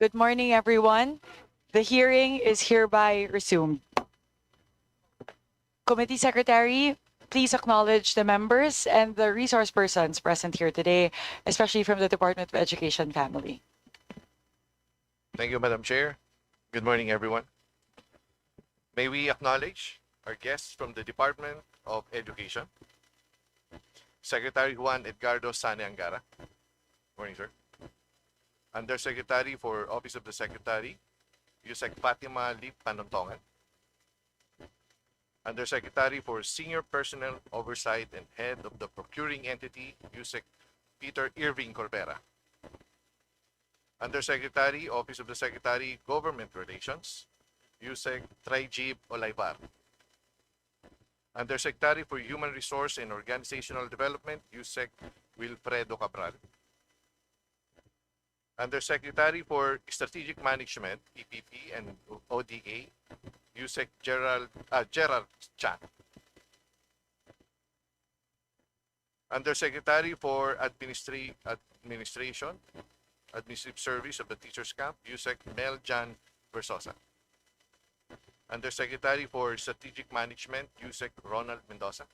Good morning, everyone. The hearing is hereby resumed. Committee Secretary, please acknowledge the members and the resource persons present here today, especially from the Department of Education family. Thank you, Madam Chair. Good morning, everyone. May we acknowledge our guests from the Department of Education, Secretary Juan Edgardo Sane Angara. Morning, sir. Undersecretary for Office of the Secretary, Yusek Fatima Lip Panontongan. Undersecretary for Senior Personnel Oversight and Head of the Procuring Entity, Yusek Peter Irving Corbera. Undersecretary, Office of the Secretary, Government Relations, Yusek Trajib Olaybar. Undersecretary for Human Resource and Organizational Development, Yusek Wilfredo Cabral. Undersecretary for Strategic Management, EPP and ODA, Yusek Gerald Chan. Undersecretary for Administration, Administrative Service of the Teachers Camp, Yusek Mel Jan Versosa. Undersecretary for Strategic Management, Yusek Ronald Mendoza.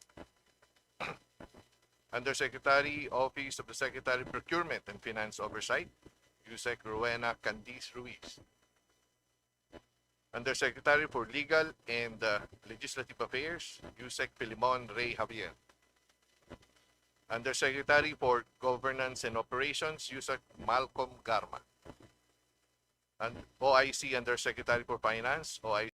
Undersecretary, Office of the Secretary, Procurement and Finance Oversight, Yusek Rowena Candice Ruiz. Undersecretary for Legal and Legislative Affairs, Yusek Filimon Ray Javier. Undersecretary for Governance and Operations, Yusek Malcolm Garma. And OIC Undersecretary for Finance, OIC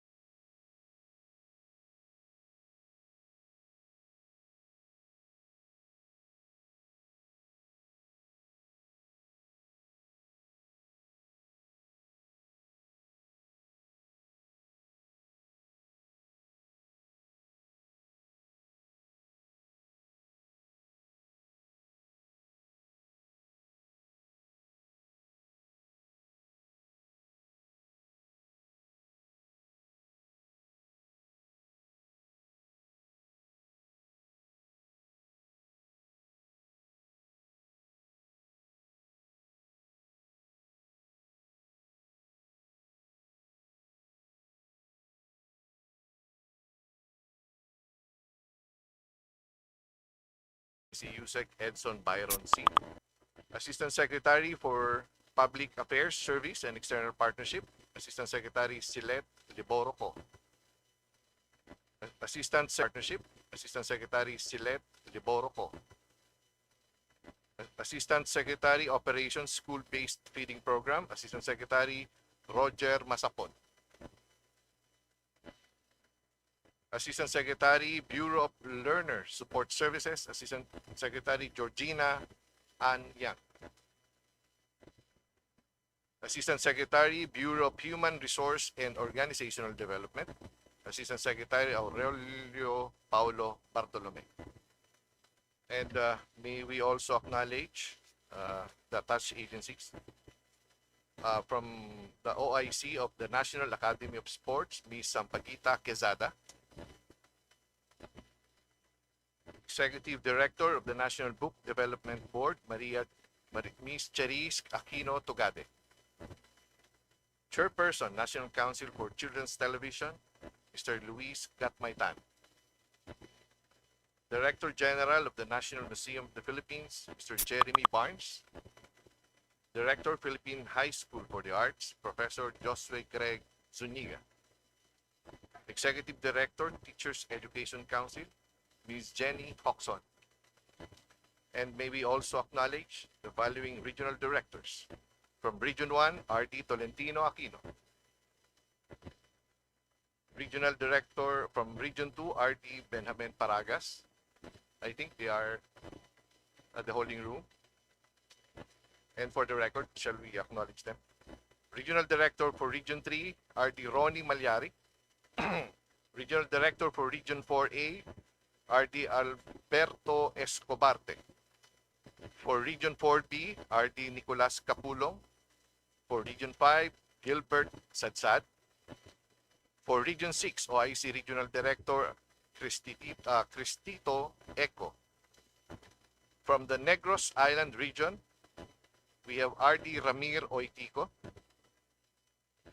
Yusek Edson Byron C. Assistant Secretary for Public Affairs, Service and External Partnership, Assistant Secretary Silet Liboroco. Assistant Partnership, Assistant Secretary Silet Liboroco. Assistant Secretary Operations School-Based Feeding Program, Assistant Secretary Roger Masapon. Assistant Secretary Bureau of Learner Support Services, Assistant Secretary Georgina Ann Yang. Assistant Secretary Bureau of Human Resource and Organizational Development, Assistant Secretary Aurelio Paulo Bartolome. And may we also acknowledge the attached agencies from the OIC of the National Academy of Sports, Ms. Sampaguita Quezada. Executive Director of the National Book Development Board, Ms. Cherise Aquino Tugade. Chairperson, National Council for Children's Television, Mr. Luis Gatmaitan. Director General of the National Museum of the Philippines, Mr. Jeremy Barnes. Director, Philippine High School for the Arts, Professor Josue Greg Zuniga. Executive Director, Teachers Education Council, Ms. Jenny Hoxon. And may we also acknowledge the following regional directors. From Region 1, R.D. Tolentino Aquino. Regional Director from Region 2, R.D. Benjamin Paragas. I think they are at the holding room. And for the record, shall we acknowledge them? Regional Director for Region 3, R.D. Ronnie Malyari. Regional Director for Region 4A, R.D. Alberto Escobarte. For Region 4B, R.D. Nicolas Capulong. For Region 5, Gilbert Sadsad. For Region 6, OIC Regional Director Cristito Eco. From the Negros Island region, we have R.D. Ramir Oitico.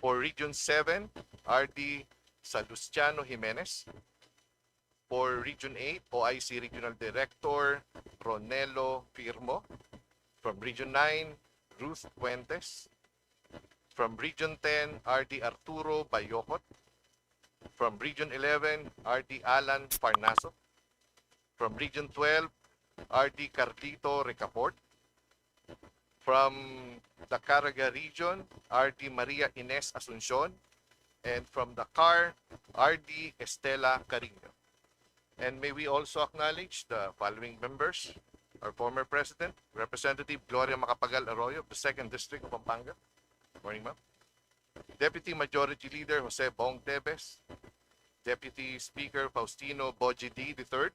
For Region 7, RD Salustiano Jimenez. For Region 8, OIC Regional Director Ronelo Firmo. From Region 9, Ruth Fuentes. From Region 10, RD Arturo Bayocot. From Region 11, RD Alan Parnaso. From Region 12, RD Carlito Recaport. From the Caraga region, RD Maria Ines Asuncion. And from the CAR, RD Estela Carino. And may we also acknowledge the following members. Our former President, Representative Gloria Macapagal Arroyo of the 2nd District of Pampanga. Good morning, ma'am. Deputy Majority Leader Jose Bong Tebes. Deputy Speaker Faustino Boji D. III.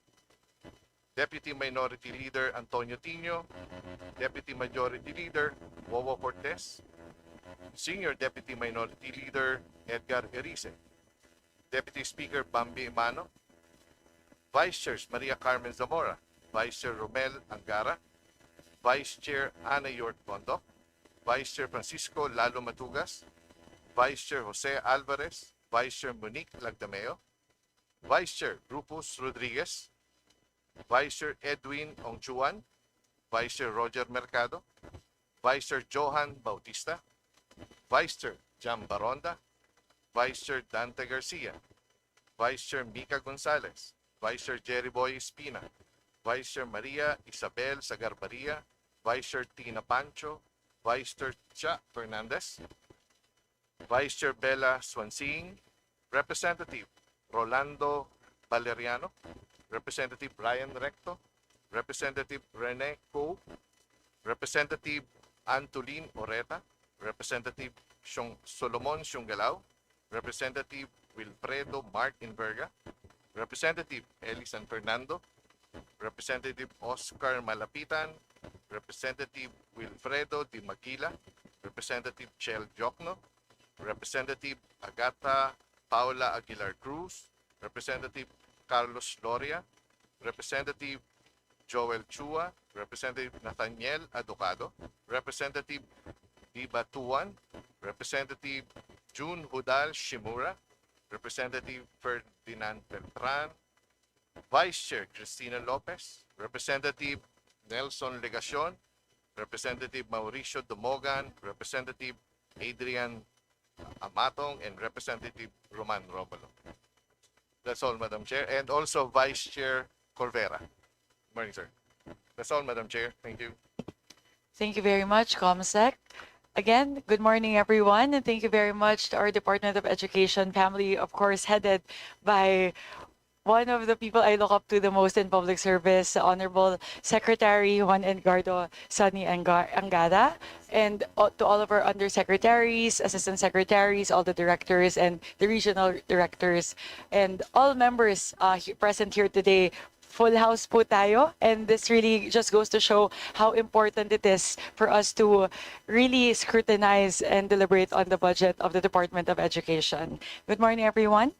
Deputy Minority Leader Antonio Tino. Deputy Majority Leader Wowo Cortez. Senior Deputy Minority Leader Edgar Erice. Deputy Speaker Bambi Mano. Vice Chairs Maria Carmen Zamora. Vice Chair Romel Angara. Vice Chair Ana Yort Bondoc. Vice Chair Francisco Lalo Matugas. Vice Chair Jose Alvarez. Vice Chair Monique Lagdameo. Vice Chair Rufus Rodriguez. Vice Chair Edwin Ongchuan. Vice Chair Roger Mercado. Vice Chair Johan Bautista. Vice Chair Jam Baronda. Vice Chair Dante Garcia. Vice Chair Mika Gonzalez. Vice Chair Jerry Boy Espina. Vice Chair Maria Isabel Sagarbaria. Vice Chair Tina Pancho. Vice Chair Cha Fernandez. Vice Chair Bella Swansing. Representative Rolando Valeriano. Representative Brian Recto. Representative Rene Co. Representative Antolin Oreta. Representative Solomon Siungalao. Representative Wilfredo Martin Verga. Representative Eli San Fernando. Representative Oscar Malapitan. Representative Wilfredo Di Maquila. Representative Chel Jokno. Representative Agata Paula Aguilar Cruz. Representative Carlos Loria. Representative Joel Chua. Representative Nathaniel Adocado. Representative Diba Tuan. Representative June Hudal Shimura. Representative Ferdinand Beltran. Vice Chair Cristina Lopez. Representative Nelson Legacion. Representative Mauricio Dumogan. Representative Adrian Amatong, and Representative Roman Robolo. That's all, Madam Chair. And also Vice Chair Corvera. Good morning, sir. That's all, Madam Chair. Thank you. Thank you very much, ComSec. Again, good morning, everyone, and thank you very much to our Department of Education family, of course, headed by one of the people I look up to the most in public service, the Honorable Secretary Juan Edgardo Sani Angada, and to all of our undersecretaries, assistant secretaries, all the directors and the regional directors, and all members present here today. Full house po tayo, and this really just goes to show how important it is for us to really scrutinize and deliberate on the budget of the Department of Education. Good morning, everyone.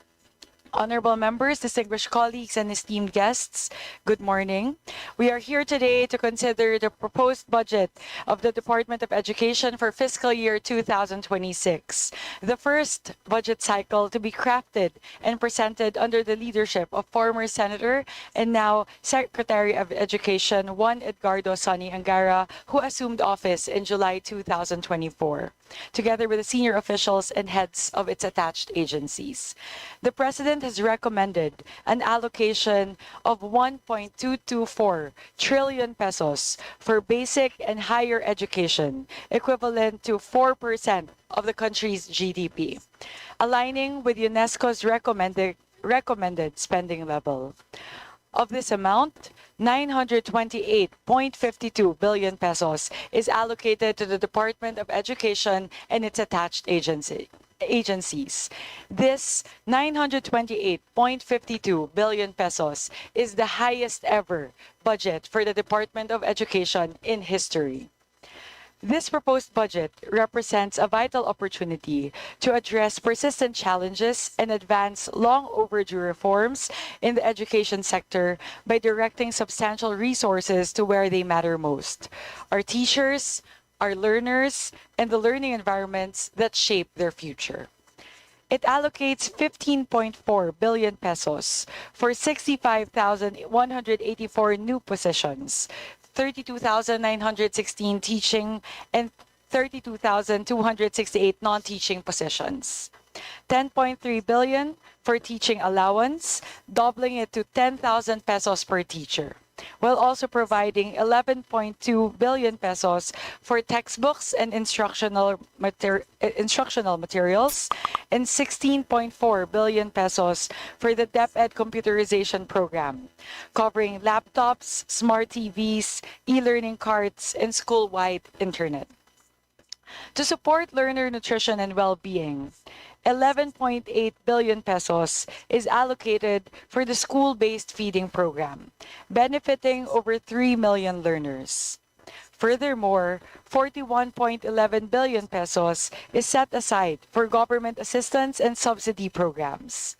Honorable members, distinguished colleagues, and esteemed guests, good morning. We are here today to consider the proposed budget of the Department of Education for fiscal year 2026, the first budget cycle to be crafted and presented under the leadership of former Senator and now Secretary of Education Juan Edgardo Sani Angara, who assumed office in July 2024, together with the senior officials and heads of its attached agencies. The President has recommended an allocation of 1.224 trillion pesos for basic and higher education, equivalent to 4% of the country's GDP, aligning with UNESCO's recommended spending level. Of this amount, 928.52 billion pesos is allocated to the Department of Education and its attached agencies. This 928.52 billion pesos is the highest ever budget for the Department of Education in history. This proposed budget represents a vital opportunity to address persistent challenges and advance long overdue reforms in the education sector by directing substantial resources to where they matter most: our teachers, our learners, and the learning environments that shape their future. It allocates 15.4 billion pesos for 65,184 new positions, 32,916 teaching, and 32,268 non-teaching positions. 10.3 billion for teaching allowance, doubling it to 10,000 pesos per teacher, while also providing 11.2 billion pesos for textbooks and instructional materials and 16.4 billion pesos for the DepEd computerization program, covering laptops, smart TVs, e-learning cards, and school-wide internet. To support learner nutrition and well-being, 11.8 billion pesos is allocated for the school-based feeding program, benefiting over 3 million learners. Furthermore, 41.11 billion pesos is set aside for government assistance and subsidy programs,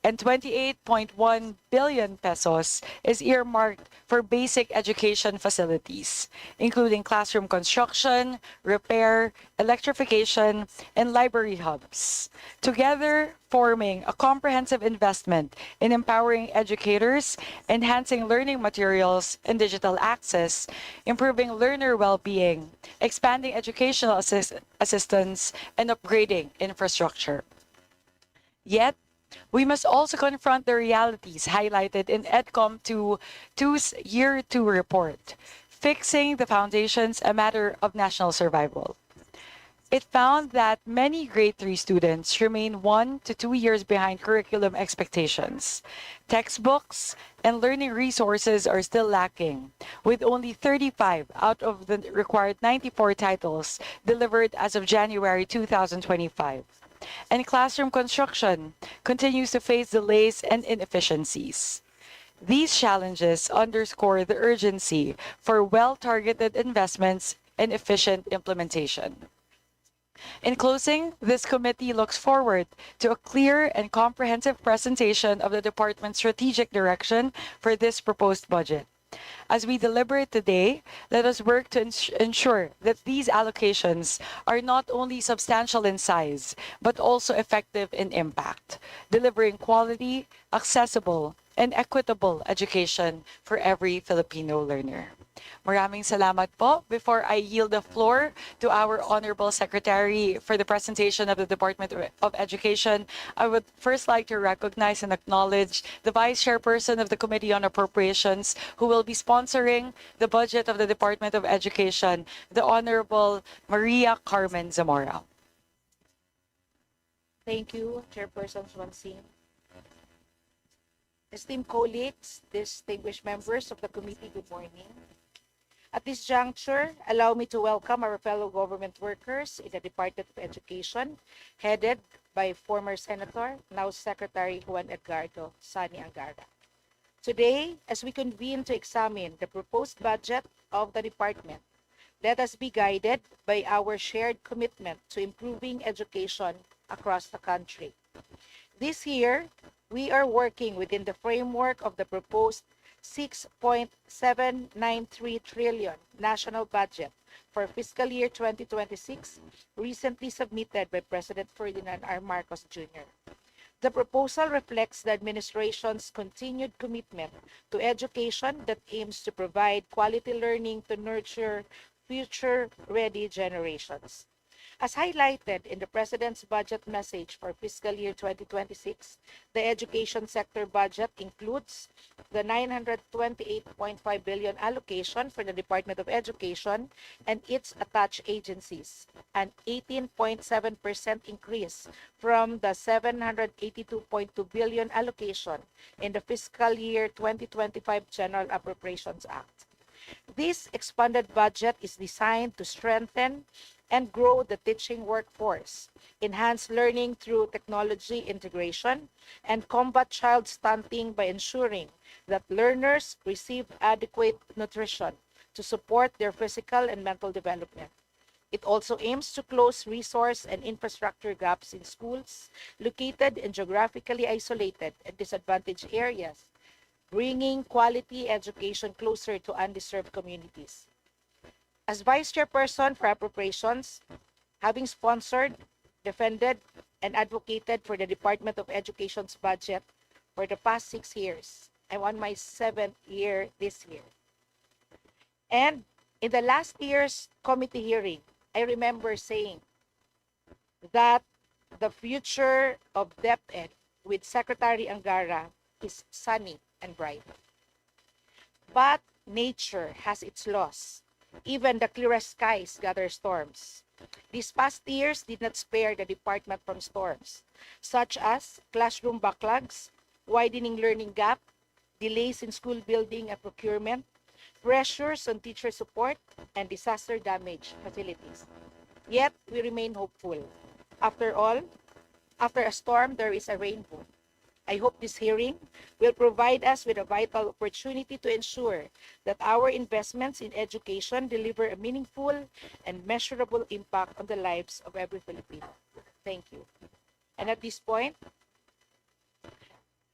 and 28.1 billion pesos is earmarked for basic education facilities, including classroom construction, repair, electrification, and library hubs, together forming a comprehensive investment in empowering educators, enhancing learning materials and digital access, improving learner well-being, expanding educational assistance, and upgrading infrastructure. Yet, we must also confront the realities highlighted in EDCOM 2's Year 2 report, Fixing the Foundations, a Matter of National Survival. It found that many grade 3 students remain 1 to 2 years behind curriculum expectations. Textbooks and learning resources are still lacking, with only 35 out of the required 94 titles delivered as of January 2025. And classroom construction continues to face delays and inefficiencies. These challenges underscore the urgency for well-targeted investments and efficient implementation. In closing, this committee looks forward to a clear and comprehensive presentation of the department's strategic direction for this proposed budget. As we deliberate today, let us work to ensure that these allocations are not only substantial in size, but also effective in impact, delivering quality, accessible, and equitable education for every Filipino learner. Maraming salamat po. Before I yield the floor to our Honorable Secretary for the presentation of the Department of Education, I would first like to recognize and acknowledge the Vice Chairperson of the Committee on Appropriations, who will be sponsoring the budget of the Department of Education, the Honorable Maria Carmen Zamora. Thank you, Chairperson Swansing. Esteemed colleagues, distinguished members of the committee, good morning. At this juncture, allow me to welcome our fellow government workers in the Department of Education, headed by former Senator, now Secretary Juan Edgardo Sani Angara. Today, as we convene to examine the proposed budget of the department, let us be guided by our shared commitment to improving education across the country. This year, we are working within the framework of the proposed 6.793 trillion national budget for fiscal year 2026, recently submitted by President Ferdinand R. Marcos Jr. The proposal reflects the administration's continued commitment to education that aims to provide quality learning to nurture future-ready generations. As highlighted in the President's budget message for fiscal year 2026, the education sector budget includes the 928.5 billion allocation for the Department of Education and its attached agencies, an 18.7% increase from the 782.2 billion allocation in the fiscal year 2025 General Appropriations Act. This expanded budget is designed to strengthen and grow the teaching workforce, enhance learning through technology integration, and combat child stunting by ensuring that learners receive adequate nutrition to support their physical and mental development. It also aims to close resource and infrastructure gaps in schools located in geographically isolated and disadvantaged areas, bringing quality education closer to undeserved communities. As Vice Chairperson for Appropriations, having sponsored, defended, and advocated for the Department of Education's budget for the past 6 years. I'm on my 7th year this year. And in the last year's committee hearing, I remember saying that the future of DepEd with Secretary Angara is sunny and bright. But nature has its laws. Even the clearest skies gather storms. These past years did not spare the department from storms, such as classroom backlogs, widening learning gap, delays in school building and procurement, pressures on teacher support, and disaster damage facilities. Yet, we remain hopeful. After all, after a storm, there is a rainbow. I hope this hearing will provide us with a vital opportunity to ensure that our investments in education deliver a meaningful and measurable impact on the lives of every Filipino. Thank you. And at this point,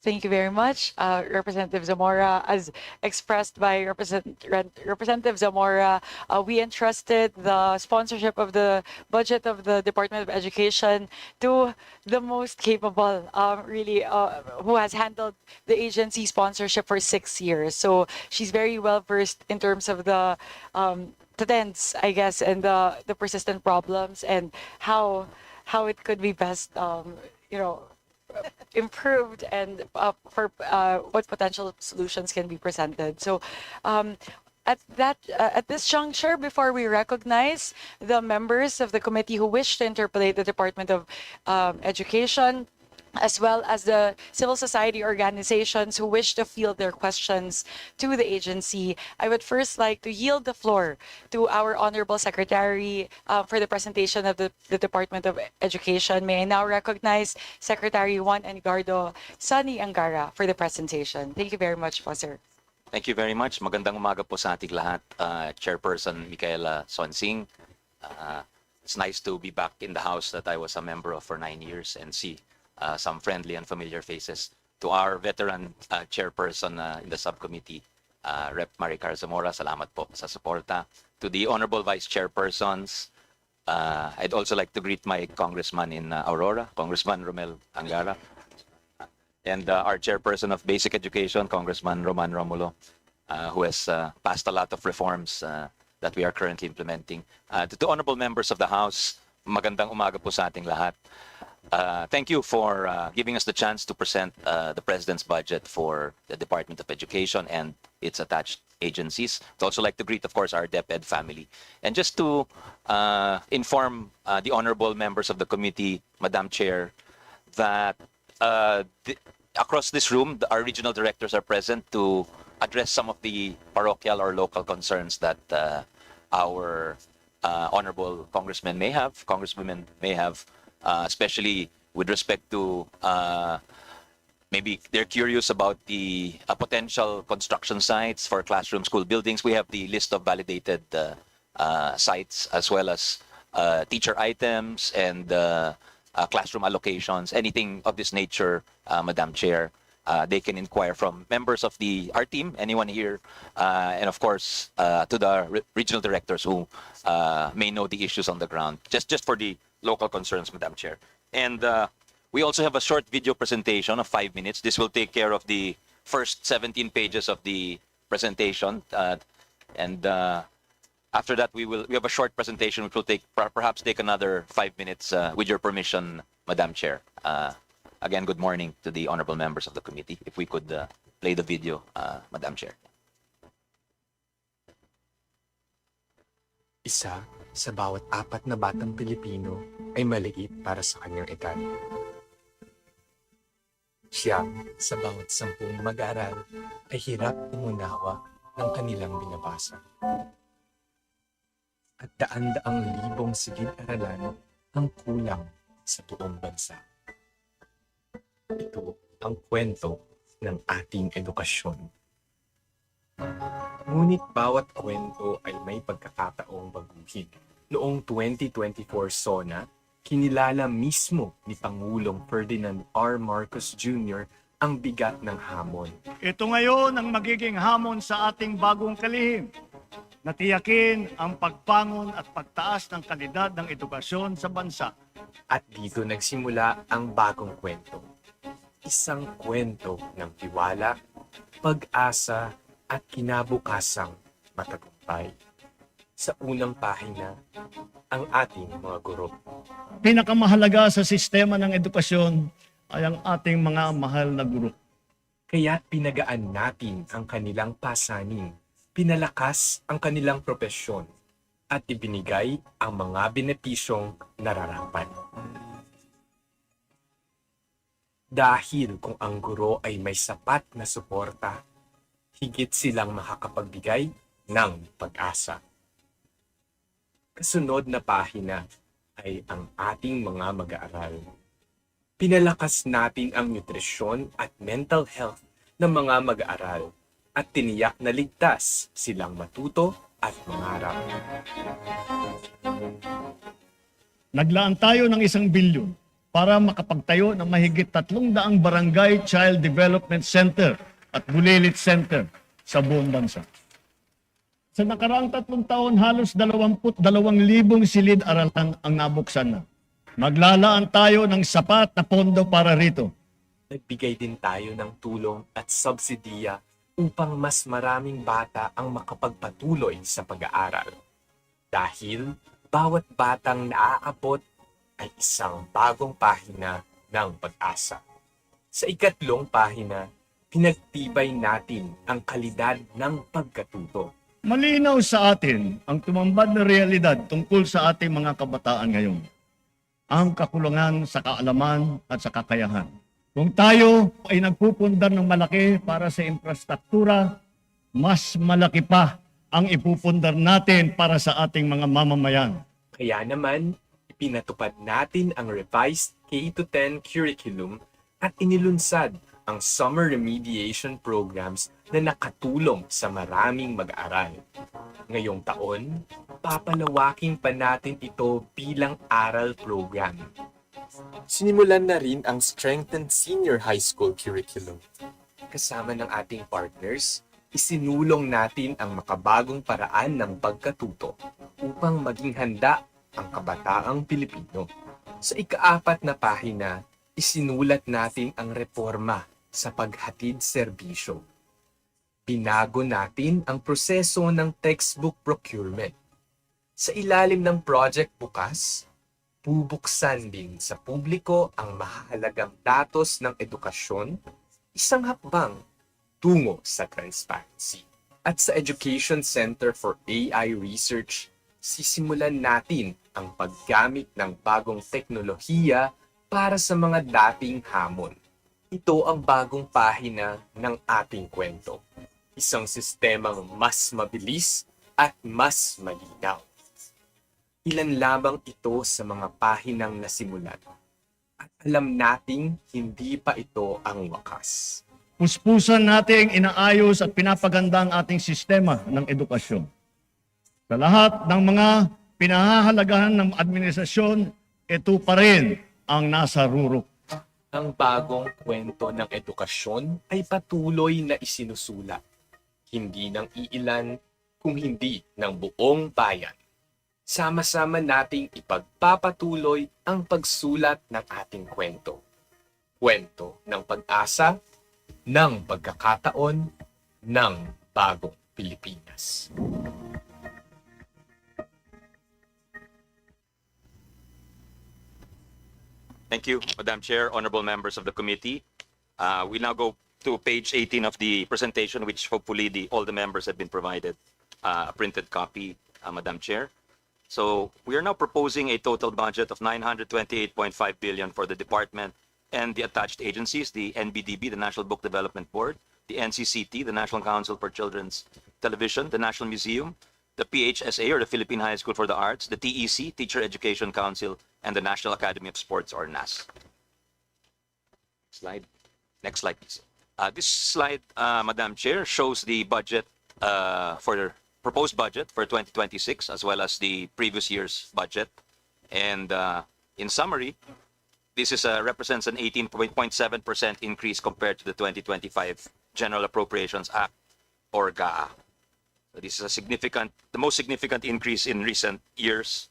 Thank you very much, Representative Zamora. As expressed by Representative Zamora, we entrusted the sponsorship of the budget of the Department of Education to the most capable, really, who has handled the agency sponsorship for 6 years. So she's very well versed in terms of the trends, I guess, and the persistent problems and how it could be best, you know, improved and for what potential solutions can be presented. So at this juncture, before we recognize the members of the committee who wish to interpolate the Department of Education, as well as the civil society organizations who wish to field their questions to the agency, I would first like to yield the floor to our Honorable Secretary for the presentation of the Department of Education. May I now recognize Secretary Juan Engardo Sunny Angara for the presentation. Thank you very much po, sir. Thank you very much. Magandang umaga po sa ating lahat. Chairperson Micaela Sonsing. It's nice to be back in the House that I was a member of for 9 years and see some friendly and familiar faces. To our veteran chairperson in the subcommittee, Rep. Maricar Zamora, salamat po sa suporta. To the honorable vice chairpersons, I'd also like to greet my congressman in Aurora, Congressman Romel Angara, and our chairperson of basic education, Congressman Roman Romulo, who has passed a lot of reforms that we are currently implementing. To the honorable members of the House, magandang umaga po sa ating lahat. Thank you for giving us the chance to present the President's budget for the Department of Education and its attached agencies. I'd also like to greet, of course, our DepEd family. And just to inform the honorable members of the committee, Madam Chair, that across this room, our regional directors are present to address some of the parochial or local concerns that our honorable congressmen may have, congresswomen may have, especially with respect to maybe they're curious about the potential construction sites for classroom school buildings. We have the list of validated sites as well as teacher items and classroom allocations, anything of this nature, Madam Chair. They can inquire from members of our team, anyone here, and of course to the regional directors who may know the issues on the ground, just for the local concerns, Madam Chair. And we also have a short video presentation of 5 minutes. This will take care of the first 17 pages of the presentation. And after that, we have a short presentation which will perhaps take another 5 minutes with your permission, Madam Chair. Again, good morning to the honorable members of the committee. If we could play the video, Madam Chair. Isa sa bawat 4 na batang Pilipino ay maliit para sa kanyang edad. Siyam sa bawat 10 mag-aaral ay hirap umunawa ng kanilang binabasa. At daan-daang libong silid-aralan ang kulang sa buong bansa. Ito ang kwento ng ating edukasyon. Ngunit bawat kwento ay may pagkakataong baguhin. Noong 2024 SONA, kinilala mismo ni Pangulong Ferdinand R. Marcos Jr. ang bigat ng hamon. Ito ngayon ang magiging hamon sa ating bagong kalihim. Natiyakin ang pagbangon at pagtaas ng kalidad ng edukasyon sa bansa. At dito nagsimula ang bagong kwento. Isang kwento ng tiwala, pag-asa at kinabukasang matagumpay. Sa unang pahina, ang ating mga guro. Pinakamahalaga sa sistema ng edukasyon ay ang ating mga mahal na guro. Kaya't pinagaan natin ang kanilang pasanin, pinalakas ang kanilang propesyon, at ibinigay ang mga benepisyong nararapat. Dahil kung ang guro ay may sapat na suporta, higit silang makakapagbigay ng pag-asa. Kasunod na pahina ay ang ating mga mag-aaral. Pinalakas natin ang nutrisyon at mental health ng mga mag-aaral at tiniyak na ligtas silang matuto at mangarap. Naglaan tayo ng 1 bilyon para makapagtayo ng mahigit 300 barangay child development center at bulilit center sa buong bansa. Sa nakaraang 3 taon, halos 22,000 silid-aralan ang nabuksan na. Maglalaan tayo ng sapat na pondo para rito. Nagbigay din tayo ng tulong at subsidiya upang mas maraming bata ang makapagpatuloy sa pag-aaral. Dahil bawat batang naaabot ay isang bagong pahina ng pag-asa. Sa ikatlong pahina, pinagtibay natin ang kalidad ng pagkatuto. Malinaw sa atin ang tumambad na realidad tungkol sa ating mga kabataan ngayon. Ang kakulangan sa kaalaman at sa kakayahan. Kung tayo ay nagpupundar ng malaki para sa infrastruktura, mas malaki pa ang ipupundar natin para sa ating mga mamamayan. Kaya naman, ipinatupad natin ang revised K-10 curriculum at inilunsad ang summer remediation programs na nakatulong sa maraming mag-aaral. Ngayong taon, papalawakin pa natin ito bilang aral program. Sinimulan na rin ang strengthened senior high school curriculum. Kasama ng ating partners, isinulong natin ang makabagong paraan ng pagkatuto upang maging handa ang kabataang Pilipino. Sa ika-4 na pahina, isinulat natin ang reforma sa paghatid serbisyo. Binago natin ang proseso ng textbook procurement. Sa ilalim ng Project Bukas, bubuksan din sa publiko ang mahalagang datos ng edukasyon, isang hakbang tungo sa transparency. At sa Education Center for AI Research, sisimulan natin ang paggamit ng bagong teknolohiya para sa mga dating hamon. Ito ang bagong pahina ng ating kwento. Isang sistemang mas mabilis at mas malinaw. Ilan lamang ito sa mga pahinang nasimulan. At alam nating hindi pa ito ang wakas. Puspusan nating inaayos at pinapaganda ang ating sistema ng edukasyon. Sa lahat ng mga pinahahalagahan ng administrasyon, ito pa rin ang nasa rurok. Ang bagong kwento ng edukasyon ay patuloy na isinusulat. Hindi ng iilan, kung hindi ng buong bayan. Sama-sama nating ipagpapatuloy ang pagsulat ng ating kwento. Kwento ng pag-asa, ng pagkakataon, ng bagong Pilipinas. Thank you, Madam Chair, honorable members of the committee. We now go to page 18 of the presentation, which hopefully all the members have been provided a printed copy, Madam Chair. So we are now proposing a total budget of 928.5 billion for the department and the attached agencies, the NBDB, the National Book Development Board, the NCCT, the National Council for Children's Television, the National Museum, the PHSA, or the Philippine High School for the Arts, the TEC, Teacher Education Council, and the National Academy of Sports, or NAS. Slide. Next slide, please. This slide, Madam Chair, shows the budget for proposed budget for 2026, as well as the previous year's budget. And in summary, this represents an 18.7% increase compared to the 2025 General Appropriations Act, or GAA. This is the most significant increase in recent years.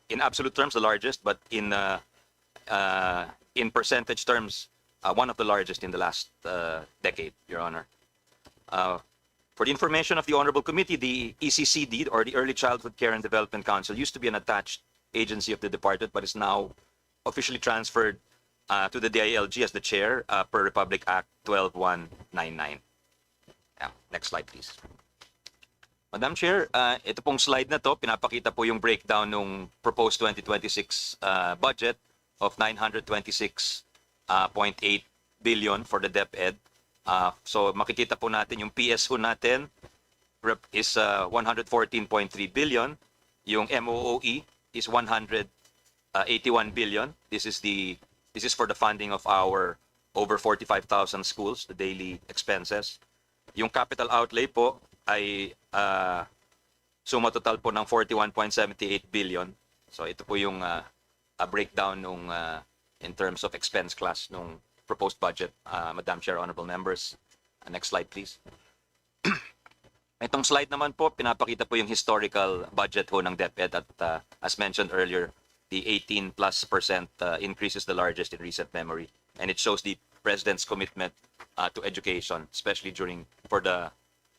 In absolute terms, the largest, but in percentage terms, one of the largest in the last decade, Your Honor. For the information of the Honorable Committee, the ECCD, or the Early Childhood Care and Development Council, used to be an attached agency of the department, but is now officially transferred to the DILG as the chair per Republic Act 12199. Yeah, next slide, please. Madam Chair, ito pong slide na to, pinapakita po yung breakdown ng proposed 2026 budget of 926.8 billion for the DepEd. So makikita po natin yung PS ho natin is 114.3 billion. Yung MOOE is 181 billion. This is for the funding of our over 45,000 schools, the daily expenses. Yung capital outlay po ay suma total po ng 41.78 billion. So ito po yung breakdown nung in terms of expense class nung proposed budget, Madam Chair, honorable members. Next slide, please. Itong slide naman po, pinapakita po yung historical budget ho ng DepEd at as mentioned earlier, the 18+% increase is the largest in recent memory. And it shows the President's commitment to education, especially for the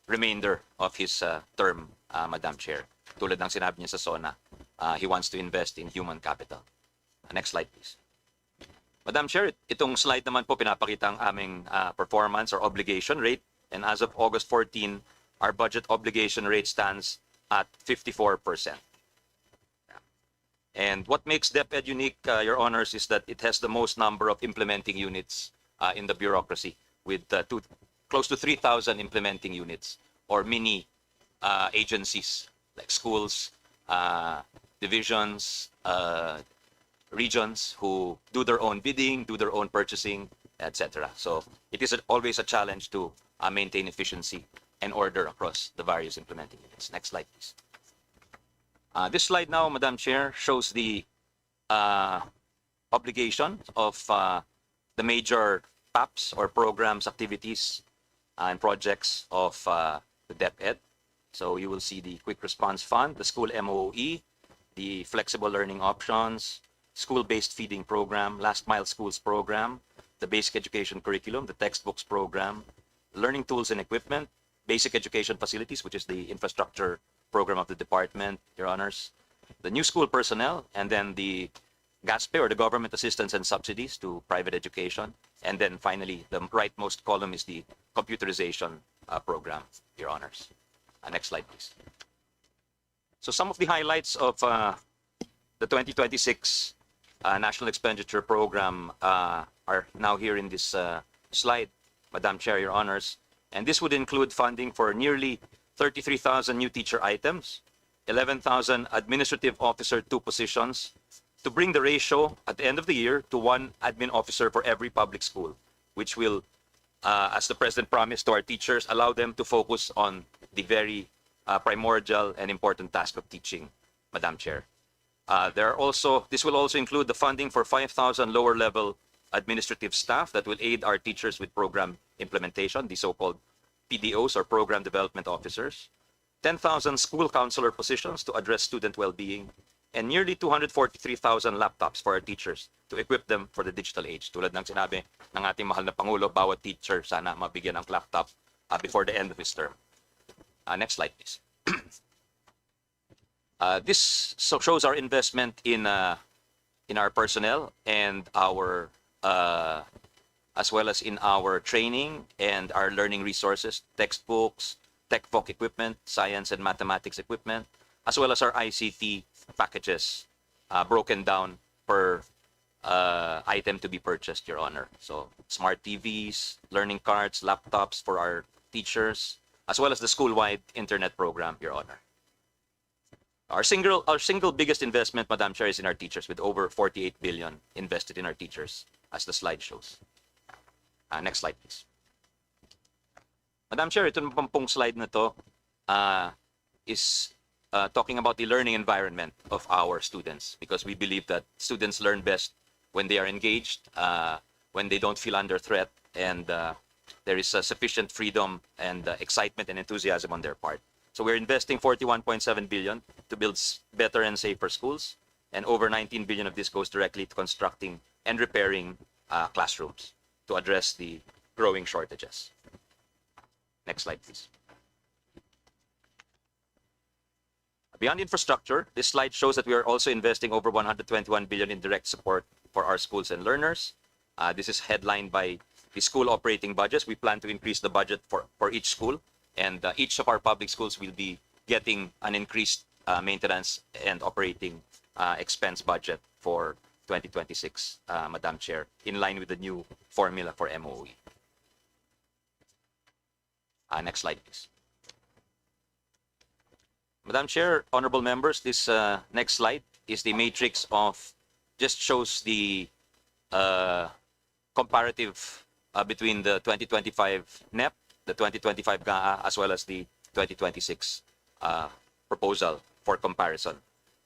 remainder of his term, Madam Chair. Tulad ng sinabi niya sa SONA, he wants to invest in human capital. Next slide, please. Madam Chair, itong slide naman po pinapakita ang aming performance or obligation rate. And as of August 14, our budget obligation rate stands at 54%. And what makes DepEd unique, Your Honors, is that it has the most number of implementing units in the bureaucracy, with close to 3,000 implementing units or mini agencies like schools, divisions, regions who do their own bidding, do their own purchasing, etc. So it is always a challenge to maintain efficiency and order across the various implementing units. Next slide, please. This slide now, Madam Chair, shows the obligation of the major PAPs or programs, activities, and projects of the DepEd. So you will see the Quick Response Fund, the School MOE, the Flexible Learning Options, School-Based Feeding Program, Last Mile Schools Program, the Basic Education Curriculum, the Textbooks Program, Learning Tools and Equipment, Basic Education Facilities, which is the infrastructure program of the department, Your Honors, the New School Personnel, and then the GASPE, or the Government Assistance and Subsidies to Private Education. And then finally, the rightmost column is the Computerization Program, Your Honors. Next slide, please. So some of the highlights of the 2026 National Expenditure Program are now here in this slide, Madam Chair, Your Honors. And this would include funding for nearly 33,000 new teacher items, 11,000 administrative officer 2 positions, to bring the ratio at the end of the year to 1 admin officer for every public school, which will, as the President promised to our teachers, allow them to focus on the very primordial and important task of teaching, Madam Chair. This will also include the funding for 5,000 lower-level administrative staff that will aid our teachers with program implementation, the so-called PDOs, or Program Development Officers, 10,000 school counselor positions to address student well-being, and nearly 243,000 laptops for our teachers to equip them for the digital age. Tulad ng sinabi ng ating mahal na Pangulo, bawat teacher sana mabigyan ng laptop before the end of his term. Next slide, please. This shows our investment in our personnel and our as well as in our training and our learning resources, textbooks, TechVoc equipment, science and mathematics equipment, as well as our ICT packages broken down per item to be purchased, Your Honor. So smart TVs, learning cards, laptops for our teachers, as well as the school-wide internet program, Your Honor. Our single biggest investment, Madam Chair, is in our teachers, with over 48 billion invested in our teachers, as the slide shows. Next slide, please. Madam Chair, ito pong slide na to is talking about the learning environment of our students, because we believe that students learn best when they are engaged, when they don't feel under threat, and there is sufficient freedom and excitement and enthusiasm on their part. So we're investing 41.7 billion to build better and safer schools, and over 19 billion of this goes directly to constructing and repairing classrooms to address the growing shortages. Next slide, please. Beyond infrastructure, this slide shows that we are also investing over 121 billion in direct support for our schools and learners. This is headlined by the school operating budgets. We plan to increase the budget for each school, and each of our public schools will be getting an increased maintenance and operating expense budget for 2026, Madam Chair, in line with the new formula for MOE. Next slide, please. Madam Chair, honorable members, this next slide is the matrix of, just shows the comparative between the 2025 NEP, the 2025 GAA, as well as the 2026 proposal for comparison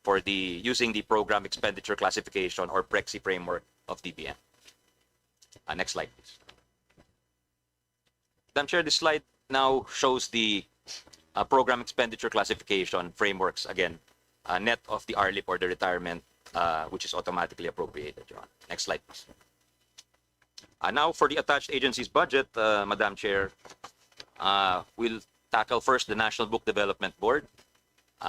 for the using the program expenditure classification or PREXI framework of DBM. Next slide, please. Madam Chair, this slide now shows the program expenditure classification frameworks, again, net of the RLIP or the retirement, which is automatically appropriated. Your Honor. Next slide, please. Now for the attached agency's budget, Madam Chair, we'll tackle first the National Book Development Board. They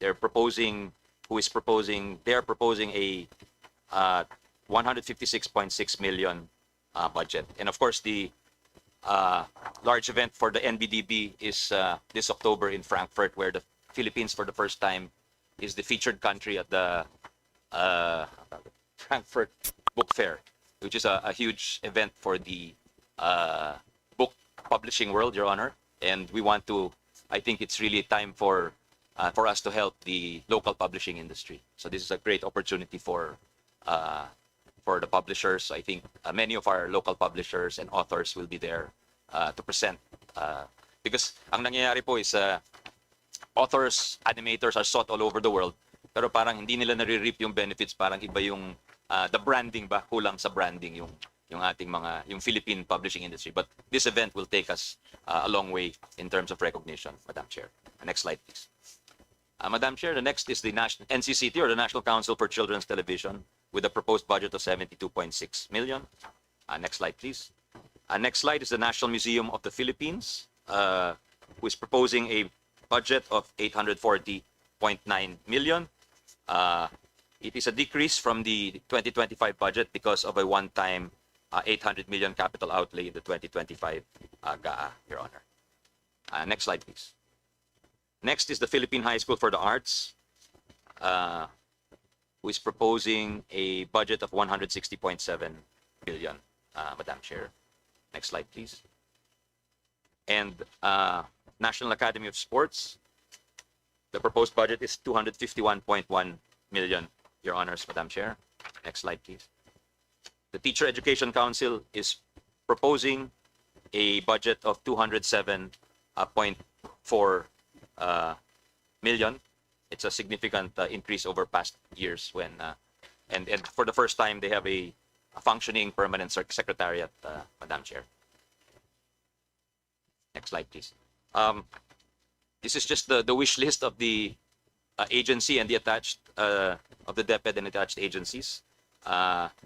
are proposing a 156.6 million budget. And of course, the large event for the NBDB is this October in Frankfurt, where the Philippines for the first time is the featured country at the Frankfurt Book Fair, which is a huge event for the book publishing world, Your Honor. And we want to, I think it's really time for us to help the local publishing industry. So this is a great opportunity for the publishers. I think many of our local publishers and authors will be there to present. Because ang nangyayari po is authors, animators are sought all over the world, pero parang hindi nila nare-reap yung benefits, parang iba yung the branding ba, kulang sa branding yung ating yung Philippine publishing industry. But this event will take us a long way in terms of recognition, Madam Chair. Next slide, please. Madam Chair, the next is the NCCT, or the National Council for Children's Television, with a proposed budget of 72.6 million. Next slide, please. Next slide is the National Museum of the Philippines, who is proposing a budget of 840.9 million. It is a decrease from the 2025 budget because of a one-time 800 million capital outlay in the 2025 GAA, Your Honor. Next slide, please. Next is the Philippine High School for the Arts, who is proposing a budget of 160.7 billion, Madam Chair. Next slide, please. And National Academy of Sports, the proposed budget is 251.1 million, Your Honors, Madam Chair. Next slide, please. The Teacher Education Council is proposing a budget of 207.4 million. It's a significant increase over past years when, and for the first time, they have a functioning permanent secretariat, Madam Chair. Next slide, please. This is just the wish list of the agency and the attached, of the DepEd and attached agencies.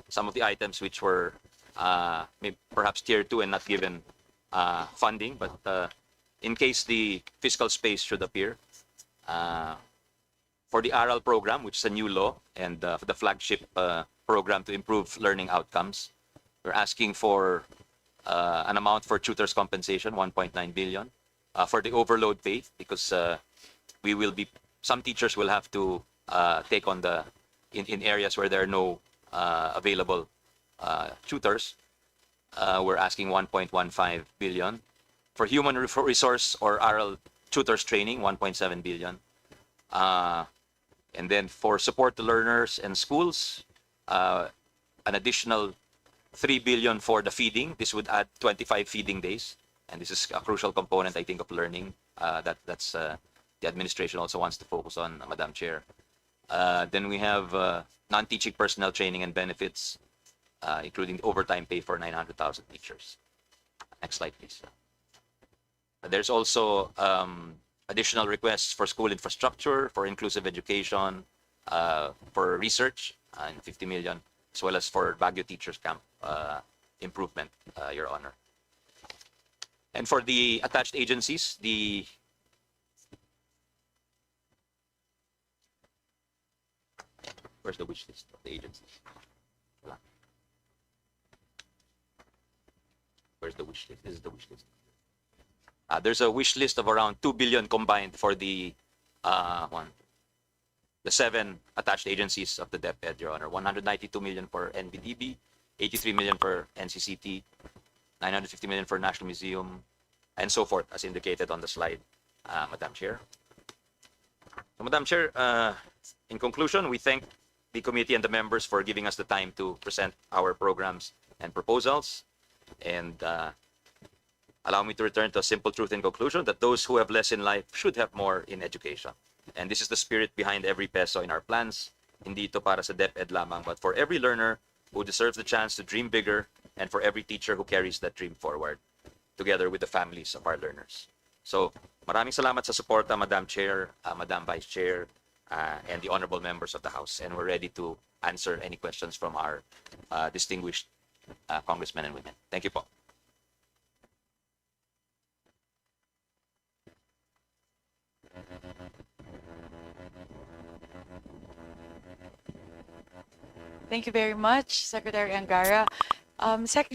Some of the items which were perhaps tier 2 and not given funding, but in case the fiscal space should appear. For the ARAL program, which is a new law, and for the flagship program to improve learning outcomes, we're asking for an amount for tutors' compensation, 1.9 billion. For the overload pay, because some teachers will have to take on in areas where there are no available tutors. We're asking 1.15 billion. For human resource or ARAL tutors training, 1.7 billion. And then for support to learners and schools, an additional 3 billion for the feeding. This would add 25 feeding days. And this is a crucial component, I think, of learning. That's the administration also wants to focus on, Madam Chair. Then we have non-teaching personnel training and benefits, including overtime pay for 900,000 teachers. Next slide, please. There's also additional requests for school infrastructure, for inclusive education, for research, and 50 million, as well as for Baguio Teachers Camp improvement, Your Honor. And for the attached agencies, where's the wish list of the agencies? Wala. Where's the wish list? This is the wish list. There's a wish list of around 2 billion combined for the seven attached agencies of the DepEd, Your Honor. 192 million for NBDB, 83 million for NCCT, 950 million for National Museum, and so forth, as indicated on the slide, Madam Chair. So, Madam Chair, in conclusion, we thank the committee and the members for giving us the time to present our programs and proposals. And allow me to return to a simple truth in conclusion, that those who have less in life should have more in education. And this is the spirit behind every peso in our plans. Hindi ito para sa DepEd lamang, but for every learner who deserves the chance to dream bigger, and for every teacher who carries that dream forward, together with the families of our learners. So, maraming salamat sa suporta, Madam Chair, Madam Vice Chair, and the honorable members of the House. And we're ready to answer any questions from our distinguished congressmen and women. Thank you po. Thank you very much, Secretary Angara.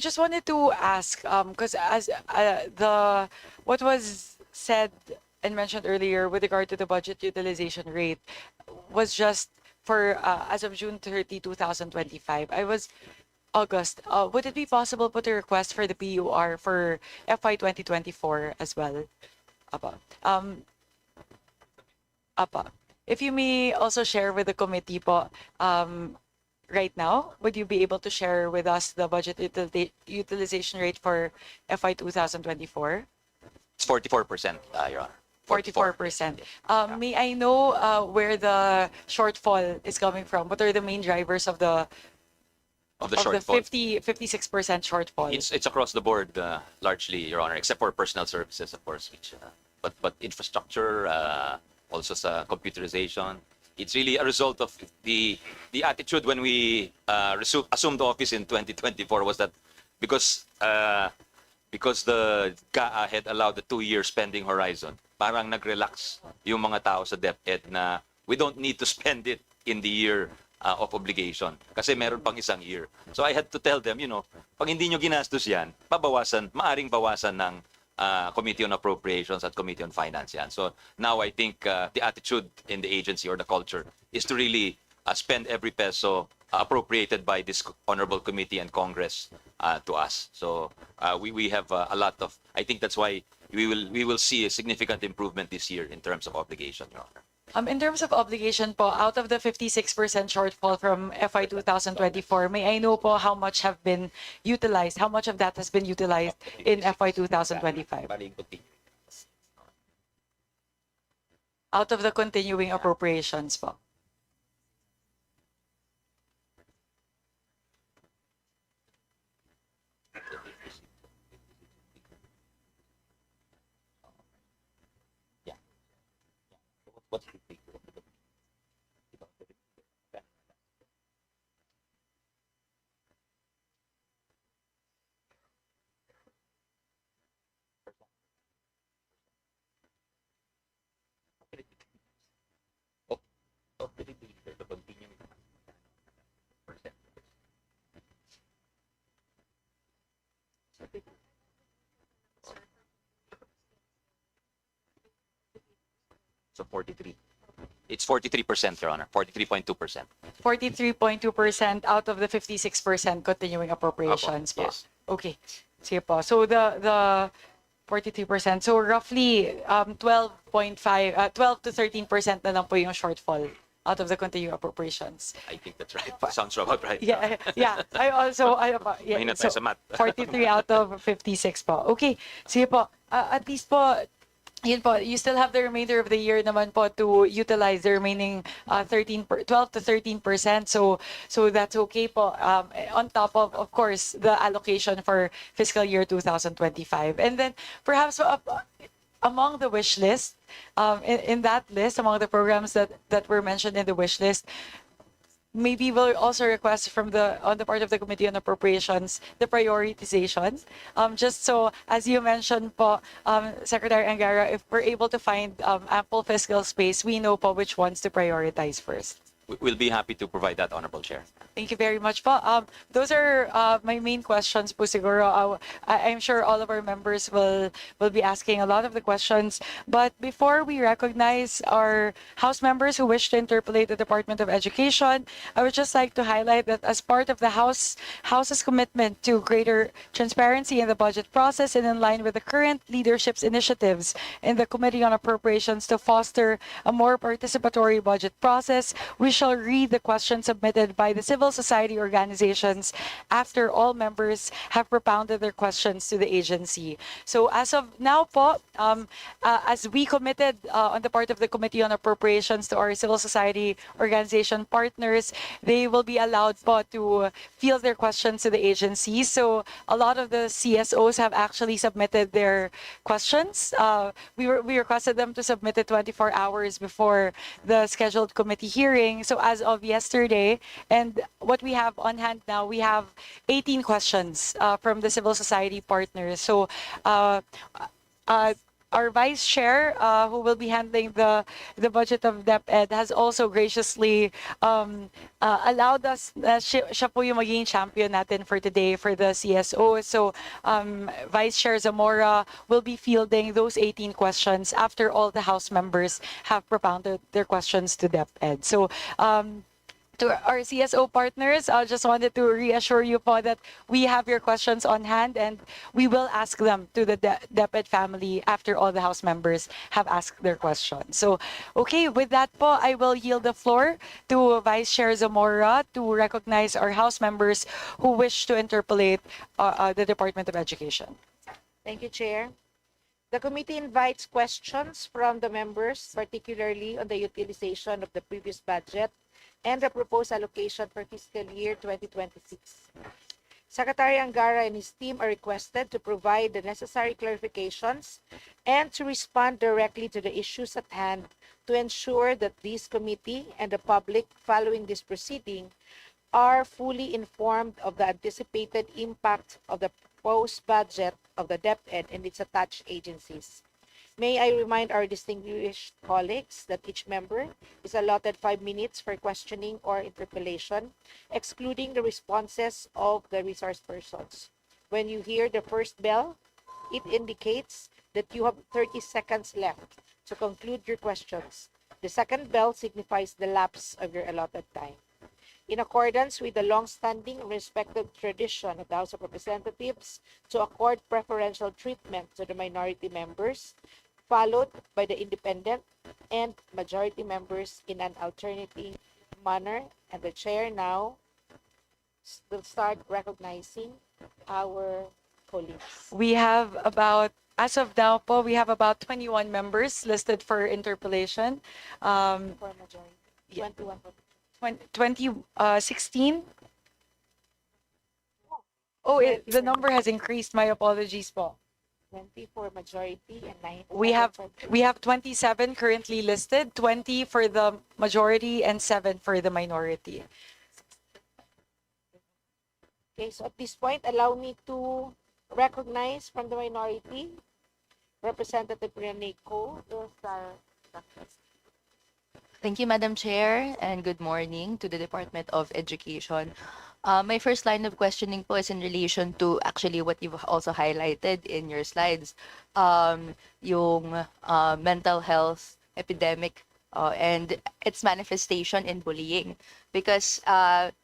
Just wanted to ask, because as what was said and mentioned earlier with regard to the budget utilization rate was just for as of June 30, 2025. August. Would it be possible to put a request for the PUR for FY 2024 as well? If you may also share with the committee po, right now, would you be able to share with us the budget utilization rate for FY 2024? It's 44%, Your Honor. 44%. May I know where the shortfall is coming from? What are the main drivers of the shortfall. 56% shortfall? It's across the board, largely, Your Honor, except for personnel services, of course, which, but infrastructure, also sa computerization. It's really a result of the attitude when we assumed office in 2024 was that because the GAA had allowed the 2-year spending horizon, parang nag-relax yung mga tao sa DepEd na we don't need to spend it in the year of obligation kasi meron pang isang year. So I had to tell them, pag hindi nyo ginastos yan, maaring bawasan ng Committee on Appropriations at Committee on Finance yan. So now I think the attitude in the agency or the culture is to really spend every peso appropriated by this honorable committee and Congress to us. So we have a lot of, I think that's why we will see a significant improvement this year in terms of obligation, Your Honor. In terms of obligation po, out of the 56% shortfall from FY 2024, may I know po how much have been utilized? How much of that has been utilized in FY 2025? Out of the continuing appropriations po. What's the big So 43. It's 43%, Your Honor. 43.2%. 43.2% out of the 56% continuing appropriations po. Yes. Okay. Sige po. So the 43%. So roughly 12.5 12 to 13% na lang po yung shortfall out of the continuing appropriations. I think that's right. Sounds about right. Yeah. Mahina tayo sa math. 43 out of 56 po. Okay. Sige po. At least po, yun po, you still have the remainder of the year naman po to utilize the remaining 12 to 13%. So that's okay po. On top of course, the allocation for fiscal year 2025. And then perhaps among the wish list, in that list, among the programs that were mentioned in the wish list, maybe we'll also request from on the part of the Committee on Appropriations the prioritization. Just so, as you mentioned po, Secretary Angara, if we're able to find ample fiscal space, we know po which ones to prioritize first. We'll be happy to provide that, Honorable Chair. Thank you very much po. Those are my main questions po siguro. I'm sure all of our members will be asking a lot of the questions. But before we recognize our House members who wish to interpolate the Department of Education, I would just like to highlight that as part of the House's commitment to greater transparency in the budget process and in line with the current leadership's initiatives in the Committee on Appropriations to foster a more participatory budget process, we shall read the questions submitted by the civil society organizations after all members have propounded their questions to the agency. So as of now po, as we committed on the part of the Committee on Appropriations to our civil society organization partners, they will be allowed po to field their questions to the agency. So a lot of the CSOs have actually submitted their questions. We requested them to submit it 24 hours before the scheduled committee hearing. So as of yesterday, and what we have on hand now, we have 18 questions from the civil society partners. So our vice chair, who will be handling the budget of DepEd, has also graciously allowed us, siya po yung magiging champion natin for today for the CSO. So Vice Chair Zamora will be fielding those 18 questions after all the House members have propounded their questions to DepEd. So to our CSO partners, I just wanted to reassure you po that we have your questions on hand and we will ask them to the DepEd family after all the House members have asked their questions. So, okay, with that po, I will yield the floor to Vice Chair Zamora to recognize our House members who wish to interpolate the Department of Education. Thank you, Chair. The committee invites questions from the members, particularly on the utilization of the previous budget and the proposed allocation for fiscal year 2026. Secretary Angara and his team are requested to provide the necessary clarifications and to respond directly to the issues at hand to ensure that this committee and the public following this proceeding are fully informed of the anticipated impact of the proposed budget of the DepEd and its attached agencies. May I remind our distinguished colleagues that each member is allotted 5 minutes for questioning or interpellation, excluding the responses of the resource persons. When you hear the first bell, it indicates that you have 30 seconds left to conclude your questions. The second bell signifies the lapse of your allotted time. In accordance with the long-standing and respected tradition of the House of Representatives to accord preferential treatment to the minority members, followed by the independent and majority members in an alternating manner, and the chair now will start recognizing our colleagues. We have about, as of now po, we have about 21 members listed for interpellation. For majority, Yeah. 21. 2016. Oh, the number has increased. My apologies po. 20 for majority and 9. We have 27 currently listed, 20 for the majority and 7 for the minority. Okay, so at this point, allow me to recognize from the minority, Representative Rianico. Thank you, Madam Chair, and good morning to the Department of Education. My first line of questioning po is in relation to actually what you've also highlighted in your slides, yung mental health epidemic and its manifestation in bullying. Because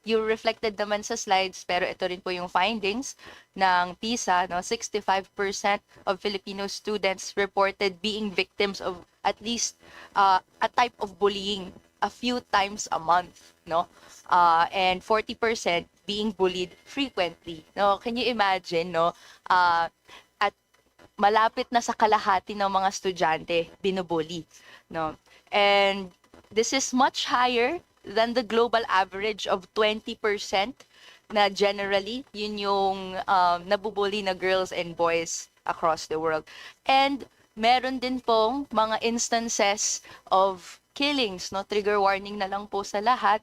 you reflected naman sa slides, pero ito rin po yung findings ng PISA, no? 65% of Filipino students reported being victims of at least a type of bullying a few times a month, no? And 40% being bullied frequently, no? Can you imagine, no? At malapit na sa kalahati ng mga estudyante binubully, no? And this is much higher than the global average of 20% na generally yun yung nabubully na girls and boys across the world. And meron din pong mga instances of killings, no? Trigger warning na lang po sa lahat.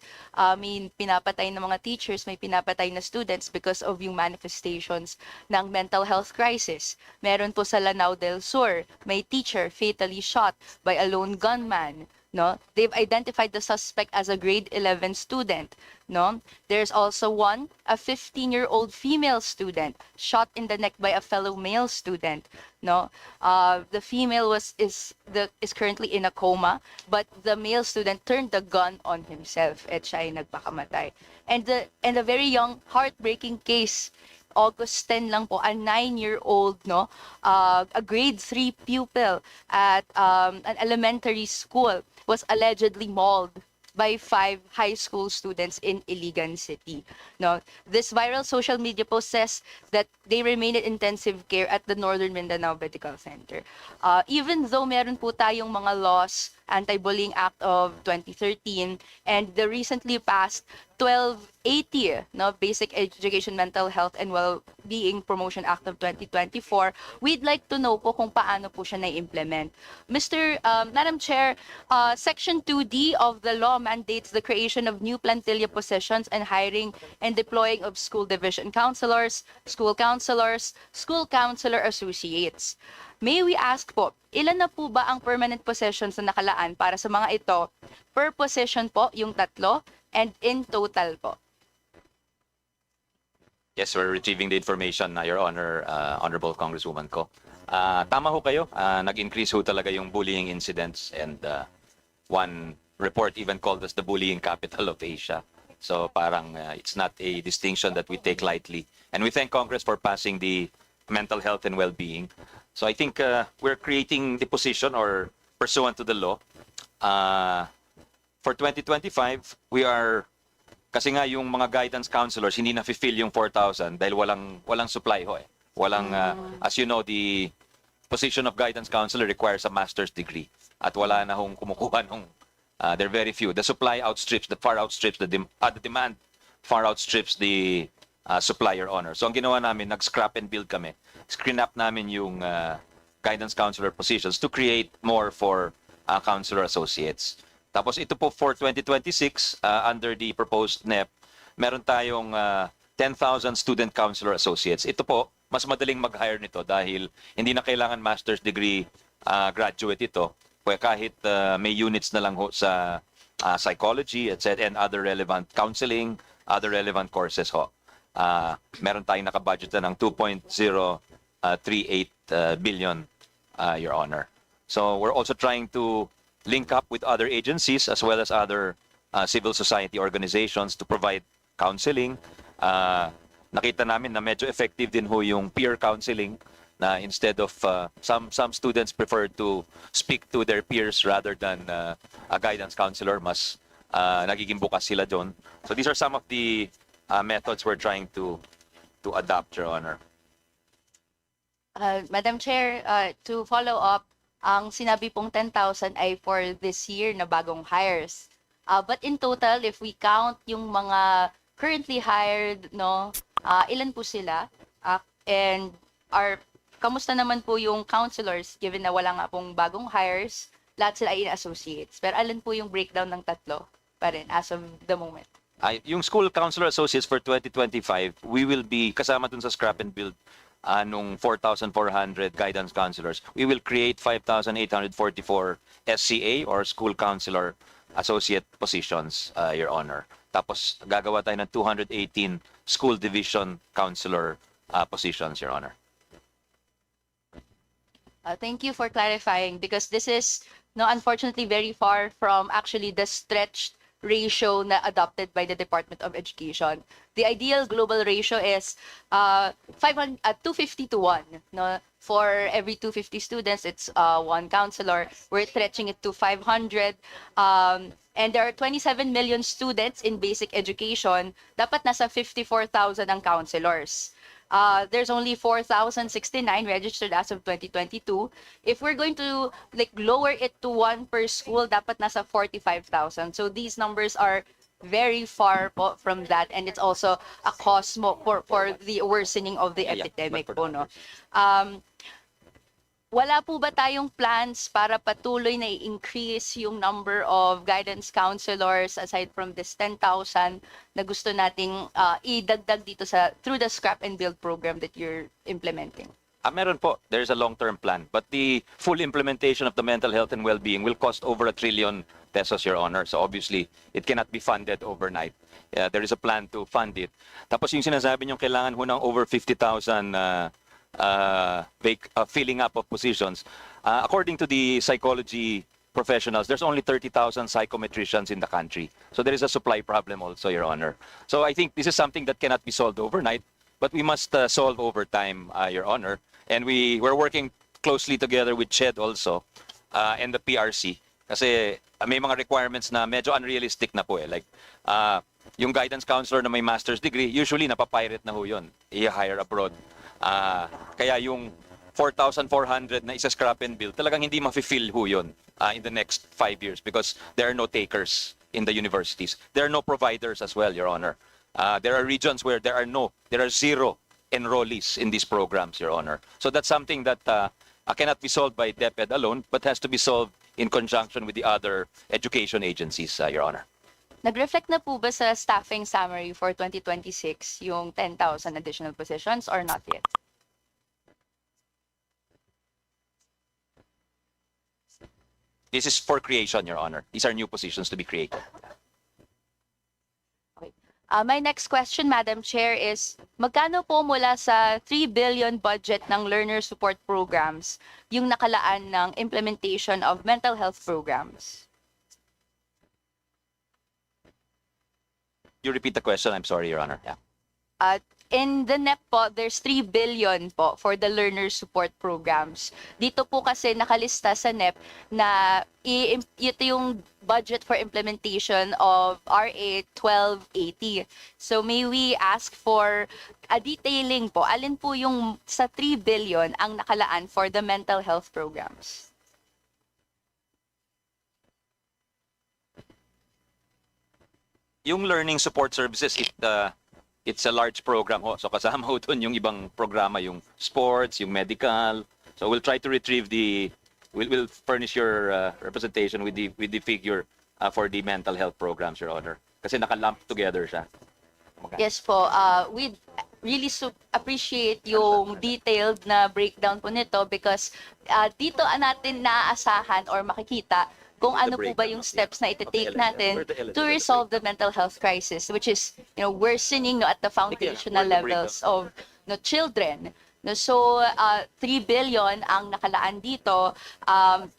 May pinapatay ng mga teachers, may pinapatay na students because of yung manifestations ng mental health crisis. Meron po sa Lanao del Sur, may teacher fatally shot by a lone gunman. No, they've identified the suspect as a grade 11 student. No, there's also a 15-year-old female student shot in the neck by a fellow male student. No, the female is currently in a coma, but the male student turned the gun on himself at siya ay nagpakamatay. And a very young, heartbreaking case. August 10 lang po, a 9-year-old, no, a grade 3 pupil at an elementary school was allegedly mauled by 5 high school students in Iligan City. No, this viral social media post says that they remain in intensive care at the Northern Mindanao Medical Center. Even though meron po tayong mga laws, Anti-Bullying Act of 2013 and the recently passed 1280, no, Basic Education, Mental Health and Well-Being Promotion Act of 2024, we'd like to know po kung paano po siya na-implement. Madam Chair, Section 2D of the law mandates the creation of new plantilla positions and hiring and deploying of school division counselors, school counselor associates. May we ask po, ilan na po ba ang permanent positions na nakalaan para sa mga ito? Per position po, yung 3, and in total po. Yes, we're retrieving the information, Your Honor, Honorable Congresswoman ko. Tama ho kayo, nag-increase ho talaga yung bullying incidents and one report even called us the bullying capital of Asia. So parang it's not a distinction that we take lightly. And we thank Congress for passing the mental health and well-being. So I think we're creating the position or pursuant to the law. For 2025, we are, kasi nga yung mga guidance counselors, hindi na fulfill yung 4,000 dahil walang supply ho eh. Walang, as you know, the position of guidance counselor requires a master's degree. At wala na hong kumukuha nung, there are very few. The supply far outstrips the demand far outstrips the supply, Your Honor. So ang ginawa namin, nag-scrap and build kami. Screen up namin yung guidance counselor positions to create more for counselor associates. Tapos ito po for 2026, under the proposed NEP, meron tayong 10,000 student counselor associates. Ito po, mas madaling mag-hire nito dahil hindi na kailangan master's degree graduate ito. Kaya kahit may units na lang ho sa psychology, etc. and other relevant counseling, other relevant courses ho. Meron tayong nakabudget ng 2.038 billion, Your Honor. So we're also trying to link up with other agencies as well as other civil society organizations to provide counseling. Nakita namin na medyo effective din ho yung peer counseling na instead of some students prefer to speak to their peers rather than a guidance counselor, mas nagiging bukas sila doon. So these are some of the methods we're trying to adopt, Your Honor. Madam Chair, to follow up, ang sinabi pong 10,000 ay for this year na bagong hires. But in total, if we count yung mga currently hired, no, ilan po sila? And kamusta naman po yung counselors given na wala nga pong bagong hires, lahat sila ay associates. Pero alin po yung breakdown ng 3 pa rin as of the moment? Yung school counselor associates for 2025, we will be kasama dun sa scrap and build nung 4,400 guidance counselors. We will create 5,844 SCA or school counselor associate positions, Your Honor. Tapos gagawa tayo ng 218 school division counselor positions, Your Honor. Thank you for clarifying because this is unfortunately very far from actually the stretched ratio na adopted by the Department of Education. The ideal global ratio is 250 to 1. No? For every 250 students, it's 1 counselor. We're stretching it to 500. And there are 27 million students in basic education. Dapat nasa 54,000 ang counselors. There's only 4,069 registered as of 2022. If we're going to lower it to 1 per school, dapat nasa 45,000. So these numbers are very far from that, and it's also a cause for the worsening of the epidemic po, no? wala po ba tayong plans para patuloy na i-increase yung number of guidance counselors aside from this 10,000 na gusto nating idagdag dito through the scrap and build program that you're implementing? Meron po. There's a long-term plan. But the full implementation of the mental health and well-being will cost over 1 trillion pesos, Your Honor. So obviously, it cannot be funded overnight. There is a plan to fund it. Tapos yung sinasabi nyo, kailangan ho ng over 50,000 filling up of positions. According to the psychology professionals, there's only 30,000 psychometricians in the country. So there is a supply problem also, Your Honor. So I think this is something that cannot be solved overnight, but we must solve over time, Your Honor. And we're working closely together with CHED also and the PRC. Kasi may mga requirements na medyo unrealistic na po eh. Like, yung guidance counselor na may master's degree, usually napapirate na ho yun. I-hire abroad. Kaya yung 4,400 na isa scrap and build, talagang hindi ma-fill ho yun in the next 5 years because there are no takers in the universities. There are no providers as well, Your Honor. There are regions where there are zero enrollees in these programs, Your Honor. So that's something that cannot be solved by DepEd alone, but has to be solved in conjunction with the other education agencies, Your Honor. Nag-reflect na po ba sa staffing summary for 2026 yung 10,000 additional positions or not yet? This is for creation, Your Honor. These are new positions to be created. My next question, Madam Chair, is magkano po mula sa 3 billion budget ng learner support programs yung nakalaan ng implementation of mental health programs? You repeat the question? I'm sorry, Your Honor. Yeah. In the NEP po, there's 3 billion po for the learner support programs. Dito po kasi nakalista sa NEP na ito yung budget for implementation of RA 1280. So may we ask for a detailing po, alin po yung sa 3 billion ang nakalaan for the mental health programs? Yung learning support services, it's a large program ho. So kasama ho doon yung ibang programa, yung sports, yung medical. So we'll try to retrieve we'll furnish your representation with the figure for the mental health programs, Your Honor. Kasi nakalump together siya. Yes po, we really appreciate yung detailed na breakdown po nito because dito natin naaasahan or makikita kung ano po ba yung steps na ite-take natin to resolve the mental health crisis, which is, worsening at the foundational levels of children. So, 3 billion ang nakalaan dito.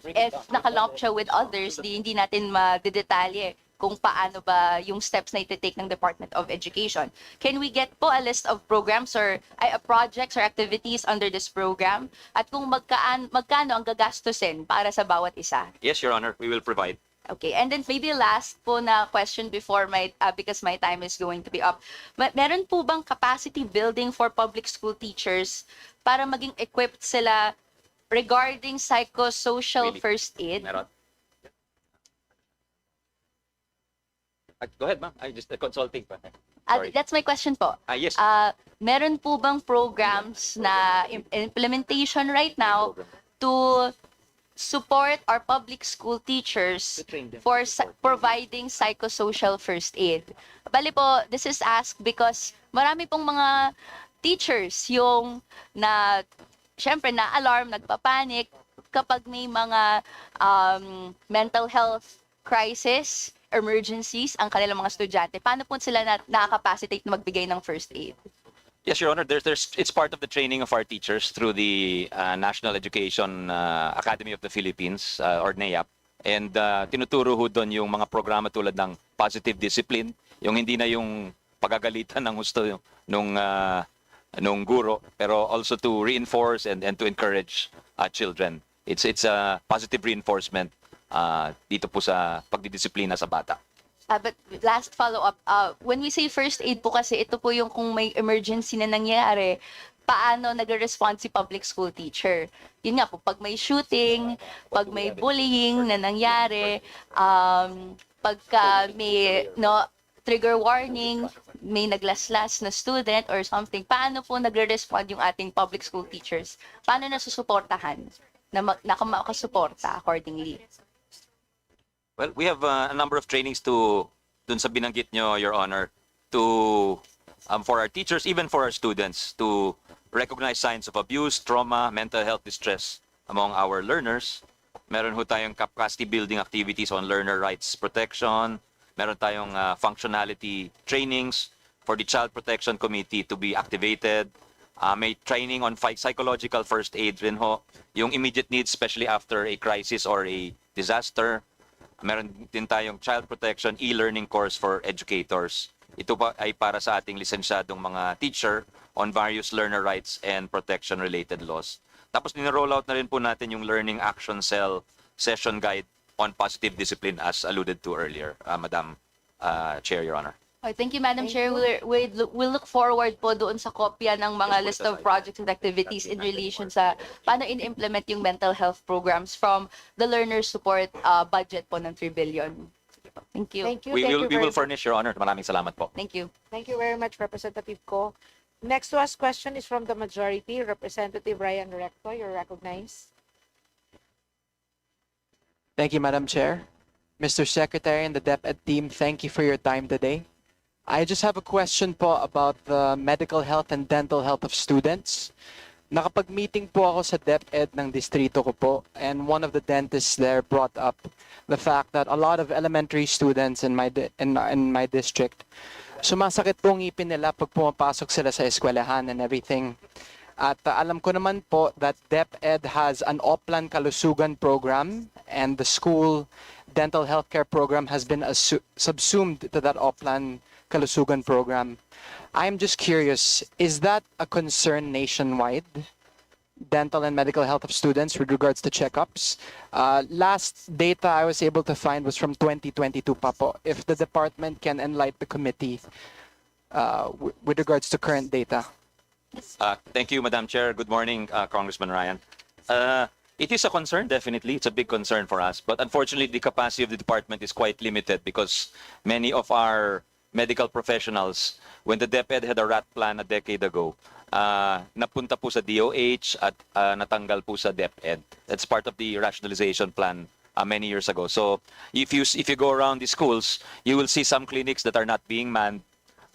If nakalump siya with others, hindi natin madedetalye kung paano ba yung steps na ite-take ng Department of Education. Can we get po a list of programs or projects or activities under this program? At kung magkano ang gagastusin para sa bawat isa? Yes, Your Honor, we will provide. Okay, and then maybe last po na question before because my time is going to be up. Meron po bang capacity building for public school teachers para maging equipped sila regarding psychosocial Really? first aid? Meron? Go ahead, ma'am. I just consulting pa. Sorry. That's my question po. Yes. Meron po bang programs na implementation right now to support our public school teachers for providing psychosocial first aid? Bali po, this is asked because marami pong mga teachers yung syempre na-alarm, nagpapanik kapag may mga mental health crisis, emergencies ang kanilang mga estudyante. Paano po sila nakakapacitate na magbigay ng first aid? Yes, Your Honor. It's part of the training of our teachers through the National Education Academy of the Philippines, or NEAP. And tinuturo ho doon yung mga programa tulad ng positive discipline, yung hindi na yung pagagalitan ng gusto nung guro, pero also to reinforce and to encourage children. It's a positive reinforcement dito po sa pagdidisiplina sa bata. But last follow-up, when we say first aid po kasi, ito po yung kung may emergency na nangyari, paano nag-respond si public school teacher. Yun nga po, pag may shooting, pag may bullying na nangyari, pagka may trigger warning, may naglaslas na student or something, paano po nagre-respond yung ating public school teachers? Paano nasusuportahan? na makasuporta accordingly? Well, we have a number of trainings to dun sa binanggit nyo, Your Honor, to for our teachers, even for our students, to recognize signs of abuse, trauma, mental health distress among our learners. Meron ho tayong capacity building activities on learner rights protection. Meron tayong functionality trainings for the Child Protection Committee to be activated. May training on psychological first aid rin ho. Yung immediate needs, especially after a crisis or a disaster. Meron din tayong child protection e-learning course for educators. Ito pa ay para sa ating lisensyadong mga teacher on various learner rights and protection related laws. Tapos din-roll out na rin po natin yung Learning Action Cell session guide on positive discipline as alluded to earlier, Madam Chair, Your Honor. Okay, thank you, Madam Thank Chair. you. We'll look forward po doon sa kopya ng mga list of projects and activities in relation sa paano in-implement yung mental health programs from the learner support budget po ng 3 billion. Thank you. Thank you. We Thank will you we very will furnish, Your Honor. Maraming salamat po. Thank you. Thank you very much, Representative Ko. Next to ask question is from the majority, Representative Ryan Recto. You're recognized. Thank you, Madam Chair. Mr. Secretary and the DepEd team, thank you for your time today. I just have a question po about the medical health and dental health of students. Nakapag-meeting po ako sa DepEd ng distrito ko po, and one of the dentists there brought up the fact that a lot of elementary students in my district, sumasakit po ang ngipin nila pag pumapasok sila sa eskwelahan and everything. At alam ko naman po that DepEd has an Oplan Kalusugan program, and the school dental healthcare program has been subsumed to that Oplan Kalusugan program. I'm just curious, is that a concern nationwide, dental and medical health of students with regards to checkups? Last data I was able to find was from 2022 pa po. If the department can enlighten the committee with regards to current data. Thank you, Madam Chair. Good morning, Congressman Ryan. It is a concern, definitely. It's a big concern for us. But unfortunately, the capacity of the department is quite limited because many of our medical professionals, when the DepEd had a RAT plan a decade ago, napunta po sa DOH at natanggal po sa DepEd. That's part of the rationalization plan many years ago. So if you go around the schools, you will see some clinics that are not being manned.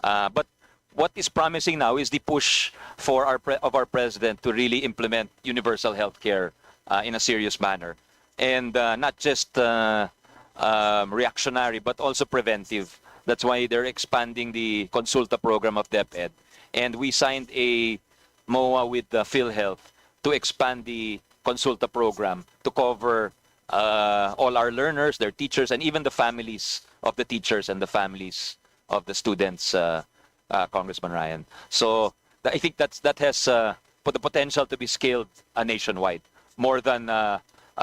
But what is promising now is the push for our president to really implement universal health care in a serious manner. And not just reactionary, but also preventive. That's why they're expanding the Consulta program of DepEd. And we signed a MOA with PhilHealth to expand the Consulta program to cover all our learners, their teachers, and even the families of the teachers and the families of the students, Congressman Ryan. So I think that has the potential to be scaled nationwide, more than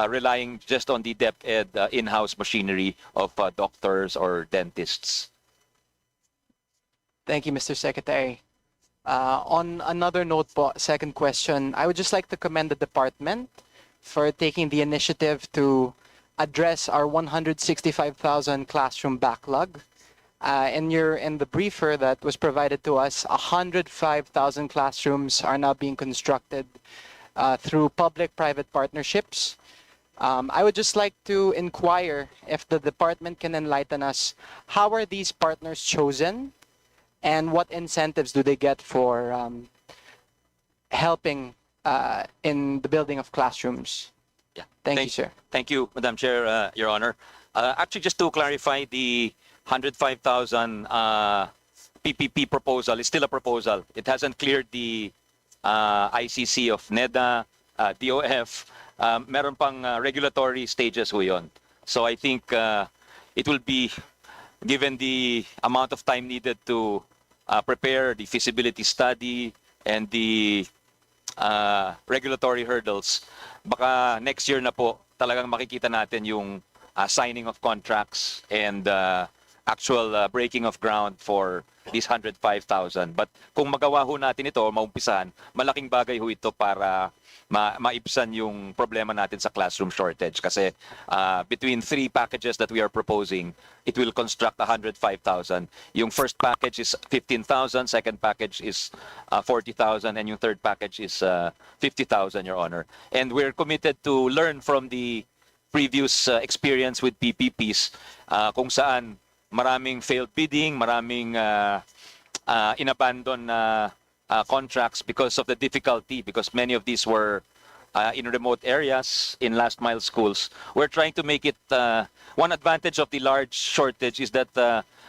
relying just on the DepEd in-house machinery of doctors or dentists. Thank you, Mr. Secretary. On another note po, second question, I would just like to commend the department for taking the initiative to address our 165,000 classroom backlog. In the briefer that was provided to us, 105,000 classrooms are now being constructed through public-private partnerships. I would just like to inquire if the department can enlighten us, how are these partners chosen? And what incentives do they get for helping in the building of classrooms? Yeah. Thank you, sir. Thank you, Madam Chair, Your Honor. Actually, just to clarify, the 105,000 PPP proposal is still a proposal. It hasn't cleared the ICC of NEDA, DOF. Meron pang regulatory stages ho yun. So I think it will be, given the amount of time needed to prepare the feasibility study and the regulatory hurdles, baka next year na po talagang makikita natin yung signing of contracts and actual breaking of ground for these 105,000. But kung magawa ho natin ito, maumpisahan, malaking bagay ho ito para maibsan yung problema natin sa classroom shortage. Kasi between 3 packages that we are proposing, it will construct 105,000. Yung first package is 15,000, second package is 40,000, and yung third package is 50,000, Your Honor. And we're committed to learn from the previous experience with PPPs kung saan maraming failed bidding, maraming inabandon contracts because of the difficulty, because many of these were in remote areas, in last mile schools. We're trying to make it, one advantage of the large shortage is that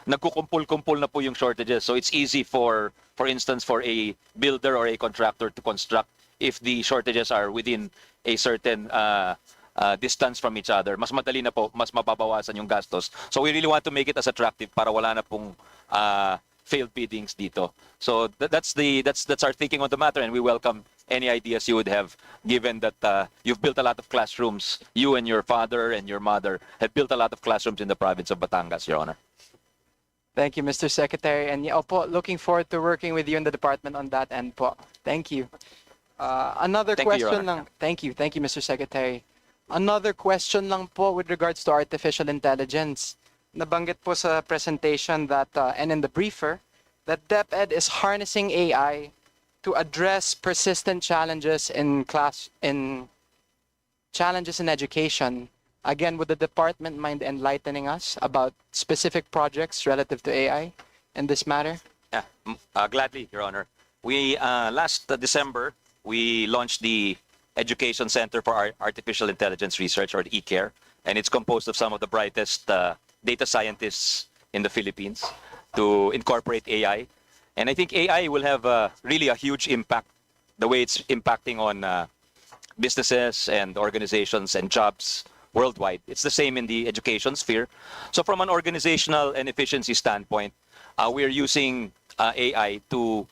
nagkukumpul-kumpul na po yung shortages. So it's easy for instance, for a builder or a contractor to construct if the shortages are within a certain distance from each other. Mas madali na po, mas mababawasan yung gastos. So we really want to make it as attractive para wala na pong failed biddings dito. So that's our thinking on the matter, and we welcome any ideas you would have, given that you've built a lot of classrooms. You and your father and your mother have built a lot of classrooms in the province of Batangas, Your Honor. Thank you, Mr. Secretary. And yeah, po, looking forward to working with you in the department on that end po. Thank you. Another Thank you, Your question lang. Thank you, Mr. Secretary. Another question lang po with regards to artificial intelligence. Nabanggit po sa presentation that, and in the briefer, that DepEd is harnessing AI to address persistent challenges in education. Again, would the department mind enlightening us about specific projects relative to AI in this matter? Yeah, gladly, Your Honor. We last December we launched the Education Center for Artificial Intelligence Research, or the ECARE, and it's composed of some of the brightest data scientists in the Philippines to incorporate AI. And I think AI will have really a huge impact, the way it's impacting on businesses and organizations and jobs worldwide. It's the same in the education sphere. So from an organizational and efficiency standpoint, we are using AI to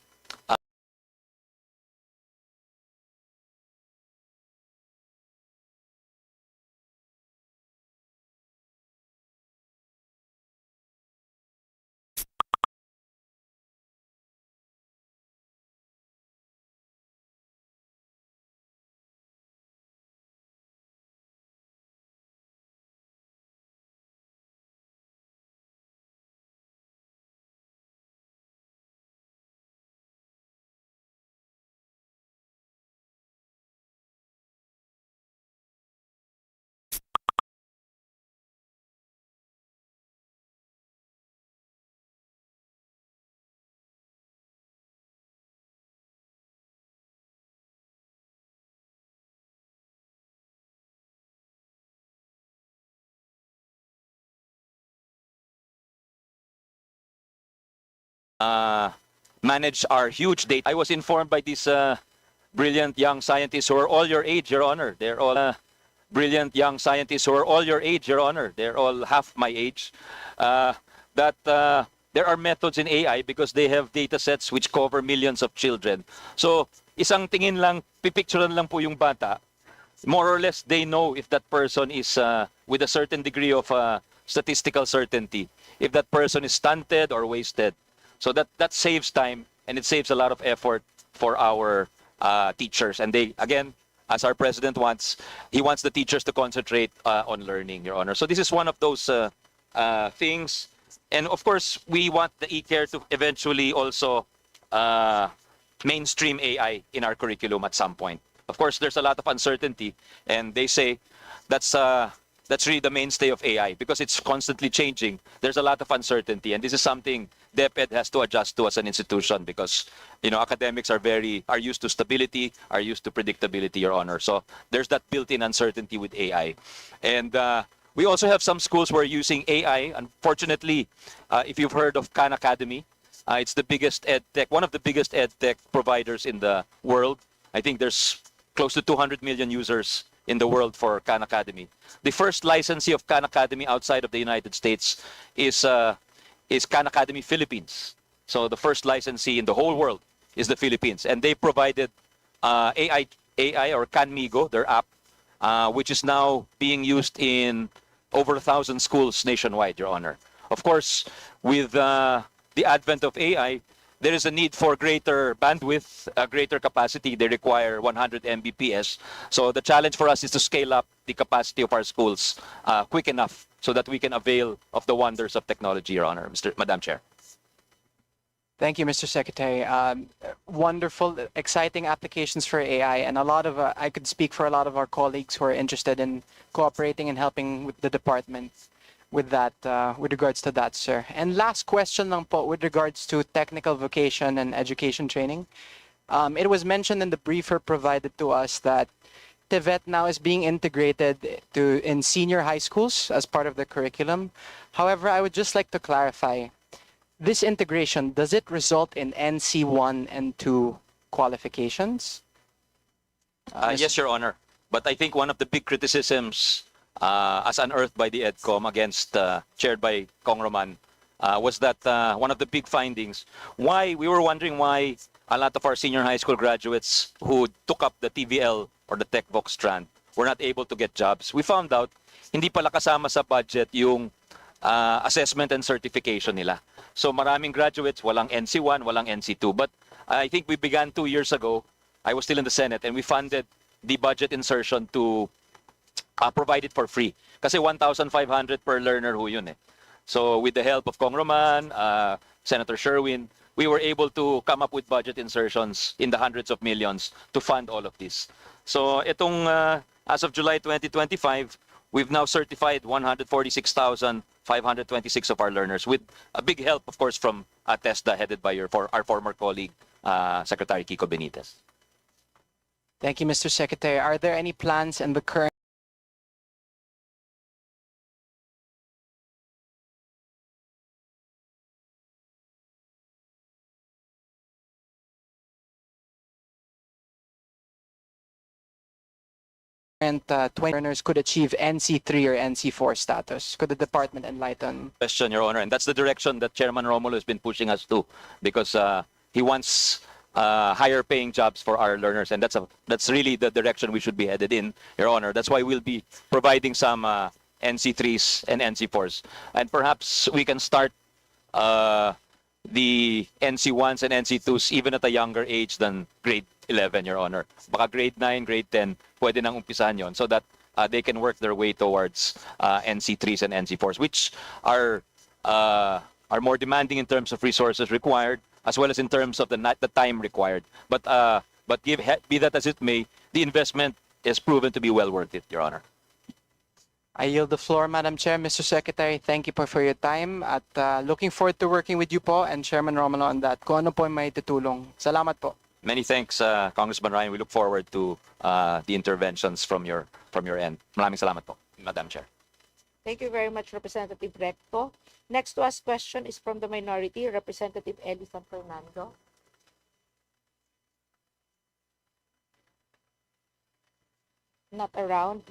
manage our huge data. I was informed by these brilliant young scientists who are all your age, Your Honor. They're all brilliant young scientists who are all your age, Your Honor. They're all half my age. That there are methods in AI because they have data sets which cover millions of children. So isang tingin lang, pipicturean lang po yung bata. More or less, they know if that person is with a certain degree of statistical certainty, if that person is stunted or wasted. So that saves time, and it saves a lot of effort for our teachers. And they, again, as our president wants, he wants the teachers to concentrate on learning, Your Honor. So this is one of those things. And of course, we want the e-care to eventually also mainstream AI in our curriculum at some point. Of course, there's a lot of uncertainty, and they say that's really the mainstay of AI because it's constantly changing. There's a lot of uncertainty, and this is something DepEd has to adjust to as an institution because, you know, academics are used to stability, are used to predictability, Your Honor. So there's that built-in uncertainty with AI. And we also have some schools who are using AI. Unfortunately, if you've heard of Khan Academy, it's the biggest edtech, one of the biggest edtech providers in the world. I think there's close to 200 million users in the world for Khan Academy. The first licensee of Khan Academy outside of the United States is Khan Academy Philippines. So the first licensee in the whole world is the Philippines, and they provided AI or Khanmigo, their app, which is now being used in over 1,000 schools nationwide, Your Honor. Of course, with the advent of AI, there is a need for greater bandwidth, greater capacity. They require 100 Mbps. So the challenge for us is to scale up the capacity of our schools quick enough so that we can avail of the wonders of technology, Your Honor, Madam Chair. Thank you, Mr. Secretary. Wonderful, exciting applications for AI, and a lot of I could speak for a lot of our colleagues who are interested in cooperating and helping with the department with that, with regards to that, sir. And last question lang po with regards to technical vocation and education training. It was mentioned in the briefer provided to us that TVET now is being integrated in senior high schools as part of the curriculum. However, I would just like to clarify, this integration, does it result in NC 1 and 2 qualifications? Yes, Your Honor. But I think one of the big criticisms as unearthed by the EDCOM against, chaired by Kong Roman, was that one of the big findings, we were wondering why a lot of our senior high school graduates who took up the TVL or the TechVox strand were not able to get jobs. We found out, hindi pala kasama sa budget yung assessment and certification nila. So maraming graduates, walang NC1, walang NC2. But I think we began 2 years ago. I was still in the Senate, and we funded the budget insertion to provide it for free. Kasi 1,500 per learner ho yun eh. So with the help of Kong Roman, Senator Sherwin, we were able to come up with budget insertions in the hundreds of millions to fund all of this. So itong, as of July 2025, we've now certified 146,526 of our learners with a big help, of course, from TESDA headed by our former colleague, Secretary Kiko Benitez. Thank you, Mr. Secretary. Are there any plans in the current current 20 learners could achieve NC3 or NC4 status? Could the department enlighten? Question, Your Honor, and that's the direction that Chairman Romulo has been pushing us to, because he wants higher paying jobs for our learners, and that's really the direction we should be headed in, Your Honor. That's why we'll be providing some NC3s and NC4s, and perhaps we can start the NC1s and NC2s even at a younger age than grade 11, Your Honor. Baka grade 9, grade 10, pwede nang umpisahan yon, so that they can work their way towards NC3s and NC4s, which are more demanding in terms of resources required, as well as in terms of the time required. But be that as it may, the investment is proven to be well worth it, Your Honor. I yield the floor, Madam Chair. Mr. Secretary, thank you po for your time at looking forward to working with you po and Chairman Romulo on that. Kung ano po yung may tutulong. Salamat po. Many thanks, Congressman Ryan. We look forward to the interventions from your end. Maraming salamat po, Madam Chair. Thank you very much, Representative Recto. Next to ask question is from the minority, Representative Edison Fernando. Not around.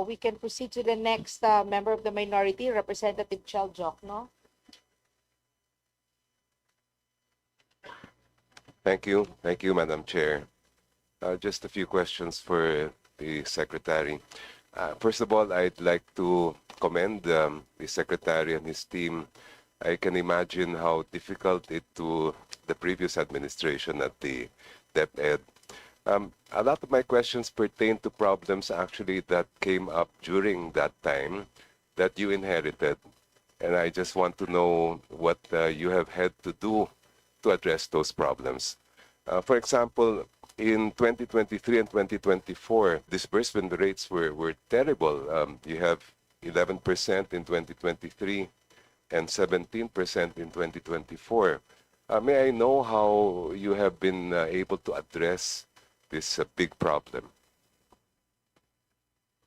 We can proceed to the next member of the minority, Representative Chel Jokno. Thank you, Madam Chair. Just a few questions for the Secretary. First of all, I'd like to commend the Secretary and his team. I can imagine how difficult it to the previous administration at the DepEd. A lot of my questions pertain to problems actually that came up during that time that you inherited. And I just want to know what you have had to do to address those problems. For example, in 2023 and 2024, disbursement rates were terrible. You have 11% in 2023 and 17% in 2024. May I know how you have been able to address this big problem?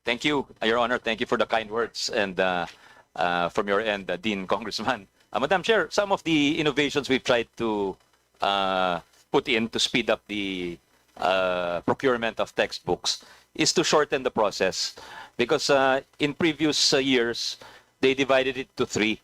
Thank you, Your Honor. Thank you for the kind words and from your end, Dean Congressman. Madam Chair, some of the innovations we've tried to put in to speed up the procurement of textbooks is to shorten the process, because in previous years, they divided it to 3.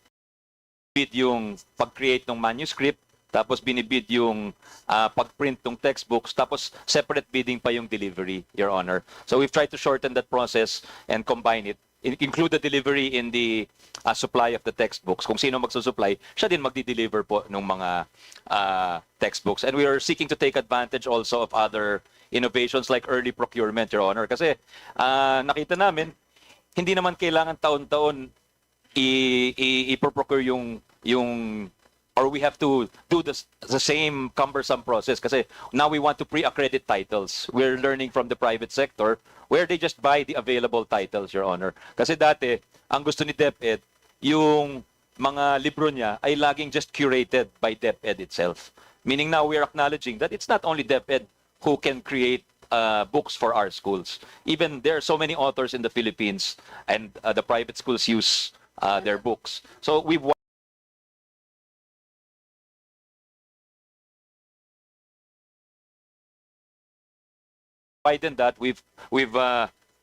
Bid yung pag-create ng manuscript, tapos binibid yung pag-print ng textbooks, tapos separate bidding pa yung delivery, Your Honor. So we've tried to shorten that process and combine it include the delivery in the supply of the textbooks. Kung sino magsusupply, siya din magdi-deliver po ng mga textbooks. And we are seeking to take advantage also of other innovations like early procurement, Your Honor. Kasi nakita namin, hindi naman kailangan taon-taon i-procure yung or we have to do the same cumbersome process kasi now we want to pre-accredit titles. We're learning from the private sector where they just buy the available titles, Your Honor. Kasi dati, ang gusto ni DepEd, yung mga libro niya ay laging just curated by DepEd itself. Meaning now we're acknowledging that it's not only DepEd who can create books for our schools. Even there are so many authors in the Philippines and the private schools use their books. So we've widened that. We've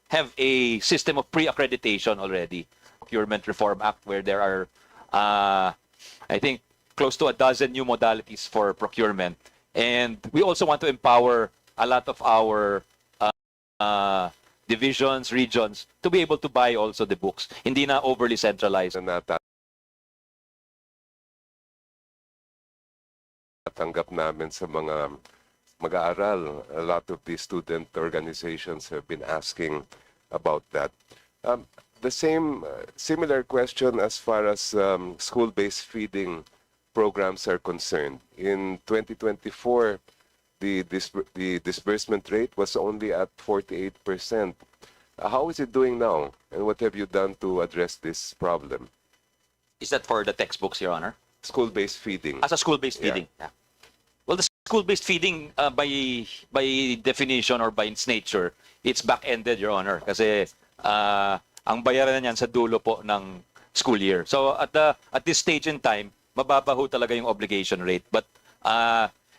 have a system of pre-accreditation already. Procurement Reform Act where there are I think close to a dozen new modalities for procurement. And we also want to empower a lot of our divisions, regions to be able to buy also the books. Hindi na overly centralized. Na natanggap namin sa mga mag-aaral. A lot of the student organizations have been asking about that. The similar question as far as school-based feeding programs are concerned. In 2024, the disbursement rate was only at 48%. How is it doing now? And what have you done to address this problem? Is that for the textbooks, Your Honor? School-based feeding. As a school-based feeding? Yeah. Well, the school-based feeding, by definition or by its nature, it's back-ended, Your Honor. Kasi ang bayaran niyan sa dulo po ng school year. So at this stage in time, mababa ho talaga yung obligation rate. But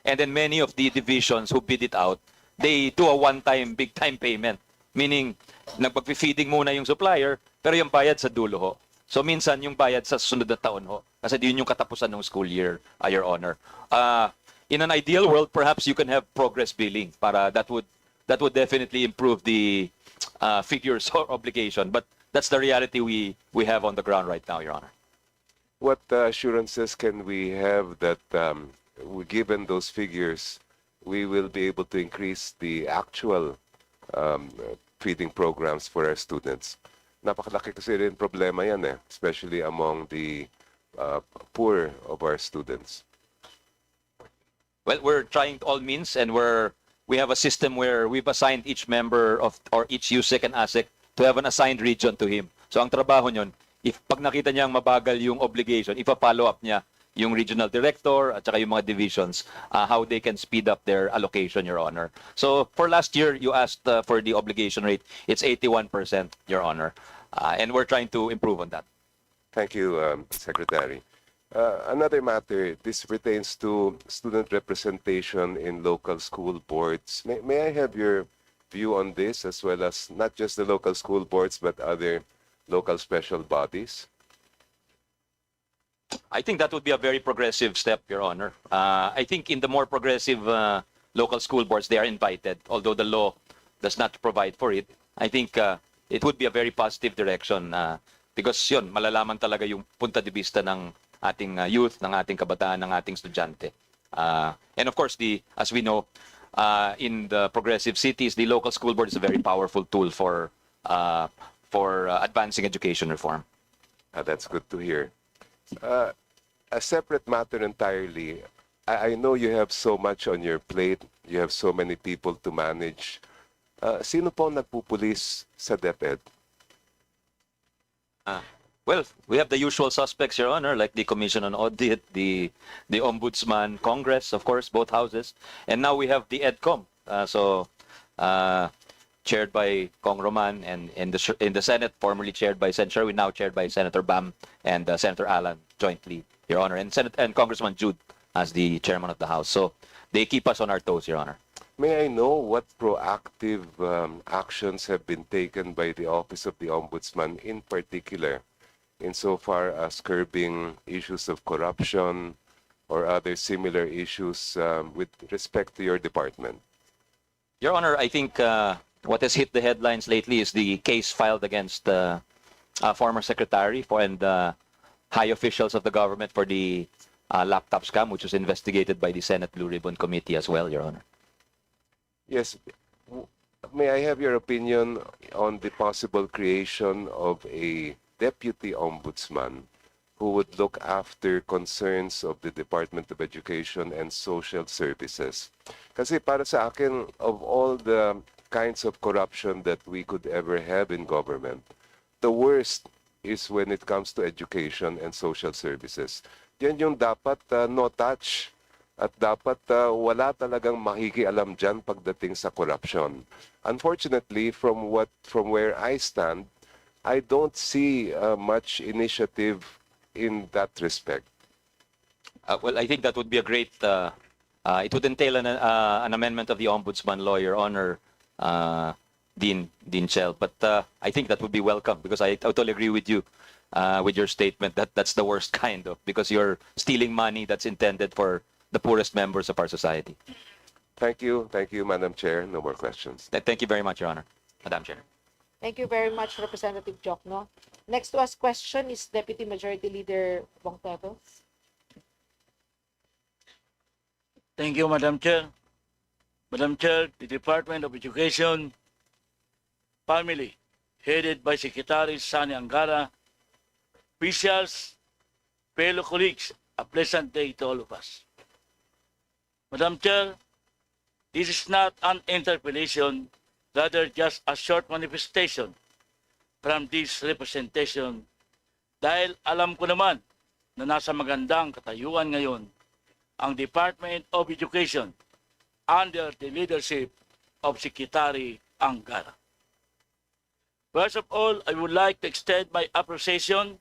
and then many of the divisions who bid it out, they do a one-time, big-time payment. Meaning, nagpag-feeding muna yung supplier, pero yung bayad sa dulo ho. So minsan yung bayad sa susunod na taon ho. Kasi yun yung katapusan ng school year, Your Honor. In an ideal world, perhaps you can have progress billing. Para that would definitely improve the figures or obligation. But that's the reality we have on the ground right now, Your Honor. What assurances can we have that given those figures, we will be able to increase the actual feeding programs for our students? Napakalaki kasi rin problema yan especially among the poor of our students. Well, we're trying all means and we have a system where we've assigned each member of or each USEC and ASEC to have an assigned region to him. So ang trabaho nyon, if pag nakita niyang mabagal yung obligation, ipa-follow up niya yung regional director at saka yung mga divisions how they can speed up their allocation, Your Honor. So for last year, you asked for the obligation rate. It's 81%, Your Honor. And we're trying to improve on that. Thank you, Secretary. Another matter, this pertains to student representation in local school boards. May I have your view on this, as well as not just the local school boards, but other local special bodies? I think that would be a very progressive step, Your Honor. I think in the more progressive local school boards, they are invited, although the law does not provide for it. I think it would be a very positive direction because yun, malalaman talaga yung punta de vista ng ating youth, ng ating kabataan, ng ating estudyante. And of course, as we know, in the progressive cities, the local school board is a very powerful tool for advancing education reform. That's good to hear. A separate matter entirely. I know you have so much on your plate. You have so many people to manage. Sino po nagpupulis sa DepEd? Well, we have the usual suspects, Your Honor, like the Commission on Audit, the Ombudsman, Congress, of course, both houses. And now we have the EDCOM. Chaired by Kong Roman, and in the Senate, formerly chaired by Senator Sherwin, now chaired by Senator Bam and Senator Alan jointly, Your Honor, and Congressman Jude as the chairman of the House. So they keep us on our toes, Your Honor. May I know what proactive actions have been taken by the Office of the Ombudsman in particular, insofar as curbing issues of corruption or other similar issues with respect to your department? Your Honor, I think what has hit the headlines lately is the case filed against former secretary and high officials of the government for the laptop scam, which was investigated by the Senate Blue Ribbon Committee as well, Your Honor. Yes. May I have your opinion on the possible creation of a deputy ombudsman who would look after concerns of the Department of Education and Social Services? Kasi para sa akin, of all the kinds of corruption that we could ever have in government, the worst is when it comes to education and social services. Yan yung dapat no touch at dapat wala talagang makikialam dyan pagdating sa corruption. Unfortunately, from where I stand, I don't see much initiative in that respect. Well, I think that would be a great. It would entail an amendment of the Ombudsman Law, Your Honor, Dean Chell. But I think that would be welcome because I totally agree with you with your statement that that's the worst kind of, because you're stealing money that's intended for the poorest members of our society. Thank you, Madam Chair. No more questions. Thank you very much, Your Honor, Madam Chair. Thank you very much, Representative Jokno. Next to ask question is Deputy Majority Leader Bong Tevez. Thank you, Madam Chair. Madam Chair, the Department of Education family, headed by Secretary Sani Angara, officials, fellow colleagues, a pleasant day to all of us. Madam Chair, this is not an interpellation, rather just a short manifestation from this representation dahil alam ko naman na nasa magandang katayuan ngayon ang Department of Education under the leadership of Secretary Angara. First of all, I would like to extend my appreciation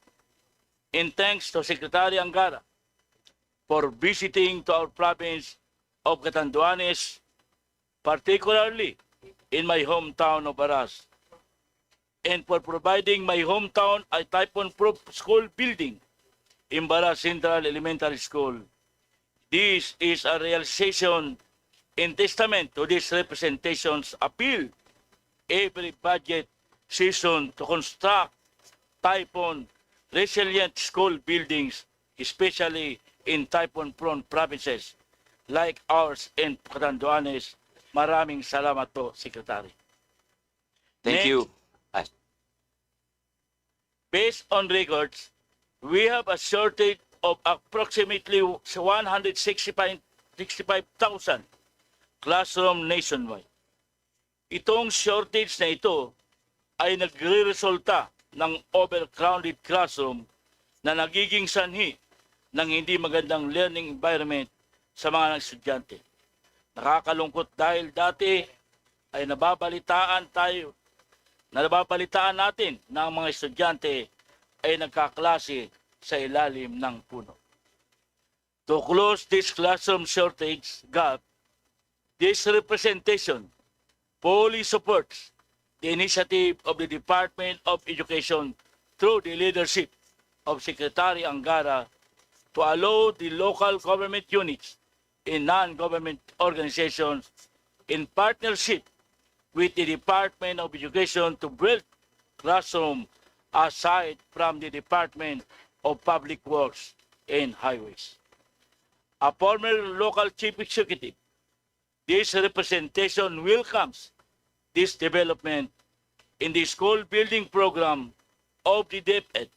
and thanks to Secretary Angara for visiting to our province of Catanduanes, particularly in my hometown of Baras, and for providing my hometown a typhoon-proof school building in Baras Central Elementary School. This is a realization in testament to this representation's appeal every budget season to construct typhoon resilient school buildings, especially in typhoon-prone provinces like ours in Catanduanes. Maraming salamat po, Secretary. Thank Next, you. Based on records, we have a shortage of approximately 165,000 classroom nationwide. Itong shortage na ito ay nagre-resulta ng overcrowded classroom na nagiging sanhi ng hindi magandang learning environment sa mga estudyante. Nakakalungkot dahil dati ay nababalitaan natin na ang mga estudyante ay nagkaklase sa ilalim ng puno. To close this classroom shortage gap, this representation fully supports the initiative of the Department of Education through the leadership of Secretary Angara to allow the local government units and non-government organizations in partnership with the Department of Education to build classroom aside from the Department of Public Works and Highways. A former local chief executive, this representation welcomes this development in the school building program of the DepEd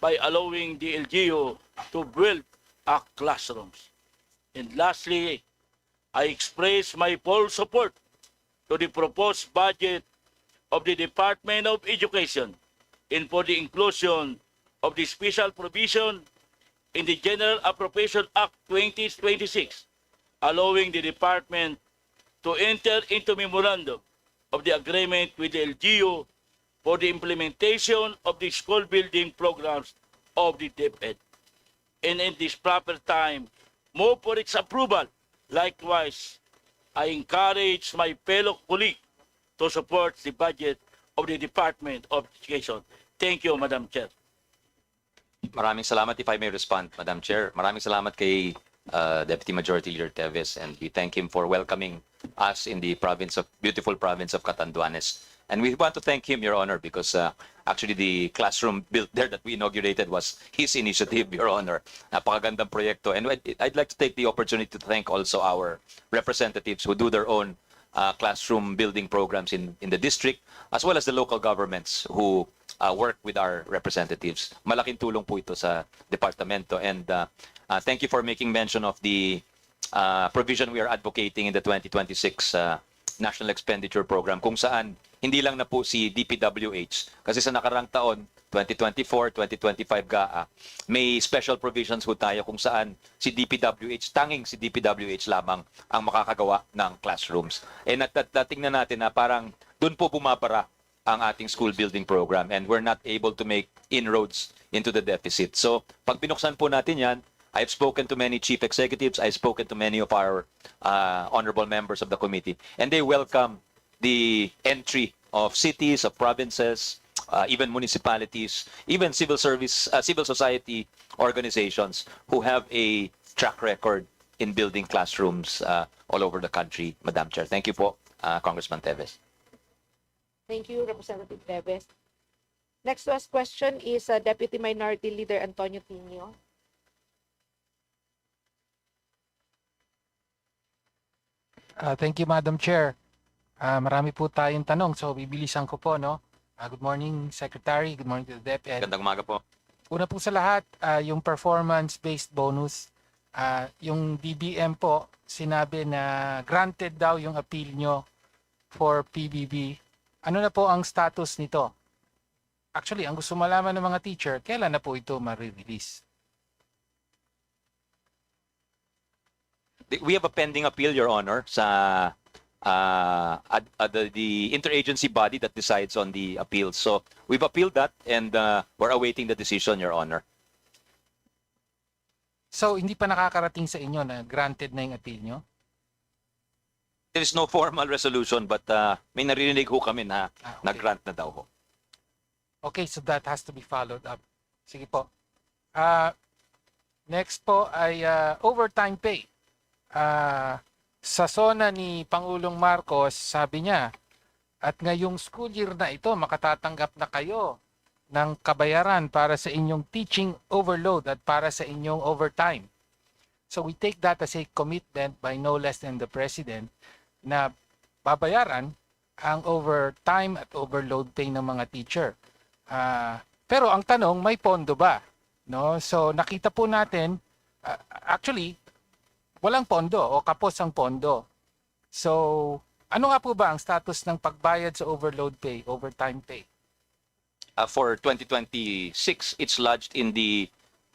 by allowing the LGU to build classrooms. And lastly, I express my full support to the proposed budget of the Department of Education and for the inclusion of the special provision in the General Appropriations Act 2026, allowing the department to enter into memorandum of the agreement with the LGU for the implementation of the school building programs of the DepEd. And in this proper time, move for its approval. Likewise, I encourage my fellow colleagues to support the budget of the Department of Education. Thank you, Madam Chair. Maraming salamat, if I may respond, Madam Chair. Maraming salamat kay Deputy Majority Leader Tevez, and we thank him for welcoming us in the beautiful province of Catanduanes. And we want to thank him, Your Honor, because actually the classroom built there that we inaugurated was his initiative, Your Honor. Napakagandang proyekto. And I'd like to take the opportunity to thank also our representatives who do their own classroom building programs in the district, as well as the local governments who work with our representatives. Malaking tulong po ito sa departamento. And thank you for making mention of the provision we are advocating in the 2026 National Expenditure Program, kung saan hindi lang na po si DPWH, kasi sa nakarang taon, 2024, 2025 GAA, may special provisions po tayo kung saan si DPWH, tanging si DPWH lamang ang makakagawa ng classrooms. And tingnan natin na parang doon po bumabara ang ating school building program, and we're not able to make inroads into the deficit. So pag binuksan po natin yan, I've spoken to many chief executives, I've spoken to many of our honorable members of the committee, and they welcome the entry of cities, of provinces, even municipalities, even civil society organizations who have a track record in building classrooms all over the country, Madam Chair. Thank you po, Congressman Teves. Thank you, Representative Teves. Next to ask question is Deputy Minority Leader Antonio Tino. Thank you, Madam Chair. Marami po tayong tanong, so bibilisan ko po, no? Good morning, Secretary. Good morning to the DepEd. Gandang umaga po. Una po sa lahat, yung performance-based bonus, yung BBM po, sinabi na granted daw yung appeal nyo for PBB. Ano na po ang status nito? Actually, ang gusto malaman ng mga teacher, kailan na po ito ma-release? We have a pending appeal, Your Honor, sa the interagency body that decides on the appeals. So we've appealed that, and we're awaiting the decision, Your Honor. So, hindi pa nakakarating sa inyo na granted na yung appeal nyo? There is no formal resolution, but may naririnig ho kami na Okay. nag-grant na daw ho. Okay, so that has to be followed up. Sige po. Next po ay overtime pay. Sa SONA ni Pangulong Marcos, sabi niya, at ngayong school year na ito, makatatanggap na kayo ng kabayaran para sa inyong teaching overload at para sa inyong overtime. So we take that as a commitment by no less than the President na babayaran ang overtime at overload pay ng mga teacher. Pero ang tanong, may pondo ba? No? So nakita po natin, actually, walang pondo o kapos ang pondo. So, ano nga po ba ang status ng pagbayad sa overload pay, overtime pay? For 2026, it's lodged in the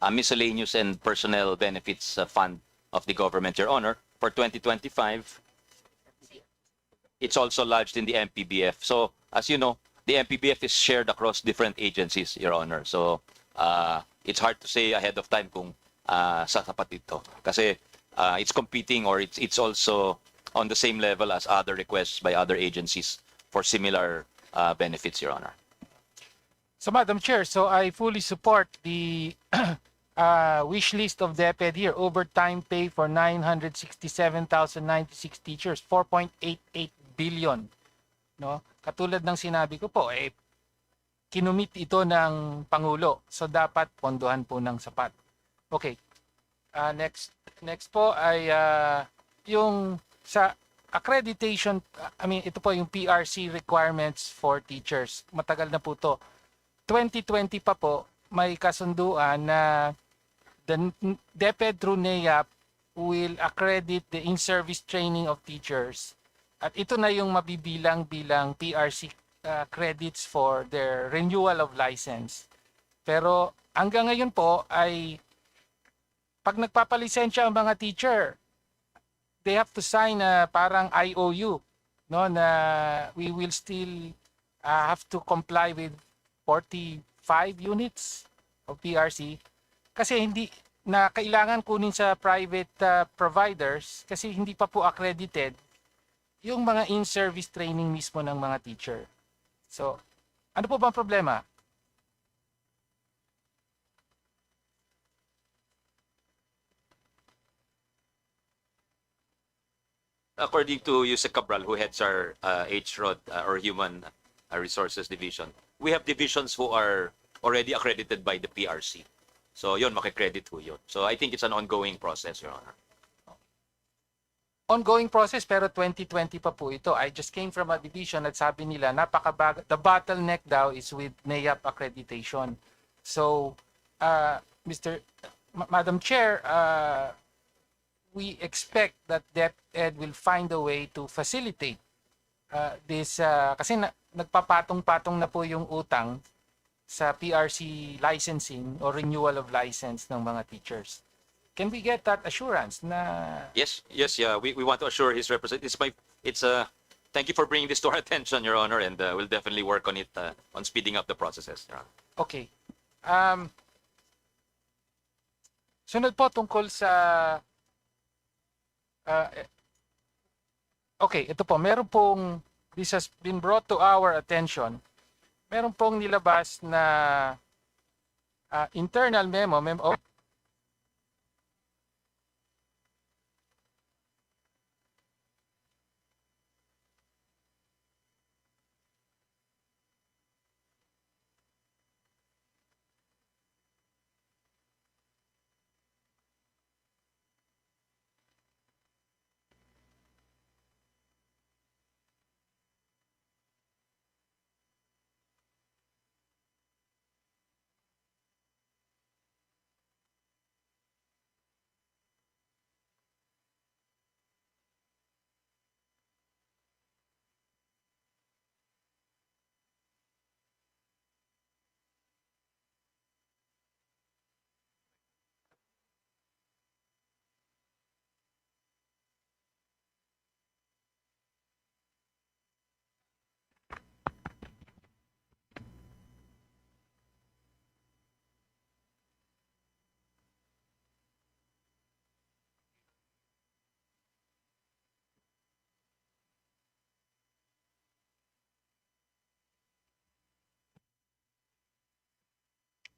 miscellaneous and personnel benefits fund of the government, Your Honor. For 2025, it's also lodged in the MPBF. So, as you know, the MPBF is shared across different agencies, Your Honor. So, it's hard to say ahead of time kung sasapat ito. Kasi it's competing, or it's also on the same level as other requests by other agencies for similar benefits, Your Honor. So, Madam Chair, so I fully support the wish list of DepEd here. Overtime pay for 967,096 teachers, 4.88 billion. No? Katulad ng sinabi ko po, kinumit ito ng Pangulo. So, dapat pondohan po ng sapat. Okay. Next po ay yung sa accreditation, ito po yung PRC requirements for teachers. Matagal na po to. 2020 pa po, may kasunduan na the DepEd through NEAP will accredit the in-service training of teachers. At ito na yung mabibilang bilang PRC credits for their renewal of license. Pero hanggang ngayon po ay pag nagpapalisensya ang mga teacher, they have to sign parang IOU, no, na we will still have to comply with 45 units of PRC kasi hindi na kailangan kunin sa private providers kasi hindi pa po accredited yung mga in-service training mismo ng mga teacher. So, ano po bang problema? According to Yusek Cabral, who heads our HROD or Human Resources Division. We have divisions who are already accredited by the PRC. So yun, makikredit ho yun. So I think it's an ongoing process, Your Honor. Ongoing process pero 2020 pa po ito. I just came from a division at sabi nila the bottleneck daw is with NAIAP accreditation. So, Madam Chair, we expect that DepEd will find a way to facilitate this kasi nagpapatong-patong na po yung utang sa PRC licensing or renewal of license ng mga teachers. Can we get that assurance na Yes, yeah. We want to assure his representative. Thank you for bringing this to our attention, Your Honor, and we'll definitely work on it, on speeding up the processes, Your Honor. okay. Sunod po tungkol sa okay, ito po, this has been brought to our attention. Meron pong nilabas na internal memo.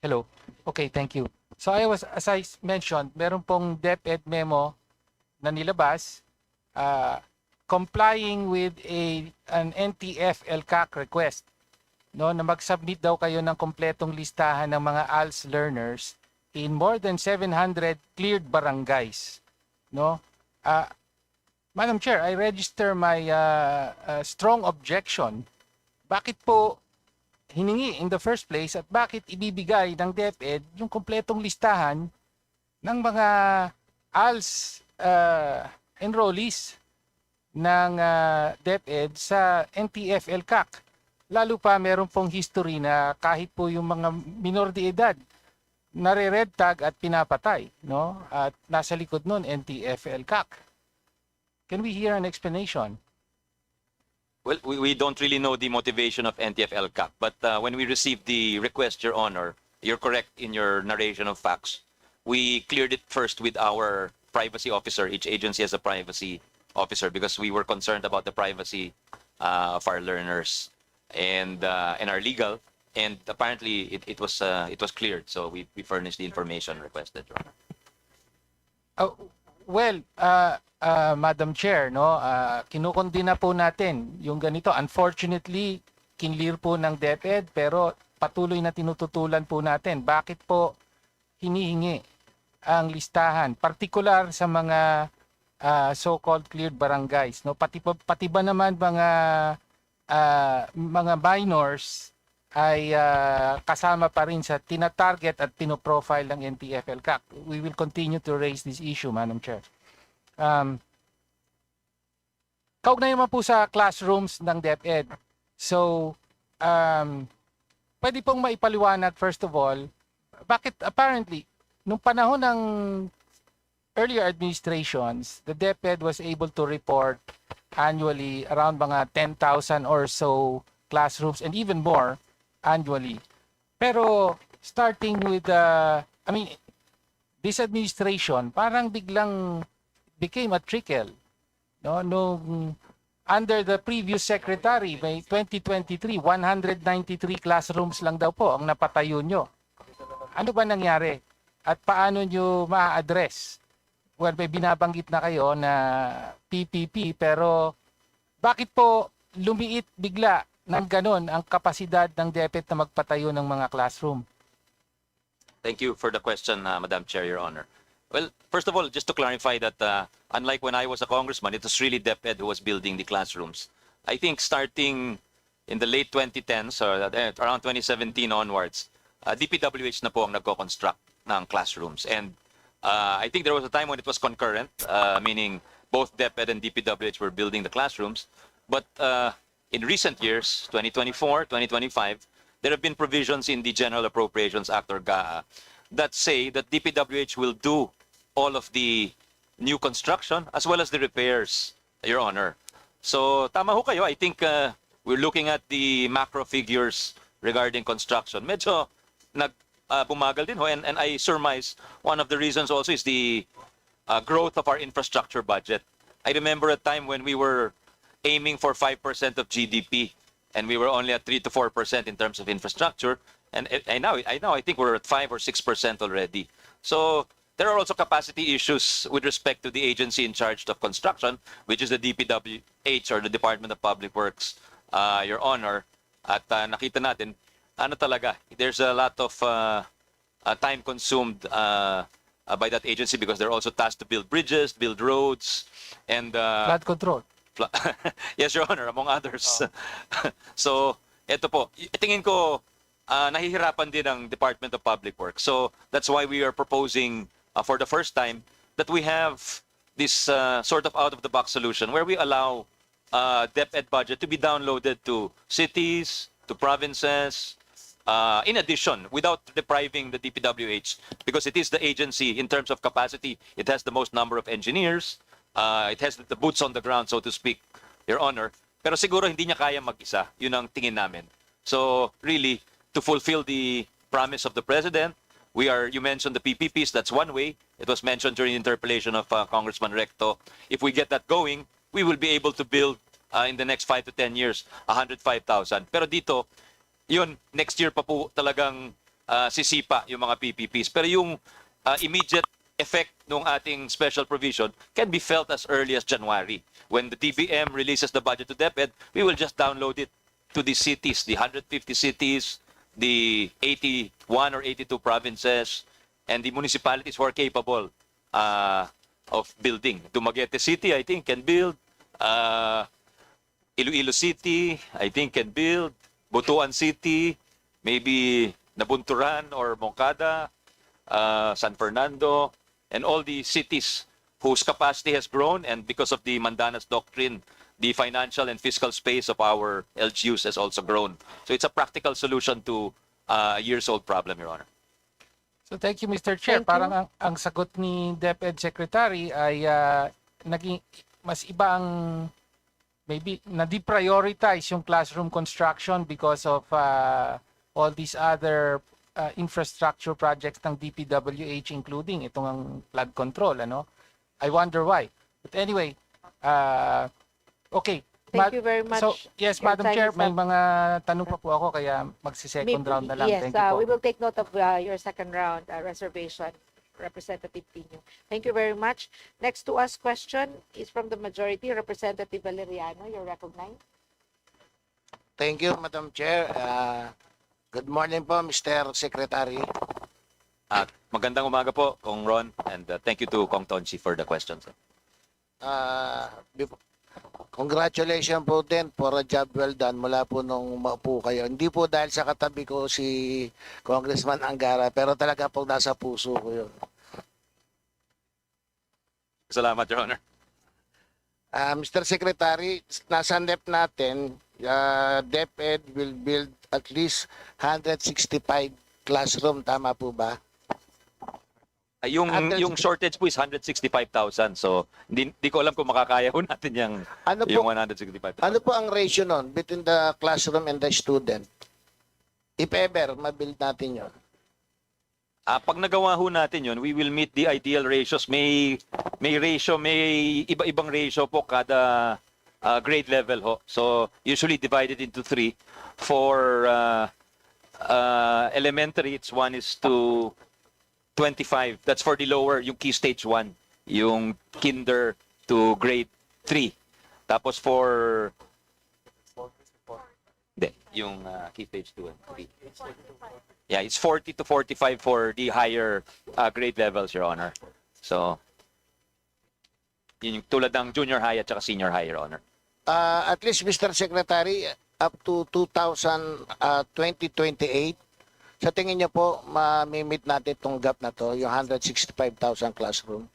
Hello. Okay, thank you. So as I mentioned, meron pong DepEd memo na nilabas complying with an NTF LCAC request, no, na mag-submit daw kayo ng kompletong listahan ng mga ALS learners in more than 700 cleared barangays, no? Madam Chair, I register my strong objection. Bakit po hiningi in the first place at bakit ibibigay ng DepEd yung kompletong listahan ng mga ALS enrollees ng DepEd sa NTF LCAC. Lalo pa meron pong history na kahit po yung mga minor de edad nare-red tag at pinapatay, no? At nasa likod nun NTF LCAC. Can we hear an explanation? Well, we don't really know the motivation of NTF LCAC, but when we received the request, Your Honor, you're correct in your narration of facts. We cleared it first with our privacy officer. Each agency has a privacy officer because we were concerned about the privacy of our learners and our legal. And apparently, it was cleared, so we furnished the information requested, Your Honor. Well, Madam Chair, no, kinukondina po natin yung ganito. Unfortunately, kinlear po ng DepEd pero patuloy na tinututulan po natin. Bakit po hinihingi ang listahan, particular sa mga so-called cleared barangays, no? Pati ba naman mga minors ay kasama pa rin sa tina-target at pinoprofile ng NTF LCAC. We will continue to raise this issue, Madam Chair. Kaugnay naman po sa classrooms ng DepEd. So, pwede pong maipaliwanag first of all, bakit apparently, nung panahon ng earlier administrations, the DepEd was able to report annually around mga 10,000 or so classrooms and even more annually. Pero starting with this administration, parang biglang became a trickle, no? Nung under the previous secretary, may 2023, 193 classrooms lang daw po ang napatayo nyo. Ano ba nangyari? At paano nyo ma-address? Well, may binabanggit na kayo na PPP, pero bakit po lumiit bigla ng ganon ang kapasidad ng DepEd na magpatayo ng mga classroom? Thank you for the question, Madam Chair, Your Honor. Well, first of all, just to clarify that unlike when I was a congressman, it was really DepEd who was building the classrooms. I think starting in the late 2010s or around 2017 onwards, DPWH na po ang nagko-construct ng classrooms. And I think there was a time when it was concurrent, meaning both DepEd and DPWH were building the classrooms. But in recent years, 2024, 2025, there have been provisions in the General Appropriations Act or GAA that say that DPWH will do all of the new construction as well as the repairs, Your Honor. So tama ho kayo. I think we're looking at the macro figures regarding construction. Medyo bumagal din ho, and I surmise one of the reasons also is the growth of our infrastructure budget. I remember a time when we were aiming for 5% of GDP, and we were only at 3 to 4% in terms of infrastructure. And now I think we're at 5 or 6% already. So there are also capacity issues with respect to the agency in charge of construction, which is the DPWH or the Department of Public Works, Your Honor. At nakita natin, ano talaga, there's a lot of time consumed by that agency because they're also tasked to build bridges, build roads, and Flood control. yes, Your Honor, among others. So, eto po, tingin ko nahihirapan din ang Department of Public Works. So, that's why we are proposing for the first time that we have this sort of out-of-the-box solution where we allow DepEd budget to be downloaded to cities, to provinces, in addition, without depriving the DPWH, because it is the agency in terms of capacity, it has the most number of engineers, it has the boots on the ground, so to speak, Your Honor. Pero siguro hindi niya kaya mag-isa. Yun ang tingin namin. So really, to fulfill the promise of the President, you mentioned the PPPs, that's one way. It was mentioned during the interpellation of Congressman Recto. If we get that going, we will be able to build in the next 5 to 10 years, 105,000. Pero dito, yun, next year pa po talagang sisipa yung mga PPPs. Pero yung immediate effect ng ating special provision can be felt as early as January. When the DBM releases the budget to DepEd, we will just download it to the cities, the 150 cities, the 81 or 82 provinces, and the municipalities who are capable of building. Dumaguete City, I think, can build. Iloilo City, I think, can build. Butuan City, maybe Nabunturan or Moncada, San Fernando, and all the cities whose capacity has grown, and because of the Mandanas Doctrine, the financial and fiscal space of our LGUs has also grown. So it's a practical solution to a years-old problem, Your Honor. So thank you, Mr. Chair. Thank Parang you. ang sagot ni DepEd Secretary ay naging mas iba ang maybe na-deprioritize yung classroom construction because of all these other infrastructure projects ng DPWH, including itong ang flood control. Ano? I wonder why. But anyway, okay. Thank you very much. So, yes, Your Madam time Chair, is may up. mga tanong pa po ako kaya magsi-second round na lang. Yes, Thank you po. we will take note of your second round reservation, Representative Tino. Thank you very much. Next to ask question is from the majority, Representative Valeriano. You're recognized. Thank you, Madam Chair. Good morning po, Mr. Secretary. Magandang umaga po, Kong Ron, and thank you to Kong Tonchi for the questions. Congratulations po din for a job well done mula po nung maupo kayo. Hindi po dahil sa katabi ko si Congressman Angara, pero talaga po nasa puso ko yun. Salamat, Your Honor. Mr. Secretary, nasa NEP natin, DepEd will build at least 165 classroom, tama po ba? Yung shortage po is 165,000. So, hindi ko alam kung makakaya po natin yung 165,000. Ano po ang ratio nun between the classroom and the student? If ever, mabuild natin yun. Pag nagawa ho natin yun, we will meet the ideal ratios. May iba-ibang ratio po kada grade level ho. So, usually divided into 3. For elementary, it's 1:25. That's for the lower, yung key stage 1, yung kinder to grade 3. Tapos for yung key stage 2 and 3. Yeah, it's 40 to 45 for the higher grade levels, Your Honor. So, yun yung tulad ng junior high at saka senior high, Your Honor. At least, Mr. Secretary, up to 2028, sa tingin niyo po, mamimit natin itong gap na to, yung 165,000 classroom?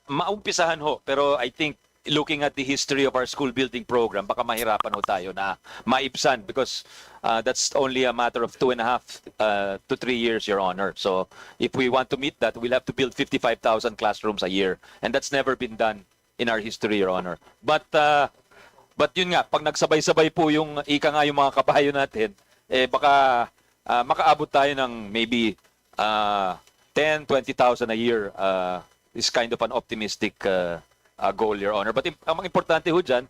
Maumpisahan ho, pero I think looking at the history of our school building program, baka mahirapan ho tayo na maibsan because that's only a matter of 2.5 to 3 years, Your Honor. So if we want to meet that, we'll have to build 55,000 classrooms a year. And that's never been done in our history, Your Honor. But yun nga, pag nagsabay-sabay po yung ika nga yung mga kabayo natin, baka makaabot tayo ng maybe 10, 20,000 a year. Is kind of an optimistic goal, Your Honor. But ang importante ho dyan,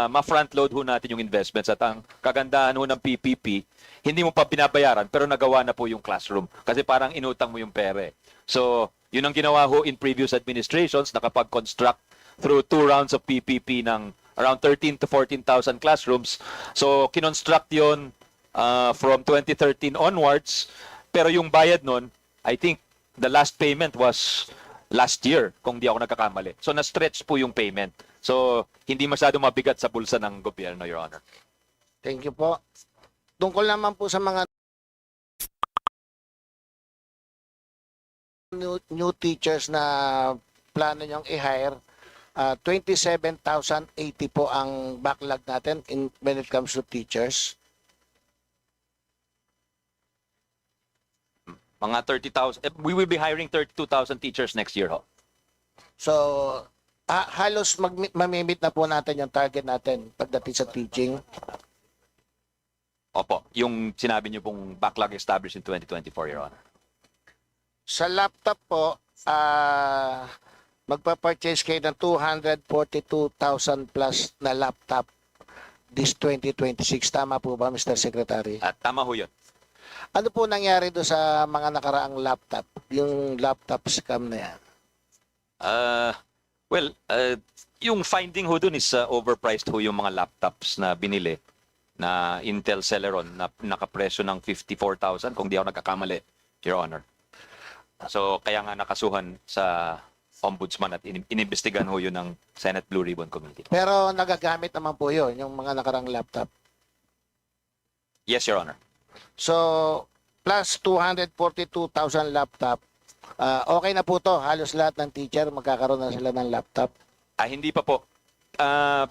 ma-front load ho natin yung investments at ang kagandahan ho ng PPP, hindi mo pa binabayaran pero nagawa na po yung classroom kasi parang inutang mo yung pere. So, yun ang ginawa ho in previous administrations, nakapag-construct through 2 rounds of PPP ng around 13 to 14,000 classrooms. So, kinonstruct yun from 2013 onwards, pero yung bayad nun, I think the last payment was last year, kung di ako nagkakamali. So, na-stretch po yung payment. So, hindi masyado mabigat sa bulsa ng gobyerno, Your Honor. Thank you po. Tungkol naman po sa mga new teachers na plano nyong i-hire, 27,080 po ang backlog natin when it comes to teachers. Mga 30,000. We will be hiring 32,000 teachers next year, ho. So, halos mamimit na po natin yung target natin pagdating sa teaching. Opo, yung sinabi niyo pong backlog established in 2024, Your Honor. Sa laptop po, magpa-purchase kayo ng 242,000 plus na laptop this 2026. Tama po ba, Mr. Secretary? At tama ho yun. Ano po nangyari doon sa mga nakaraang laptop? Yung laptop scam na yan? Yung finding ho dun is overpriced ho yung mga laptops na binili na Intel Celeron na nakapresyo ng 54,000 kung di ako nagkakamali, Your Honor. So kaya nga nakasuhan sa Ombudsman at inimbestigan ho yun ng Senate Blue Ribbon Committee. Pero nagagamit naman po yun, yung mga nakaraang laptop. Yes, Your Honor. So, plus 242,000 laptop, okay na po to. Halos lahat ng teacher magkakaroon na sila ng laptop. Hindi pa po.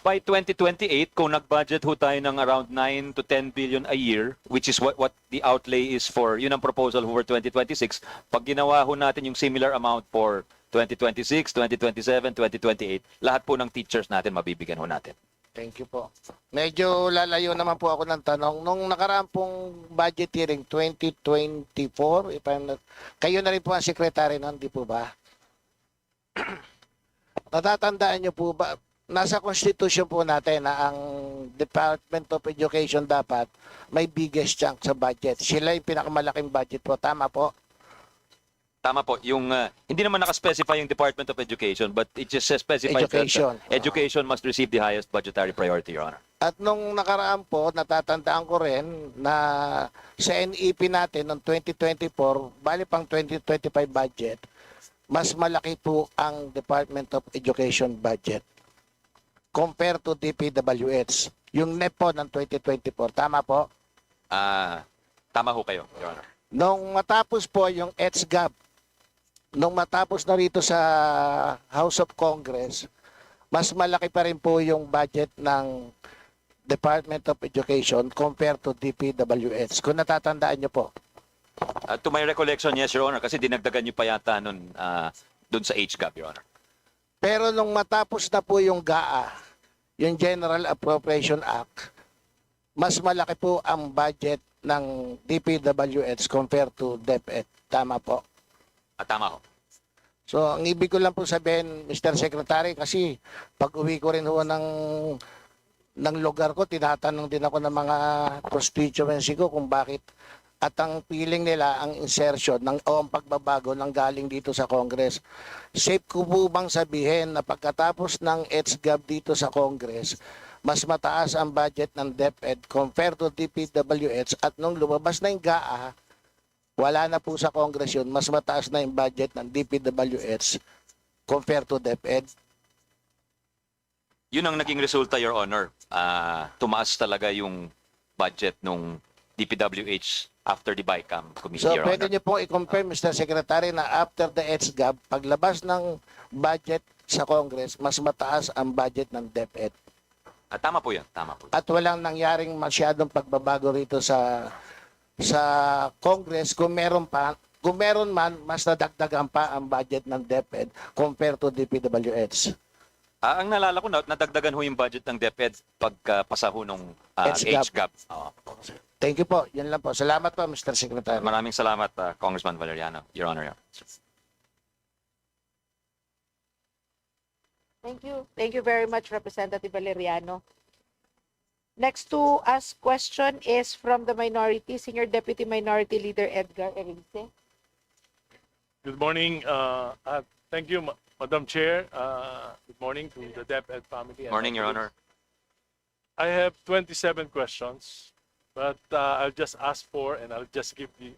By 2028, kung nag-budget ho tayo ng around 9 to 10 billion a year, which is what the outlay is for, yun ang proposal for 2026, pag ginawa ho natin yung similar amount for 2026, 2027, 2028, lahat po ng teachers natin mabibigyan ho natin. Thank you po. Medyo lalayo naman po ako ng tanong. Nung nakaraan pong budget hearing 2024, kayo na rin po ang secretary nun, di po ba? Natatandaan niyo po ba, nasa constitution po natin na ang Department of Education dapat may biggest chunk sa budget. Sila yung pinakamalaking budget po. Tama po? Tama po. Yung hindi naman naka-specify yung Department of Education, but it just specifies Education. that education must receive the highest budgetary priority, Your Honor. At nung nakaraan po, natatandaan ko rin na sa NEP natin noong 2024, bali pang 2025 budget, mas malaki po ang Department of Education budget compared to DPWH. Yung NEP po ng 2024. Tama po? Tama ho kayo, Your Honor. Nung matapos po yung EDSGAP, nung matapos na rito sa House of Congress, mas malaki pa rin po yung budget ng Department of Education compared to DPWH. Kung natatandaan nyo po. To my recollection, yes, Your Honor, kasi dinagdagan niyo pa yata nun dun sa HGAP, Your Honor. Pero nung matapos na po yung GAA, yung General Appropriation Act, mas malaki po ang budget ng DPWH compared to DepEd. Tama po? Tama ho. So, ang ibig ko lang po sabihin, Mr. Secretary, kasi pag uwi ko rin ho ng lugar ko, tinatanong din ako ng mga constituency ko kung bakit. At ang feeling nila, ang insertion o ang pagbabago ng galing dito sa Congress. Safe ko po bang sabihin na pagkatapos ng EDSGAB dito sa Congress, mas mataas ang budget ng DepEd compared to DPWH at nung lumabas na yung GAA, wala na po sa Congress yun, mas mataas na yung budget ng DPWH compared to DepEd. Yun ang naging resulta, Your Honor. Tumaas talaga yung budget nung DPWH after the BICAM committee, So Your pwede Honor. niyo pong i-confirm, Mr. Secretary, na after the HGAB, paglabas ng budget sa Congress, mas mataas ang budget ng DepEd. Tama po yan, tama po. At walang nangyaring masyadong pagbabago rito sa Congress. Kung meron man, mas nadagdagan pa ang budget ng DepEd compared to DPWH. Ang nalala ko, nadagdagan ho yung budget ng DepEd pagpasa ho nung HGAB. HGAB. Oo. Thank you po. Yan lang po. Salamat po, Mr. Secretary. Maraming salamat, Congressman Valeriano, Your Honor. Thank you. Thank you very much, Representative Valeriano. Next to ask question is from the minority, Senior Deputy Minority Leader Edgar Erice. Good morning. Thank you, Madam Chair. Good morning to the DepEd family. and Morning, Your colleagues. Honor. I have 27 questions, but I'll just ask for and I'll just give the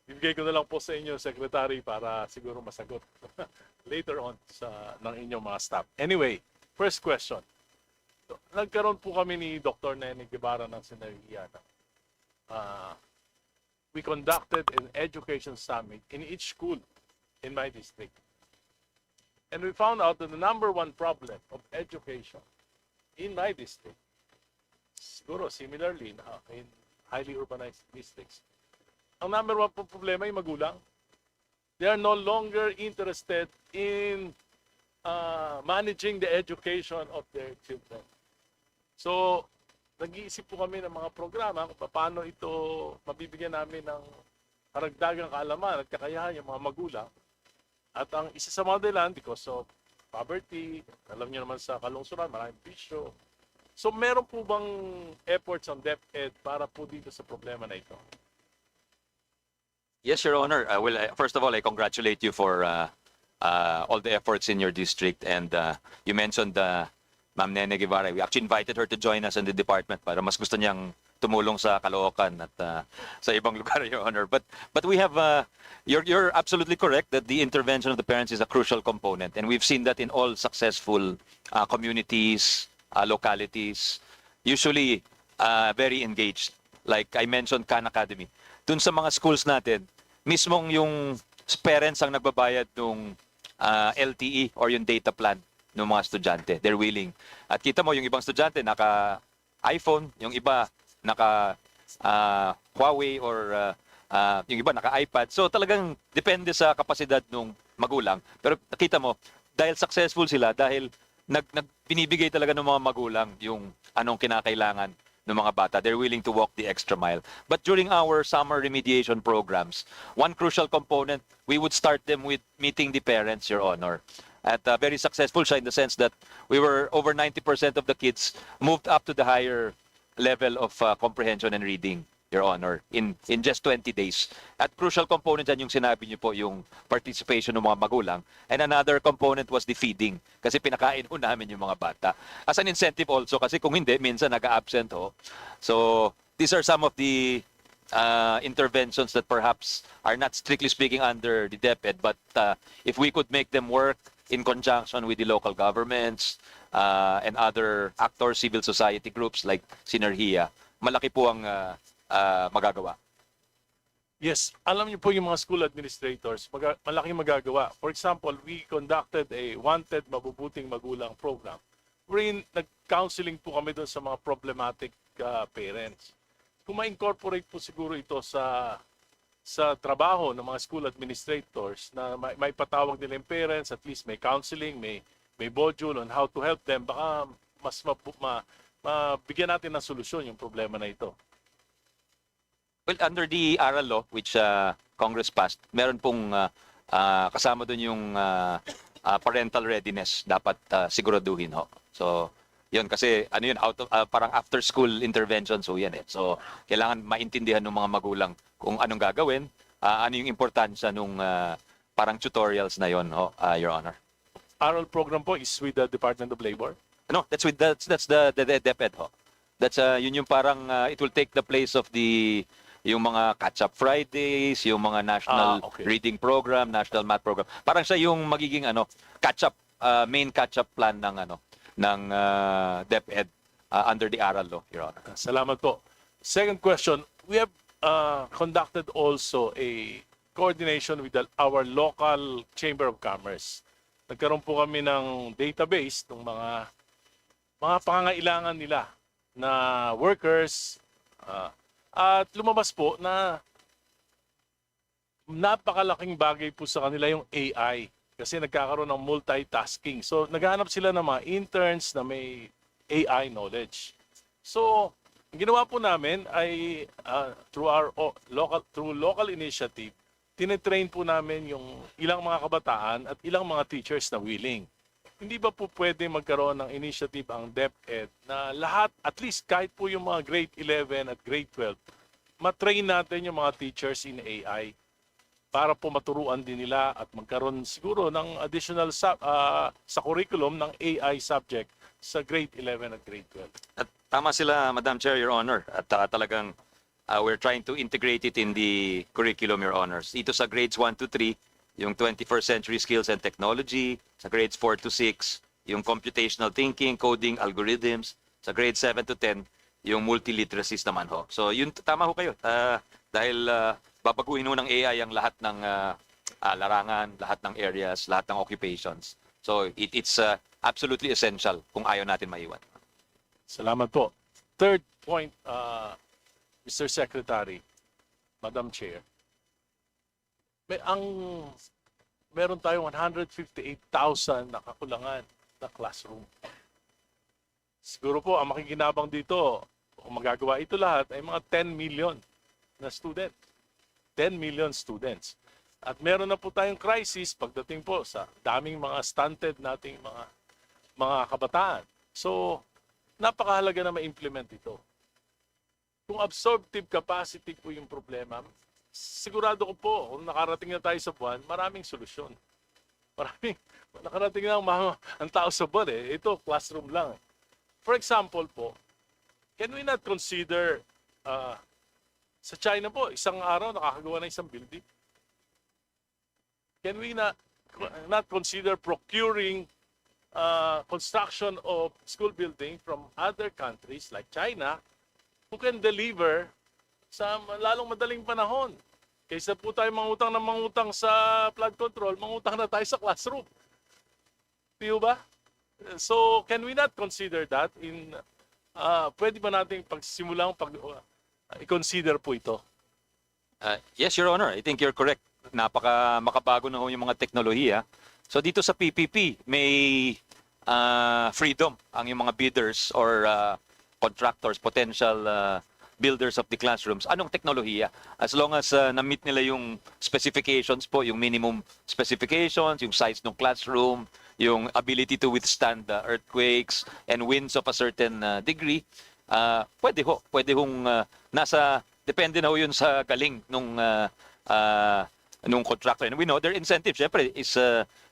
bibigay ko na lang po sa inyo, Secretary, para siguro masagot later on ng inyong mga staff. Anyway, first question. Nagkaroon po kami ni Dr. Nene Guevara ng Sinergia. We conducted an education summit in each school in my district. And we found out that the number one problem of education in my district, siguro similarly in highly urbanized districts, ang number one po problema ay magulang. They are no longer interested in managing the education of their children. So, nag-iisip po kami ng mga programa kung paano ito mabibigyan namin ng karagdagang kaalaman at kakayahan yung mga magulang. At ang isa sa mga dahilan, because of poverty, alam niyo naman sa kalungsuran, maraming bisyo. So, meron po bang efforts on DepEd para po dito sa problema na ito? Yes, Your Honor. First of all, I congratulate you for all the efforts in your district. And you mentioned Ma'am Nene Guevara. We actually invited her to join us in the department para mas gusto niyang tumulong sa Caloocan at sa ibang lugar, Your Honor. But we have, you're absolutely correct that the intervention of the parents is a crucial component. And we've seen that in all successful communities, localities, usually very engaged. Like I mentioned, Khan Academy. Dun sa mga schools natin, mismong yung parents ang nagbabayad ng LTE or yung data plan ng mga estudyante. They're willing. At kita mo, yung ibang estudyante naka-iPhone, yung iba naka Huawei or yung iba naka-iPad. So talagang depende sa kapasidad ng magulang. Pero nakita mo, dahil successful sila, dahil binibigay talaga ng mga magulang yung anong kinakailangan ng mga bata. They're willing to walk the extra mile. But during our summer remediation programs, one crucial component, we would start them with meeting the parents, Your Honor. At very successful siya in the sense that we were over 90% of the kids moved up to the higher level of comprehension and reading, Your Honor, in just 20 days. At crucial component dyan yung sinabi niyo po, yung participation ng mga magulang. And another component was the feeding. Kasi pinakain ho namin yung mga bata. As an incentive also, kasi kung hindi, minsan nag-absent ho. So, these are some of the interventions that perhaps are not strictly speaking under the DepEd, but if we could make them work in conjunction with the local governments and other actors, civil society groups like Sinergia, malaki po ang magagawa. Yes, alam niyo po yung mga school administrators, malaking magagawa. For example, we conducted a Wanted Mabubuting Magulang program wherein nag-counseling po kami doon sa mga problematic parents. Kung ma-incorporate po siguro ito sa trabaho ng mga school administrators na may patawag nila yung parents, at least may counseling, may module on how to help them, baka mas mabigyan natin ng solusyon yung problema na ito. Well, under the ARAL law, which Congress passed, meron pong kasama doon yung parental readiness dapat siguraduhin ho. So, yun kasi ano yun, parang after school intervention, so yan eh. So, kailangan maintindihan ng mga magulang kung anong gagawin, ano yung importansya nung parang tutorials na yon, Your Honor. ARAL program po is with the Department of Labor? No, that's the DepEd ho. That's yun yung parang it will take the place of yung mga catch-up Fridays, yung mga national Okay. reading program, national math program. Parang siya yung magiging catch-up main catch-up plan ng DepEd under the Aral Law, Your Honor. Salamat po. Second question, we have conducted also a coordination with our local Chamber of Commerce. Nagkaroon po kami ng database ng mga pangangailangan nila na workers at lumabas po na napakalaking bagay po sa kanila yung AI kasi nagkakaroon ng multitasking. So naghahanap sila ng mga interns na may AI knowledge. So ang ginawa po namin ay through local initiative, tinetrain po namin yung ilang mga kabataan at ilang mga teachers na willing. Hindi ba po pwede magkaroon ng initiative ang DepEd na lahat, at least kahit po yung mga grade 11 at grade 12, matrain natin yung mga teachers in AI para po maturuan din nila at magkaroon siguro ng additional sa curriculum ng AI subject sa grade 11 at grade 12. At tama sila, Madam Chair, Your Honor. At talagang we're trying to integrate it in the curriculum, Your Honors. Dito sa grades 1 to 3, yung 21st century skills and technology. Sa grades 4 to 6, yung computational thinking, coding, algorithms. Sa grades 7 to 10, yung multiliteracies naman ho. So yun, tama ho kayo. Dahil babaguhin ho ng AI ang lahat ng larangan, lahat ng areas, lahat ng occupations. So it's absolutely essential kung ayaw natin maiwan. Salamat po. Third point, Mr. Secretary, Madam Chair. Meron tayong 158,000 na kakulangan na classroom. Siguro po, ang makikinabang dito, kung magagawa ito lahat, ay mga 10 million na student. 10 million students. At meron na po tayong crisis pagdating po sa daming mga stunted nating mga kabataan. So, napakahalaga na ma-implement ito. Kung absorptive capacity po yung problema, sigurado ko po, kung nakarating na tayo sa buwan, maraming solusyon. Nakarating na ang tao sa buwan eh. Ito, classroom lang. For example po, can we not consider, sa China po, isang araw nakakagawa ng isang building? Can we not consider procuring construction of school building from other countries like China who can deliver sa lalong madaling panahon? Kaysa po tayo mangutang sa flood control, mangutang na tayo sa classroom. Di ba? So, can we not consider that in pwede ba nating pagsimulang i-consider po ito? Yes, Your Honor. I think you're correct. Makabago na ho yung mga teknolohiya. So dito sa PPP, may freedom ang yung mga bidders or contractors, potential builders of the classrooms. Anong teknolohiya? As long as na-meet nila yung specifications po, yung minimum specifications, yung size ng classroom, yung ability to withstand earthquakes and winds of a certain degree, pwede hong depende na ho yun sa galing nung contractor. And we know their incentive, syempre, is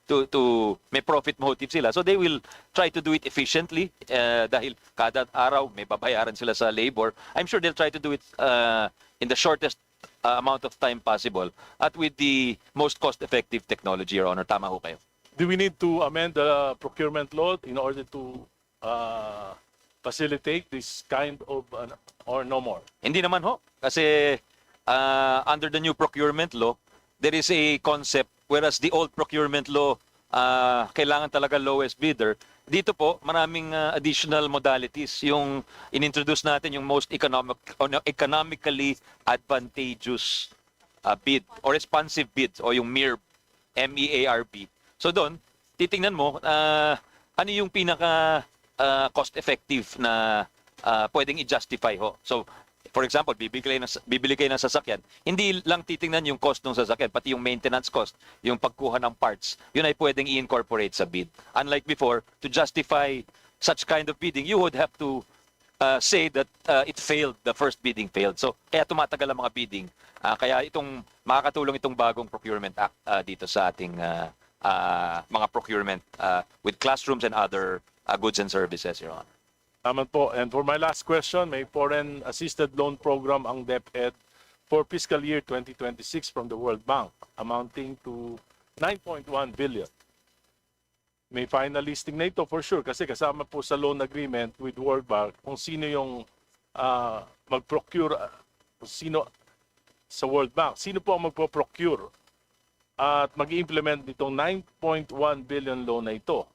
to may profit motive sila. So they will try to do it efficiently dahil kada araw may babayaran sila sa labor. I'm sure they'll try to do it in the shortest amount of time possible at with the most cost-effective technology, Your Honor. Tama ho kayo. Do we need to amend the procurement law in order to facilitate this kind of or no more? Hindi naman ho. Kasi under the new procurement law, there is a concept whereas the old procurement law, kailangan talaga lowest bidder. Dito po, maraming additional modalities. Yung inintroduce natin yung most economically advantageous bid or responsive bid o yung MEARB, MEARB. So doon, titingnan mo ano yung pinaka cost-effective na pwedeng i-justify ho. So, for example, bibili kayo ng sasakyan, hindi lang titingnan yung cost ng sasakyan, pati yung maintenance cost, yung pagkuha ng parts, yun ay pwedeng i-incorporate sa bid. Unlike before, to justify such kind of bidding, you would have to say that it failed, the first bidding failed. So, kaya tumatagal ang mga bidding. Kaya makakatulong itong bagong procurement act dito sa ating mga procurement with classrooms and other goods and services, Your Honor. Tama po. And for my last question, may foreign assisted loan program ang DepEd for fiscal year 2026 from the World Bank amounting to 9.1 billion. May final listing na ito for sure kasi kasama po sa loan agreement with World Bank kung sino yung mag-procure, sino sa World Bank, sino po ang magpo-procure at mag-implement nitong 9.1 billion loan na ito.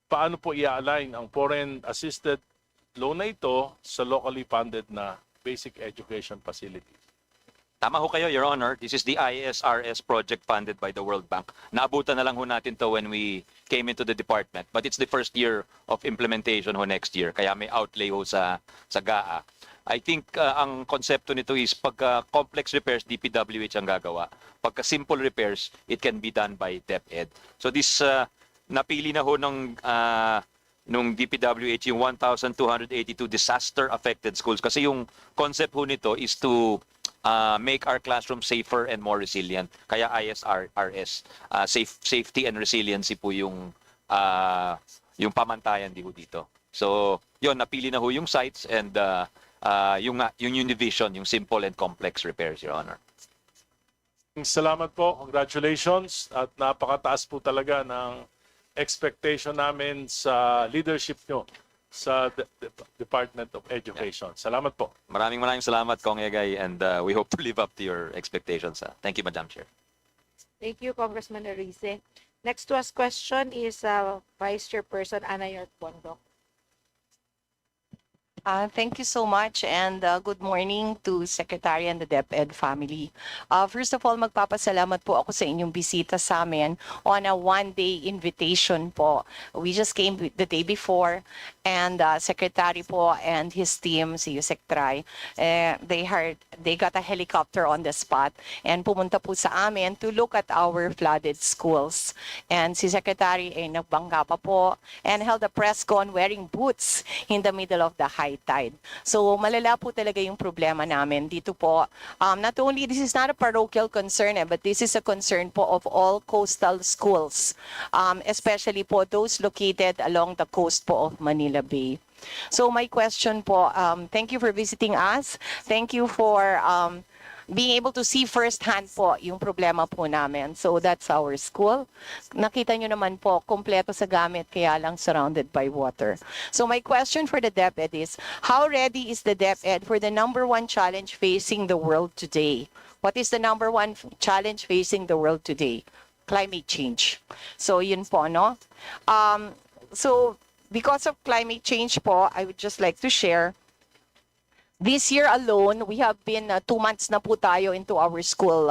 Paano po i-align ang foreign assisted loan na ito sa locally funded na basic education facilities? Tama ho kayo, Your Honor. This is the ISRS project funded by the World Bank. Naabutan na lang ho natin to when we came into the department. But it's the first year of implementation ho next year. Kaya may outlay ho sa GAA. I think ang konsepto nito is pagka complex repairs, DPWH ang gagawa. Pagka simple repairs, it can be done by DepEd. So this napili na ho nung DPWH yung 1,282 disaster-affected schools. Kasi yung concept ho nito is to make our classroom safer and more resilient. Kaya ISRS, safety and resiliency po yung pamantayan di ho dito. So, yun, napili na ho yung sites and yung division, yung simple and complex repairs, Your Honor. Salamat po. Congratulations. At napakataas po talaga ng expectation namin sa leadership nyo sa Department of Education. Salamat po. Maraming salamat, Kong Egay, and we hope to live up to your expectations. Thank you, Madam Chair. Thank you, Congressman Arize. Next to ask question is Vice Chairperson Ana York Bondok. Thank you so much and good morning to Secretary and the DepEd family. First of all, magpapasalamat po ako sa inyong bisita sa amin on a one-day invitation po. We just came the day before and Secretary po and his team, si Yusek Try, they got a helicopter on the spot and pumunta po sa amin to look at our flooded schools. And si Secretary ay nagbangga pa po and held a press con wearing boots in the middle of the high tide. So malala po talaga yung problema namin dito po. Not only this is not a parochial concern, but this is a concern po of all coastal schools, especially po those located along the coast po of Manila Bay. So my question po, thank you for visiting us. Thank you for being able to see firsthand po yung problema po namin. So that's our school. Nakita nyo naman po, kompleto sa gamit, kaya lang surrounded by water. So my question for the DepEd is, how ready is the DepEd for the #1 challenge facing the world today? What is the #1 challenge facing the world today? Climate change. So yun po, no? So because of climate change po, I would just like to share, this year alone, we have been 2 months na po tayo into our school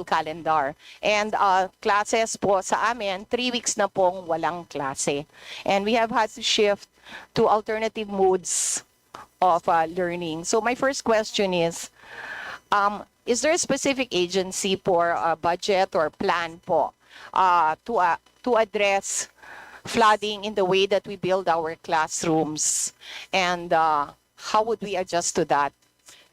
calendar. And classes po sa amin, 3 weeks na pong walang klase. And we have had to shift to alternative modes of learning. So my first question is there a specific agency for budget or plan po to address flooding in the way that we build our classrooms? And how would we adjust to that?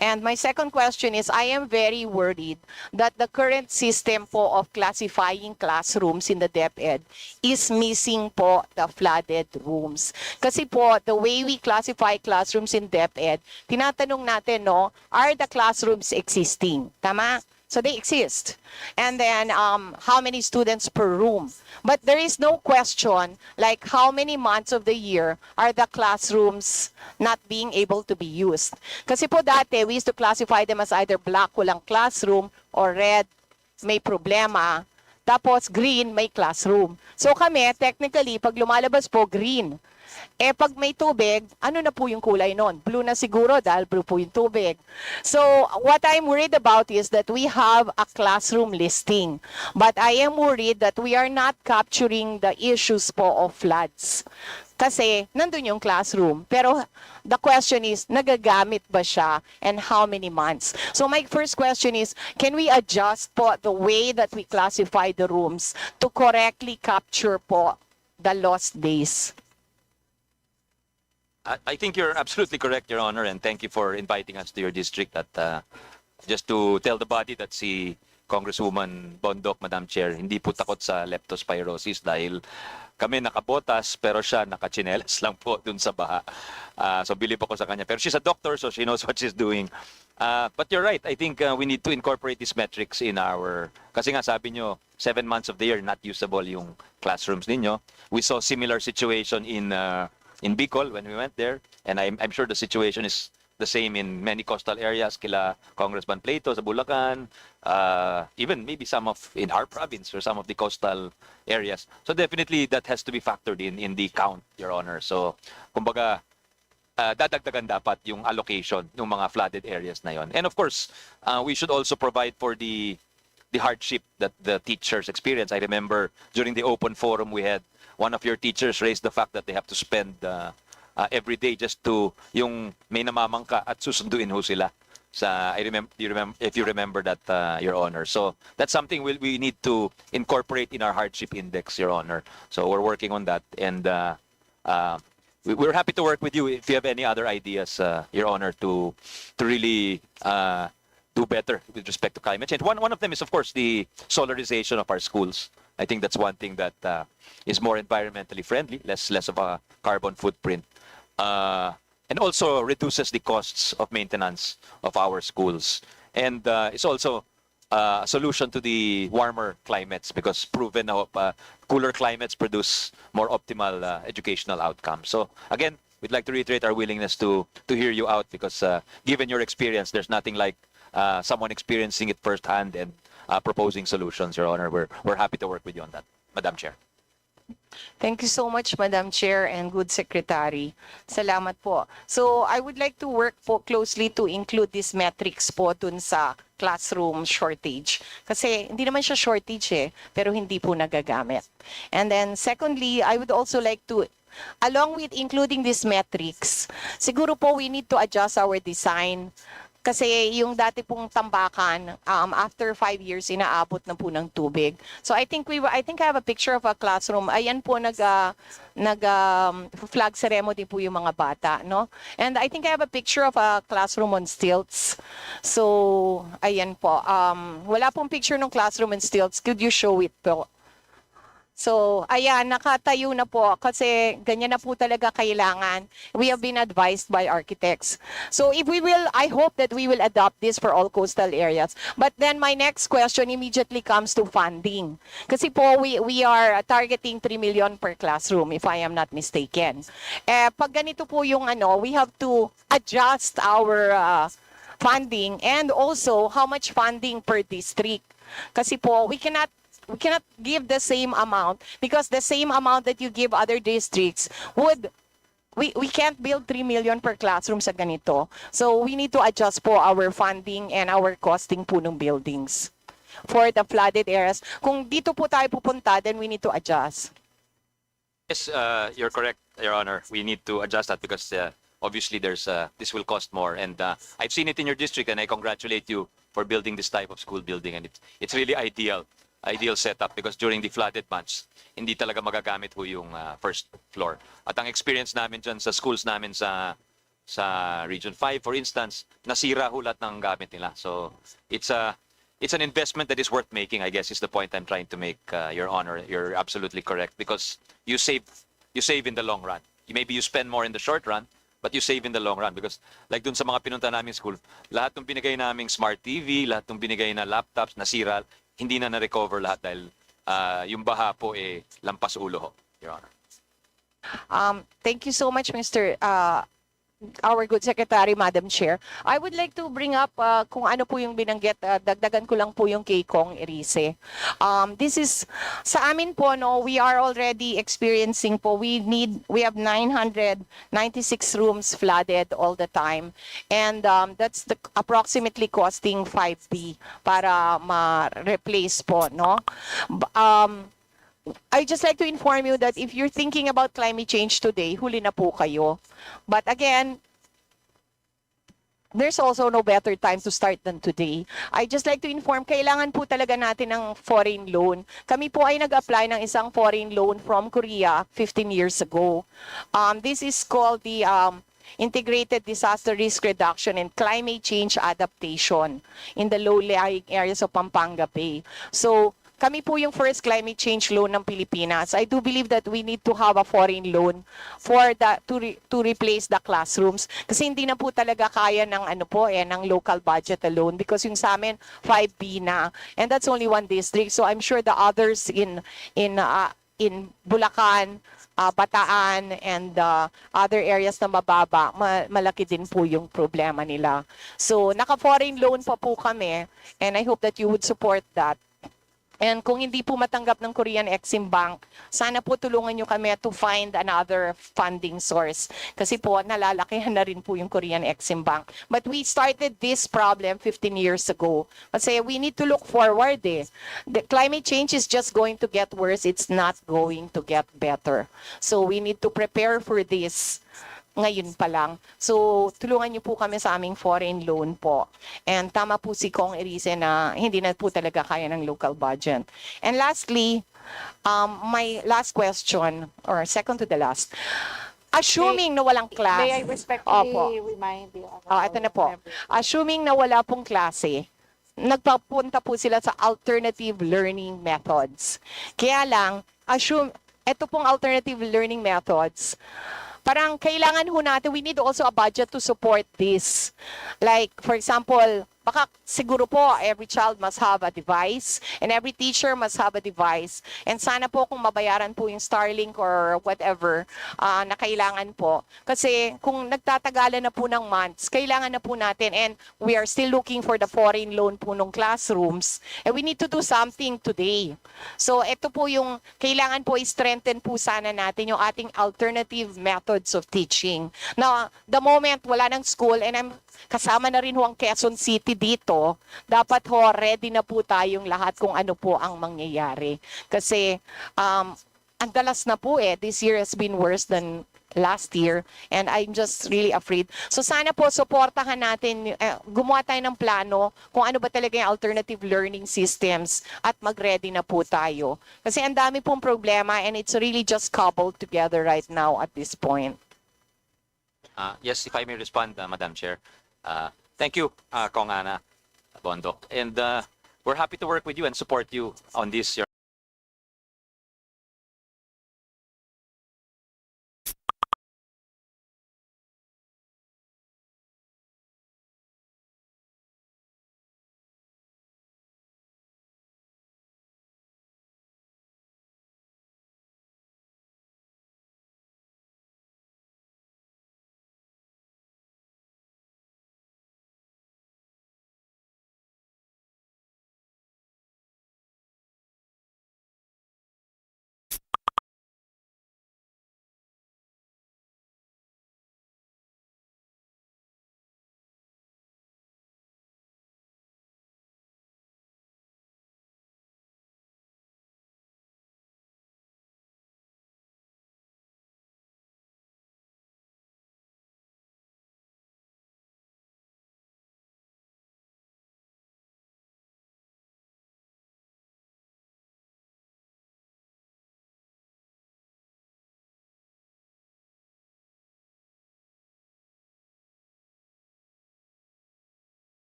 And my second question is, I am very worried that the current system po of classifying classrooms in the DepEd is missing po the flooded rooms. Kasi po, the way we classify classrooms in DepEd, tinatanong natin, no, are the classrooms existing? Tama? So they exist. And then how many students per room? But there is no question like how many months of the year are the classrooms not being able to be used. Kasi po dati, we used to classify them as either black, walang classroom, or red, may problema. Tapos green, may classroom. So kami, technically, pag lumalabas po, green. Eh pag may tubig, ano na po yung kulay nun? Blue na siguro dahil blue po yung tubig. So what I'm worried about is that we have a classroom listing. But I am worried that we are not capturing the issues po of floods. Kasi nandun yung classroom. Pero the question is, nagagamit ba siya and how many months? So my first question is, can we adjust po the way that we classify the rooms to correctly capture po the lost days? I think you're absolutely correct, Your Honor, and thank you for inviting us to your district. Just to tell the body that si Congresswoman Bondok, Madam Chair, hindi po takot sa leptospirosis dahil kami nakabotas pero siya nakachinelas lang po dun sa baha. So believe ako sa kanya. Pero she's a doctor so she knows what she's doing. But you're right. I think we need to incorporate these metrics in our... Kasi nga sabi nyo, 7 months of the year not usable yung classrooms ninyo. We saw similar situation in Bicol when we went there. And I'm sure the situation is the same in many coastal areas, kila Congressman Plato sa Bulacan, even maybe some of in our province or some of the coastal areas. So definitely that has to be factored in the count, Your Honor. So kumbaga, dadagdagan dapat yung allocation ng mga flooded areas na yon. And of course, we should also provide for the hardship that the teachers experience. I remember during the open forum we had, one of your teachers raised the fact that they have to spend every day just to yung may namamangka at susunduin ho sila sa if you remember that, Your Honor. So that's something we need to incorporate in our hardship index, Your Honor. So we're working on that, and we're happy to work with you if you have any other ideas, Your Honor, to really do better with respect to climate change. One of them is of course the solarization of our schools. I think that's one thing that is more environmentally friendly, less of a carbon footprint. And also reduces the costs of maintenance of our schools. And it's also a solution to the warmer climates because proven now cooler climates produce more optimal educational outcomes. So again, we'd like to reiterate our willingness to hear you out because given your experience, there's nothing like someone experiencing it firsthand and proposing solutions, Your Honor. We're happy to work with you on that, Madam Chair. Thank you so much, Madam Chair and good Secretary. Salamat po. So, I would like to work po closely to include these metrics po dun sa classroom shortage. Kasi hindi naman siya shortage pero hindi po nagagamit. And then secondly, I would also like to, along with including these metrics, siguro po we need to adjust our design. Kasi yung dati pong tambakan, after 5 years, inaabot na po ng tubig. So I think I have a picture of a classroom. Ayan po flag ceremony po yung mga bata, no? And I think I have a picture of a classroom on stilts. So ayan po. Wala pong picture ng classroom on stilts. Could you show it po? So, ayan, nakatayo na po kasi ganyan na po talaga kailangan. We have been advised by architects. So, I hope that we will adopt this for all coastal areas. But then my next question immediately comes to funding. Kasi po, we are targeting 3 million per classroom, if I am not mistaken. Pag ganito po yung we have to adjust our funding and also how much funding per district. Kasi po, we cannot give the same amount because the same amount that you give other districts we can't build 3 million per classroom sa ganito. So we need to adjust po our funding and our costing po ng buildings for the flooded areas. Kung dito po tayo pupunta, then we need to adjust. Yes, you're correct, Your Honor. We need to adjust that because obviously this will cost more. And I've seen it in your district and I congratulate you for building this type of school building. And it's really ideal setup because during the flooded months, hindi talaga magagamit ho yung first floor. At ang experience namin dyan sa schools namin sa Region 5, for instance, nasira ho lahat ng gamit nila. So it's an investment that is worth making, I guess is the point I'm trying to make, Your Honor. You're absolutely correct because you save in the long run. Maybe you spend more in the short run, but you save in the long run because like dun sa mga pinunta namin school, lahat ng binigay naming smart TV, lahat ng binigay na laptops, nasira, hindi na na-recover lahat dahil yung baha po lampas ulo ho, Your Honor. Thank you so much, our good Secretary, Madam Chair. I would like to bring up kung ano po yung binanggit, dagdagan ko lang po yung kay Kong Erice. This is, sa amin po, no, we are already experiencing po, we have 996 rooms flooded all the time. And that's approximately costing 5B para ma-replace po, no? I just like to inform you that if you're thinking about climate change today, huli na po kayo. But again, there's also no better time to start than today. I just like to inform, kailangan po talaga natin ng foreign loan. Kami po ay nag-apply ng isang foreign loan from Korea 15 years ago. This is called the integrated disaster risk reduction and climate change adaptation in the low-lying areas of Pampanga Bay. So, kami po yung first climate change loan ng Pilipinas. I do believe that we need to have a foreign loan for to replace the classrooms kasi hindi na po talaga kaya ng ng local budget alone because yung sa amin 5B na and that's only one district. So I'm sure the others in Bulacan, Bataan and other areas na mababa, malaki din po yung problema nila. So naka-foreign loan pa po kami and I hope that you would support that. And kung hindi po matanggap ng Korean Exim Bank, sana po tulungan nyo kami to find another funding source. Kasi po, nalalakihan na rin po yung Korean Exim Bank. But we started this problem 15 years ago. Kasi we need to look forward eh. The climate change is just going to get worse. It's not going to get better. So we need to prepare for this ngayon pa lang. So, tulungan niyo po kami sa aming foreign loan po. And tama po si Kong Erice na hindi na po talaga kaya ng local budget. And lastly, my last question, or second to the last, assuming na walang class. May I respectfully remind you? Ito na po. Assuming na wala pong klase, nagpapunta po sila sa alternative learning methods. Kaya lang, ito pong alternative learning methods, parang kailangan ho natin, we need also a budget to support this. Like, for example, baka siguro po every child must have a device and every teacher must have a device. And sana po kung mabayaran po yung Starlink or whatever na kailangan po. Kasi kung nagtatagalan na po ng months, kailangan na po natin and we are still looking for the foreign loan po ng classrooms and we need to do something today. So ito po yung kailangan po i-strengthen po sana natin yung ating alternative methods of teaching. Now, the moment wala ng school and kasama na rin ho ang Quezon City dito, dapat ho ready na po tayong lahat kung ano po ang mangyayari. Kasi ang dalas na po this year has been worse than last year and I'm just really afraid. So sana po suportahan natin, gumawa tayo ng plano kung ano ba talaga yung alternative learning systems at mag-ready na po tayo. Kasi ang dami pong problema and it's really just cobbled together right now at this point. Yes, if I may respond, Madam Chair. Thank you, Kong Ana Bondok. And we're happy to work with you and support you on this. Your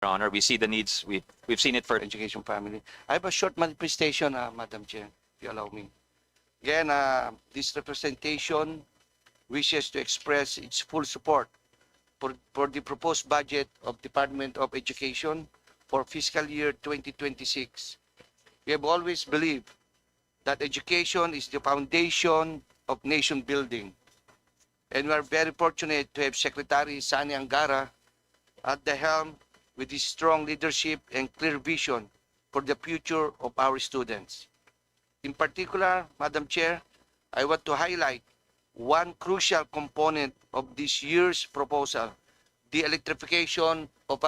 Honor, we see the needs. We've seen it for education family. I have a short manifestation, Madam Chair, if you allow me. Again, this representation wishes to express its full support for the proposed budget of Department of Education for fiscal year 2026. We have always believed that education is the foundation of nation building. And we are very fortunate to have Secretary Sani Angara at the helm with his strong leadership and clear vision for the future of our students. In particular, Madam Chair, I want to highlight one crucial component of this year's proposal, the electrification of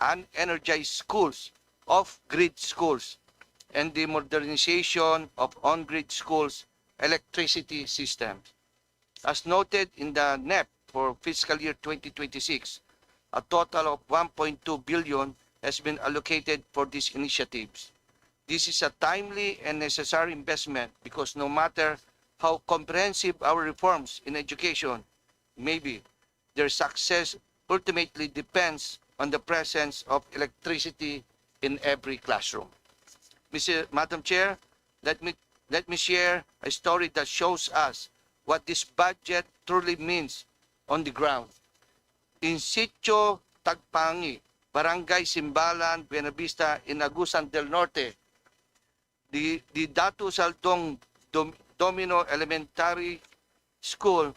unenergized schools, off-grid schools. and the modernization of on-grid schools' electricity systems. As noted in the NEP for fiscal year 2026, a total of 1.2 billion has been allocated for these initiatives. This is a timely and necessary investment because no matter how comprehensive our reforms in education may be, their success ultimately depends on the presence of electricity in every classroom. Madam Chair, let me share a story that shows us what this budget truly means on the ground. In Sitio Tagpangi, Barangay Simbalan, Buenavista, in Agusan del Norte, the Datu Saltong Domino Elementary School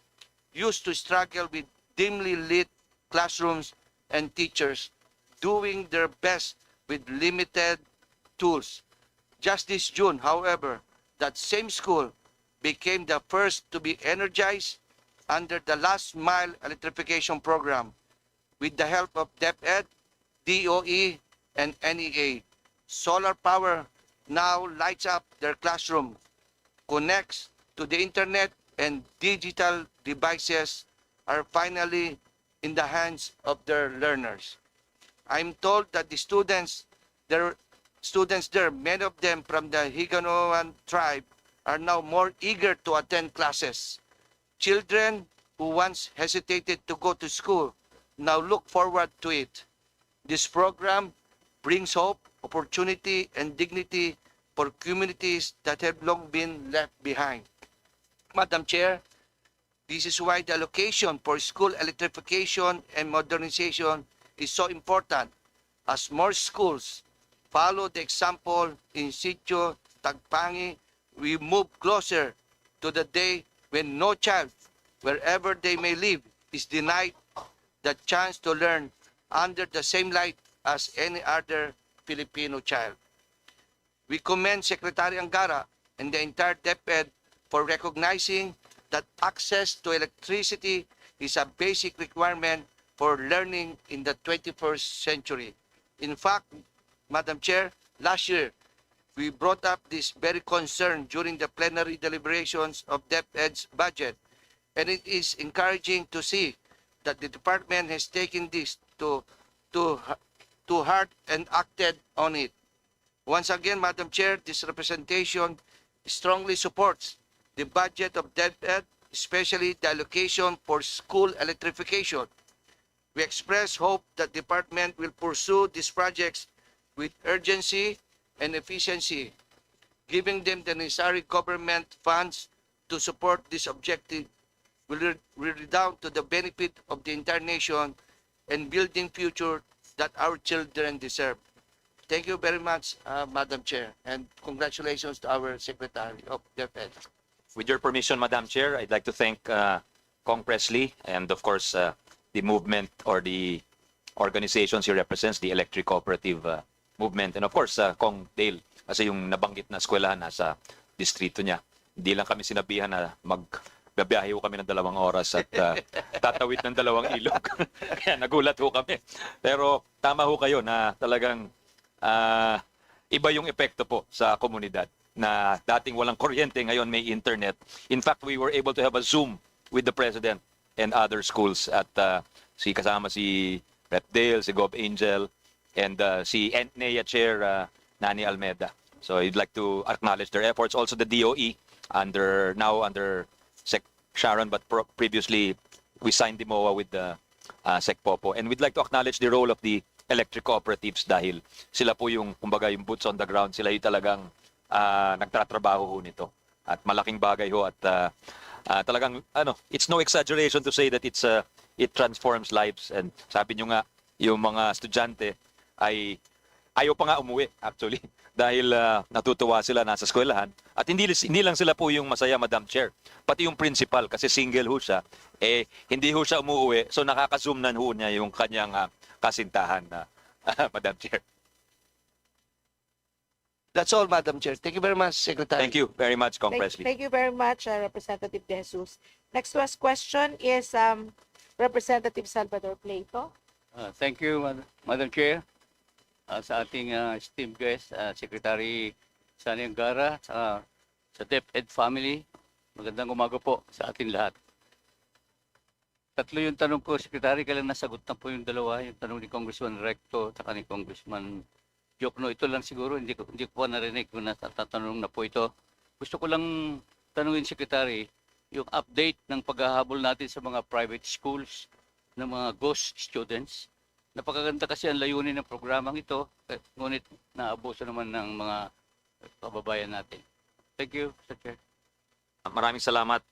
used to struggle with dimly lit classrooms and teachers doing their best with limited tools. Just this June, however, that same school became the first to be energized under the last mile electrification program with the help of DepEd, DOE, and NEA. Solar power now lights up their classroom, connects to the internet, and digital devices are finally in the hands of their learners. I'm told that the students there, many of them from the Higanoan tribe, are now more eager to attend classes. Children who once hesitated to go to school now look forward to it. This program brings hope, opportunity, and dignity for communities that have long been left behind. Madam Chair, this is why the allocation for school electrification and modernization is so important. As more schools follow the example in Sitio Tagpangi, we move closer to the day when no child, wherever they may live, is denied the chance to learn under the same light as any other Filipino child. We commend Secretary Angara and the entire DepEd for recognizing that access to electricity is a basic requirement for learning in the 21st century. In fact, Madam Chair, last year, we brought up this very concern during the plenary deliberations of DepEd's budget, and it is encouraging to see that the department has taken this to heart and acted on it. Once again, Madam Chair, this representation strongly supports the budget of DepEd, especially the allocation for school electrification. We express hope that the department will pursue these projects with urgency and efficiency, giving them the necessary government funds to support this objective will redound to the benefit of the entire nation and building future that our children deserve. Thank you very much, Madam Chair, and congratulations to our Secretary of DepEd. With your permission, Madam Chair, I'd like to thank Kong Presley and of course the movement or the organizations he represents, the Electric Cooperative Movement, and of course Kong Dale, kasi yung nabanggit na eskwelahan nasa distrito niya. Hindi lang kami sinabihan na magbabiyahe ho kami ng 2 oras at tatawid ng 2 ilog. Kaya nagulat ho kami. Pero tama ho kayo na talagang iba yung epekto po sa komunidad na dating walang kuryente, ngayon may internet. In fact, we were able to have a Zoom with the President and other schools at kasama si Rep Dale, si Gov Angel, and si NEA Chair Nani Almeda. So I'd like to acknowledge their efforts. Also the DOE now under Sec Sharon, but previously we signed the MOA with the Sec Popo. And we'd like to acknowledge the role of the electric cooperatives dahil sila po yung kumbaga yung boots on the ground, sila yung talagang nagtatrabaho ho nito. At malaking bagay ho at talagang it's no exaggeration to say that it transforms lives. And sabi nyo nga, yung mga estudyante ay ayaw pa nga umuwi actually dahil natutuwa sila nasa eskwelahan. At hindi lang sila po yung masaya, Madam Chair, pati yung principal kasi single ho siya, hindi ho siya umuwi, so nakaka-zoom na ho niya yung kanyang kasintahan na Madam Chair. That's all, Madam Chair. Thank you very much, Secretary. Thank you very much, Kong Presley. Thank you very much, Representative De Jesus. Next question is Representative Salvador Pleito. Thank you, Madam Chair. Sa ating esteemed guest, Secretary sa Niagara, sa DepEd family. Magandang umaga po sa ating lahat. Tatlo yung tanong ko, Secretary, kailan nasagot na po yung dalawa, yung tanong ni Congressman Recto at ni Congressman Jokno. Ito lang siguro, hindi ko pa narinig kung natatanong na po ito. Gusto ko lang tanungin, Secretary, yung update ng paghahabol natin sa mga private schools ng mga ghost students. Napakaganda kasi ang layunin ng programang ito, ngunit naabuso naman ng mga kababayan natin. Thank you, Mr. Chair. Maraming salamat,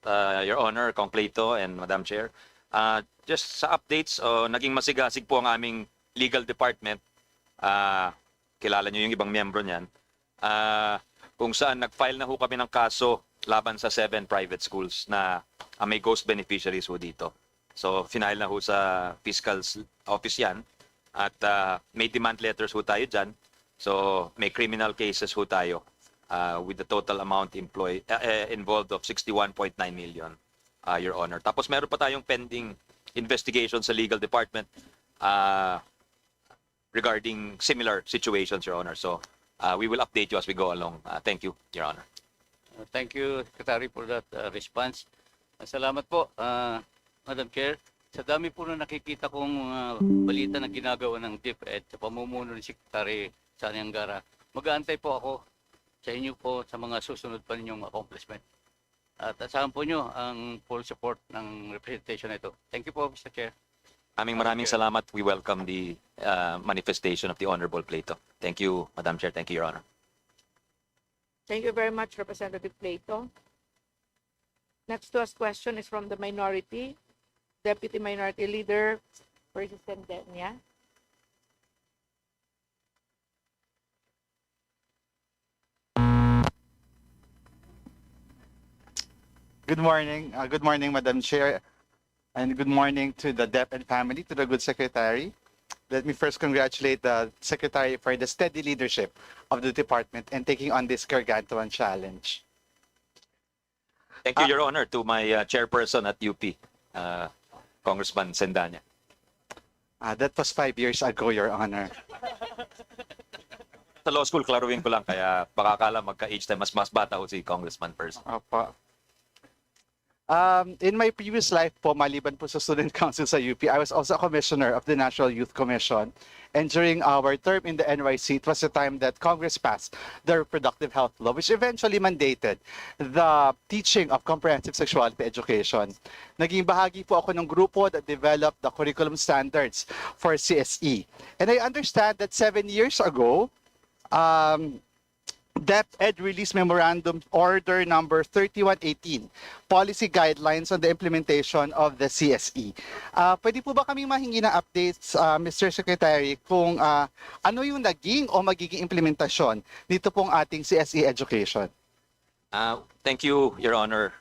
Your Honor, Kong Plato and Madam Chair. Just sa updates, naging masigasig po ang aming legal department. Kilala nyo yung ibang miyembro niyan. Kung saan nag-file na ho kami ng kaso laban sa 7 private schools na may ghost beneficiaries ho dito. So, final na ho sa fiscal's office yan. At may demand letters ho tayo dyan. So, may criminal cases ho tayo with the total amount involved of 61.9 million, Your Honor. Tapos meron pa tayong pending investigation sa legal department regarding similar situations, Your Honor. So, we will update you as we go along. Thank you, Your Honor. Thank you, Secretary, for that response. Salamat po, Madam Chair. Sa dami po na nakikita kong balita na ginagawa ng DepEd sa pamumuno ni Secretary sa Niagara, mag-aantay po ako sa inyo po sa mga susunod pa ninyong accomplishment. At asahan po nyo ang full support ng representation na ito. Thank you po, Mr. Chair. Maraming salamat. We welcome the manifestation of the Honorable Plato. Thank you, Madam Chair. Thank you, Your Honor. Thank you very much, Representative Plato. Next to ask question is from the minority, Deputy Minority Leader, President Denya. Good morning, Madam Chair, and good morning to the DepEd family, to the good Secretary. Let me first congratulate the Secretary for the steady leadership of the department and taking on this gargantuan challenge. Thank you, Your Honor, to my chairperson at UP, Congressman Sendanya. That was 5 years ago, Your Honor. Sa law school, klaruin ko lang, kaya baka akala magka-age time, mas bata ko si Congressman person. Opo. In my previous life po, maliban po sa Student Council sa UP, I was also a commissioner of the National Youth Commission. And during our term in the NYC, it was the time that Congress passed the Reproductive Health Law, which eventually mandated the teaching of comprehensive sexuality education. Naging bahagi po ako ng grupo that developed the curriculum standards for CSE. And I understand that 7 years ago, DepEd released Memorandum Order Number 3118, Policy Guidelines on the Implementation of the CSE. Pwede po ba kami mahingi ng updates, Mr. Secretary, kung ano yung naging o magiging implementasyon nito pong ating CSE education? Thank you, Your Honor,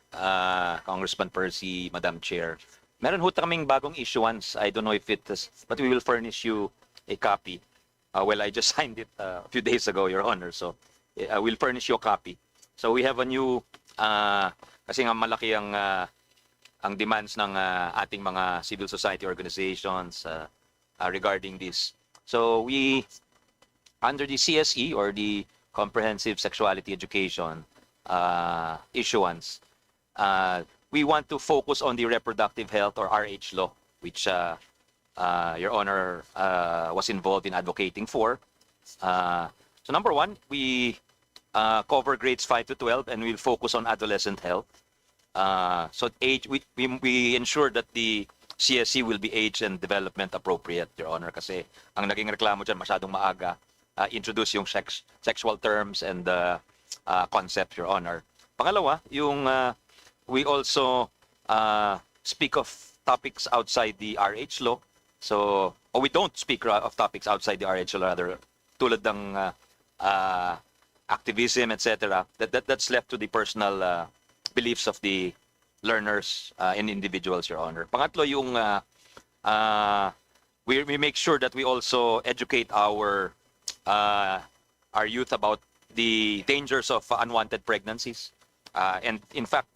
Congressman Percy, Madam Chair. Meron ho kaming bagong issuance. I don't know if it is, but we will furnish you a copy. Well, I just signed it a few days ago, Your Honor, so I will furnish you a copy. So we have a new, kasi nga malaki ang demands ng ating mga civil society organizations regarding this. So we, under the CSE or the Comprehensive Sexuality Education issuance, we want to focus on the reproductive health or RH law, which Your Honor was involved in advocating for. So number one, we cover grades 5 to 12 and we'll focus on adolescent health. So age, we ensure that the CSE will be age and development appropriate, Your Honor, kasi ang naging reklamo dyan masyadong maaga, introduce yung sexual terms and concepts, Your Honor. Pangalawa, yung we also speak of topics outside the RH law. So, or we don't speak of topics outside the RH law, rather, tulad ng activism, etc. That's left to the personal beliefs of the learners and individuals, Your Honor. Pangatlo, yung we make sure that we also educate our youth about the dangers of unwanted pregnancies. And in fact,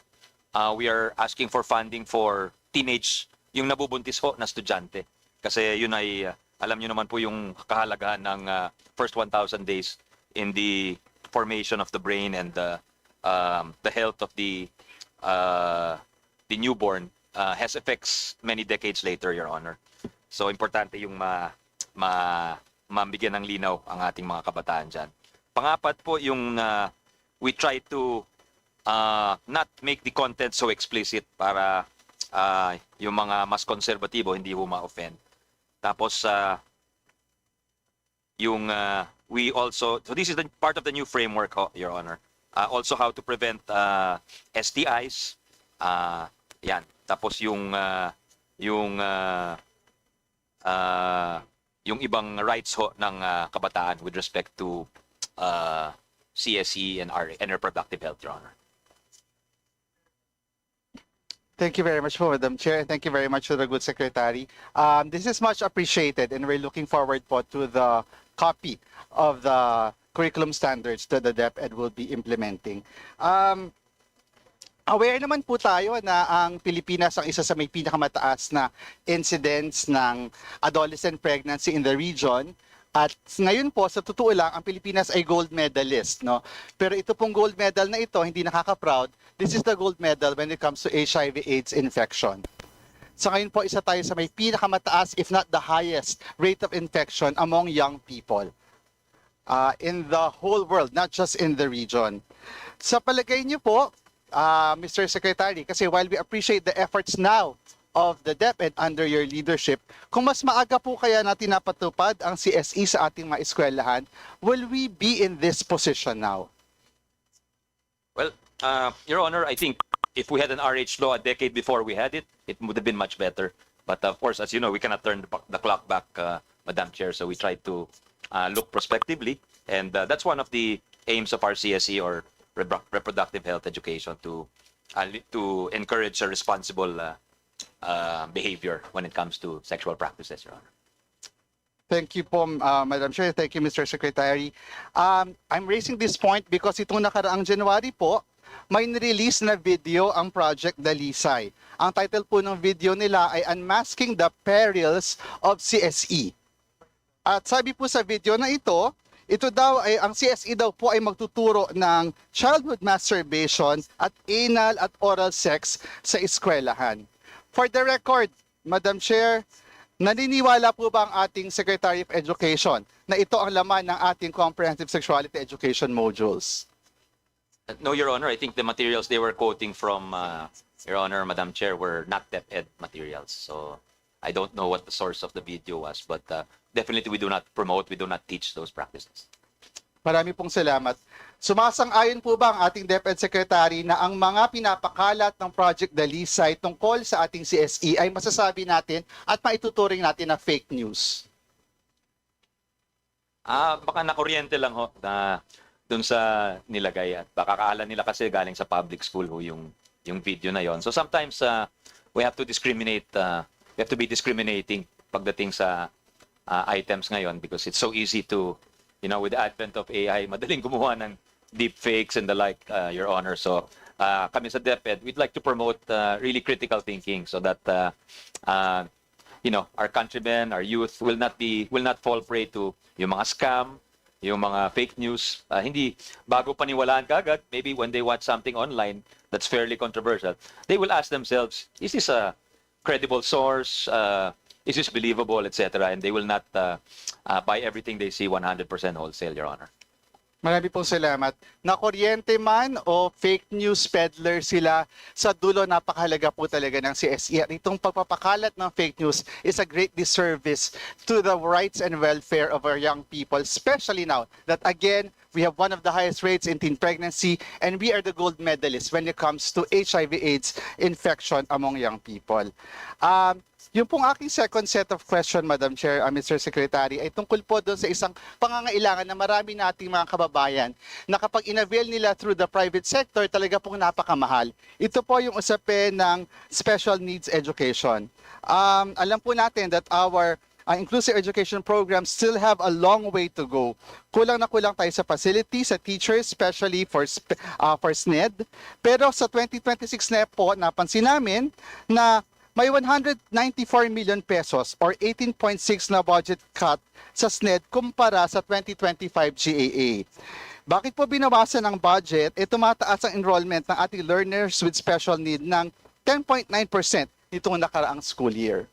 we are asking for funding for teenage, yung nabubuntis ho na estudyante. Kasi yun ay, alam nyo naman po yung kahalagahan ng first 1,000 days in the formation of the brain and the health of the newborn has effects many decades later, Your Honor. So importante yung mabigyan ng linaw ang ating mga kabataan dyan. Pangapat po yung we try to not make the content so explicit para yung mga mas konserbatibo hindi po ma-offend. Tapos yung we also, so this is the part of the new framework, Your Honor. Also how to prevent STIs. Yan. Tapos yung ibang rights ho ng kabataan with respect to CSE and reproductive health, Your Honor. Thank you very much, Madam Chair, and thank you very much to the good Secretary. This is much appreciated, and we're looking forward po to the copy of the curriculum standards that the DepEd will be implementing. Aware naman po tayo na ang Pilipinas ang isa sa may pinakamataas na incidence ng adolescent pregnancy in the region. At ngayon po, sa totoo lang, ang Pilipinas ay gold medalist, no? Pero ito pong gold medal na ito, hindi nakaka-proud. This is the gold medal when it comes to HIV/AIDS infection. Sa ngayon po, isa tayo sa may pinakamataas, if not the highest, rate of infection among young people in the whole world, not just in the region. Sa palagay niyo po, Mr. Secretary, kasi while we appreciate the efforts now of the DepEd under your leadership, kung mas maaga po kaya natin napatupad ang CSE sa ating mga eskwelahan, will we be in this position now? Well, Your Honor, I think if we had an RH law a decade before we had it, it would have been much better. But of course, as you know, we cannot turn the clock back, Madam Chair, so we try to look prospectively. And that's one of the aims of our CSE, or reproductive health education, to encourage a responsible behavior when it comes to sexual practices, Your Honor. Thank you po, Madam Chair. Thank you, Mr. Secretary. I'm raising this point because itong nakaraang January po, may nirelease na video ang Project Dalisay. Ang title po ng video nila ay Unmasking the Perils of CSE. At sabi po sa video na ito daw ay ang CSE daw po ay magtuturo ng childhood masturbation at anal at oral sex sa eskwelahan. For the record, Madam Chair, naniniwala po ba ang ating Secretary of Education na ito ang laman ng ating comprehensive sexuality education modules? No, Your Honor, I think the materials they were quoting from, Your Honor, Madam Chair, were not DepEd materials. So I don't know what the source of the video was, but definitely we do not promote, we do not teach those practices. Marami pong salamat. Sumasang-ayon po ba ang ating DepEd Secretary na ang mga pinapakalat ng Project Dalisay tungkol sa ating CSE ay masasabi natin at maituturing natin na fake news? Baka nakuryente lang ho na dun sa nilagay, at baka kaala nila kasi galing sa public school ho yung video na yon. So sometimes we have to discriminate, we have to be discriminating pagdating sa items ngayon, because it's so easy to, you know, with the advent of AI, madaling gumawa ng deep fakes and the like, Your Honor. So kami sa DepEd, we'd like to promote really critical thinking so that you know, our countrymen, our youth will not fall prey to yung mga scam, yung mga fake news. Hindi bago paniwalaan kaagad, maybe when they watch something online that's fairly controversial, they will ask themselves, is this a credible source? Is this believable, etc.? And they will not buy everything they see 100% wholesale, Your Honor. Marami pong salamat. Nakuryente man o fake news peddler sila, sa dulo napakahalaga po talaga ng CSE. At itong pagpapakalat ng fake news is a great disservice to the rights and welfare of our young people, especially now that, again, we have one of the highest rates in teen pregnancy, and we are the gold medalists when it comes to HIV/AIDS infection among young people. Yung pong aking second set of question, Madam Chair, Mr. Secretary, ay tungkol po doon sa isang pangangailangan na marami nating mga kababayan na kapag inavail nila through the private sector, talaga pong napakamahal. Ito po yung usapin ng special needs education. Alam po natin that our inclusive education programs still have a long way to go. Kulang na kulang tayo sa facilities, sa teachers, especially for SNED. Pero sa 2026 na po, napansin namin na may 194 million pesos or 18.6 na budget cut sa SNED kumpara sa 2025 GAA. Bakit po binawasan ang budget? Tumataas ang enrollment ng ating learners with special need ng 10.9% nitong nakaraang school year.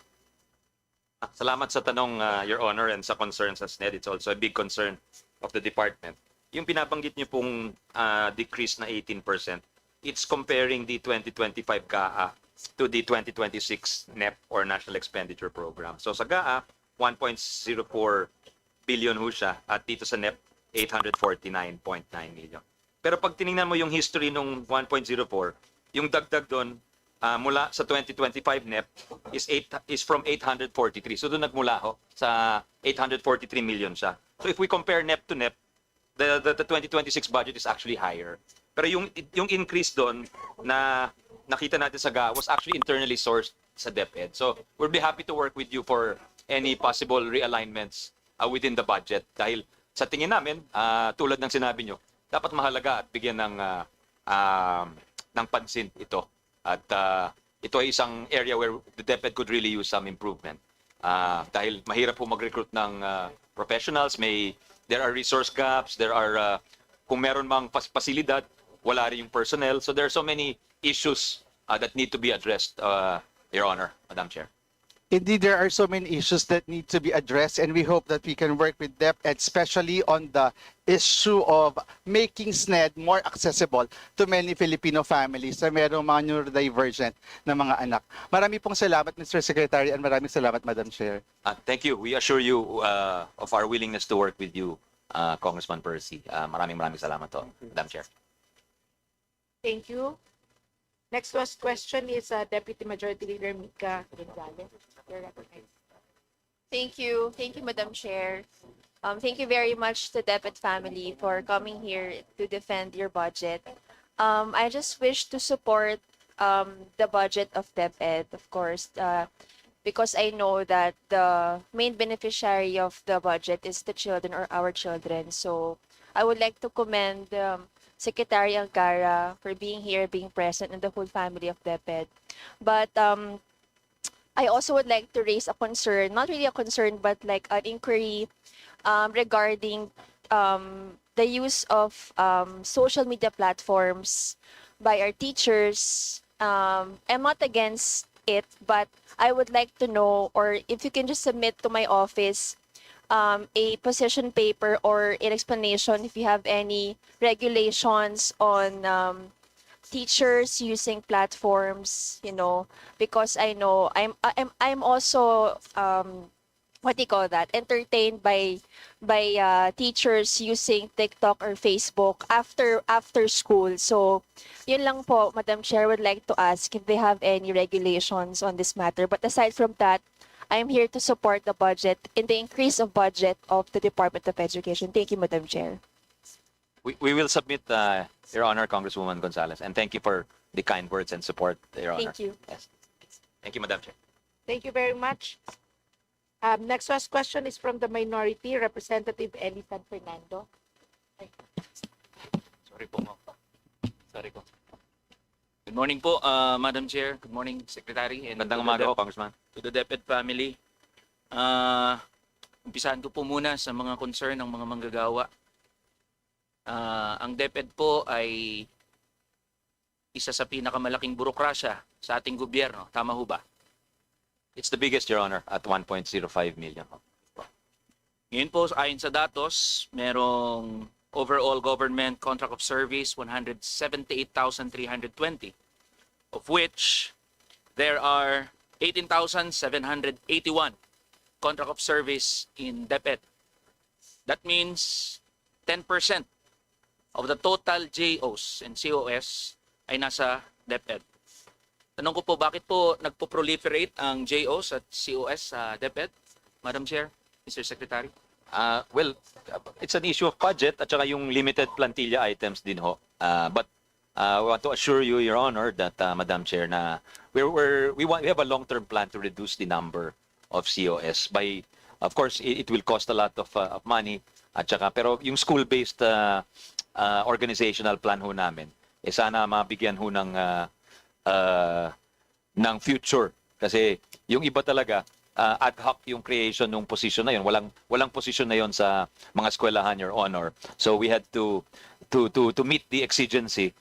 Salamat sa tanong, Your Honor, and sa concerns as NED. It's also a big concern of the department. Yung pinabanggit niyo pong decrease na 18%, it's comparing the 2025 GAA to the 2026 NEP or National Expenditure Program. So sa GAA, 1.04 billion ho siya at dito sa NEP, 849.9 million. Pero pag tiningnan mo yung history nung 1.04, yung dagdag doon mula sa 2025 NEP is from 843. So doon nagmula ho sa 843 million siya. So if we compare NEP to NEP, the 2026 budget is actually higher. Pero yung increase doon na nakita natin sa GA was actually internally sourced sa DepEd. So we'll be happy to work with you for any possible realignments within the budget dahil sa tingin namin, tulad ng sinabi nyo, dapat mahalaga at bigyan ng pansin ito. At ito ay isang area where the DepEd could really use some improvement. Dahil mahirap po mag-recruit ng professionals, there are resource gaps, kung meron mang pasilidad, wala rin yung personnel. So there are so many issues that need to be addressed, Your Honor, Madam Chair. Indeed, there are so many issues that need to be addressed, and we hope that we can work with DepEd, especially on the issue of making SNED more accessible to many Filipino families na merong mga neurodivergent na mga anak. Marami pong salamat, Mr. Secretary, and maraming salamat, Madam Chair. Thank you. We assure you of our willingness to work with you, Congressman Percy. Maraming salamat to, Madam Chair. Thank you. Next question is Deputy Majority Leader Mika Gonzalez. You're recognized. Thank you. Thank you, Madam Chair. Thank you very much to DepEd family for coming here to defend your budget. I just wish to support the budget of DepEd, of course, because I know that the main beneficiary of the budget is the children or our children. So I would like to commend Secretary Angara for being here, being present, and the whole family of DepEd. But I also would like to raise a concern, not really a concern, but like an inquiry regarding the use of social media platforms by our teachers. I'm not against it, but I would like to know, or if you can just submit to my office a position paper or an explanation if you have any regulations on teachers using platforms, because I know I'm also what do you call that, entertained by teachers using TikTok or Facebook after school. So yun lang po, Madam Chair, would like to ask if they have any regulations on this matter. But aside from that, I am here to support the budget in the increase of budget of the Department of Education. Thank you, Madam Chair. We will submit, Your Honor, Congresswoman Gonzalez, and thank you for the kind words and support, Your Honor. Thank you. Yes. Thank you, Madam Chair. Thank you very much. Next question is from the minority, Representative Eli San Fernando. Sorry po, ma'am. Sorry po. Good morning po, Madam Chair. Good morning, Secretary. And Magandang umaga po, Congressman. To the DepEd family. Umpisahan ko po muna sa mga concern ng mga manggagawa. Ang DepEd po ay isa sa pinakamalaking burokrasya sa ating gobyerno. Tama ho ba? It's the biggest, Your Honor, at 1.05 million. Ngayon po, ayon sa datos, merong overall government contract of service 178,320, of which there are 18,781 contract of service in DepEd. That means 10% of the total JOs and COS ay nasa DepEd. Tanong ko po, bakit po nagpo-proliferate ang JOs at COS sa DepEd, Madam Chair, Mr. Secretary? Well, it's an issue of budget at saka yung limited plantilla items din ho. But I want to assure you, Your Honor, that Madam Chair, na we have a long-term plan to reduce the number of COS by, of course, it will cost a lot of money at saka, pero yung school-based organizational plan ho namin, sana mabigyan ho ng future. Kasi yung iba talaga, ad hoc yung creation ng position na yun. Walang position na yun sa mga eskwelahan, Your Honor. So we had to meet the exigency,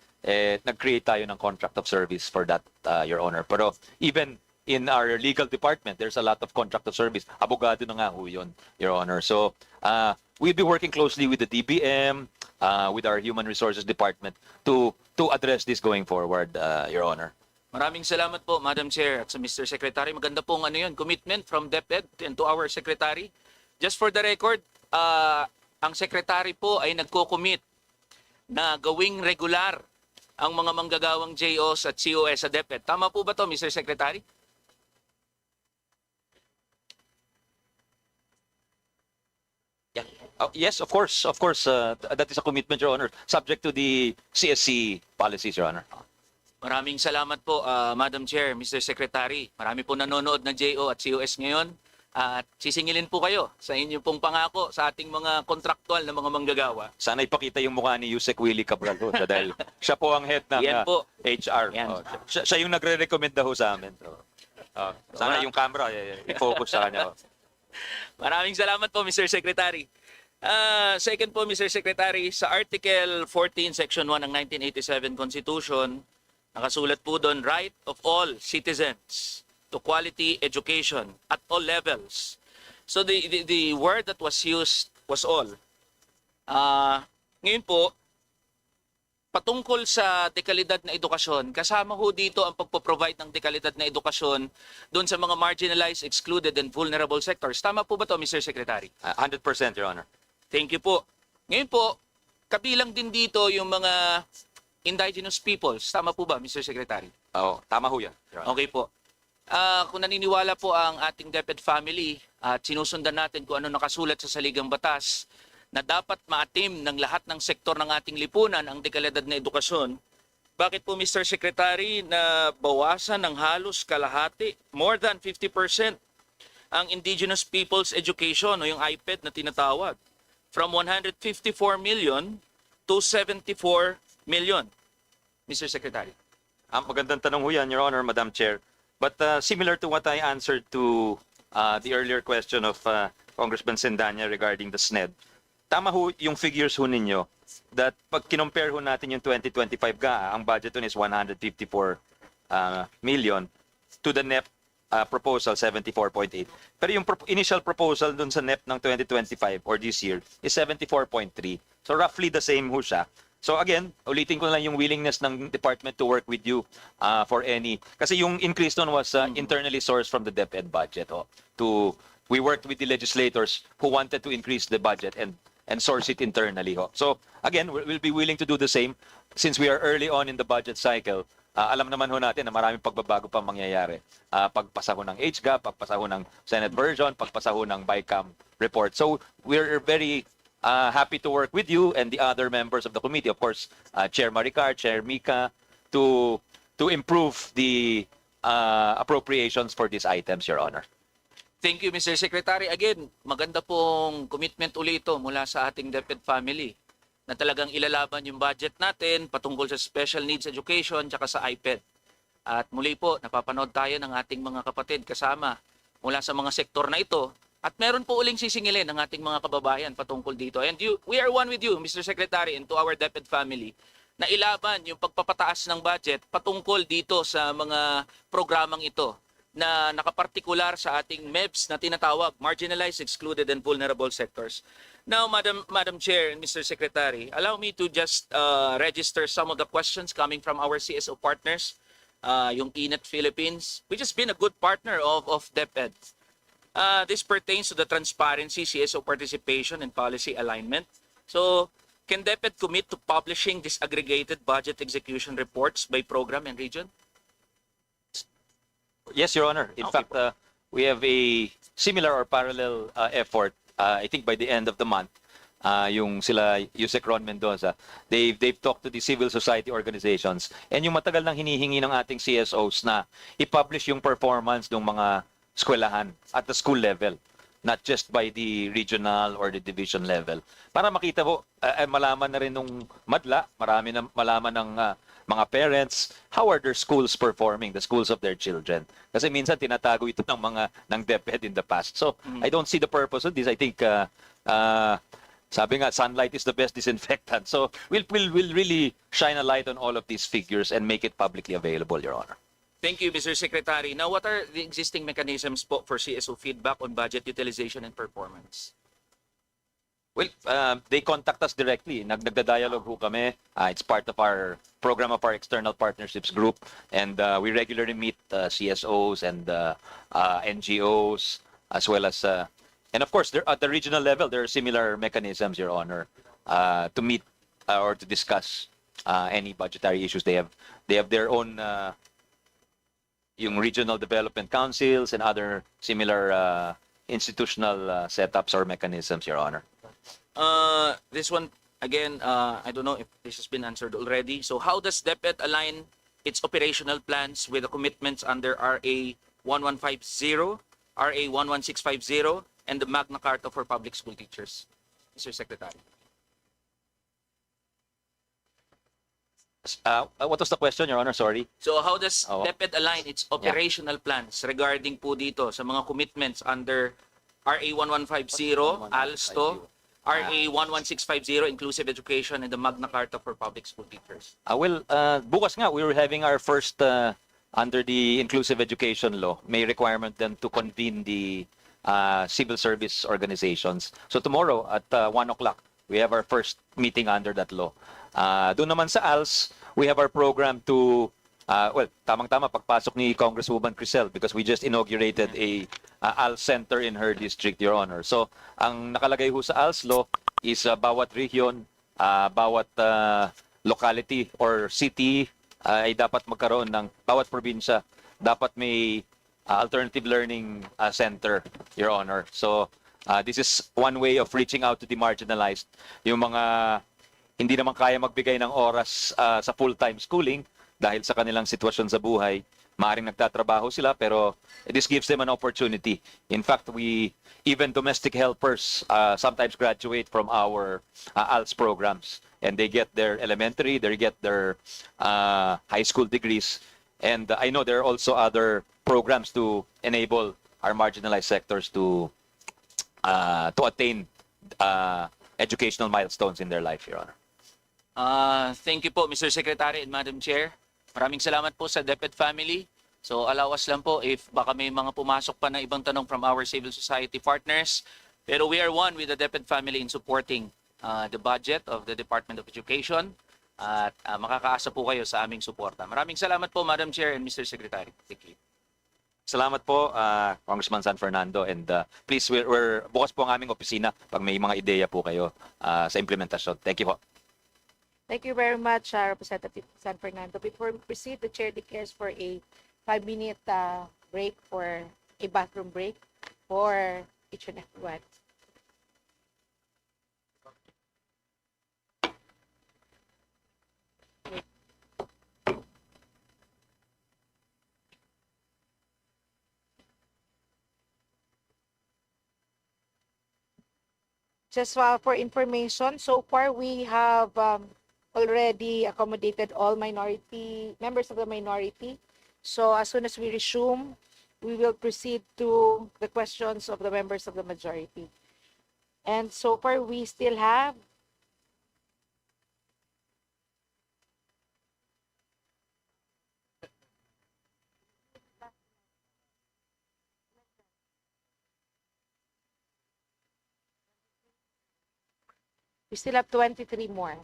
nag-create tayo ng contract of service for that, Your Honor. Pero even in our legal department, there's a lot of contract of service. Abogado na nga ho yun, Your Honor. So we'll be working closely with the DBM, with our Human Resources Department to address this going forward, Your Honor. Maraming salamat po, Madam Chair, at sa Mr. Secretary. Maganda pong commitment from DepEd and to our Secretary. Just for the record, ang Secretary po ay nagko-commit na gawing regular ang mga manggagawang JOs at COS sa DepEd. Tama po ba to, Mr. Secretary? Yes, of course. Of course, that is a commitment, Your Honor, subject to the CSC policies, Your Honor. Maraming salamat po, Madam Chair, Mr. Secretary. Marami po nanonood na JO at COS ngayon. At sisingilin po kayo sa inyong pong pangako sa ating mga kontraktual na mga manggagawa. Sana ipakita yung mukha ni Yusek Willie Cabral ho, dahil siya po ang head ng Yan po. HR. Yan. Siya yung nagre-recommend ho sa amin. Sana yung camera, i-focus sa kanya. Maraming salamat po, Mr. Secretary. Second po, Mr. Secretary, sa Article 14, Section 1 ng 1987 Constitution, nakasulat po doon, right of all citizens to quality education at all levels. So the word that was used was all. Ngayon po, patungkol sa dekalidad na edukasyon, kasama ho dito ang pagpo-provide ng dekalidad na edukasyon doon sa mga marginalized, excluded, and vulnerable sectors. Tama po ba to, Mr. Secretary? 100%, Your Honor. Thank you po. Ngayon po, kabilang din dito yung mga indigenous peoples. Tama po ba, Mr. Secretary? Oo, tama ho yan, Your Honor. Okay po. Kung naniniwala po ang ating DepEd family at sinusundan natin kung ano nakasulat sa saligang batas na dapat maatim ng lahat ng sektor ng ating lipunan ang dekalidad na edukasyon, bakit po, Mr. Secretary, na bawasan ng halos kalahati, more than 50%, ang indigenous people's education o yung IPED na tinatawag from 154 million to 74 million, Mr. Secretary? Magandang tanong ho yan, Your Honor, Madam Chair. But similar to what I answered to the earlier question of Congressman Sendanya regarding the SNED, tama ho yung figures ho ninyo that pag kinompare ho natin yung 2025 ang budget nun is 154 million to the NEP proposal 74.8. Pero yung initial proposal dun sa NEP ng 2025 or this year is 74.3. So roughly the same ho siya. So again, ulitin ko lang yung willingness ng department to work with you for any, kasi yung increase nun was internally sourced from the DepEd budget. We worked with the legislators who wanted to increase the budget and source it internally. So again, we'll be willing to do the same since we are early on in the budget cycle. Alam naman ho natin na maraming pagbabago pa mangyayari. Pagpasa ho ng HGAP, pagpasa ho ng Senate version, pagpasa ho ng BICAM report. So we're very happy to work with you and the other members of the committee, of course, Chair Maricar, Chair Mika, to improve the appropriations for these items, Your Honor. Thank you, Mr. Secretary. Again, maganda pong commitment ulit ito mula sa ating DepEd family na talagang ilalaban yung budget natin patungkol sa special needs education tsaka sa IPED. At muli po, napapanood tayo ng ating mga kapatid kasama mula sa mga sektor na ito. At meron po uling sisingilin ng ating mga kababayan patungkol dito. And we are one with you, Mr. Secretary, and to our DepEd family na ilaban yung pagpapataas ng budget patungkol dito sa mga programang ito na nakapartikular sa ating MEBS na tinatawag, Marginalized, Excluded, and Vulnerable Sectors. Now, Madam Chair and Mr. Secretary, allow me to just register some of the questions coming from our CSO partners, yung INET Philippines, which has been a good partner of DepEd. This pertains to the transparency, CSO participation, and policy alignment. So, can DepEd commit to publishing disaggregated budget execution reports by program and region? Yes, Your Honor. In fact, we have a similar or parallel effort. I think by the end of the month, yung sila Yusek Ron Mendoza, they've talked to the civil society organizations and yung matagal nang hinihingi ng ating CSOs na i-publish yung performance ng mga eskwelahan at the school level, not just by the regional or the division level. Para makita po, malaman na rin nung madla, marami na malaman ng mga parents, how are their schools performing, the schools of their children? Kasi minsan tinatago ito ng DepEd in the past. So I don't see the purpose of this. I think sabi nga, sunlight is the best disinfectant. So we'll really shine a light on all of these figures and make it publicly available, Your Honor. Thank you, Mr. Secretary. Now, what are the existing mechanisms po for CSO feedback on budget utilization and performance? Well, they contact us directly. Nagda-dialogue ho kami. It's part of our program of our external partnerships group. And we regularly meet CSOs and NGOs, as well as, and of course, at the regional level, there are similar mechanisms, Your Honor, to meet or to discuss any budgetary issues. They have their own yung regional development councils and other similar institutional setups or mechanisms, Your Honor. This one, again, I don't know if this has been answered already. So how does DepEd align its operational plans with the commitments under RA 1150, RA 11650, and the Magna Carta for Public School Teachers? Mr. Secretary. What was the question, Your Honor? Sorry. So how does Oh. DepEd align its operational plans regarding po dito sa mga commitments under RA 1150, ALSTO, RA 11650, Inclusive Education, and the Magna Carta for Public School Teachers? Bukas nga, we were having our first, under the Inclusive Education Law, may requirement then to convene the civil service organizations. So tomorrow at 1 o'clock, we have our first meeting under that law. Doon naman sa ALS, we have our program to, tamang-tama pagpasok ni Congresswoman Crisel because we just inaugurated a ALS center in her district, Your Honor. So, ang nakalagay ho sa ALS law is bawat region, bawat locality or city ay dapat magkaroon ng, bawat probinsya, dapat may alternative learning center, Your Honor. So, this is one way of reaching out to the marginalized, yung mga hindi naman kaya magbigay ng oras sa full-time schooling dahil sa kanilang sitwasyon sa buhay. Maaring nagtatrabaho sila pero this gives them an opportunity. In fact, even domestic helpers sometimes graduate from our ALS programs and they get their elementary, they get their high school degrees. And I know there are also other programs to enable our marginalized sectors to attain educational milestones in their life, Your Honor. Thank you po, Mr. Secretary and Madam Chair. Maraming salamat po sa DepEd family. So alawas lang po if baka may mga pumasok pa na ibang tanong from our civil society partners. Pero we are one with the DepEd family in supporting the budget of the Department of Education. At makakaasa po kayo sa aming suporta. Maraming salamat po, Madam Chair and Mr. Secretary. Thank you. Salamat po, Congressman San Fernando. And please, we're bukas po ang aming opisina pag may mga ideya po kayo sa implementasyon. Thank you po. Thank you very much, Representative San Fernando. Before we proceed, the Chair declares for a 5-minute break, for a bathroom break for each and every one. Just for information, so far we have already accommodated all members of the minority. So as soon as we resume, we will proceed to the questions of the members of the majority. And so far we still have we still have 23 more.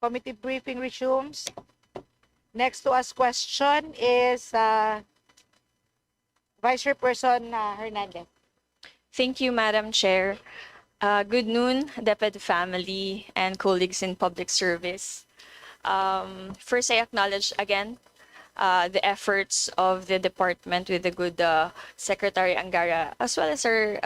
Committee briefing resumes. Next to ask question is Vice Chairperson Hernandez. Thank you, Madam Chair. Good noon, Deputy Family and colleagues in public service. First, I acknowledge again the efforts of the department with the good Secretary Angara, as well as our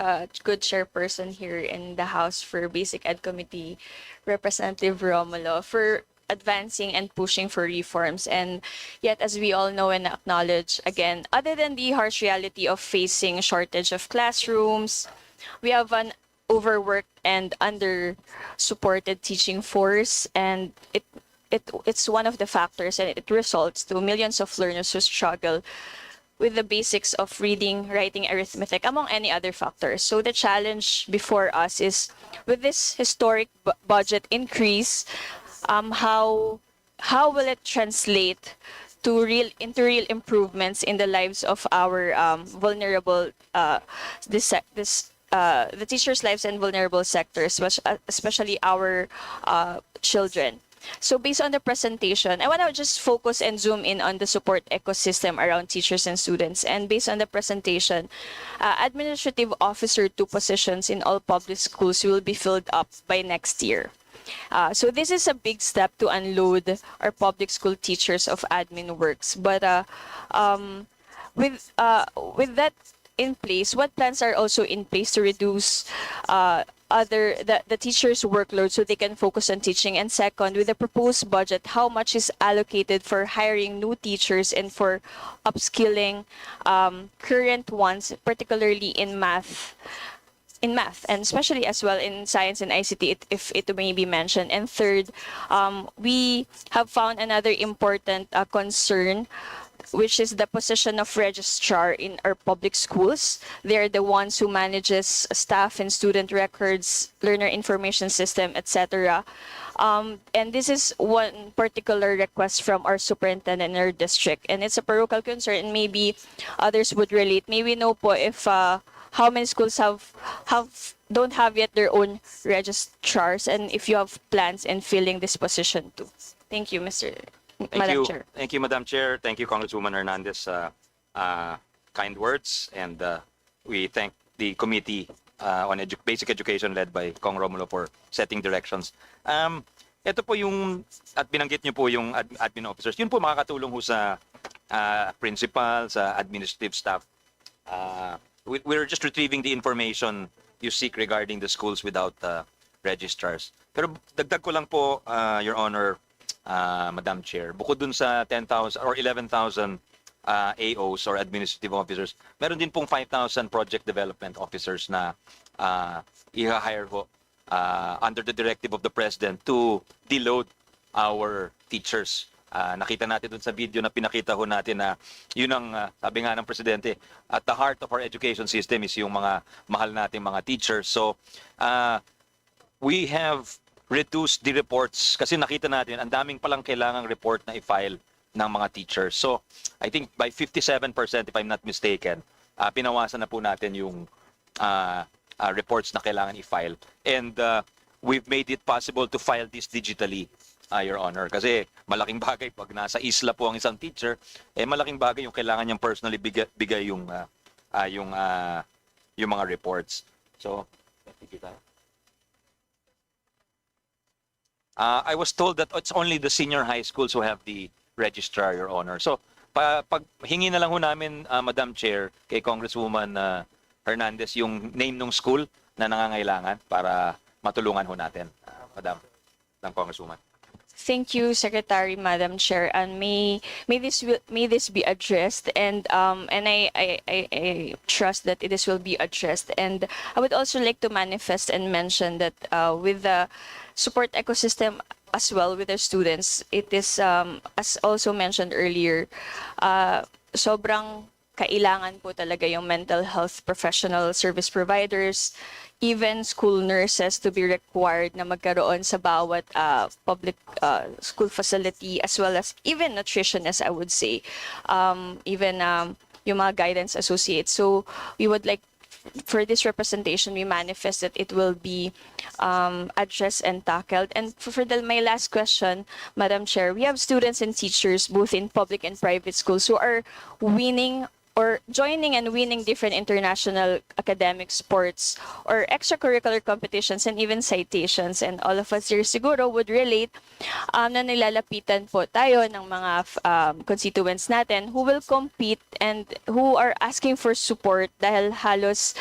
good chairperson here in the House for Basic Ed Committee, Representative Romulo, for advancing and pushing for reforms. And yet, as we all know and acknowledge, again, other than the harsh reality of facing shortage of classrooms, we have an overworked and under-supported teaching force, and it's one of the factors, and it results to millions of learners who struggle with the basics of reading, writing, arithmetic, among any other factors. So the challenge before us is, with this historic budget increase, how will it translate to real improvements in the lives of our vulnerable the teachers' lives and vulnerable sectors, especially our children. So based on the presentation, I want to just focus and zoom in on the support ecosystem around teachers and students. And based on the presentation, administrative officer 2 positions in all public schools will be filled up by next year. So this is a big step to unload our public school teachers of admin works. But with that in place, what plans are also in place to reduce the teachers' workload so they can focus on teaching? And second, with the proposed budget, how much is allocated for hiring new teachers and for upskilling current ones, particularly in math, and especially as well in science and ICT, if it may be mentioned. And third, we have found another important concern, which is the position of registrar in our public schools. They're the ones who manages staff and student records, learner information system, etc. And this is one particular request from our superintendent in our district, and it's a parochial concern, and maybe others would relate. May we know po if how many schools don't have yet their own registrars, and if you have plans in filling this position too. Thank you, Madam Chair. Thank you, Madam Chair. Thank you, Congresswoman Hernandez. Kind words, and we thank the Committee on Basic Education led by Cong Romulo for setting directions. Ito po yung, at binanggit niyo po yung admin officers, yun po makakatulong ho sa principal, sa administrative staff. We're just retrieving the information you seek regarding the schools without registrars. Pero dagdag ko lang po, Your Honor, Madam Chair, bukod dun sa 10,000 or 11,000 AOs or administrative officers, meron din pong 5,000 project development officers na i-hire ho under the directive of the President to deload our teachers. Nakita natin dun sa video na pinakita ho natin na yun ang sabi nga ng Presidente, at the heart of our education system is yung mga mahal nating mga teachers. So we have reduced the reports kasi nakita natin ang daming palang kailangang report na i-file ng mga teachers. So I think by 57%, if I'm not mistaken, pinawasan na po natin yung reports na kailangan i-file. And we've made it possible to file this digitally, Your Honor. Kasi malaking bagay pag nasa isla po ang isang teacher, malaking bagay yung kailangan niyang personally bigay yung mga reports. So, I was told that it's only the senior high schools who have the registrar, Your Honor. So, pag hingi na lang ho namin, Madam Chair, kay Congresswoman Hernandez, yung name ng school na nangangailangan para matulungan ho natin, Madam Congresswoman. Thank you, Secretary, Madam Chair, and may this be addressed, and I trust that this will be addressed. And I would also like to manifest and mention that with the support ecosystem as well with our students, it is as also mentioned earlier, sobrang kailangan po talaga yung mental health professional service providers, even school nurses to be required na magkaroon sa bawat public school facility, as well as even nutritionists, I would say, even yung mga guidance associates. So we would like for this representation, we manifest that it will be addressed and tackled. And my last question, Madam Chair, we have students and teachers both in public and private schools who are winning or joining and winning different international academic sports or extracurricular competitions and even citations. And all of us here siguro would relate na nilalapitan po tayo ng mga constituents natin who will compete and who are asking for support dahil halos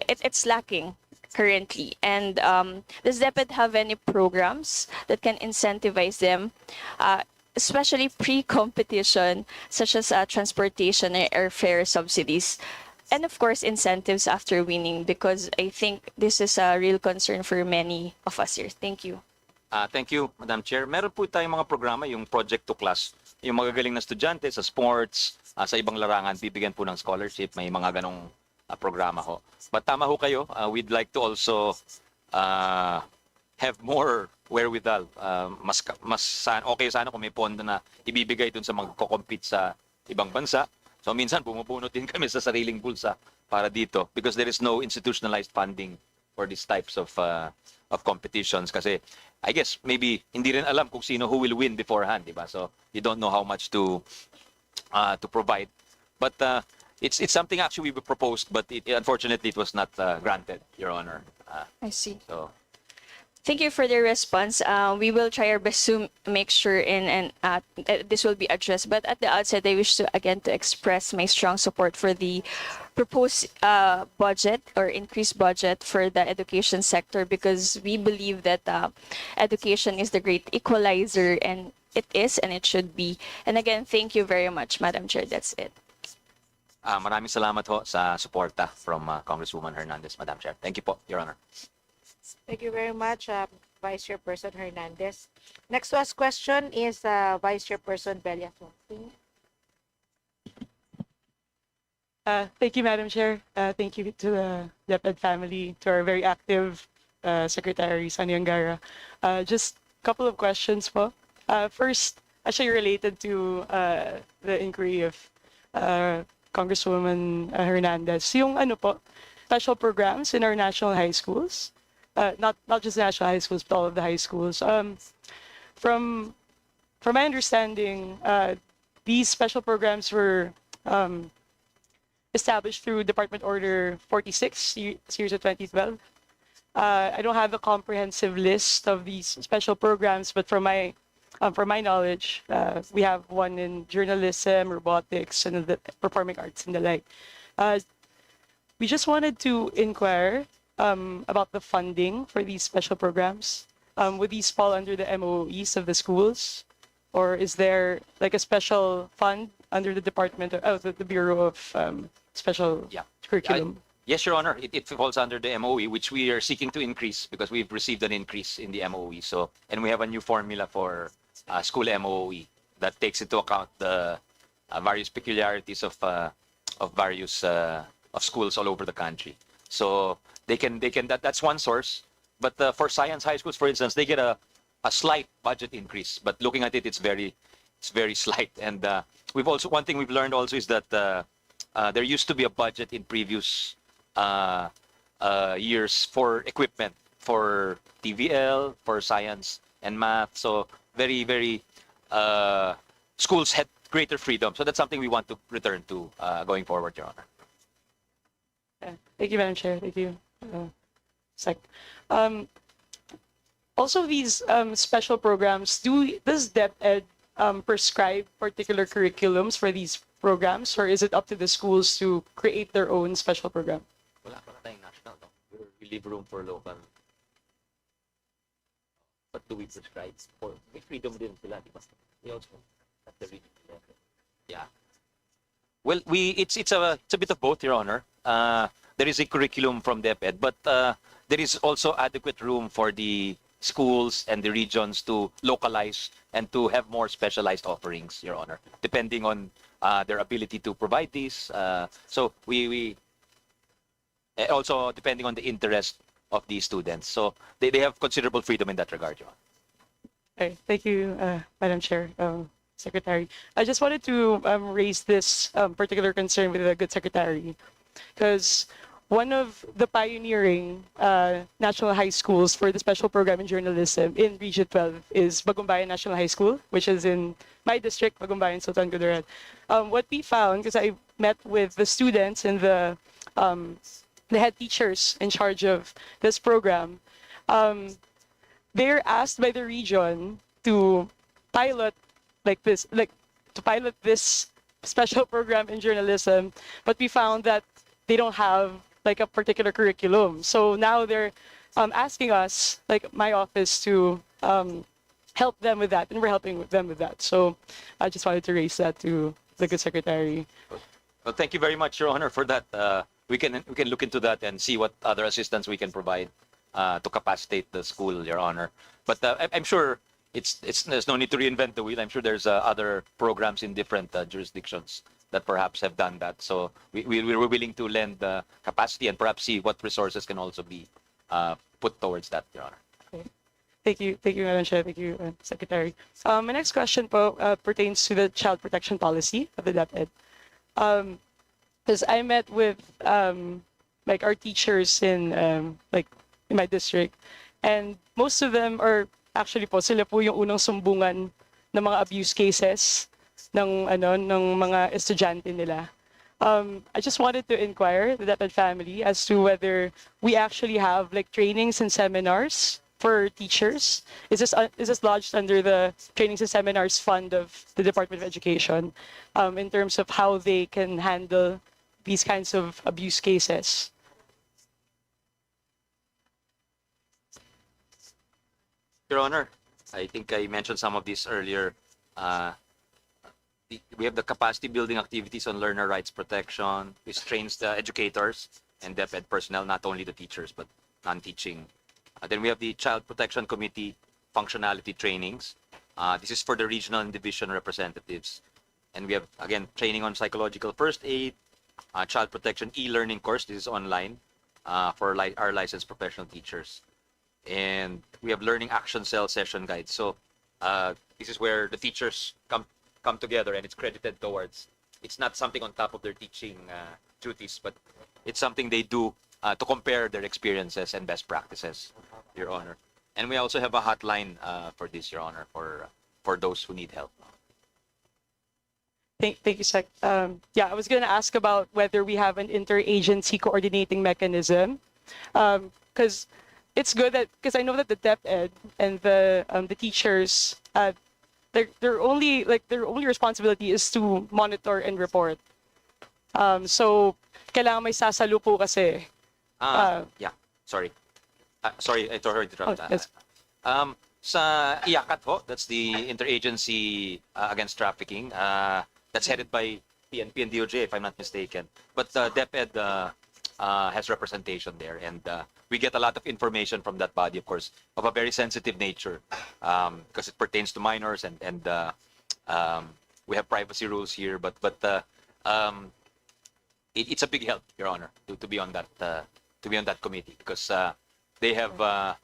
it's lacking currently. And does DepEd have any programs that can incentivize them, especially pre-competition, such as transportation and airfare subsidies, and of course incentives after winning, because I think this is a real concern for many of us here. Thank you. Thank you, Madam Chair. Meron po tayong mga programa, yung Project to Class, yung magagaling na estudyante sa sports, sa ibang larangan, bibigyan po ng scholarship, may mga ganong programa ho. But tama ho kayo, we'd like to also have more wherewithal. Okay sana kung may pondo na ibibigay dun sa magko-compete sa ibang bansa. So minsan pumupunot din kami sa sariling bulsa para dito because there is no institutionalized funding for these types of competitions kasi I guess maybe hindi rin alam kung sino who will win beforehand, di ba? So you don't know how much to provide. But it's something actually we proposed, but unfortunately it was not granted, Your Honor. I see. So Thank you for the response. We will try our best to make sure this will be addressed. But at the outset, I wish to again to express my strong support for the proposed budget or increased budget for the education sector because we believe that education is the great equalizer, and it is and it should be. And again, thank you very much, Madam Chair. That's it. maraming salamat ho sa suporta from Congresswoman Hernandez, Madam Chair. Thank you po, Your Honor. Thank you very much, Vice Chairperson Hernandez. Next to ask question is Vice Chairperson Belia Swansing. Thank you, Madam Chair. Thank you to the DepEd family, to our very active Secretary, Sunny Angara. Just a couple of questions po. First, actually related to the inquiry of Congresswoman Hernandez. Yung ano po, special programs in our national high schools. Not just national high schools, but all of the high schools. From my understanding, these special programs were established through Department Order 46, series of 2012. I don't have a comprehensive list of these special programs, but from my knowledge, we have one in journalism, robotics, and the performing arts and the like. We just wanted to inquire about the funding for these special programs. Would these fall under the MOEs of the schools? Or is there like a special fund under the Department of the Bureau of Special Curriculum? Yes, Your Honor. It falls under the MOE, which we are seeking to increase because we've received an increase in the MOE. So, and we have a new formula for school MOE that takes into account the various peculiarities of various of schools all over the country. So that's one source. But for science high schools, for instance, they get a slight budget increase. But looking at it, it's very slight. And we've also one thing we've learned also is that there used to be a budget in previous years for equipment for TVL, for science and math. So very schools had greater freedom. So that's something we want to return to going forward, Your Honor. Thank you, Madam Chair. Thank you, Sec. Also, these special programs, does DepEd prescribe particular curriculums for these programs, or is it up to the schools to create their own special program? Wala pa tayong national, no? We leave room for local. What do we prescribe for? May freedom din sila, di ba? We also at the region level. Yeah. Well, it's a bit of both, Your Honor. There is a curriculum from DepEd, but there is also adequate room for the schools and the regions to localize and to have more specialized offerings, Your Honor, depending on their ability to provide these. So we also depending on the interest of these students. So they have considerable freedom in that regard, Your Honor. Okay, thank you, Madam Chair, Secretary. I just wanted to raise this particular concern with the good Secretary. because one of the pioneering national high schools for the special program in journalism in Region 12 is Bagumbayan National High School, which is in my district, Bagumbayan, Sultan Kudarat. What we found, because I met with the students and the head teachers in charge of this program, they're asked by the region to pilot to pilot this special program in journalism, but we found that they don't have like a particular curriculum. So now they're asking us, like my office, to help them with that, and we're helping them with that. So I just wanted to raise that to the good secretary. Well, thank you very much, Your Honor, for that. We can look into that and see what other assistance we can provide to capacitate the school, Your Honor. But I'm sure there's no need to reinvent the wheel. I'm sure there's other programs in different jurisdictions that perhaps have done that. So we're willing to lend the capacity and perhaps see what resources can also be put towards that, Your Honor. Thank you, Madam Chair. Thank you, Secretary. My next question pertains to the child protection policy of the DepEd. Because I met with like our teachers in in my district, and most of them are actually sila po yung unang sumbungan ng mga abuse cases ng mga estudyante nila. I just wanted to inquire the DepEd family as to whether we actually have like trainings and seminars for teachers. Is this lodged under the trainings and seminars fund of the Department of Education in terms of how they can handle these kinds of abuse cases? Your Honor, I think I mentioned some of these earlier. We have the capacity building activities on learner rights protection, which trains the educators and DepEd personnel, not only the teachers, but non-teaching. Then we have the Child Protection Committee functionality trainings. This is for the regional and division representatives. And we have, again, training on psychological first aid, child protection e-learning course. This is online for our licensed professional teachers. And we have learning action cell session guides. So this is where the teachers come together and it's credited towards. It's not something on top of their teaching duties, but it's something they do to compare their experiences and best practices, Your Honor. And we also have a hotline for this, Your Honor, for those who need help. Thank you, Sec. Yeah, I was going to ask about whether we have an interagency coordinating mechanism, because it's good that, because I know that the DepEd and the teachers, their only responsibility is to monitor and report. So kailangan may sasalo po kasi. Yeah, sorry. Sorry, I sorry to interrupt. Yes. Sa IACAT ho, that's the Interagency Against Trafficking. That's headed by PNP and DOJ, if I'm not mistaken. But DepEd has representation there, and we get a lot of information from that body, of course, of a very sensitive nature, because it pertains to minors, and we have privacy rules here. But it's a big help, Your Honor, to be on that committee, because they have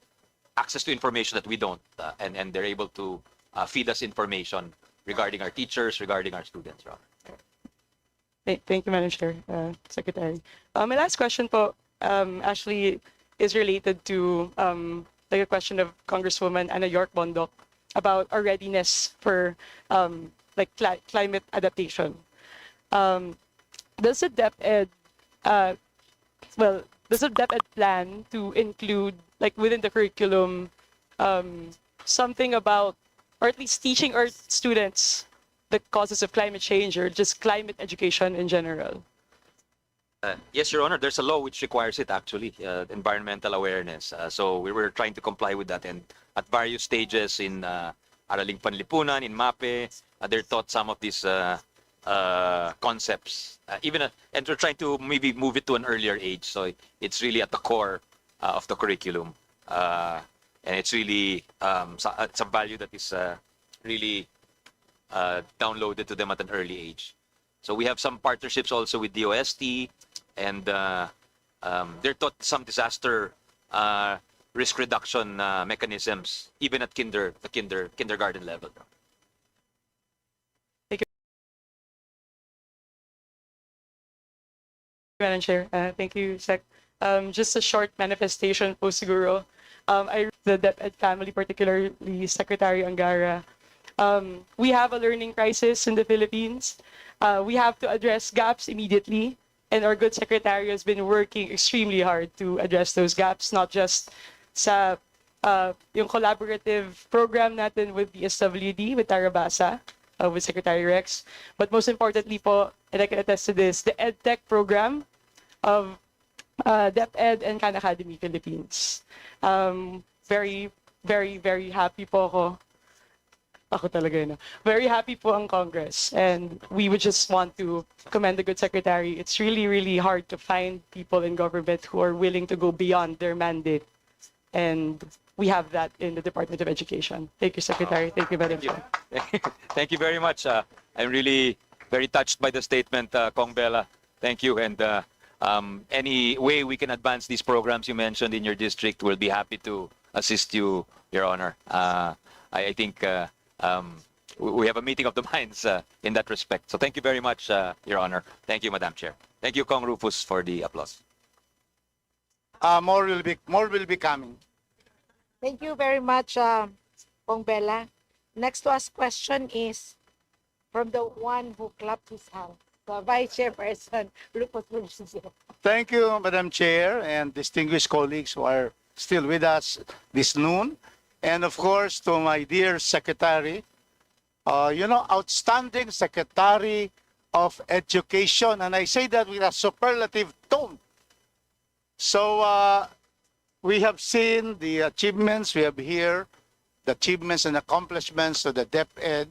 access to information that we don't, and they're able to feed us information regarding our teachers, regarding our students, Your Honor. Thank you, Madam Chair, Secretary. My last question po actually is related to like a question of Congresswoman Ana York Bondok about our readiness for like climate adaptation. Does the DepEd plan to include, like within the curriculum, something about, or at least teaching our students the causes of climate change, or just climate education in general? Yes, Your Honor, there's a law which requires it, actually, environmental awareness. So we were trying to comply with that, and at various stages in Araling Panlipunan, in MAPE, they're taught some of these concepts, and we're trying to maybe move it to an earlier age, so it's really at the core of the curriculum, and it's really it's a value that is really downloaded to them at an early age. So we have some partnerships also with DOST, and they're taught some disaster risk reduction mechanisms even at kindergarten level. Madam Chair. Thank you, Sec. Just a short manifestation po siguro. I the DepEd family, particularly Secretary Angara. We have a learning crisis in the Philippines. We have to address gaps immediately, and our good secretary has been working extremely hard to address those gaps, not just sa yung collaborative program natin with the SWD, with Tarabasa, with Secretary Rex, but most importantly po, and I can attest to this, the EdTech program of DepEd and Khan Academy Philippines. Very, very, very happy po ako. Ako talaga yun. Very happy po ang Congress. And we would just want to commend the good secretary. It's really, really hard to find people in government who are willing to go beyond their mandate. And we have that in the Department of Education. Thank you, Secretary. Thank you, Madam Chair. Thank you very much. I'm really very touched by the statement, Kong Bella. Thank you. And any way we can advance these programs you mentioned in your district, we'll be happy to assist you, Your Honor. I think we have a meeting of the minds in that respect. So thank you very much, Your Honor. Thank you, Madam Chair. Thank you, Kong Rufus, for the applause. More will be coming. Thank you very much, Pong Bella. Next to ask question is from the one who clapped his hands, the Vice Chairperson, Rufus Fulgencio. Thank you, Madam Chair, and distinguished colleagues who are still with us this noon. And of course, to my dear Secretary, outstanding Secretary of Education. And I say that with a superlative tone. So we have seen the achievements we have here, the achievements and accomplishments of the DepEd,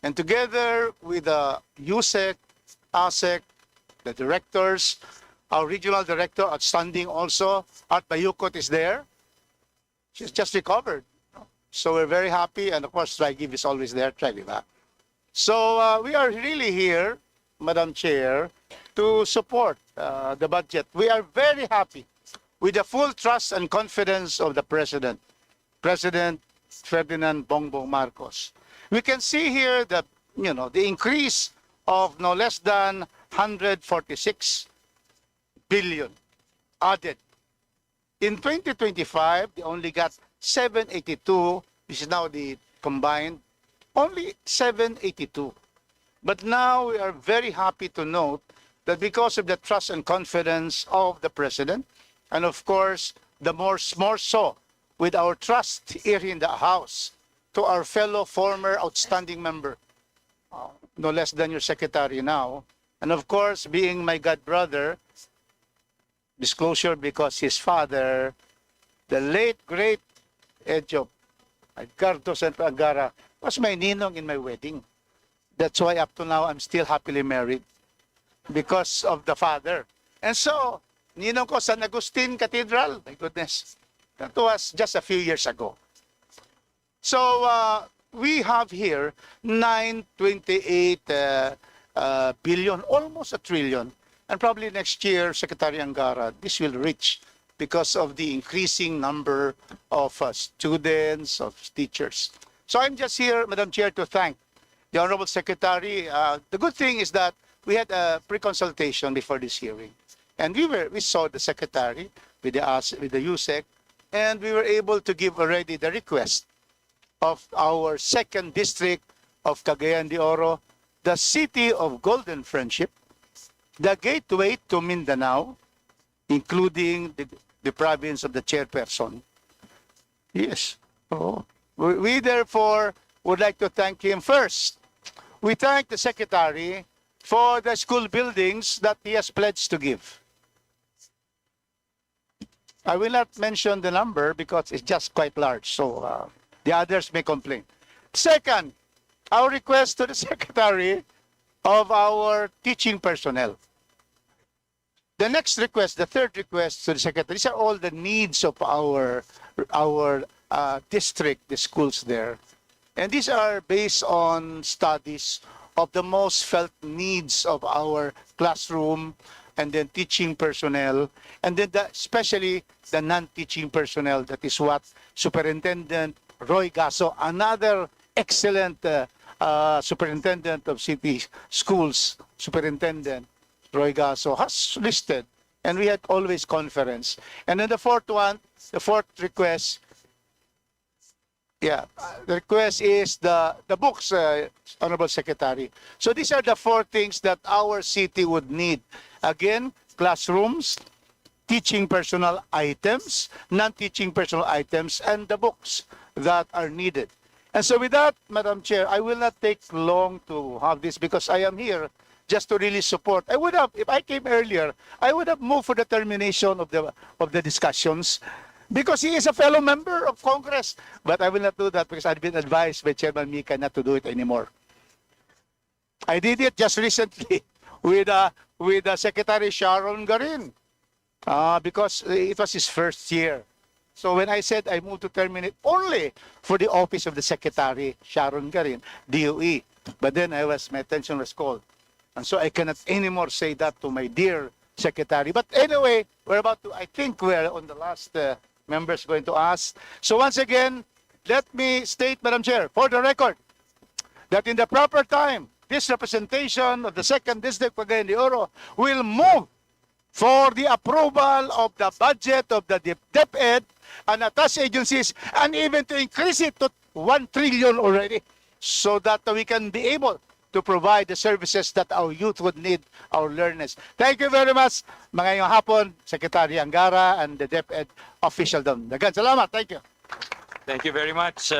and together with the USEC, ASEC, the directors, our regional director, outstanding also, Art Bayukot is there. She's just recovered. So we're very happy, and of course, Trigive is always there, Trigive. So we are really here, Madam Chair, to support the budget. We are very happy with the full trust and confidence of the President, President Ferdinand Bongbong Marcos. We can see here that, the increase of no less than 146 billion added. In 2025, they only got 782, which is now the combined, only 782. But now we are very happy to note that because of the trust and confidence of the President, and of course, the more so with our trust here in the House to our fellow former outstanding member, no less than your secretary now, and of course, being my god brother, disclosure because his father, the late, great Edjo, Edgardo Santo Angara, was my ninong in my wedding. That's why up to now, I'm still happily married because of the father. And so, ninong ko San Agustin Cathedral, my goodness, that was just a few years ago. So, we have here 928 billion, almost a trillion. And probably next year, Secretary Angara, this will reach because of the increasing number of students, of teachers. So I'm just here, Madam Chair, to thank the Honorable Secretary. The good thing is that we had a pre-consultation before this hearing. And we saw the Secretary with the USEC, and we were able to give already the request of our second district of Cagayan de Oro, the city of Golden Friendship, the gateway to Mindanao, including the province of the chairperson. Yes. Oh. We therefore would like to thank him first. We thank the Secretary for the school buildings that he has pledged to give. I will not mention the number because it's just quite large, so the others may complain. Second, our request to the Secretary of our teaching personnel. The next request, the third request to the Secretary, these are all the needs of our district, the schools there. And these are based on studies of the most felt needs of our classroom and then teaching personnel, and then especially the non-teaching personnel. That is what Superintendent Roy Gaso, another excellent superintendent of city schools, Superintendent Roy Gaso, has listed. And we had always conference. And then the fourth request, the request is the books, Honorable Secretary. So these are the four things that our city would need. Again, classrooms, teaching personal items, non-teaching personal items, and the books that are needed. And so with that, Madam Chair, I will not take long to have this because I am here just to really support. I would have, if I came earlier, I would have moved for the termination of the discussions because he is a fellow member of Congress. But I will not do that because I've been advised by Chairman Mika not to do it anymore. I did it just recently with Secretary Sharon Garin because it was his first year. So when I said I moved to terminate only for the office of the Secretary Sharon Garin, DOE, but then my attention was called. And so I cannot anymore say that to my dear Secretary. But anyway, I think we're on the last members going to ask. So once again, let me state, Madam Chair, for the record, that in the proper time, this representation of the 2nd District Cagayan de Oro will move for the approval of the budget of the DepEd and attached agencies, and even to increase it to 1 trillion already, so that we can be able to provide the services that our youth would need, our learners. Thank you very much, mga ngayong hapon, Secretary Angara and the DepEd official doon. Dagan, salamat. Thank you. Thank you very much,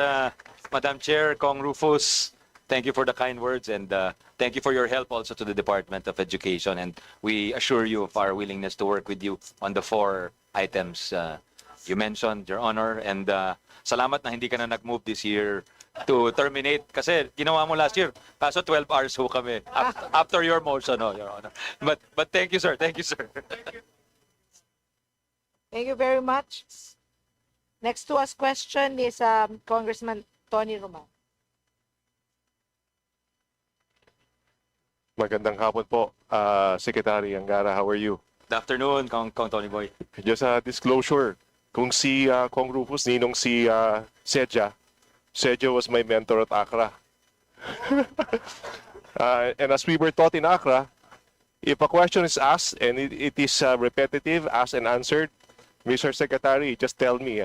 Madam Chair, Kong Rufus. Thank you for the kind words, and thank you for your help also to the Department of Education. And we assure you of our willingness to work with you on the 4 items you mentioned, Your Honor. And salamat na hindi ka na nag-move this year to terminate kasi ginawa mo last year. Kaso 12 hours ho kami after your motion, no, Your Honor. But thank you, sir. Thank you, sir. Thank you very much. Next to us question is Congressman Tony Romao. Magandang hapon po, Secretary Angara. How are you? Good afternoon, Kong Tony Boy. Just a disclosure, kung si Kong Rufus, ninong si Seja was my mentor at Accra. And as we were taught in Accra, if a question is asked and it is repetitive, asked and answered, Mr. Secretary, just tell me,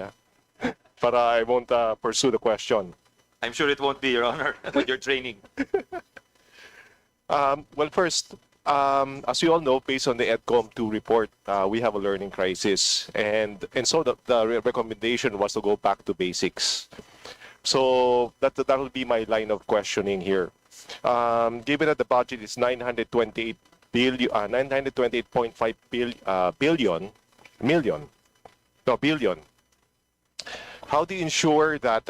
para I won't pursue the question. I'm sure it won't be, Your Honor, with your training. Well, first, as you all know, based on the EDCOM 2 report, we have a learning crisis. And so the recommendation was to go back to basics. So that will be my line of questioning here. Given that the budget is 928.5 billion, how do you ensure that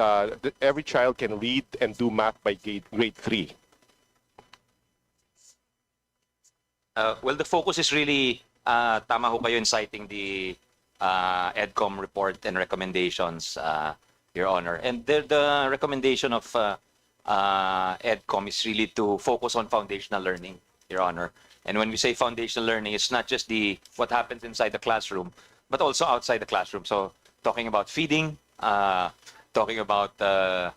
every child can read and do math by grade 3? Well, the focus is really, tama ho kayo in citing the EDCOM report and recommendations, Your Honor. And the recommendation of EDCOM is really to focus on foundational learning, Your Honor. And when we say foundational learning, it's not just what happens inside the classroom, but also outside the classroom. So talking about feeding, talking about the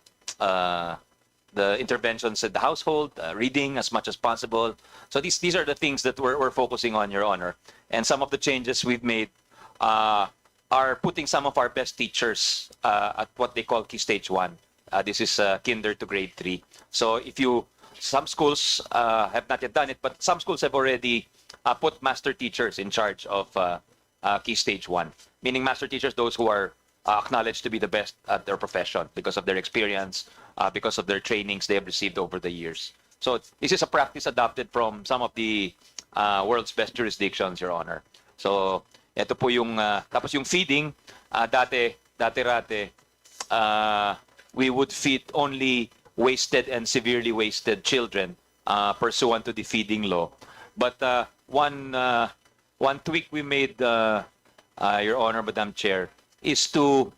interventions in the household, reading as much as possible. So these are the things that we're focusing on, Your Honor. And some of the changes we've made are putting some of our best teachers at what they call Key Stage 1. This is kinder to grade 3. So some schools have not yet done it, but some schools have already put master teachers in charge of Key Stage 1, meaning master teachers, those who are acknowledged to be the best at their profession because of their experience, because of their trainings they have received over the years. So this is a practice adopted from some of the world's best jurisdictions, Your Honor. So ito po yung, tapos yung feeding, dati-rate, we would feed only wasted and severely wasted children pursuant to the feeding law. But one tweak we made, Your Honor, Madam Chair, is to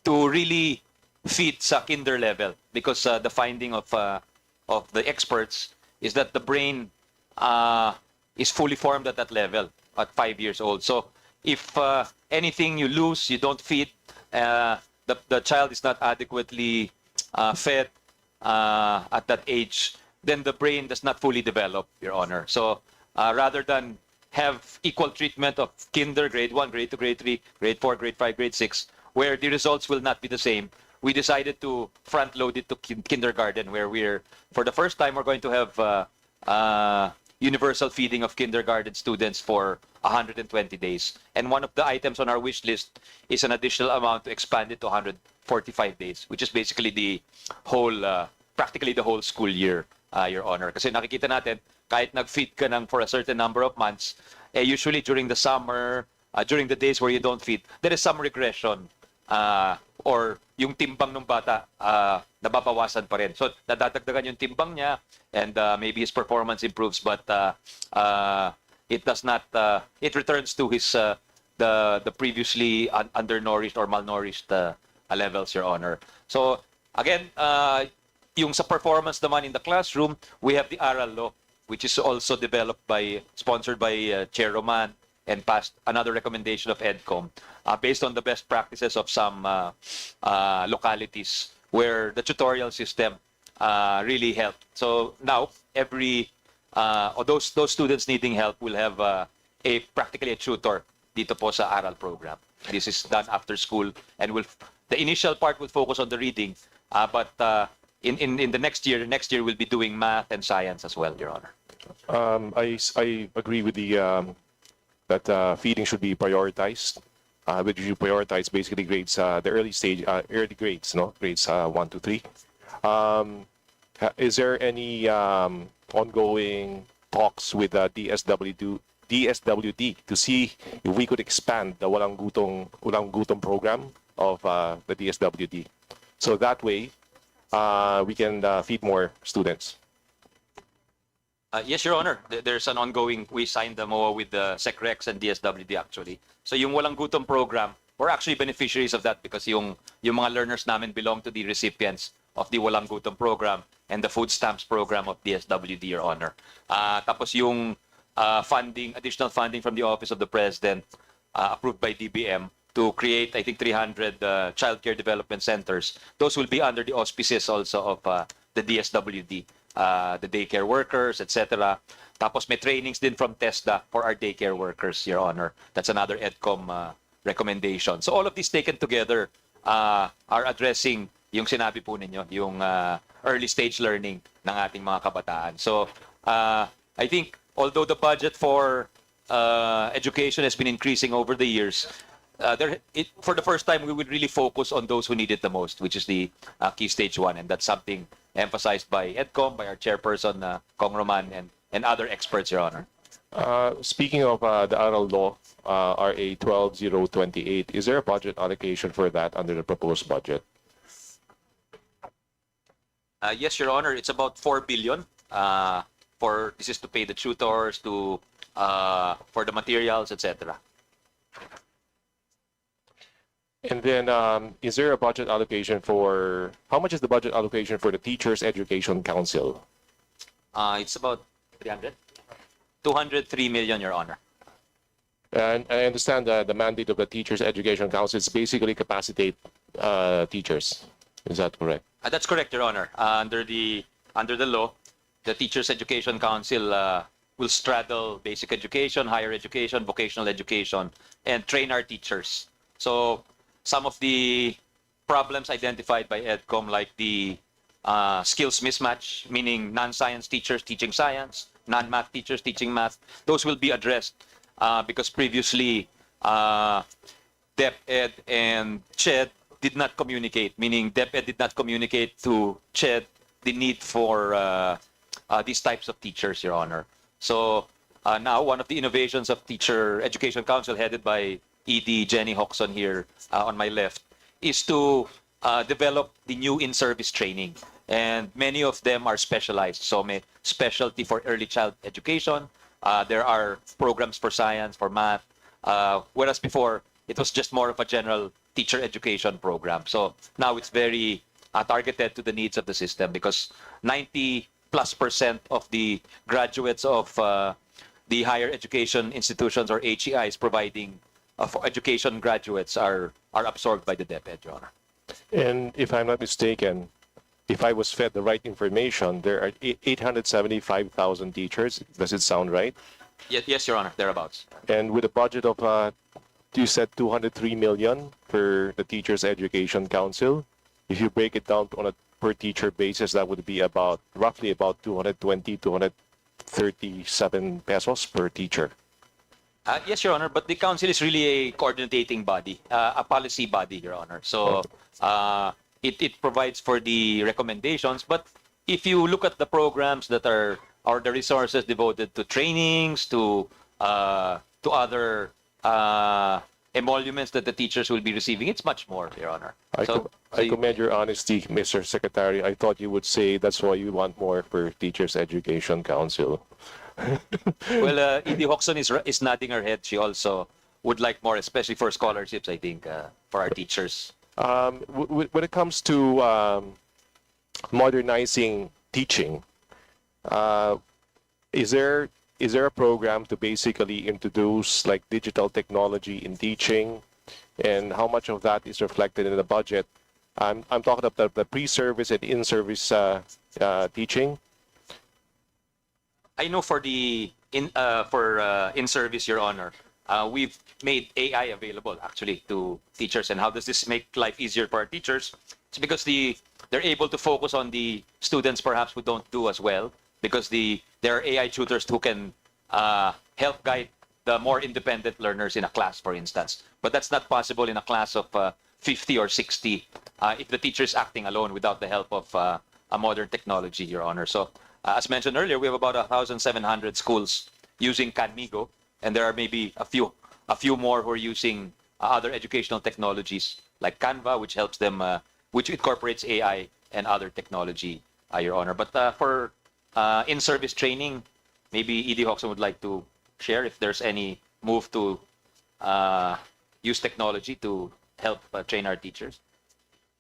really feed sa kinder level, because the finding of the experts is that the brain is fully formed at that level at 5 years old. So if anything you lose, you don't feed, the child is not adequately fed at that age, then the brain does not fully develop, Your Honor. So rather than have equal treatment of kinder, grade 1, grade 2, grade 3, grade 4, grade 5, grade 6, where the results will not be the same, we decided to front load it to kindergarten, where for the first time, we're going to have universal feeding of kindergarten students for 120 days. And one of the items on our wish list is an additional amount to expand it to 145 days, which is basically the whole, practically the whole school year, Your Honor. Kasi nakikita natin, kahit nag-feed ka ng for a certain number of months, usually during the summer, during the days where you don't feed, there is some regression or yung timbang ng bata nababawasan pa rin. So nadadagdagan yung timbang niya and maybe his performance improves, but it does not, it returns to his the previously undernourished or malnourished levels, Your Honor. So again, yung sa performance naman in the classroom, we have the Aral Law, which is also developed sponsored by Chair Roman and passed another recommendation of EDCOM based on the best practices of some localities where the tutorial system really helped. So now those students needing help will have practically a tutor dito po sa Aral program. This is done after school and the initial part will focus on the reading, but in the next year we'll be doing math and science as well, Your Honor. I agree with that feeding should be prioritized. But you prioritize basically grades, the early grades, no, grades 1 to 3. Is there any ongoing talks with DSWD to see if we could expand the Walang Gutong program of the DSWD, so that way we can feed more students? Yes, Your Honor. There's an ongoing, we signed the MOA with the SecRex and DSWD actually. So yung Walang Gutom program, we're actually beneficiaries of that because yung mga learners namin belong to the recipients of the Walang Gutom program and the food stamps program of DSWD, Your Honor. Tapos yung additional funding from the Office of the President approved by DBM to create, I think, 300 child care development centers. Those will be under the auspices also of the DSWD. The daycare workers, etc. Tapos may trainings din from TESDA for our daycare workers, Your Honor. That's another EDCOM recommendation. So all of these taken together are addressing yung sinabi po ninyo, yung early stage learning ng ating mga kabataan. So I think although the budget for education has been increasing over the years, for the first time, we would really focus on those who need it the most, which is the key stage 1. And that's something emphasized by EDCOM, by our chairperson, Kong Roman, and other experts, Your Honor. Speaking of the Aral Law, RA 12028, is there a budget allocation for that under the proposed budget? Yes, Your Honor. It's about 4 billion. This is to pay the tutors, for the materials, etc. And then, is there a budget allocation how much is the budget allocation for the Teachers Education Council? It's about 203 million, Your Honor. And I understand that the mandate of the Teachers Education Council is basically capacitate teachers. Is that correct? That's correct, Your Honor. Under the law, the Teachers Education Council will straddle basic education, higher education, vocational education, and train our teachers. So some of the problems identified by EDCOM, like the skills mismatch, meaning non-science teachers teaching science, non-math teachers teaching math, those will be addressed because previously DepEd and CHED did not communicate, meaning DepEd did not communicate to CHED the need for these types of teachers, Your Honor. So now one of the innovations of Teacher Education Council headed by ED Jenny Hoxon here on my left is to develop the new in-service training. And many of them are specialized. So may specialty for early child education. There are programs for science, for math. Whereas before, it was just more of a general teacher education program. So now it's very targeted to the needs of the system because 90+% of the graduates of the higher education institutions or HEIs providing for education graduates are absorbed by the DepEd, Your Honor. And if I'm not mistaken, if I was fed the right information, there are 875,000 teachers. Does it sound right? Yes, Your Honor, thereabouts. And with a budget of, you said 203 million for the Teachers Education Council. If you break it down on a per teacher basis, that would be about roughly about 220, 237 pesos per teacher. Yes, Your Honor, but the council is really a coordinating body, a policy body, Your Honor. So it provides for the recommendations, but if you look at the programs that are or the resources devoted to trainings, to other emoluments that the teachers will be receiving, it's much more, Your Honor. I commend your honesty, Mr. Secretary. I thought you would say that's why you want more for Teachers Education Council. Well, Edie Hoxton is nodding her head. She also would like more, especially for scholarships, I think, for our teachers. When it comes to modernizing teaching, is there a program to basically introduce like digital technology in teaching, and how much of that is reflected in the budget? I'm talking about the pre-service and in-service teaching. I know for the in-service, Your Honor, we've made AI available actually to teachers. And how does this make life easier for our teachers? It's because they're able to focus on the students perhaps who don't do as well, because there are AI tutors who can help guide the more independent learners in a class, for instance. But that's not possible in a class of 50 or 60 if the teacher is acting alone without the help of a modern technology, Your Honor. So as mentioned earlier, we have about 1,700 schools using Canmigo, and there are maybe a few more who are using other educational technologies like Canva, which helps them, which incorporates AI and other technology, Your Honor. But for in-service training, maybe Edie Hoxton would like to share if there's any move to use technology to help train our teachers.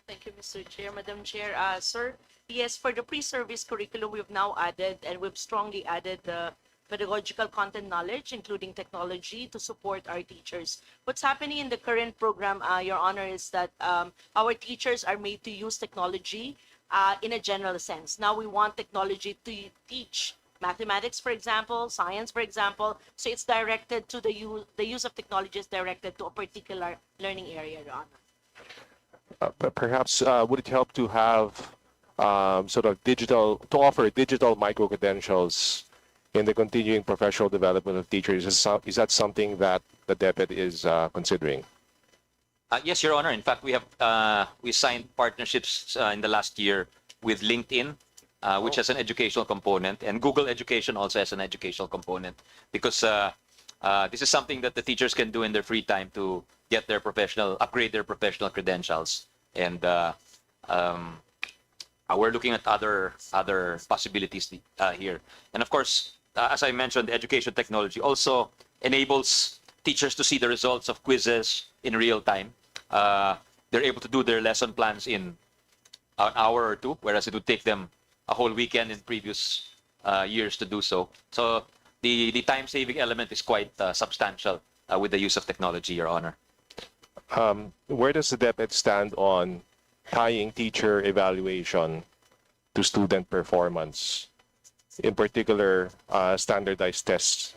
Thank you, Mr. Chair. Madam Chair, sir, yes, for the pre-service curriculum, we've now added and we've strongly added the pedagogical content knowledge, including technology, to support our teachers. What's happening in the current program, Your Honor, is that our teachers are made to use technology in a general sense. Now we want technology to teach mathematics, for example, science, for example. So it's directed to the use of technology is directed to a particular learning area, Your Honor. Perhaps would it help to have sort of to offer digital micro-credentials in the continuing professional development of teachers? Is that something that the DepEd is considering? Yes, Your Honor. In fact, we signed partnerships in the last year with LinkedIn, which has an educational component, and Google Education also has an educational component, because this is something that the teachers can do in their free time to get upgrade their professional credentials. And we're looking at other possibilities here. And of course, as I mentioned, education technology also enables teachers to see the results of quizzes in real time. They're able to do their lesson plans in an hour or two, whereas it would take them a whole weekend in previous years to do so. So the time-saving element is quite substantial with the use of technology, Your Honor. Where does the DepEd stand on tying teacher evaluation to student performance, in particular standardized tests?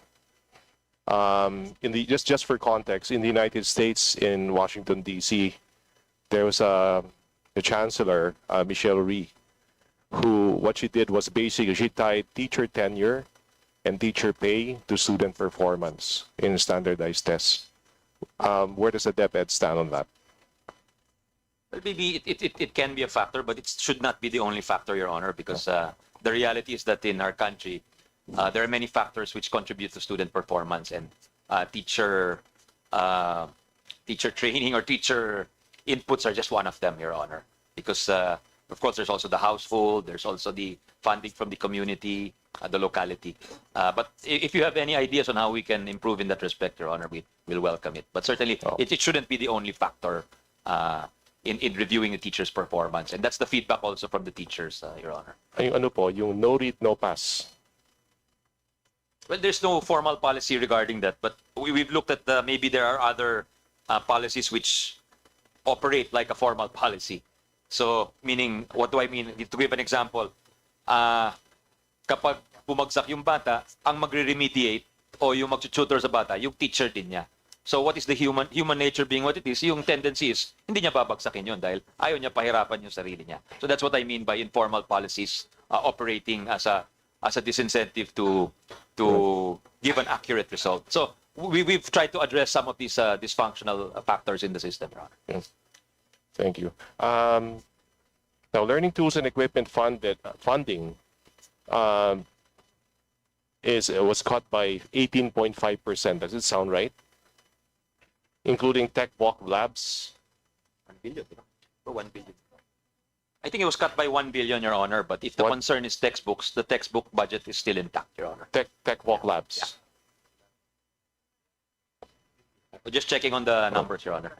Just for context, in the United States, in Washington D.C., there was the Chancellor Michelle Rhee, who what she did was basically she tied teacher tenure and teacher pay to student performance in standardized tests. Where does the DepEd stand on that? Well, maybe it can be a factor, but it should not be the only factor, Your Honor, because the reality is that in our country, there are many factors which contribute to student performance, and teacher training or teacher inputs are just one of them, Your Honor. Because, of course, there's also the household, there's also the funding from the community, the locality. But if you have any ideas on how we can improve in that respect, Your Honor, we'll welcome it. But certainly, it shouldn't be the only factor in reviewing the teacher's performance. And that's the feedback also from the teachers, Your Honor. Ano po, yung no read, no pass? Well, there's no formal policy regarding that, but we've looked at maybe there are other policies which operate like a formal policy. So, meaning, what do I mean? To give an example, kapag bumagsak yung bata, ang magre-remediate o yung mag-tutor sa bata, yung teacher din niya. So what is the human nature being what it is? Yung tendency is, hindi niya babagsakin yun dahil ayaw niya pahirapan yung sarili niya. So that's what I mean by informal policies operating as a disincentive to give an accurate result. So we've tried to address some of these dysfunctional factors in the system. Yes. Thank you. Now, learning tools and equipment funding was cut by 18.5%. Does it sound right? Including tech walk labs. 1 billion. 1 billion. I think it was cut by 1 billion, Your Honor. But if the concern is textbooks, the textbook budget is still intact, Your Honor. Tech walk labs. Yeah. Just checking on the numbers, Your Honor.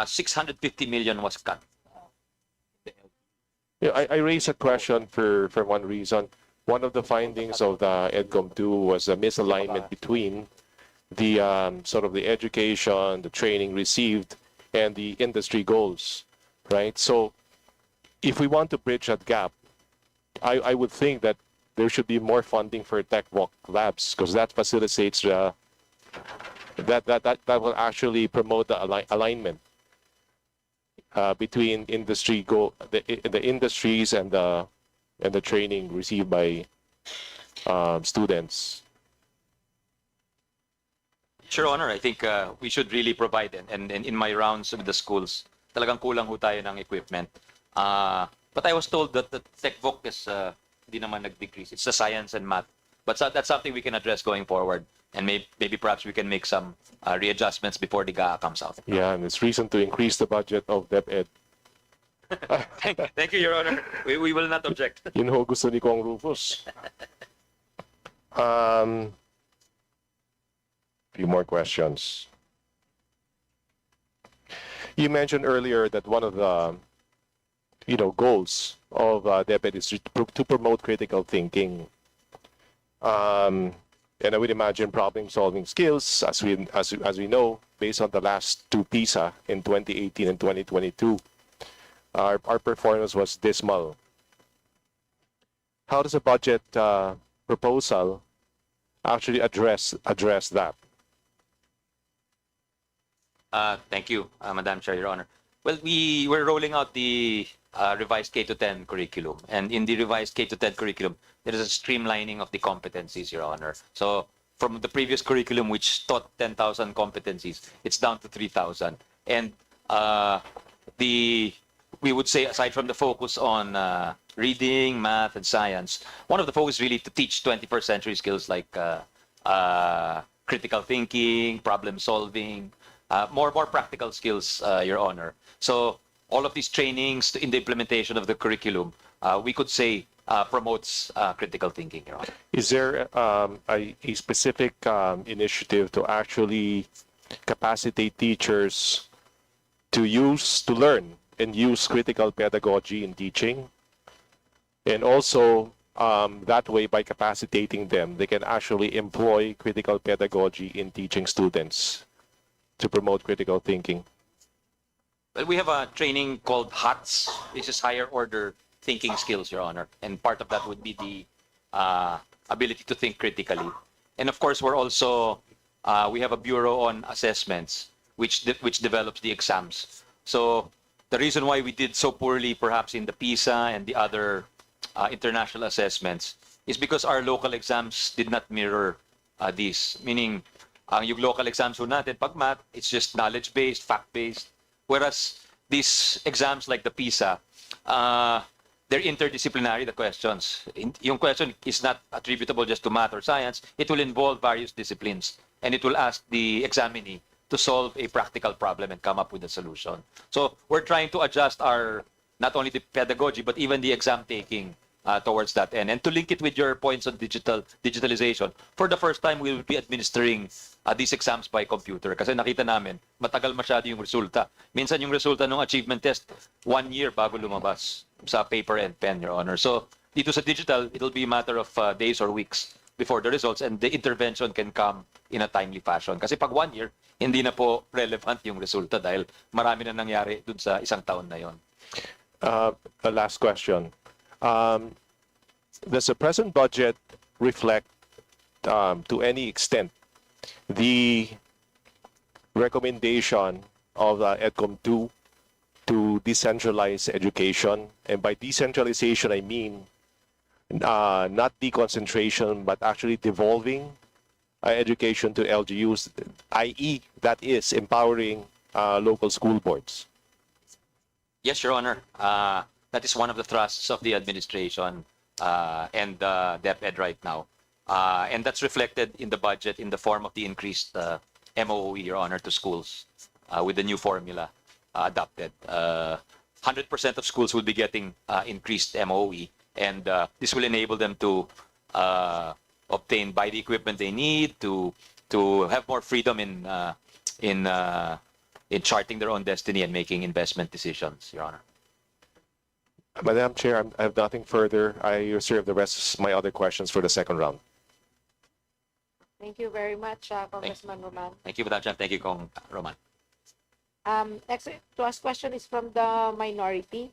650 million was cut. Yeah, I raised a question for one reason. One of the findings of the EDCOM 2 was a misalignment between the sort of the education, the training received, and the industry goals, right? So if we want to bridge that gap, I would think that there should be more funding for tech walk labs because that facilitates that will actually promote the alignment between the industries and the training received by students. Sure, Honor. I think we should really provide and in my rounds with the schools, talagang kulang ho tayo ng equipment. But I was told that the tech voc is di naman nag-decrease. It's the science and math. But that's something we can address going forward. And maybe perhaps we can make some readjustments before the GAA comes out. Yeah, and it's reason to increase the budget of DepEd. Thank you, Your Honor. We will not object. Yun ho gusto ni Kong Rufus. Few more questions. You mentioned earlier that one of the goals of DepEd is to promote critical thinking. And I would imagine problem-solving skills, as we know, based on the last two PISA in 2018 and 2022, our performance was dismal. How does a budget proposal actually address that? Thank you, Madam Chair, Your Honor. Well, we were rolling out the revised K-10 curriculum. And in the revised K-10 curriculum, there is a streamlining of the competencies, Your Honor. So from the previous curriculum, which taught 10,000 competencies, it's down to 3,000. And we would say, aside from the focus on reading, math, and science, one of the focus really to teach 21st century skills like critical thinking, problem solving, more practical skills, Your Honor. So all of these trainings in the implementation of the curriculum, we could say promotes critical thinking, Your Honor. Is there a specific initiative to actually capacitate teachers to learn and use critical pedagogy in teaching? And also, that way, by capacitating them, they can actually employ critical pedagogy in teaching students to promote critical thinking. Well, we have a training called HOTS. This is higher order thinking skills, Your Honor. And part of that would be the ability to think critically. And of course, we're also, we have a bureau on assessments, which develops the exams. So the reason why we did so poorly, perhaps in the PISA and the other international assessments, is because our local exams did not mirror these. Meaning, yung local exams ho natin, pag math, it's just knowledge-based, fact-based. Whereas these exams like the PISA, they're interdisciplinary, the questions. Yung question is not attributable just to math or science. It will involve various disciplines. And it will ask the examinee to solve a practical problem and come up with a solution. So we're trying to adjust not only the pedagogy, but even the exam taking towards that end. And to link it with your points on digitalization, for the first time, we will be administering these exams by computer. Kasi nakita namin, matagal masyado yung resulta. Minsan yung resulta ng achievement test, 1 year bago lumabas sa paper and pen, Your Honor. So dito sa digital, it'll be a matter of days or weeks before the results, and the intervention can come in a timely fashion. Kasi pag 1 year, hindi na po relevant yung resulta dahil marami na nangyari dun sa isang taon na yon. The last question. Does the present budget reflect to any extent the recommendation of EDCOM 2 to decentralize education? And by decentralization, I mean not deconcentration, but actually devolving education to LGUs, i.e., that is empowering local school boards. Yes, Your Honor. That is one of the thrusts of the administration and DepEd right now. And that's reflected in the budget in the form of the increased MOE, Your Honor, to schools with the new formula adopted. 100% of schools will be getting increased MOE, and this will enable them to buy the equipment they need, to have more freedom in charting their own destiny and making investment decisions, Your Honor. Madam Chair, I have nothing further. I reserve the rest of my other questions for the second round. Thank you very much, Congressman Roman. Thank you, Madam Chair. Thank you, Kong Roman. Next to ask question is from the minority.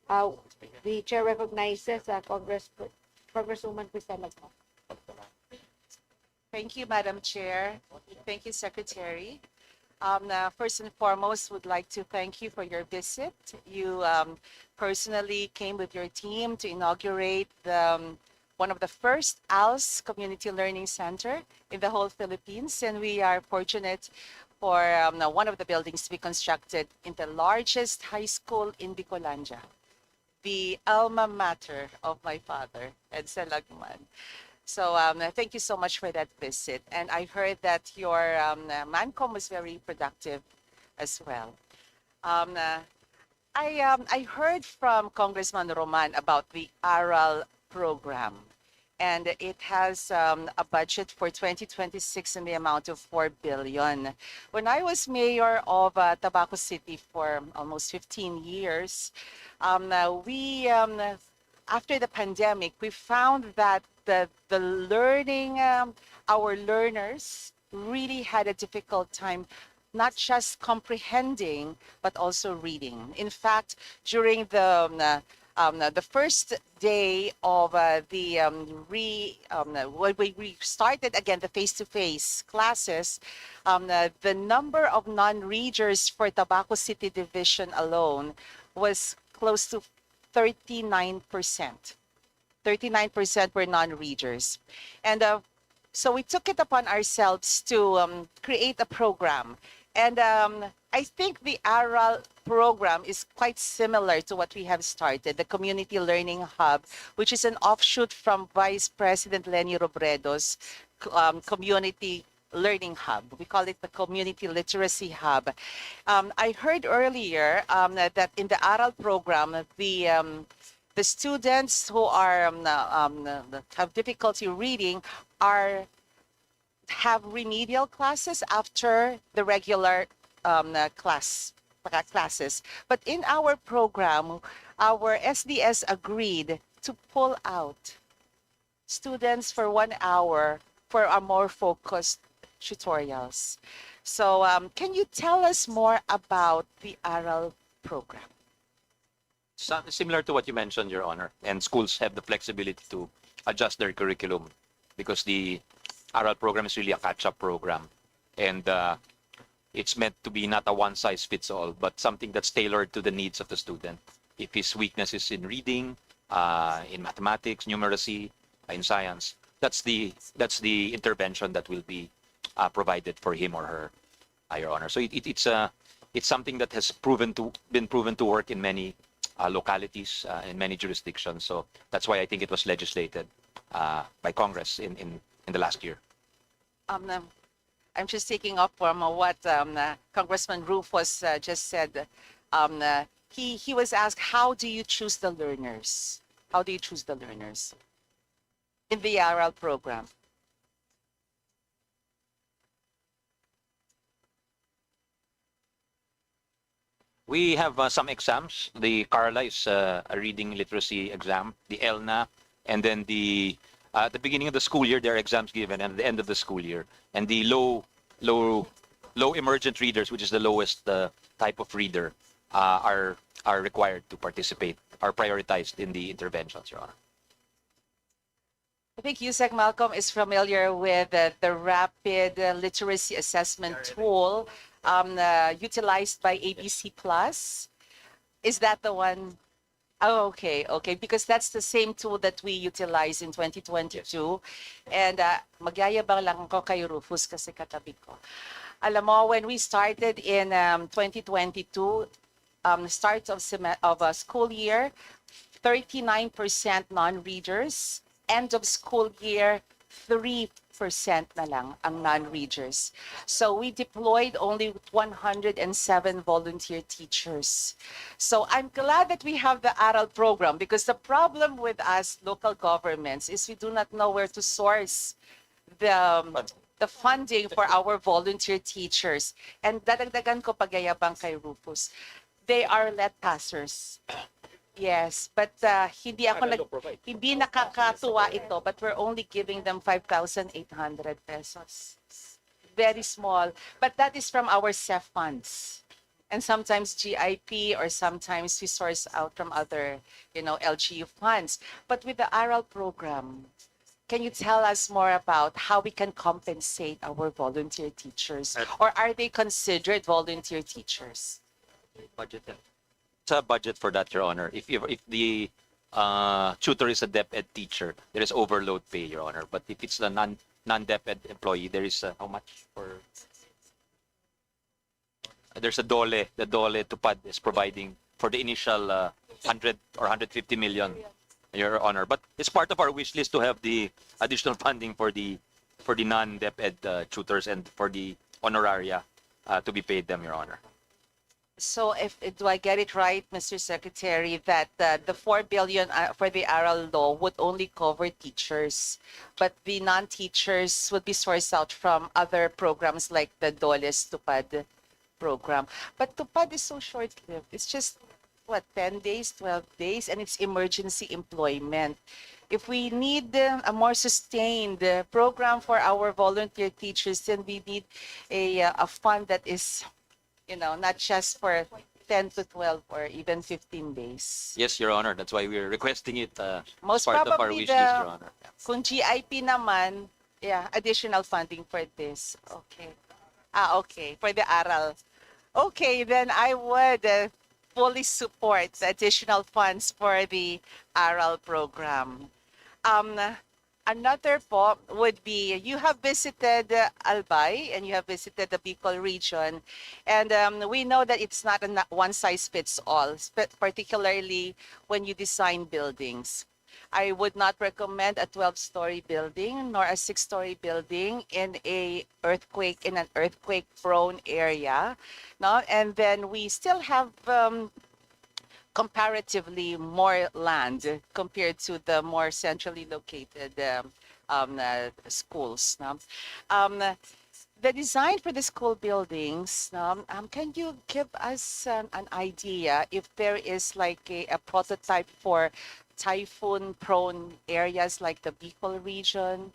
The chair recognizes Congresswoman Cristina. Thank you, Madam Chair. Thank you, Secretary. First and foremost, would like to thank you for your visit. You personally came with your team to inaugurate one of the first ALS Community Learning Center in the whole Philippines, and we are fortunate for one of the buildings to be constructed in the largest high school in Bicolanja, the alma mater of my father, Edsel Lagman. So thank you so much for that visit. And I heard that your MANCOM was very productive as well. I heard from Congressman Roman about the ARAL program, and it has a budget for 2026 in the amount of 4 billion. When I was mayor of Tabaco City for almost 15 years, after the pandemic, we found that the learning, our learners really had a difficult time, not just comprehending, but also reading. In fact, during the first day of when we started again the face-to-face classes, the number of non-readers for Tabaco City Division alone was close to 39%. 39% were non-readers. And so we took it upon ourselves to create a program. And I think the ARAL program is quite similar to what we have started, the Community Learning Hub, which is an offshoot from Vice President Leni Robredo's Community Learning Hub. We call it the Community Literacy Hub. I heard earlier that in the ARAL program, the students who are have difficulty reading have remedial classes after the regular classes. But in our program, our SDS agreed to pull out students for 1 hour for our more focused tutorials. So can you tell us more about the ARAL program? Similar to what you mentioned, Your Honor, and schools have the flexibility to adjust their curriculum because the ARAL program is really a catch-up program, and it's meant to be not a one-size-fits-all, but something that's tailored to the needs of the student. If his weakness is in reading, in mathematics, numeracy, in science, that's the intervention that will be provided for him or her, Your Honor. So it's something that has been proven to work in many localities, in many jurisdictions. So that's why I think it was legislated by Congress in the last year. I'm just taking up from what Congressman Rufus just said. He was asked, how do you choose the learners? How do you choose the learners in the ARAL program? We have some exams. The Carla is a reading literacy exam, the ELNA, and then at the beginning of the school year, there are exams given, and at the end of the school year. And the low low emergent readers, which is the lowest type of reader, are required to participate, are prioritized in the interventions, Your Honor. I think USEC Malcolm is familiar with the rapid literacy assessment tool utilized by ABC Plus. Is that the one? Oh, okay, okay. Because that's the same tool that we utilized in 2022. And magyayabang lang ako kay Rufus kasi katabi ko. Alam mo, when we started in 2022, start of a school year, 39% non-readers. End of school year, 3% na lang ang non-readers. So we deployed only 107 volunteer teachers. So I'm glad that we have the ARAL program, because the problem with us local governments is we do not know where to source the funding for our volunteer teachers. And dadagdagan ko pagayabang kay Rufus. They are let passers. Yes, but hindi nakakatuwa ito, but we're only giving them 5,800 pesos. Very small, but that is from our CEF funds. And sometimes GIP, or sometimes we source out from other, LGU funds. But with the ARAL program, can you tell us more about how we can compensate our volunteer teachers? Or are they considered volunteer teachers? Budget. It's a budget for that, Your Honor. If the tutor is a DepEd teacher, there is overload pay, Your Honor. But if it's a non-DepEd employee, there is how much for? There's a DOLE. The DOLE TUPAD is providing for the initial 100 or 150 million, Your Honor. But it's part of our wish list to have the additional funding for the non-DepEd tutors and for the honoraria to be paid them, Your Honor. So do I get it right, Mr. Secretary, that the 4 billion for the ARAL law would only cover teachers, but the non-teachers would be sourced out from other programs like the DOLE's TUPAD program? But TUPAD is so short-lived. It's just, 10 days, 12 days, and it's emergency employment. If we need a more sustained program for our volunteer teachers, then we need a fund that is not just for 10 to 12 or even 15 days. Yes, Your Honor. That's why we're requesting it Most as part of our probably wish list, Your Honor. Kung GIP naman, additional funding for this. Okay. Okay. For the ARAL. Okay, then I would fully support the additional funds for the ARAL program. Another po would be, you have visited Albay and you have visited the Bicol region, and we know that it's not a one size fits all, particularly when you design buildings. I would not recommend a 12-story building nor a 6-story building in an earthquake-prone area, no? And then we still have comparatively more land compared to the more centrally located schools. The design for the school buildings, can you give us an idea if there is like a prototype for typhoon-prone areas like the Bicol region?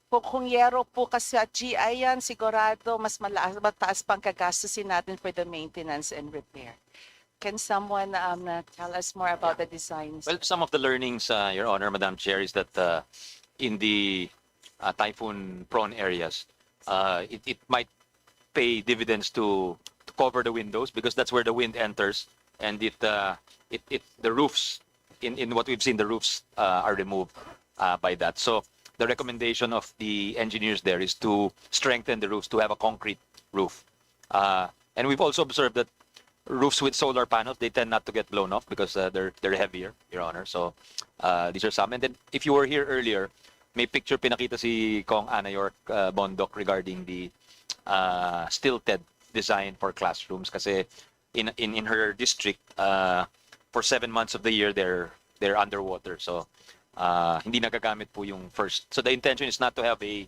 Kung yero po kasi at GI yan, sigurado mas mataas pang kagastusin natin for the maintenance and repair. Can someone tell us more about the designs? Well, some of the learnings, Your Honor, Madam Chair, is that in the typhoon-prone areas, it might pay dividends to cover the windows, because that's where the wind enters, and the roofs, in what we've seen, the roofs are removed by that. So the recommendation of the engineers there is to strengthen the roofs, to have a concrete roof. And we've also observed that roofs with solar panels, they tend not to get blown off because they're heavier, Your Honor. So these are some. And then if you were here earlier, may picture pinakita si Kong Ana York Bondok regarding the stilted design for classrooms. Kasi in her district, for 7 months of the year, they're underwater. So hindi nagagamit po yung first. So the intention is not to have a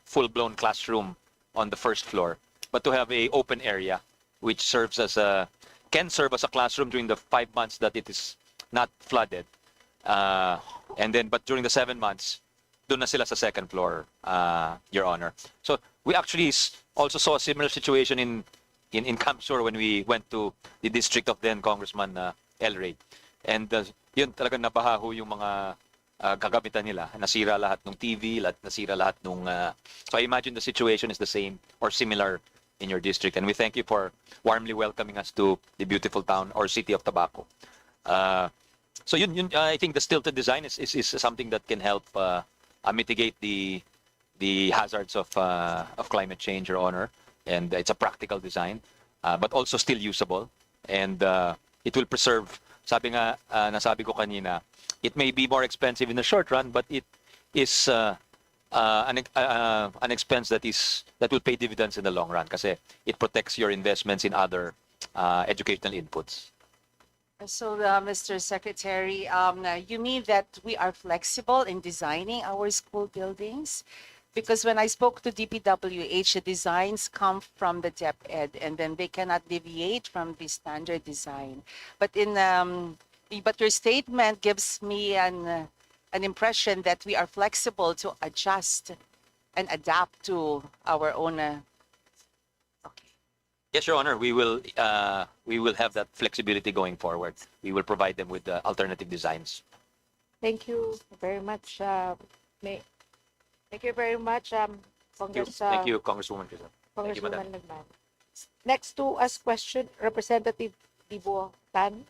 full-blown classroom on the first floor, but to have a open area which can serve as a classroom during the 5 months that it is not flooded. But during the 7 months, doon na sila sa second floor, Your Honor. So we actually also saw a similar situation in Camp Sur when we went to the district of then Congressman El Rey. And yun talagang nabaha yung mga gagamitan nila. Nasira lahat ng TV, nasira lahat ng... so I imagine the situation is the same or similar in your district. And we thank you for warmly welcoming us to the beautiful town or city of Tabaco. So I think the stilted design is something that can help mitigate the hazards of climate change, Your Honor. And it's a practical design, but also still usable. And it will preserve, nasabi ko kanina, it may be more expensive in the short run, but it is an expense that will pay dividends in the long run kasi it protects your investments in other educational inputs. So, Mr. Secretary, you mean that we are flexible in designing our school buildings? Because when I spoke to DPWH, the designs come from the DepEd, and then they cannot deviate from the standard design. But but your statement gives me an impression that we are flexible to adjust and adapt to our own. Yes, Your Honor, we will have that flexibility going forward. We will provide them with alternative designs. Thank you very much. Thank you very much, Thank you, Congresswoman. Thank you, Madam. Congresswoman Lagman. Next to us question, Representative Dibo Tan.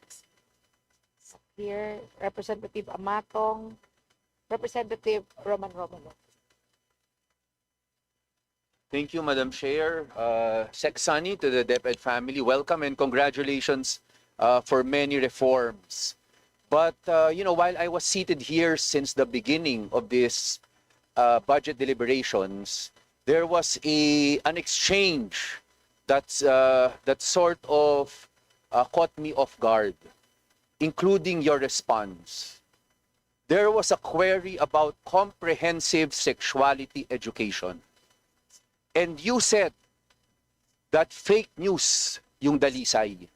Here, Representative Amatong, Representative Roman Romano. Thank you, Madam Chair. Sec Sunny, to the DepEd family, welcome and congratulations for many reforms. But, while I was seated here since the beginning of this budget deliberations, there was an exchange that sort of caught me off guard, including your response. There was a query about comprehensive sexuality education. And you said that fake news yung dalisay.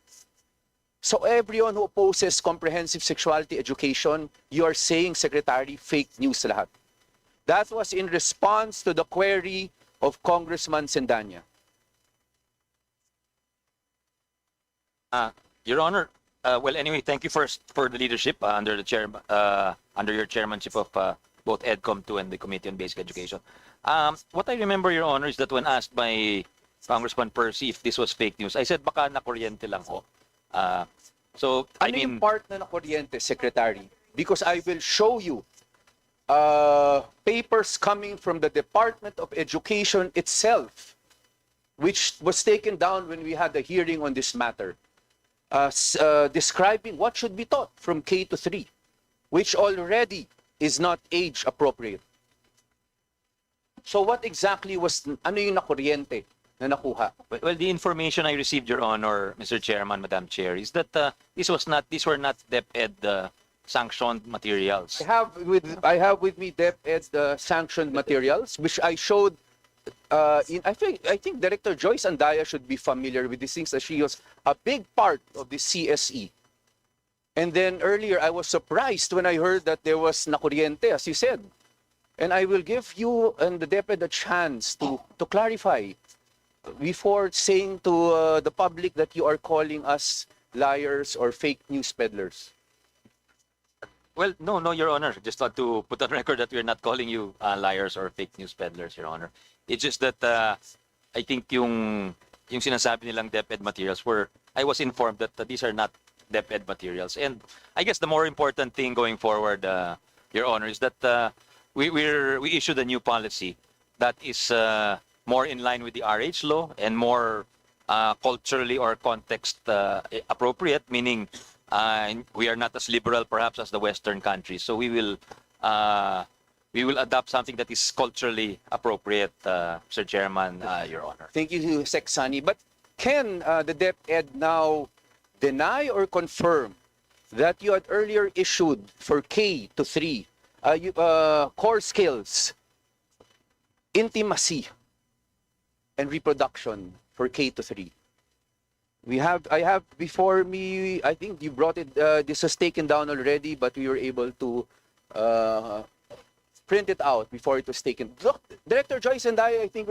So everyone who opposes comprehensive sexuality education, you are saying, Secretary, fake news lahat. That was in response to the query of Congressman Sendanya. Your Honor, well, anyway, thank you first for the leadership under your chairmanship of both EDCOM 2 and the Committee on Basic Education. What I remember, Your Honor, is that when asked by Congressman Percy if this was fake news, I said baka nakuryente lang ho. So I mean, yung part na nakuryente, Secretary? Because I will show you papers coming from the Department of Education itself, which was taken down when we had a hearing on this matter, describing what should be taught from K to 3, which already is not age appropriate. So what exactly was, ano yung nakuryente na nakuha? Well, the information I received, Your Honor, Mr. Chairman, Madam Chair, is that these were not DepEd sanctioned materials. I have with me DepEd's sanctioned materials, which I showed. I think Director Joyce Andaya should be familiar with these things, as she was a big part of the CSE. And then earlier, I was surprised when I heard that there was nakuryente, as you said. And I will give you and the DepEd a chance to clarify before saying to the public that you are calling us liars or fake news peddlers. Well, no, Your Honor. Just want to put on record that we're not calling you liars or fake news peddlers, Your Honor. It's just that I think yung sinasabi nilang DepEd materials I was informed that these are not DepEd materials. And I guess the more important thing going forward, Your Honor, is that we issued a new policy that is more in line with the RH law and more culturally or context appropriate, meaning we are not as liberal perhaps as the Western countries. So we will adopt something that is culturally appropriate, Sir Chairman, Your Honor. Thank you, Sec Sunny. But can the DepEd now deny or confirm that you had earlier issued for K to 3 core skills, intimacy, and reproduction for K to 3? I have before me, I think you brought it, this was taken down already, but we were able to print it out before it was taken. Look, Director Joyce and I think,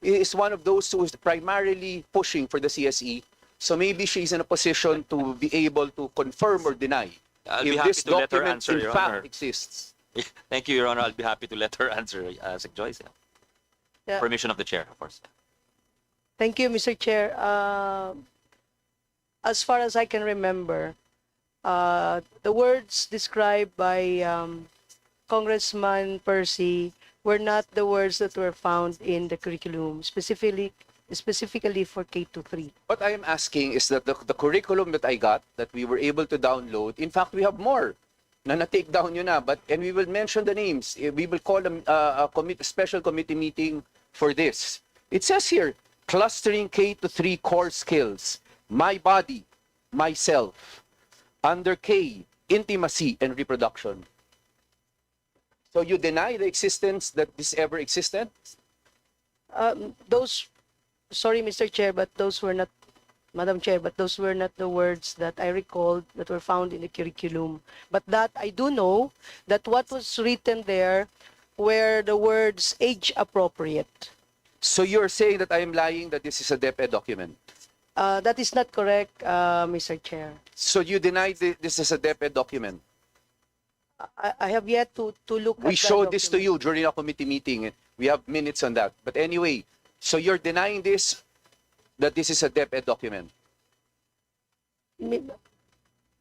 is one of those who is primarily pushing for the CSE. So maybe she's in a position to be able to confirm or deny I'll be if happy this to let her document answer, in Your fact Honor. exists. Thank you, Your Honor. I'll be happy to let her answer, Sec Joyce. Yeah. Yeah. Permission of the chair, of course. Thank you, Mr. Chair. As far as I can remember, the words described by Congressman Percy were not the words that were found in the curriculum, specifically for K to 3. What I am asking is that the curriculum that I got, that we were able to download, in fact, we have more na na-take down yun na, and we will mention the names. We will call a special committee meeting for this. It says here, clustering K to 3 core skills, my body, myself. Under K, intimacy and reproduction. So you deny the existence that this ever existed? Sorry, Mr. Chair, but those were not, Madam Chair, but those were not the words that I recalled that were found in the curriculum. But that I do know that what was written there were the words age appropriate. So you're saying that I am lying, that this is a DepEd document? That is not correct, Mr. Chair. So you deny this is a DepEd document? I have yet to look at We that showed this to document. you during a committee meeting. We have minutes on that. But anyway, so you're denying this, that this is a DepEd document?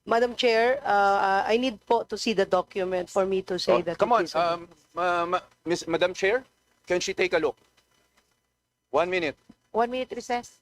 Madam Chair, I need po to see the document for me to say that. Come it on, is a- Madam Chair, can she take a look? 1 minute. 1 minute recess.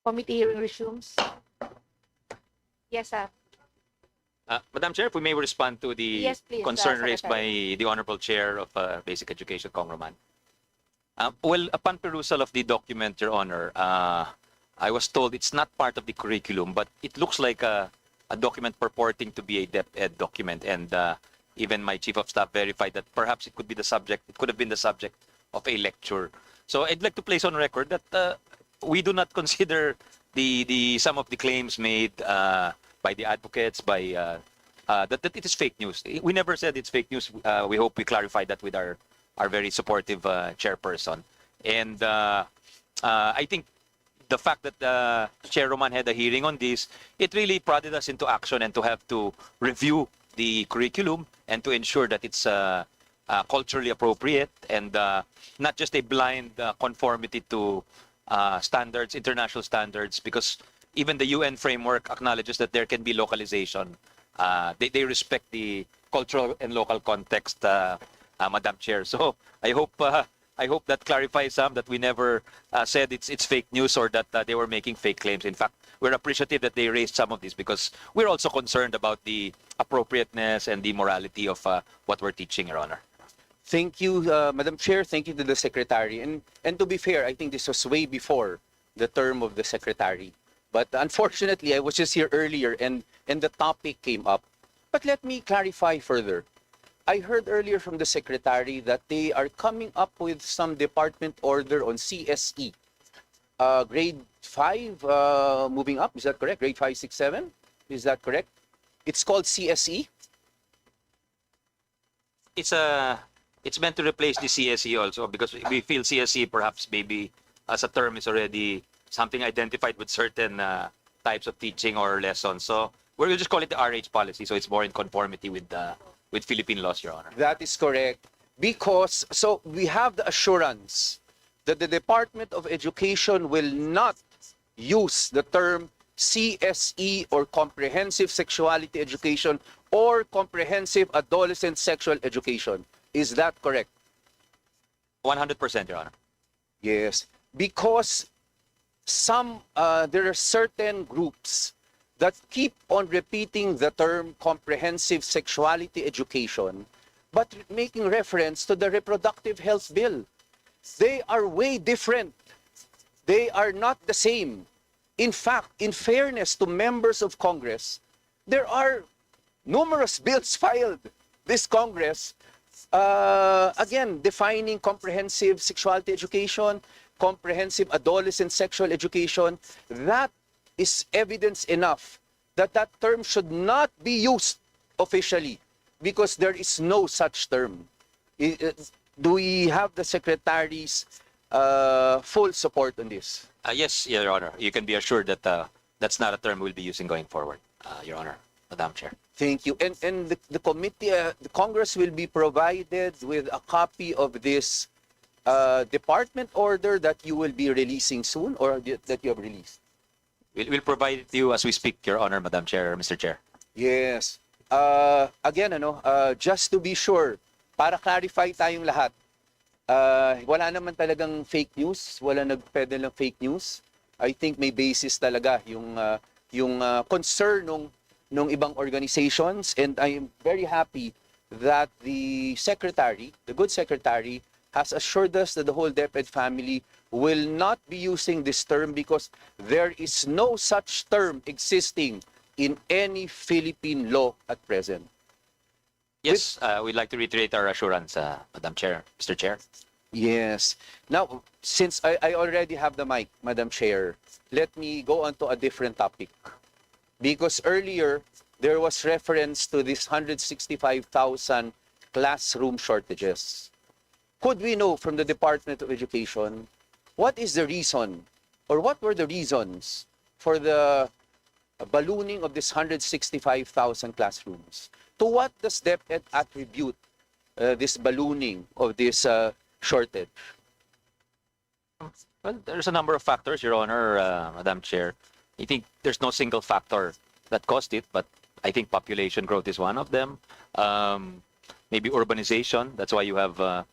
Committee hearing resumes. Yes, sir. Madam Chair, if we may respond to the Yes, please, concern raised by Secretary. the Honorable Chair of Basic Education, Congressman. Well, upon perusal of the document, Your Honor, I was told it's not part of the curriculum, but it looks like a document purporting to be a DepEd document. And even my Chief of Staff verified that perhaps it could be the subject, it could have been the subject of a lecture. So I'd like to place on record that we do not consider the some of the claims made by the advocates, that it is fake news. We never said it's fake news. We hope we clarified that with our very supportive chairperson. And I think the fact that Chair Roman had a hearing on this, it really prodded us into action and to have to review the curriculum and to ensure that it's culturally appropriate and not just a blind conformity to standards, international standards, because even the UN framework acknowledges that there can be localization. They respect the cultural and local context, Madam Chair. So I hope that clarifies some that we never said it's fake news or that they were making fake claims. In fact, we're appreciative that they raised some of this because we're also concerned about the appropriateness and the morality of what we're teaching, Your Honor. Thank you, Madam Chair. Thank you to the Secretary. And to be fair, I think this was way before the term of the Secretary. But unfortunately, I was just here earlier and the topic came up. But let me clarify further. I heard earlier from the Secretary that they are coming up with some department order on CSE. Grade 5 moving up, is that correct? Grade 5, 6, 7? Is that correct? It's called CSE? It's meant to replace the CSE also because we feel CSE perhaps maybe as a term is already something identified with certain types of teaching or lessons. So we'll just call it the RH policy, so it's more in conformity with Philippine laws, Your Honor. That is correct. Because, so we have the assurance that the Department of Education will not use the term CSE or Comprehensive Sexuality Education or Comprehensive Adolescent Sexual Education. Is that correct? 100%, Your Honor. Yes. Because there are certain groups that keep on repeating the term comprehensive sexuality education, but making reference to the reproductive health bill. They are way different. They are not the same. In fact, in fairness to members of Congress, there are numerous bills filed this Congress, again, defining comprehensive sexuality education, comprehensive adolescent sexual education. That is evidence enough that that term should not be used officially because there is no such term. Do we have the Secretary's full support on this? Yes, Your Honor. You can be assured that that's not a term we'll be using going forward, Your Honor, Madam Chair. Thank you. And the committee, the Congress will be provided with a copy of this department order that you will be releasing soon or that you have released? We'll provide it to you as we speak, Your Honor, Madam Chair, Mr. Chair. Yes. Again, just to be sure, para clarify tayong lahat, wala naman talagang fake news, wala nagpedal ng fake news. I think may basis talaga yung concern nung ibang organizations, and I am very happy that the Secretary, the good Secretary, has assured us that the whole DepEd family will not be using this term because there is no such term existing in any Philippine law at present. Yes, we'd like to reiterate our assurance, Madam Chair, Mr. Chair. Yes. Now, since I already have the mic, Madam Chair, let me go on to a different topic. Because earlier, there was reference to this 165,000 classroom shortages. Could we know from the Department of Education what is the reason or what were the reasons for the ballooning of this 165,000 classrooms? To what does DepEd attribute this ballooning of this shortage? Well, there's a number of factors, Your Honor, Madam Chair. I think there's no single factor that caused it, but I think population growth is one of them. Maybe urbanization. That's why you have a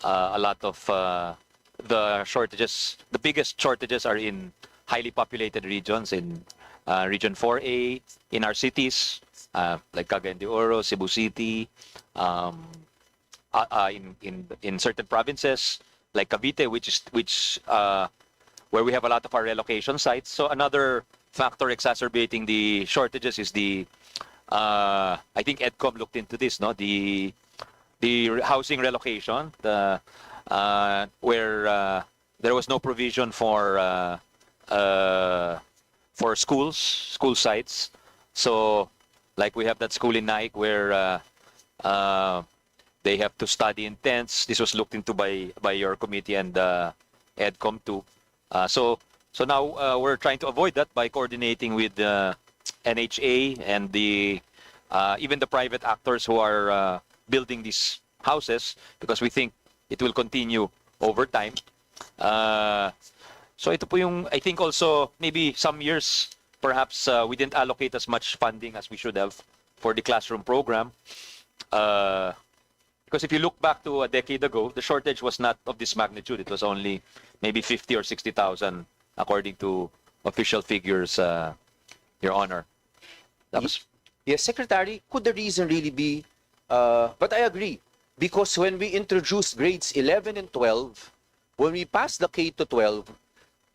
lot of the shortages. The biggest shortages are in highly populated regions, in Region 4A, in our cities. like Cagayan de Oro, Cebu City, in certain provinces like Cavite, where we have a lot of our relocation sites. So another factor exacerbating the shortages is I think EDCOM looked into this, no? The housing relocation, where there was no provision for school sites. So, like we have that school in Naik where they have to study in tents. This was looked into by your committee and EDCOM too. So now we're trying to avoid that by coordinating with NHA and even the private actors who are building these houses, because we think it will continue over time. So ito po yung, I think also maybe some years perhaps we didn't allocate as much funding as we should have for the classroom program. Because if you look back to a decade ago, the shortage was not of this magnitude. It was only maybe 50 or 60,000 according to official figures, Your Honor. That was... Yes, Secretary, could the reason really be, but I agree, because when we introduced grades 11 and 12, when we passed the K to 12,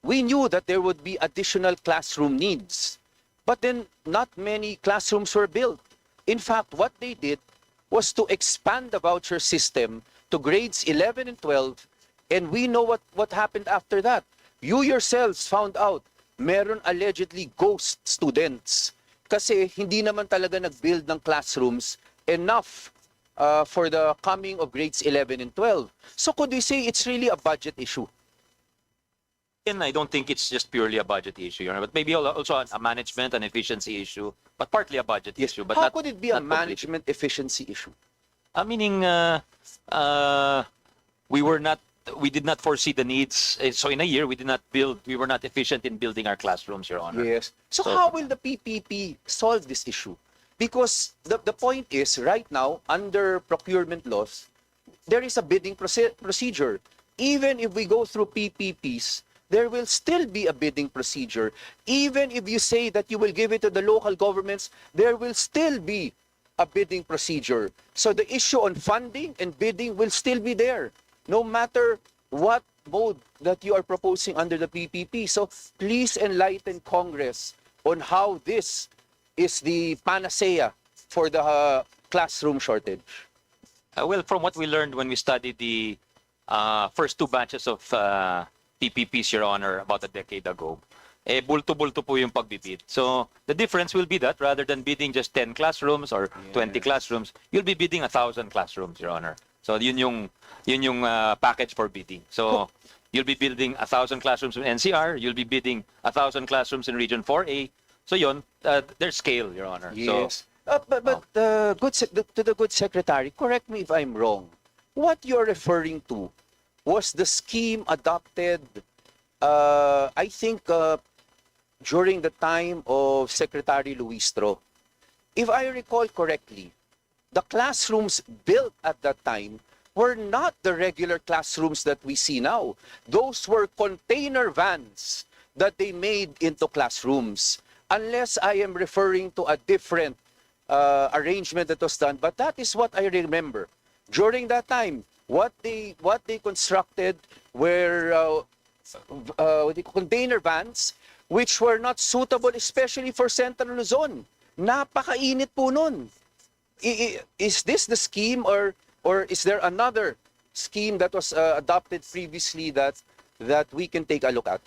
we knew that there would be additional classroom needs. But then not many classrooms were built. In fact, what they did was to expand the voucher system to grades 11 and 12, and we know what happened after that. You yourselves found out meron allegedly ghost students kasi hindi naman talaga nag-build ng classrooms enough for the coming of grades 11 and 12. So could we say it's really a budget issue? And I don't think it's just purely a budget issue, Your Honor, but maybe also a management and efficiency issue, but partly a budget issue. But How could it be a management efficiency issue? Meaning we did not foresee the needs. So in a year, we were not efficient in building our classrooms, Your Honor. Yes. So how will the PPP solve this issue? Because the point is, right now, under procurement laws, there is a bidding procedure. Even if we go through PPPs, there will still be a bidding procedure. Even if you say that you will give it to the local governments, there will still be a bidding procedure. So the issue on funding and bidding will still be there, no matter what mode that you are proposing under the PPP. So please enlighten Congress on how this is the panacea for the classroom shortage. Well, from what we learned when we studied the first two batches of PPPs, Your Honor, about a decade ago, bulto-bulto po yung pagbibid. So the difference will be that rather than bidding just 10 classrooms or 20 classrooms, you'll be bidding 1,000 classrooms, Your Honor. So yun yung package for bidding. So you'll be building 1,000 classrooms in NCR, you'll be bidding 1,000 classrooms in Region 4A. So yun, there's scale, Your Honor. Yes. But to the good secretary, correct me if I'm wrong. What you're referring to was the scheme adopted, I think, during the time of Secretary Luistro. If I recall correctly, the classrooms built at that time were not the regular classrooms that we see now. Those were container vans that they made into classrooms. Unless I am referring to a different arrangement that was done, but that is what I remember. During that time, what they constructed were container vans which were not suitable, especially for Central Luzon. Napakainit po nun. Is this the scheme, or is there another scheme that was adopted previously that we can take a look at?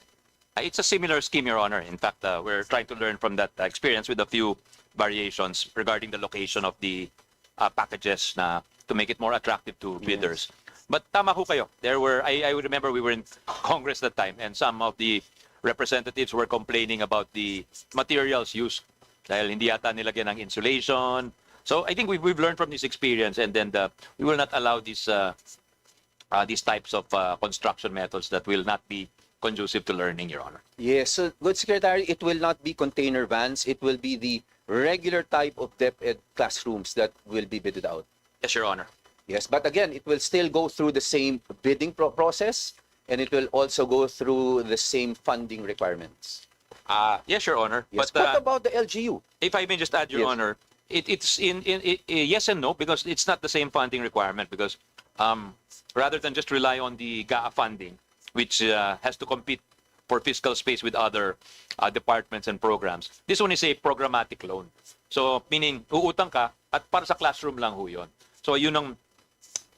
It's a similar scheme, Your Honor. In fact, we're trying to learn from that experience with a few variations regarding the location of the packages to make it more attractive to bidders. But tama ho kayo. I remember we were in Congress that time, and some of the representatives were complaining about the materials used dahil hindi yata nilagyan ng insulation. So I think we've learned from this experience, and then we will not allow these types of construction methods that will not be conducive to learning, Your Honor. Yes, so good secretary, it will not be container vans. It will be the regular type of DepEd classrooms that will be bidded out. Yes, Your Honor. Yes, but again, it will still go through the same bidding process, and it will also go through the same funding requirements. Yes, Your Honor. Yes. But what about the LGU? If I may just add, Your Yes. Honor, it's yes and no, because it's not the same funding requirement, because rather than just rely on the GAA funding, which has to compete for fiscal space with other departments and programs, this one is a programmatic loan. So meaning uutang ka at para sa classroom lang ho yun. So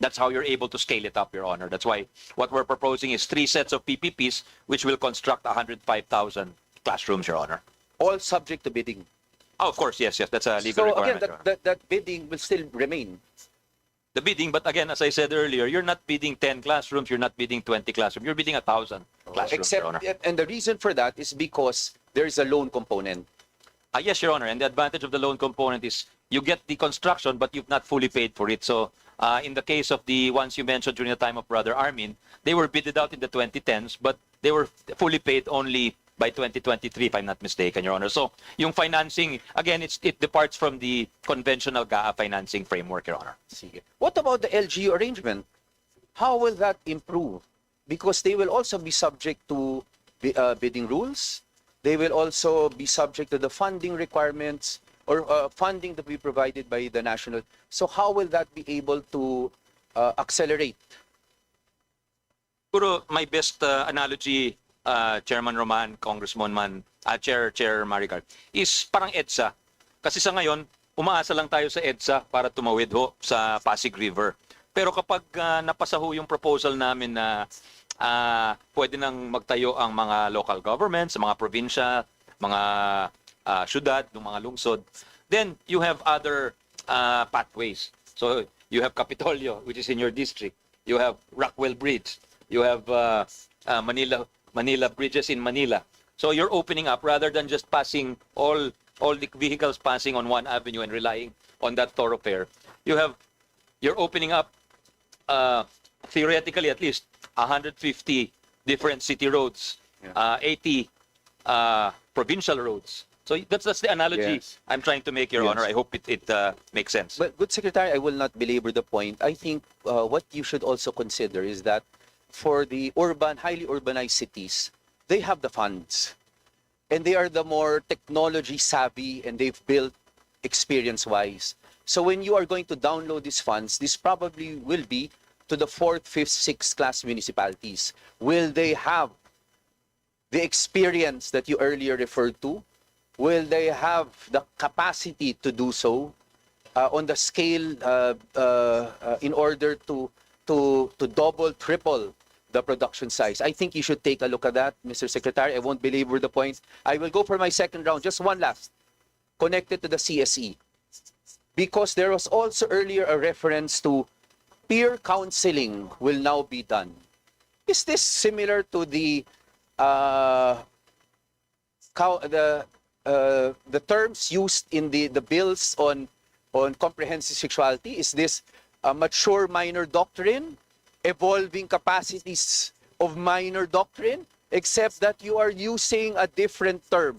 that's how you're able to scale it up, Your Honor. That's why what we're proposing is 3 sets of PPPs, which will construct 105,000 classrooms, Your Honor. All subject to bidding. Oh, of course, yes, that's a legal So requirement. again, Your Honor. that bidding will still remain. The bidding, but again, as I said earlier, you're not bidding 10 classrooms, you're not bidding 20 classrooms, you're bidding 1,000 classrooms, Your Honor. And the reason for that is because there is a loan component. Yes, Your Honor, and the advantage of the loan component is you get the construction, but you've not fully paid for it. So in the case of the ones you mentioned during the time of Brother Armin, they were bidded out in the 2010s, but they were fully paid only by 2023, if I'm not mistaken, Your Honor. So yung financing, again, it departs from the conventional GAA financing framework, Your Honor. Sige. What about the LGU arrangement? How will that improve? Because they will also be subject to bidding rules. They will also be subject to the funding requirements or funding to be provided by the national. So how will that be able to accelerate? Puro my best analogy, Chairman Roman, Congressman Chair Maricar, is parang EDSA. Kasi sa ngayon, umaasa lang tayo sa EDSA para tumawid ho sa Pasig River. Pero kapag napasa ho yung proposal namin na pwede nang magtayo ang mga local governments, mga probinsya, mga syudad, ng mga lungsod, then you have other pathways. So you have Capitolio, which is in your district. You have Rockwell Bridge. You have Manila bridges in Manila. So you're opening up rather than just passing all the vehicles passing on one avenue and relying on that thoroughfare. You're opening up theoretically at least 150 different city roads, 80 provincial roads. So that's the analogy I'm trying to make, Your Honor. I hope it makes sense. But good Secretary, I will not belabor the point. I think what you should also consider is that for the highly urbanized cities, they have the funds. And they are the more technology savvy and they've built experience-wise. So when you are going to download these funds, this probably will be to the 4th, 5th, 6th class municipalities. Will they have the experience that you earlier referred to? Will they have the capacity to do so on the scale in order to double, triple the production size? I think you should take a look at that, Mr. Secretary. I won't belabor the points. I will go for my second round. Just one last, connected to the CSE. Because there was also earlier a reference to peer counseling will now be done. Is this similar to the terms used in the bills on comprehensive sexuality? Is this a mature minor doctrine, evolving capacities of minor doctrine, except that you are using a different term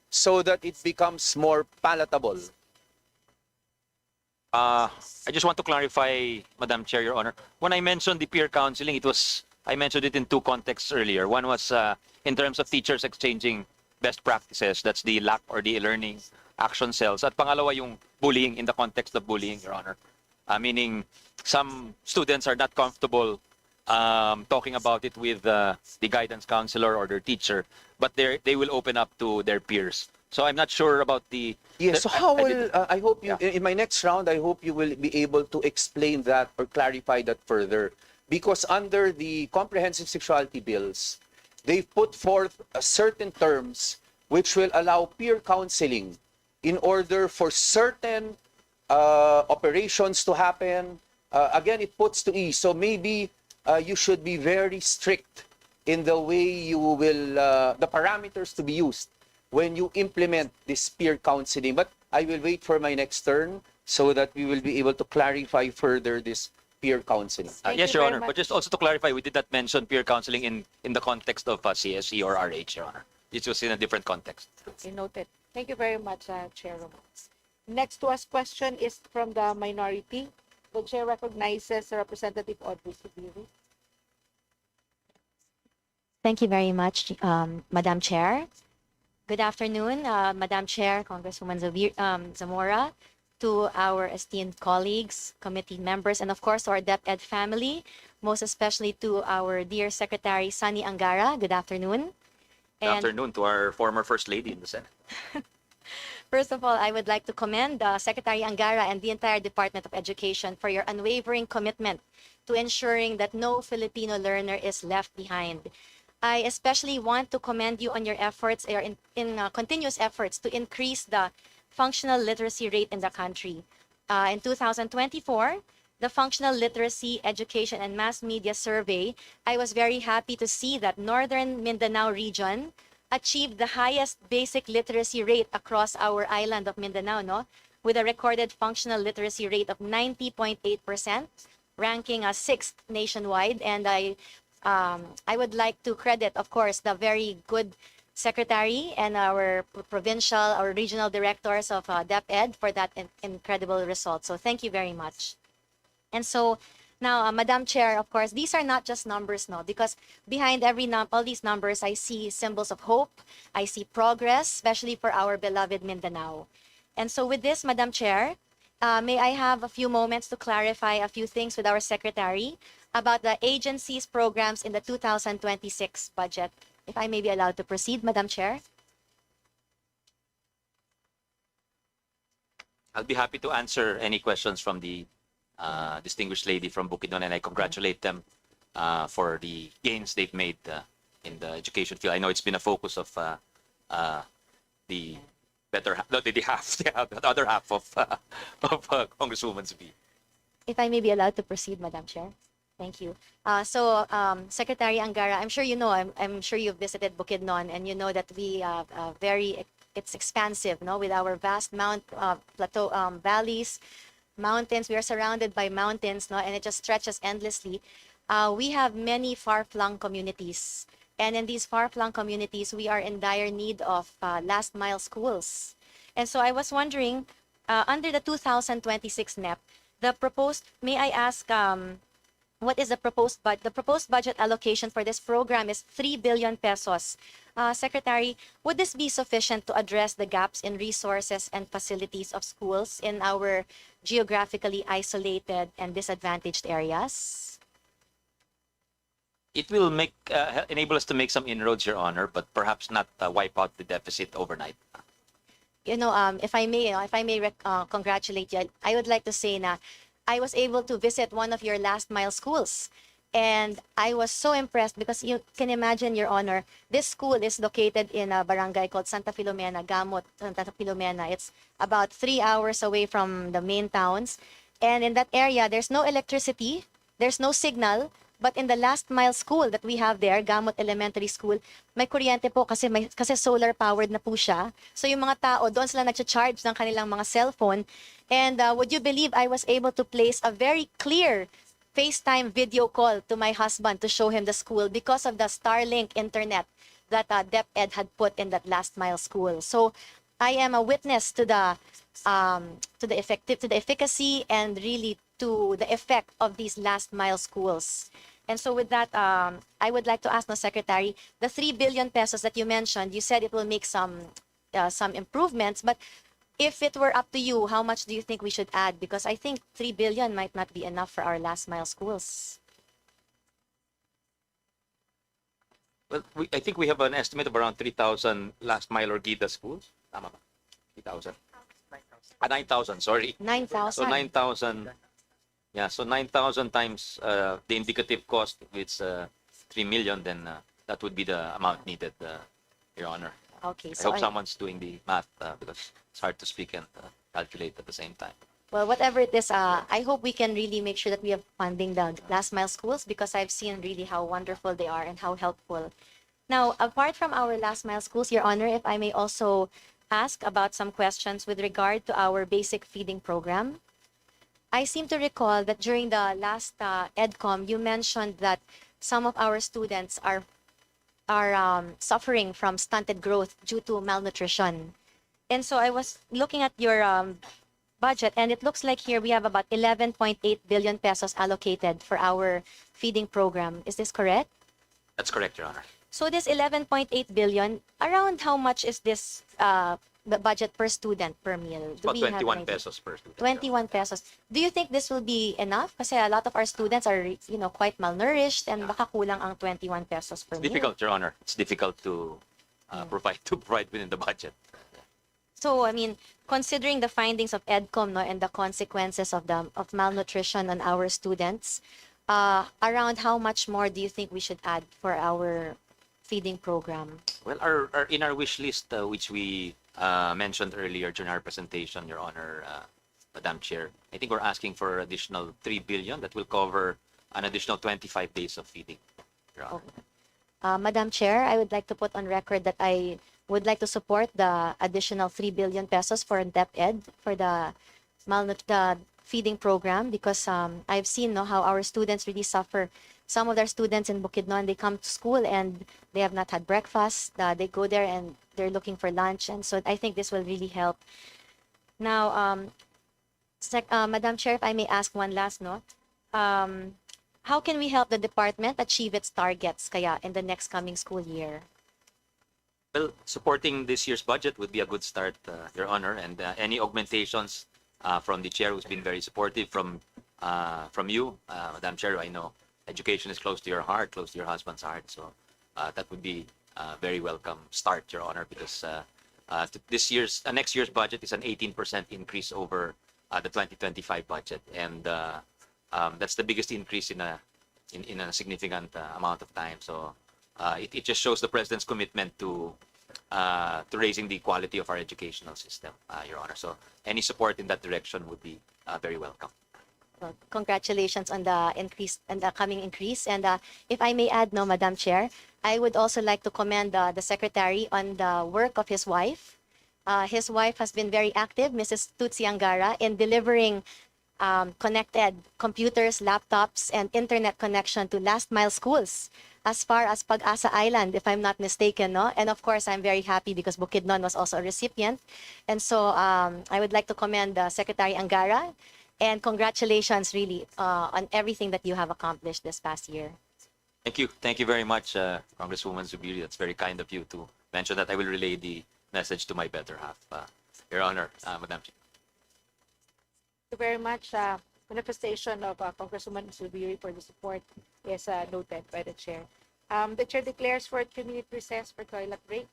so that it becomes more palatable? I just want to clarify, Madam Chair, Your Honor. When I mentioned the peer counseling, I mentioned it in 2 contexts earlier. One was in terms of teachers exchanging best practices. That's the LAC or the learning action cells. At pangalawa, yung bullying in the context of bullying, Your Honor. Meaning some students are not comfortable talking about it with the guidance counselor or their teacher, but they will open up to their peers. So I'm not sure about the... Yes, so how will, I hope you, in my next round, I hope you will be able to explain that or clarify that further. Because under the comprehensive sexuality bills, they've put forth certain terms which will allow peer counseling in order for certain operations to happen. Again, it puts to ease. So maybe you should be very strict in the way you will, the parameters to be used when you implement this peer counseling. But I will wait for my next turn so that we will be able to clarify further this peer counseling. Yes, Your Honor. But just also to clarify, we did not mention peer counseling in the context of CSE or RH, Your Honor. It was in a different context. Okay, noted. Thank you very much, Chair Roman. Next to us question is from the minority. The Chair recognizes Representative Audrey Subiru. Thank you very much, Madam Chair. Good afternoon, Madam Chair, Congresswoman Zamora, to our esteemed colleagues, committee members, and of course to our DepEd family, most especially to our dear Secretary Sunny Angara. Good afternoon. Good afternoon to our former First Lady in the Senate. First of all, I would like to commend Secretary Angara and the entire Department of Education for your unwavering commitment to ensuring that no Filipino learner is left behind. I especially want to commend you on your efforts, or in continuous efforts to increase the functional literacy rate in the country. In 2024, the Functional Literacy, Education, and Mass Media Survey, I was very happy to see that Northern Mindanao region achieved the highest basic literacy rate across our island of Mindanao, no? With a recorded functional literacy rate of 90.8%, ranking as 6th nationwide. And I would like to credit, of course, the very good secretary and our provincial, our regional directors of DepEd for that incredible result. So thank you very much. And so now, Madam Chair, of course, these are not just numbers, no, because behind all these numbers, I see symbols of hope, I see progress, especially for our beloved Mindanao. And so with this, Madam Chair, may I have a few moments to clarify a few things with our secretary about the agency's programs in the 2026 budget. If I may be allowed to proceed, Madam Chair. I'll be happy to answer any questions from the distinguished lady from Bukidnon, and I congratulate them for the gains they've made in the education field. I know it's been a focus of the other half of Congresswoman Zvi. If I may be allowed to proceed, Madam Chair. Thank you. Secretary Angara, I'm sure you know, I'm sure you've visited Bukidnon, and you know that we it's expansive, no, with our vast plateau valleys, mountains. We are surrounded by mountains, no, and it just stretches endlessly. We have many far-flung communities, and in these far-flung communities, we are in dire need of last-mile schools. And so I was wondering, under the 2026 NEP, may I ask, what is the proposed budget? The proposed budget allocation for this program is 3 billion pesos. Secretary, would this be sufficient to address the gaps in resources and facilities of schools in our geographically isolated and disadvantaged areas? It will enable us to make some inroads, Your Honor, but perhaps not wipe out the deficit overnight. You know, if I may congratulate you, I would like to say na I was able to visit one of your last mile schools. And I was so impressed because you can imagine, Your Honor, this school is located in a barangay called Santa Filomena, Gamot, Santa Filomena. It's about 3 hours away from the main towns. And in that area, there's no electricity, there's no signal, but in the last mile school that we have there, Gamot Elementary School, may kuryente po kasi solar powered na po siya. So yung mga tao, doon sila nag-charge ng kanilang mga cellphone. And would you believe I was able to place a very clear FaceTime video call to my husband to show him the school because of the Starlink internet that DepEd had put in that last mile school. So I am a witness to the efficacy and really to the effect of these last mile schools. And so with that, I would like to ask the Secretary, the 3 billion pesos that you mentioned, you said it will make some improvements, but if it were up to you, how much do you think we should add? Because I think 3 billion might not be enough for our last mile schools. Well, I think we have an estimate of around 3,000 last mile or GIDA schools. Tama ba? 3,000. 9,000, sorry. 9,000. So 9,000. Yeah, so 9,000 times the indicative cost, if it's 3 million, then that would be the amount needed, Your Honor. Okay, I hope someone's doing the math because it's hard to speak and calculate at the same time. Well, whatever it is, I hope we can really make sure that we have funding the last mile schools because I've seen really how wonderful they are and how helpful. Now, apart from our last mile schools, Your Honor, if I may also ask about some questions with regard to our basic feeding program. I seem to recall that during the last EDCOM, you mentioned that some of our students are suffering from stunted growth due to malnutrition. And so I was looking at your budget, and it looks like here we have about 11.8 billion pesos allocated for our feeding program. Is this correct? That's correct, Your Honor. So this 11.8 billion, around how much is this budget per student per meal? Do About we have an 21 idea? pesos per student. 21 pesos. Do you think this will be enough? Kasi a lot of our students are, quite malnourished and baka kulang ang 21 pesos per meal. Difficult, Your Honor. It's difficult to provide within the budget. So, I mean, considering the findings of EDCOM, no, and the consequences of malnutrition on our students, around how much more do you think we should add for our feeding program? Well, in our wish list, which we mentioned earlier during our presentation, Your Honor, Madam Chair, I think we're asking for additional 3 billion that will cover an additional 25 days of feeding, Your Honor. Madam Chair, I would like to put on record that I would like to support the additional 3 billion pesos for DepEd for the feeding program, because I've seen how our students really suffer. Some of their students in Bukidnon, they come to school and they have not had breakfast. They go there and they're looking for lunch, and so I think this will really help. Now, Madam Chair, if I may ask one last note, how can we help the department achieve its targets kaya in the next coming school year? Well, supporting this year's budget would be a good start, Your Honor, and any augmentations from the chair, who's been very supportive, from you, Madam Chair. I know education is close to your heart, close to your husband's heart, so that would be a very welcome start, Your Honor, because next year's budget is an 18% increase over the 2025 budget, and that's the biggest increase in a significant amount of time. So it just shows the President's commitment to raising the quality of our educational system, Your Honor. So any support in that direction would be very welcome. Well, congratulations on the increase and the coming increase. And if I may add, no, Madam Chair, I would also like to commend the Secretary on the work of his wife. His wife has been very active, Mrs. Tutsi Angara, in delivering connected computers, laptops, and internet connection to last mile schools as far as Pag-asa Island, if I'm not mistaken, no? And of course, I'm very happy because Bukidnon was also a recipient. And so I would like to commend Secretary Angara, and congratulations really on everything that you have accomplished this past year. Thank you. Thank you very much, Congresswoman Zubiri. That's very kind of you to mention that. I will relay the message to my better half, Your Honor, Madam Chair. Thank you very much. Manifestation of Congresswoman Zubiri for the support is noted by the chair. The chair declares for a 2-minute recess for toilet break.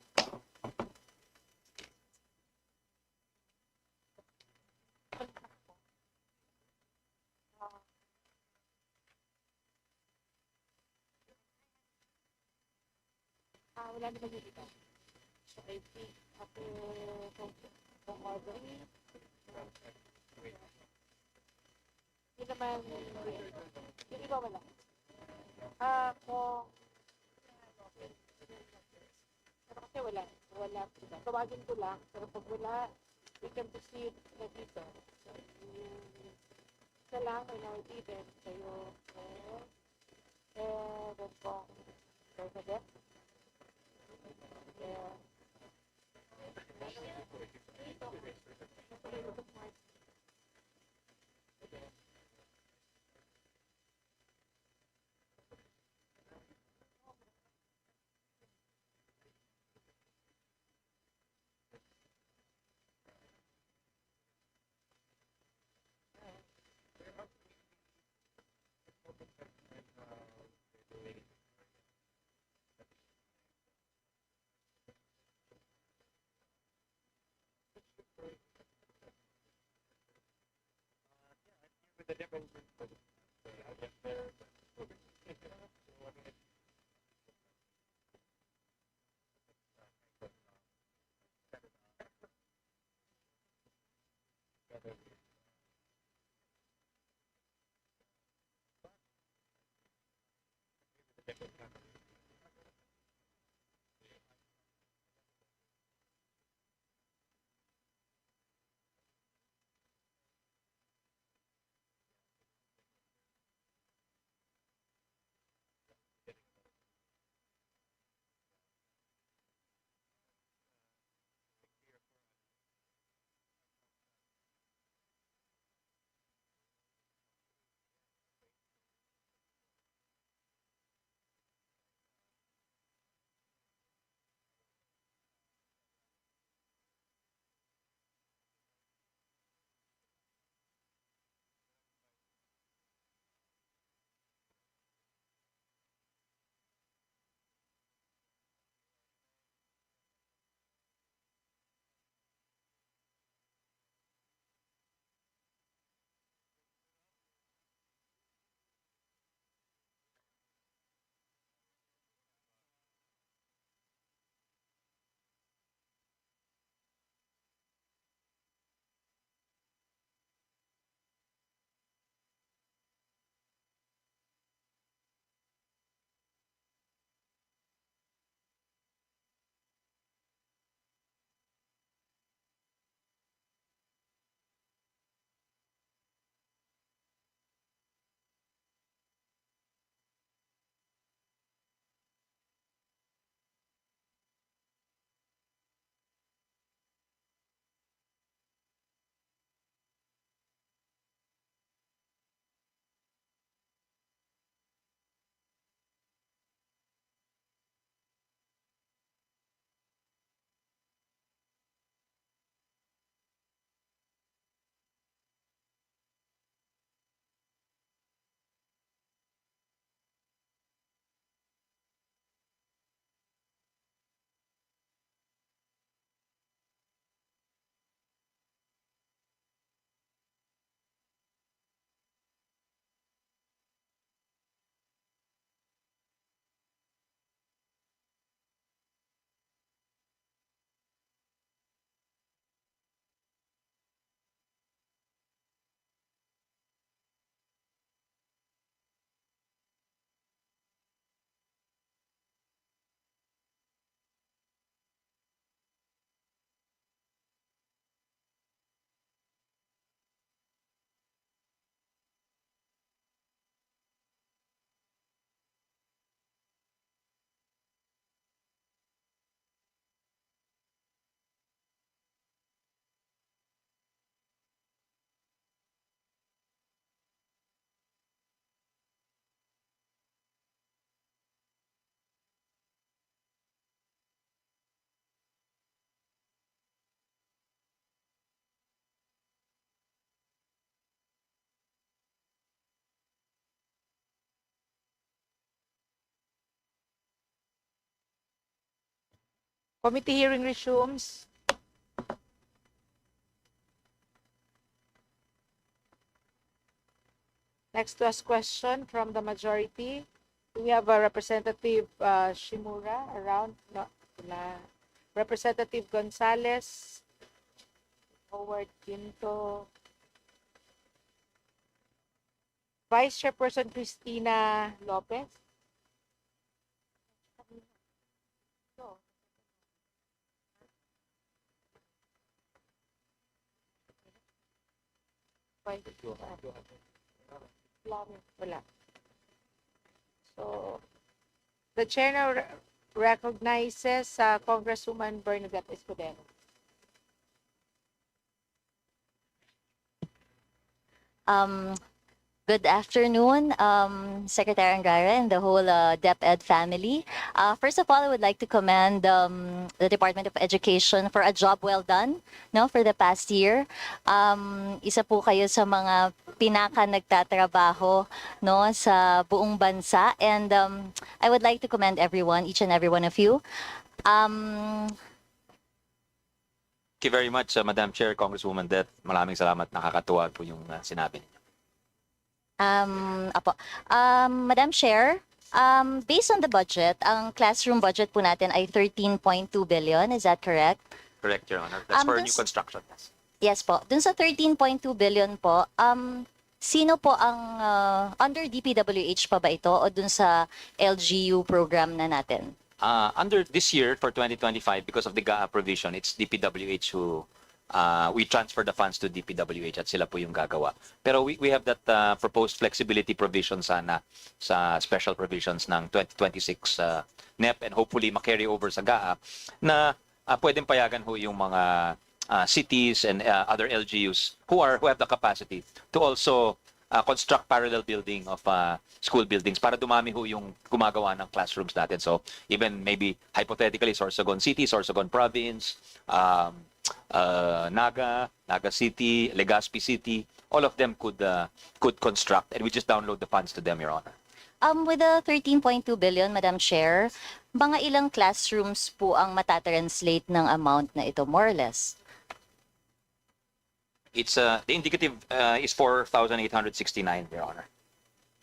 Wala naman yung iba. So I think ako kung ordering. Hindi naman, yung iba wala. Kung pero kasi wala. Tawagin ko lang. Pero pag wala, we can proceed na dito. So, isa lang, minority, then kayo, then kung Bernadette. Committee hearing resumes. Next to ask question from the majority. We have a Representative Shimura around. No, Representative Gonzalez, Howard Quinto, Vice Chairperson Cristina Lopez. Wala. So, the chair now recognizes Congresswoman Bernadette Escudero. Good afternoon, Secretary Angara and the whole DepEd family. First of all, I would like to commend the Department of Education for a job well done, no, for the past year. Isa po kayo sa mga pinaka nagtatrabaho, no, sa buong bansa, and I would like to commend everyone, each and every one of you. Thank you very much, Madam Chair, Congresswoman Det. Maraming salamat. Nakakatuwa po yung sinabi niyo. Madam Chair, based on the budget, ang classroom budget po natin ay 13.2 billion. Is that correct? Correct, Your Honor. That's for new This- construction. Yes po. Dun sa 13.2 billion po, sino po ang under DPWH pa ba ito o dun sa LGU program na natin? Under this year, for 2025, because of the GAA provision, it's DPWH who we transfer the funds to DPWH at sila po yung gagawa. Pero we have that proposed flexibility provision sana sa special provisions ng 2026 NEP and hopefully ma-carry over sa GAA na pwedeng payagan ho yung mga cities and other LGUs who have the capacity to also construct parallel building of school buildings para dumami ho yung gumagawa ng classrooms natin. So even maybe hypothetically Sorsogon City, Sorsogon Province, Naga City, Legazpi City, all of them could construct and we just download the funds to them, Your Honor. With the 13.2 billion, Madam Chair, mga ilang classrooms po ang matatranslate ng amount na ito, more or less? It's the indicative is 4,869, Your Honor.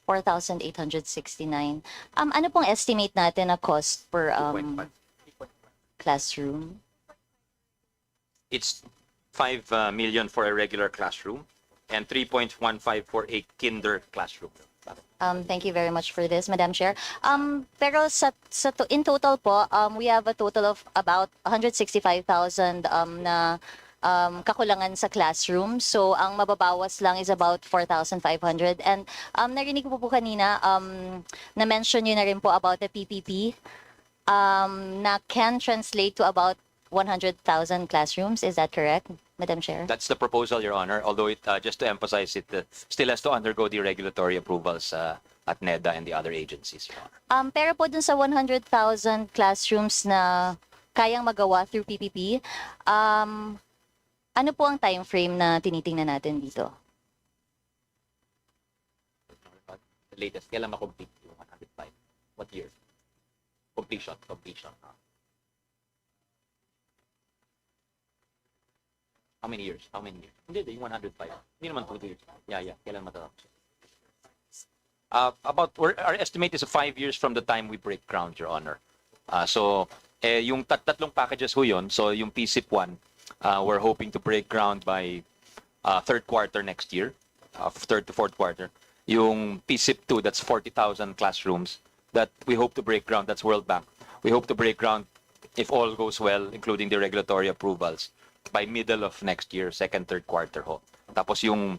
4,869. Ano pong estimate natin na cost per 2.5. classroom? It's 5 million for a regular classroom and 3.15 for a kinder classroom. Thank you very much for this, Madam Chair. Pero in total po, we have a total of about 165,000 na kakulangan sa classroom. So, ang mababawas lang is about 4,500. And narinig ko po kanina, na-mention nyo na rin po about the PPP na can translate to about 100,000 classrooms. Is that correct, Madam Chair? That's the proposal, Your Honor. Although it just to emphasize, it still has to undergo the regulatory approvals at NEDA and the other agencies, Your Honor. Pero po dun sa 100,000 classrooms na kayang magawa through PPP, ano po ang time frame na tinitingnan natin dito? The latest, kailan ma-complete yung 105? What year? Completion. How many years? Hindi, yung 105. Hindi naman 2 years. Yeah. Kailan matatapos? Our estimate is 5 years from the time we break ground, Your Honor. Yung tatlong packages ho yun, so yung PSIP 1, we're hoping to break ground by third quarter next year, third to fourth quarter. Yung PSIP 2, that's 40,000 classrooms that we hope to break ground, that's World Bank. We hope to break ground, if all goes well, including the regulatory approvals, by middle of next year, second, third quarter ho. Tapos yung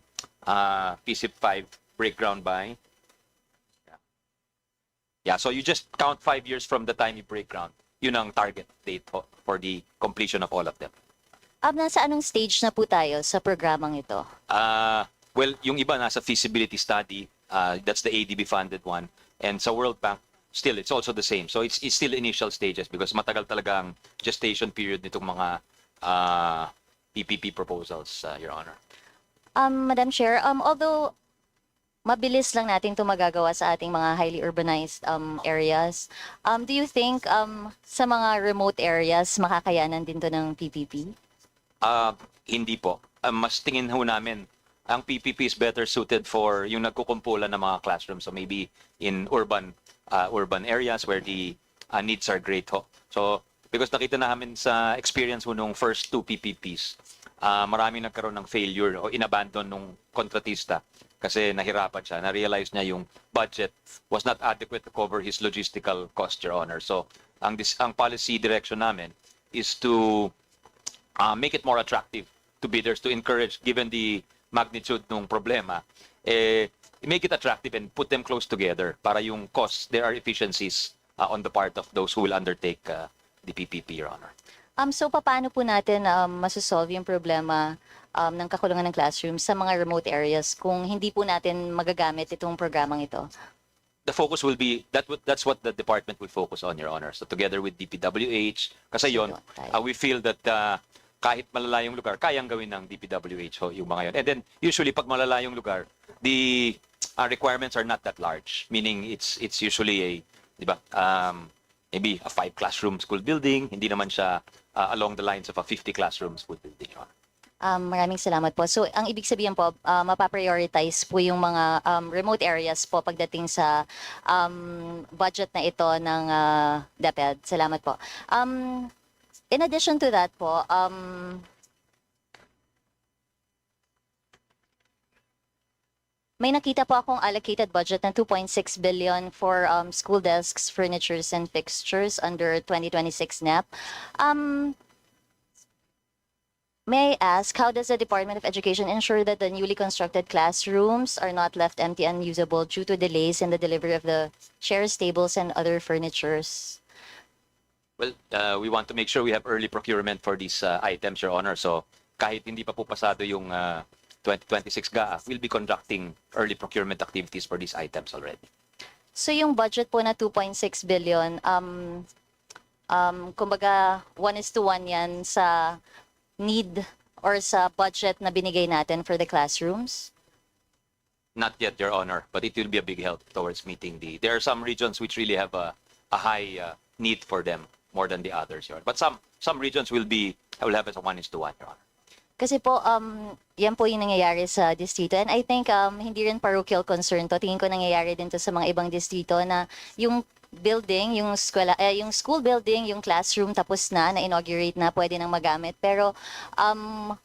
PSIP 5 break ground by so you just count 5 years from the time you break ground. Yun ang target date ho, for the completion of all of them. Nasa anong stage na po tayo sa programang ito? Well, yung iba nasa feasibility study, that's the ADB funded one, and sa World Bank still it's also the same. So it's still initial stages because matagal talaga ang gestation period nitong mga PPP proposals, Your Honor. Madam Chair, although mabilis lang natin ito magagawa sa ating mga highly urbanized areas. Do you think sa mga remote areas, makakayanan din to ng PPP? Hindi po. Mas tingin ho namin ang PPP is better suited for yung nagkukumpulan ng mga classrooms. So maybe in urban areas where the needs are great ho. So because nakita namin sa experience ho nung first 2 PPPs, maraming nagkaroon ng failure o inabandon nung kontratista kasi nahirapan siya. Na-realize niya yung budget was not adequate to cover his logistical cost, Your Honor. So ang policy direction namin is to make it more attractive to bidders, to encourage, given the magnitude ng problema, make it attractive and put them close together para yung costs, there are efficiencies on the part of those who will undertake the PPP, Your Honor. So paano po natin masosolve yung problema ng kakulangan ng classroom sa mga remote areas kung hindi po natin magagamit itong programang ito? The focus will be, that's what the department will focus on, Your Honor. So together with DPWH, kasi yon, we feel that kahit malalayong lugar, kayang gawin ng DPWH yung mga yon. And then usually pag malalayong lugar, the requirements are not that large, meaning it's usually a, di ba, maybe a 5 classroom school building, hindi naman siya along the lines of a 50 classroom school building. Maraming salamat po. So ang ibig sabihin po, mapaprioritize po yung mga remote areas po pagdating sa budget na ito ng DepEd. Salamat po. In addition to that po, may nakita po akong allocated budget ng 2.6 billion for school desks, furnitures, and fixtures under 2026 NEP. May I ask, how does the Department of Education ensure that the newly constructed classrooms are not left empty and unusable due to delays in the delivery of the chairs, tables, and other furnitures? Well, we want to make sure we have early procurement for these items, Your Honor. So kahit hindi pa po pasado yung 2026 GAA, we'll be conducting early procurement activities for these items already. So yung budget po na 2.6 billion, kumbaga 1:1 yan sa need or sa budget na binigay natin for the classrooms? Not yet, Your Honor, but it will be a big help towards meeting there are some regions which really have a high need for them more than the others, Your Honor. But some regions will have it 1:1, Your Honor. Kasi po, yan po yung nangyayari sa distrito. And I think hindi rin parochial concern to. Tingin ko nangyayari din to sa mga ibang distrito na yung building, yung school building, yung classroom tapos na-inaugurate na, pwede nang magamit. Pero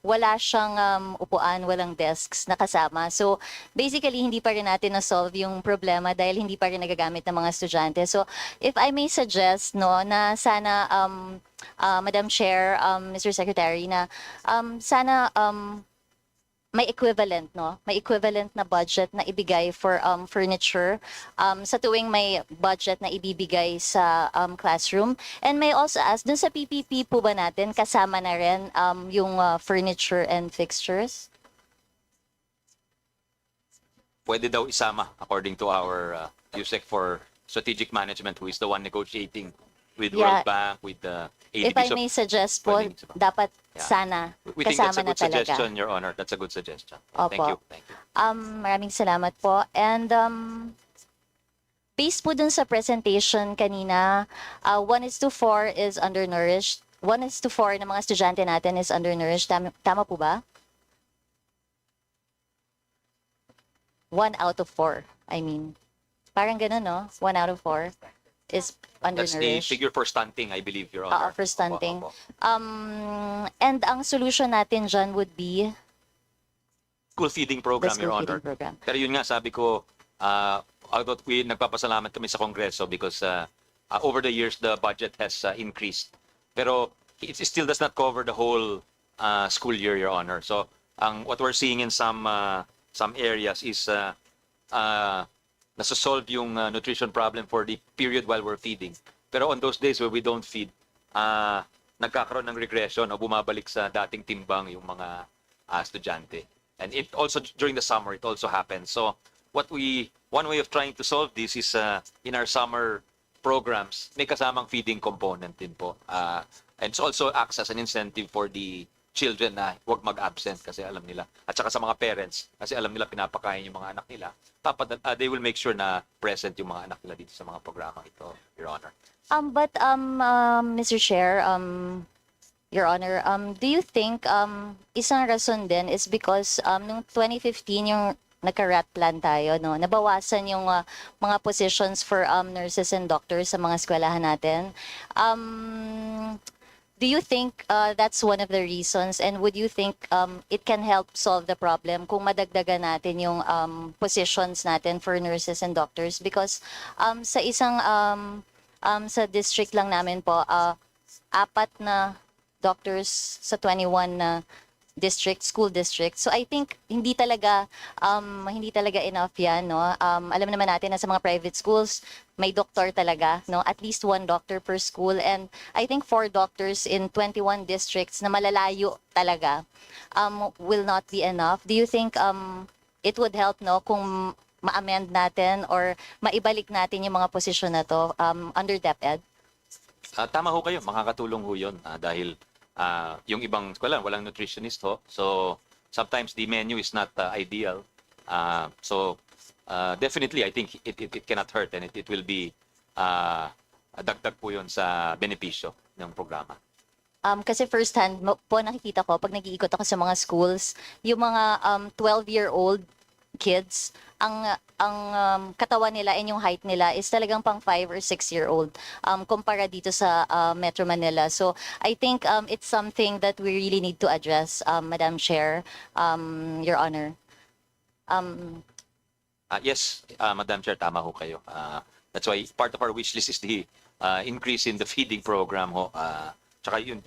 wala siyang upuan, walang desks na kasama. So basically, hindi pa rin natin na-solve yung problema dahil hindi pa rin nagagamit ng mga estudyante. So if I may suggest, no, na sana, Madam Chair, Mr. Secretary, na sana may equivalent, no? May equivalent na budget na ibigay for furniture sa tuwing may budget na ibibigay sa classroom. And may also ask, dun sa PPP po ba natin kasama na rin yung furniture and fixtures? Pwede daw isama according to our USEC for Strategic Management, who is the one negotiating with World Bank, with the ADB. If I may suggest po, dapat sana We think that's a kasama na good talaga. suggestion, Your Honor. That's a good suggestion. Thank Opo. you. Thank you. Maraming salamat po. And based po dun sa presentation kanina, 1:4 is undernourished. 1:4 ng mga estudyante natin is undernourished. Tama po ba? 1 out of 4, I mean. Parang ganun, no? 1 out of 4 is That's the undernourished. figure for stunting, I believe, Your Honor. For stunting. Opo. And ang solution natin dyan would be School feeding program, the school Your feeding Honor. program. Pero yun nga, sabi ko, although nagpapasalamat kami sa Kongreso because over the years, the budget has increased. Pero it still does not cover the whole school year, Your Honor. So what we're seeing in some areas is nasa-solve yung nutrition problem for the period while we're feeding. Pero on those days where we don't feed, nagkakaroon ng regression o bumabalik sa dating timbang yung mga estudyante. And it also, during the summer, it also happens. So one way of trying to solve this is in our summer programs, may kasamang feeding component din po. And it also acts as an incentive for the children na huwag mag-absent kasi alam nila. At saka sa mga parents kasi alam nila pinapakain yung mga anak nila. They will make sure na present yung mga anak nila dito sa mga programa ito, Your Honor. Mr. Chair, Your Honor, do you think isang rason din is because nung 2015 yung nagka-rat plan tayo, no, nabawasan yung mga positions for nurses and doctors sa mga eskwelahan natin. Do you think that's one of the reasons, and would you think it can help solve the problem kung madagdagan natin yung positions natin for nurses and doctors? Because sa isang sa district lang namin po, 4 na doctors sa 21 na school district. So I think hindi talaga enough yan, no. Alam naman natin na sa mga private schools may doktor talaga, no, at least 1 doctor per school, and I think 4 doctors in 21 districts na malalayo talaga will not be enough. Do you think it would help, no, kung ma-amend natin or maibalik natin yung mga posisyon na to under DepEd? Tama ho kayo, makakatulong ho yun dahil yung ibang eskwela walang nutritionist ho. So sometimes the menu is not ideal. Definitely I think it cannot hurt, and it will be dagdag po yun sa benepisyo ng programa. Kasi first hand po nakikita ko pag nag-iikot ako sa mga schools, yung mga 12-year-old kids, ang katawan nila and yung height nila is talagang pang 5 or 6-year-old kumpara dito sa Metro Manila. So I think it's something that we really need to address, Madam Chair, Your Honor. Yes, Madam Chair, tama ho kayo. That's why part of our wish list is the increase in the feeding program ho. Tsaka yung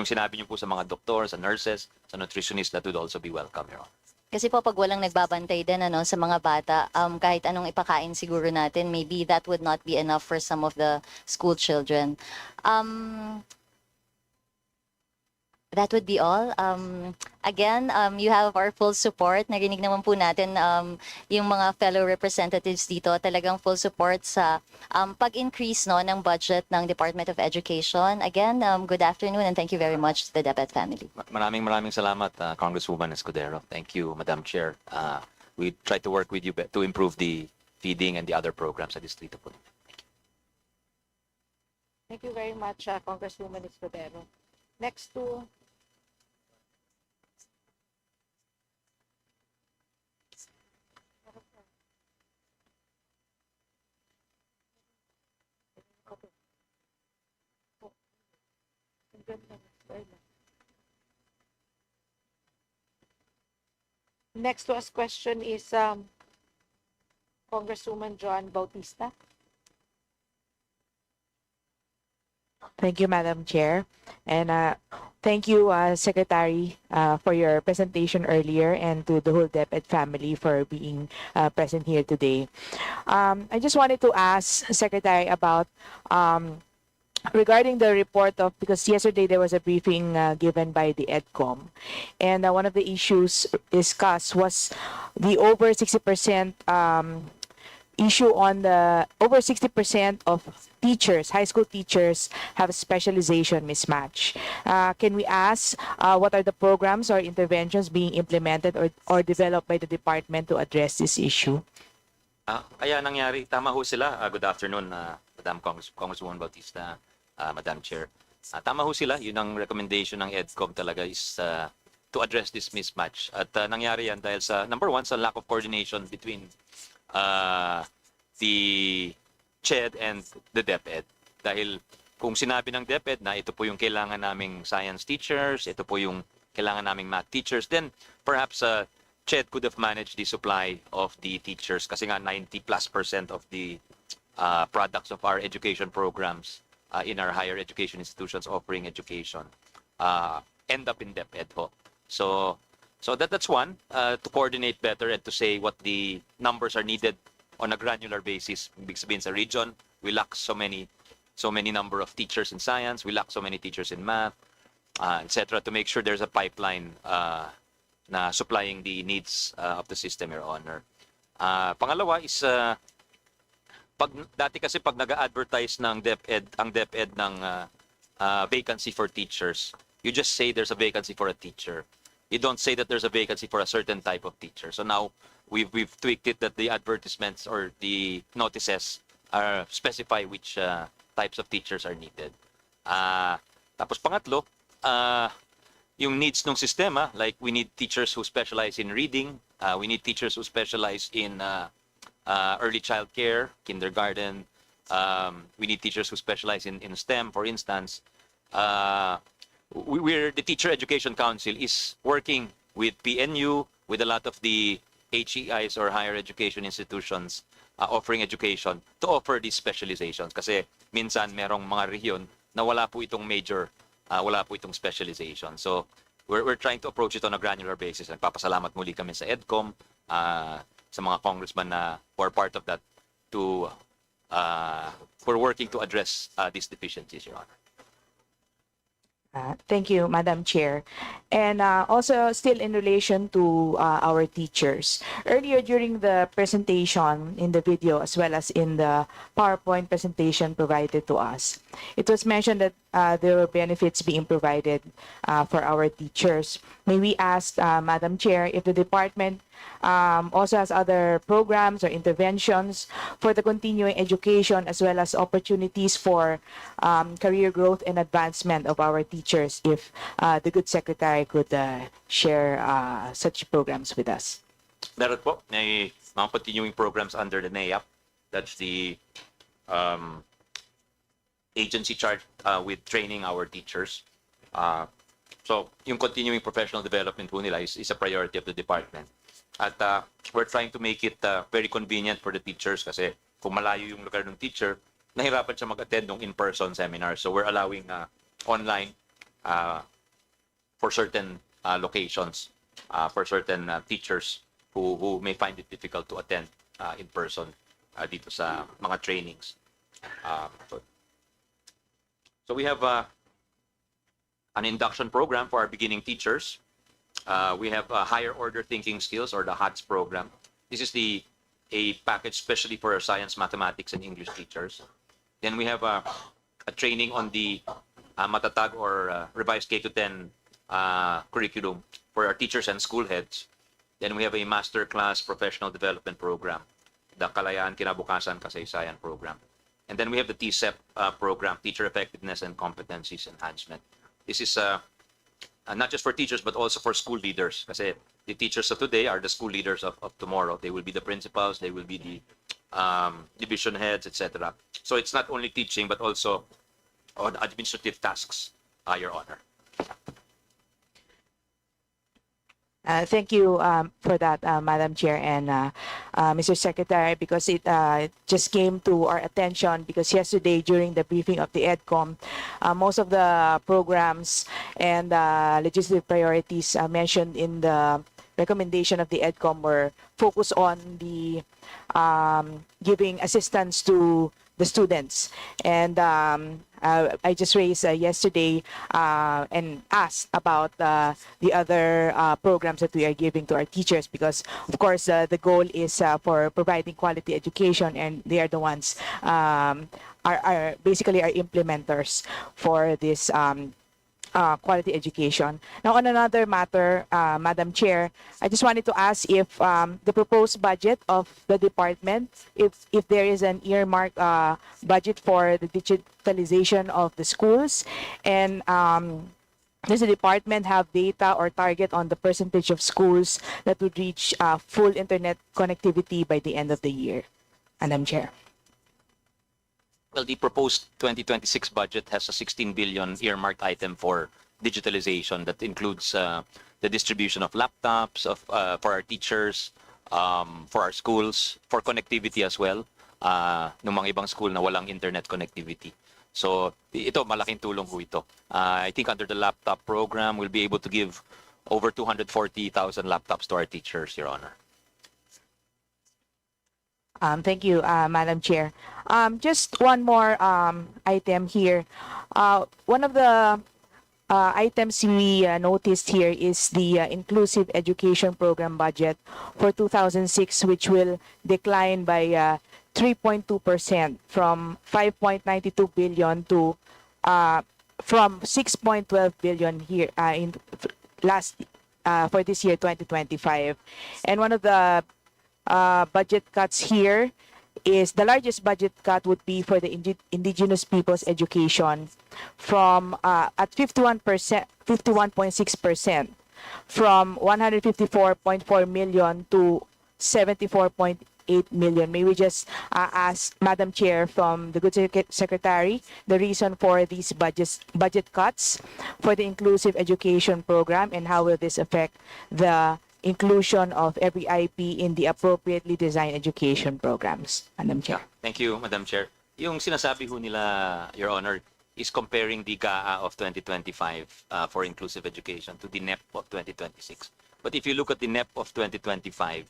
sinabi niyo po sa mga doktor, sa nurses, sa nutritionists, that would also be welcome, Your Honor. Kasi po pag walang nagbabantay din sa mga bata, kahit anong ipakain siguro natin, maybe that would not be enough for some of the school children. That would be all. Again, you have our full support. Narinig naman po natin yung mga fellow representatives dito, talagang full support sa pag-increase ng budget ng Department of Education. Again, good afternoon and thank you very much to the DepEd family. Maraming salamat, Congresswoman Escudero. Thank you, Madam Chair. We try to work with you to improve the feeding and the other programs sa distrito po. Thank you very much, Congresswoman Escudero. Next to Next to ask question is Congresswoman Joan Bautista. Thank you, Madam Chair. And thank you, Secretary, for your presentation earlier, and to the whole DepEd family for being present here today. I just wanted to ask Secretary about regarding the report of, because yesterday there was a briefing given by the EDCOM, and one of the issues discussed was the over 60% issue on the over 60% of teachers, high school teachers, have specialization mismatch. Can we ask what are the programs or interventions being implemented or developed by the department to address this issue? Kaya nangyari, tama ho sila. Good afternoon, Madam Congresswoman Bautista, Madam Chair. Tama ho sila, yun ang recommendation ng EDCOM talaga is to address this mismatch. At nangyari yan dahil sa, number one, sa lack of coordination between the CHED and the DepEd. Dahil kung sinabi ng DepEd na ito po yung kailangan naming science teachers, ito po yung kailangan naming math teachers, then perhaps CHED could have managed the supply of the teachers kasi nga 90+% of the products of our education programs in our higher education institutions offering education end up in DepEd ho. So that's one, to coordinate better and to say what the numbers are needed on a granular basis. Ibig sabihin sa region, we lack so many number of teachers in science, we lack so many teachers in math, etc. to make sure there's a pipeline na supplying the needs of the system, Your Honor. Pangalawa is dati kasi pag nag-advertise ng DepEd, ang DepEd ng vacancy for teachers, you just say there's a vacancy for a teacher. You don't say that there's a vacancy for a certain type of teacher. So now we've tweaked it that the advertisements or the notices specify which types of teachers are needed. Tapos pangatlo, yung needs ng sistema, like we need teachers who specialize in reading, we need teachers who specialize in early child care, kindergarten, we need teachers who specialize in STEM, for instance. The Teacher Education Council is working with PNU, with a lot of the HEIs or higher education institutions offering education to offer these specializations. Kasi minsan merong mga rehiyon na wala po itong major, wala po itong specialization. So we're trying to approach it on a granular basis. Nagpapasalamat muli kami sa EDCOM, sa mga congressmen na who are part of that to we're working to address these deficiencies, Your Honor. Thank you, Madam Chair. And also still in relation to our teachers. Earlier during the presentation in the video as well as in the PowerPoint presentation provided to us, it was mentioned that there were benefits being provided for our teachers. May we ask, Madam Chair, if the department also has other programs or interventions for the continuing education as well as opportunities for career growth and advancement of our teachers, if the good secretary could share such programs with us. Meron po, may mga continuing programs under the NAEAP. That's the agency charged with training our teachers. So yung continuing professional development po nila is a priority of the department. At we're trying to make it very convenient for the teachers kasi kung malayo yung lugar ng teacher, nahirapan siya mag-attend ng in-person seminars. So we're allowing online for certain locations, for certain teachers who may find it difficult to attend in person dito sa mga trainings. So we have an induction program for our beginning teachers. We have higher order thinking skills, or the HATS program. This is a package especially for our science, mathematics, and English teachers. Then we have a training on the matatag or revised K-10 curriculum for our teachers and school heads. Then we have a master class professional development program, the Kalayaan Kinabukasan Kasaysayan program. And then we have the Sept program, Teacher Effectiveness and Competencies Enhancement. This is not just for teachers, but also for school leaders. Kasi the teachers of today are the school leaders of tomorrow. They will be the principals, they will be the division heads, etc. So it's not only teaching, but also on administrative tasks, Your Honor. Thank you for that, Madam Chair and Mr. Secretary, because it just came to our attention because yesterday during the briefing of the EDCOM, most of the programs and legislative priorities mentioned in the recommendation of the EDCOM were focused on the giving assistance to the students. And I just raised yesterday and asked about the other programs that we are giving to our teachers because, of course, the goal is for providing quality education, and they are the ones are basically our implementers for this quality education. Now, on another matter, Madam Chair, I just wanted to ask if the proposed budget of the department, if there is an earmark budget for the digitalization of the schools, and does the department have data or target on the percentage of schools that would reach full internet connectivity by the end of the year? Madam Chair. Well, the proposed 2026 budget has a 16 billion earmarked item for digitalization that includes the distribution of laptops for our teachers, for our schools, for connectivity as well, ng mga ibang school na walang internet connectivity. So ito, malaking tulong po ito. I think under the laptop program, we'll be able to give over 240,000 laptops to our teachers, Your Honor. Thank you, Madam Chair. Just one more item here. One of the items we noticed here is the Inclusive Education Program budget for 2006, which will decline by 3.2% from 5.92 billion to from 6.12 billion here in last for this year 2025. And one of the budget cuts here is the largest budget cut would be for the indigenous people's education from at 51.6% from 154.4 million to 74.8 million. May we just ask Madam Chair from the Good Secretary the reason for these budget cuts for the inclusive education program and how will this affect the inclusion of every IP in the appropriately designed education programs? Madam Chair. Thank you, Madam Chair. Yung sinasabi ho nila, Your Honor, is comparing the GAA of 2025 for inclusive education to the NEP of 2026. But if you look at the NEP of 2025,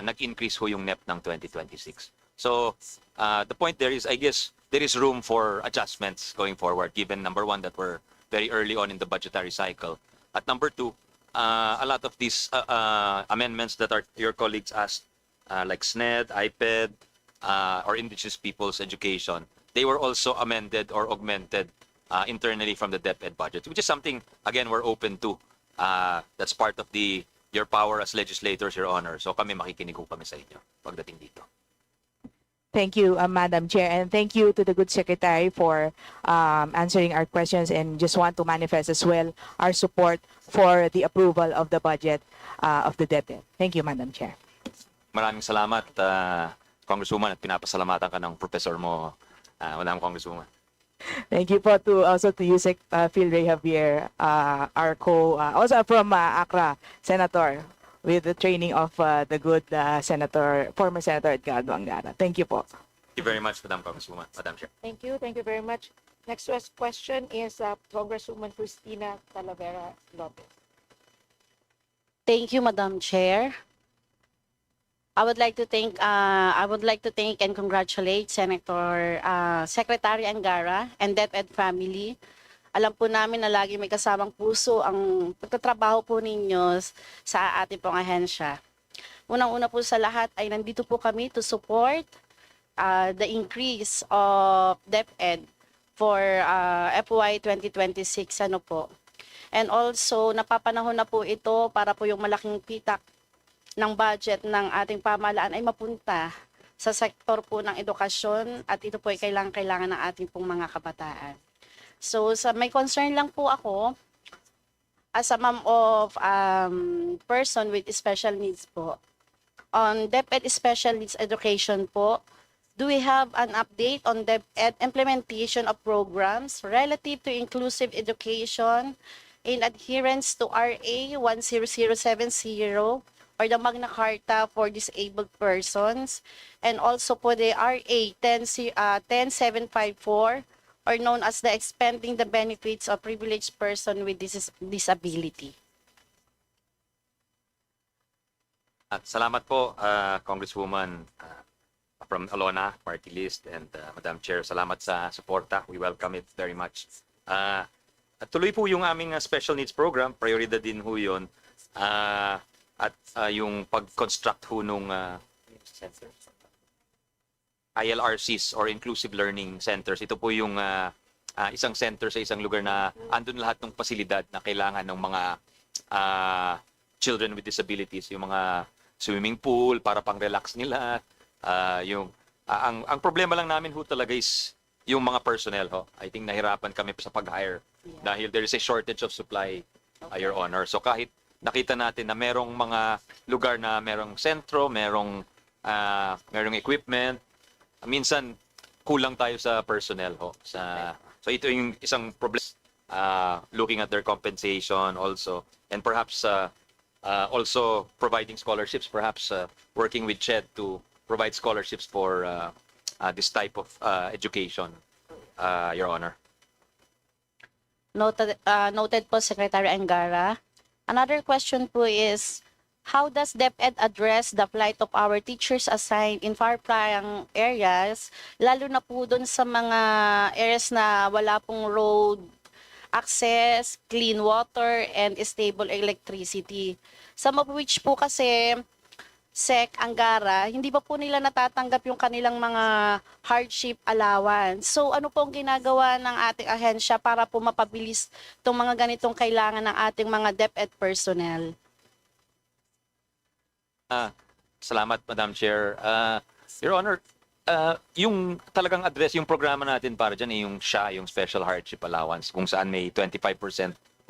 nag-increase ho yung NEP ng 2026. So the point there is, I guess, there is room for adjustments going forward, given number one, that we're very early on in the budgetary cycle. At number two, a lot of these amendments that your colleagues asked, like SNED, IPED, or Indigenous People's Education, they were also amended or augmented internally from the DepEd budget, which is something, again, we're open to. That's part of your power as legislators, Your Honor. So kami makikinig ho kami sa inyo pagdating dito. Thank you, Madam Chair, and thank you to the Good Secretary for answering our questions, and just want to manifest as well our support for the approval of the budget of the DepEd. Thank you, Madam Chair. Maraming salamat, Congresswoman, at pinapasalamatan ka ng professor mo, Madam Congresswoman. Thank you po also to Yusek Phil Ray Javier, our also from Accra, Senator, with the training of the good former Senator Edgardo Angara. Thank you po. Thank you very much, Madam Congresswoman, Madam Chair. Thank you very much. Next question is Congresswoman Cristina Talavera Lopez. Thank you, Madam Chair. I would like to thank and congratulate Senator Secretary Angara and DepEd family. Alam po namin na lagi may kasamang puso ang pagtatrabaho po ninyo sa ating pong ahensya. Unang-una po sa lahat ay nandito po kami to support the increase of DepEd for FY 2026 And also napapanahon na po ito para po yung malaking pitak ng budget ng ating pamahalaan ay mapunta sa sektor po ng edukasyon, at ito po ay kailangan ng ating pong mga kabataan. So may concern lang po ako as a mom of person with special needs po. On DepEd special needs education po, do we have an update on DepEd implementation of programs relative to inclusive education in adherence to RA 10070 or the Magna Carta for Disabled Persons, and also po the RA 10754, or known as the Expanding the Benefits of Privileged Person with Disability. At salamat po, Congresswoman from Alona, Party List, and Madam Chair, salamat sa suporta. We welcome it very much. At tuloy po yung aming special needs program, prioridad din ho yun. At yung pag-construct ho nung ILRCs or Inclusive Learning Centers. Ito po yung isang center sa isang lugar na andun lahat ng pasilidad na kailangan ng mga children with disabilities, yung mga swimming pool para pang-relax nila. Ang problema lang namin ho talaga is yung mga personnel ho. I think nahirapan kami sa pag-hire dahil there is a shortage of supply, Your Honor. So kahit nakita natin na merong mga lugar na merong sentro, merong equipment, minsan kulang tayo sa personnel ho. So ito yung isang problem, looking at their compensation also, and perhaps also providing scholarships, perhaps working with CHED to provide scholarships for this type of education, Your Honor. Noted po, Secretary Angara. Another question po is, how does DepEd address the plight of our teachers assigned in far-flung areas, lalo na po doon sa mga areas na wala pong road access, clean water, and stable electricity? Some of which po kasi Sec, Angara, hindi pa po nila natatanggap yung kanilang mga hardship allowance. So ano po ang ginagawa ng ating ahensya para po mapabilis itong mga ganitong kailangan ng ating mga DepEd personnel? Salamat, Madam Chair. Your Honor, yung talagang address, yung programa natin para dyan, yung SHA, yung Special Hardship Allowance, kung saan may 25%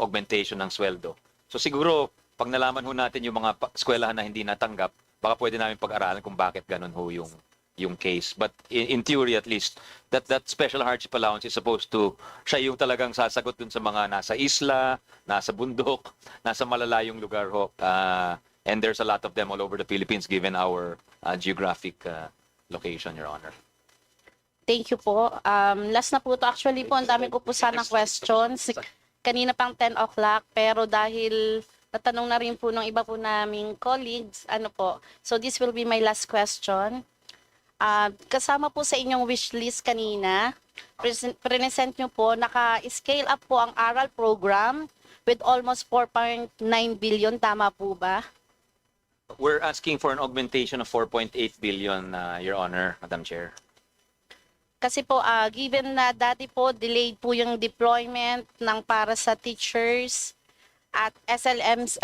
augmentation ng sweldo. So siguro, pag nalaman ho natin yung mga eskwelahan na hindi natanggap, baka pwede namin pag-aralan kung bakit ganun ho yung case. But in theory at least, that Special Hardship Allowance is supposed to, siya yung talagang sasagot dun sa mga nasa isla, nasa bundok, nasa malalayong lugar ho. And there's a lot of them all over the Philippines given our geographic location, Your Honor. Thank you po. Last na po to. Actually po, ang dami ko po sana questions. Kanina pang 10 o'clock, pero dahil natanong na rin po ng iba po naming colleagues, ano po. So this will be my last question. Kasama po sa inyong wish list kanina, present nyo po, naka-scale up po ang aral program with almost 4.9 billion. Tama po ba? We're asking for an augmentation of 4.8 billion, Your Honor, Madam Chair. Kasi po, given na dati po, delayed po yung deployment ng para sa teachers at SLMS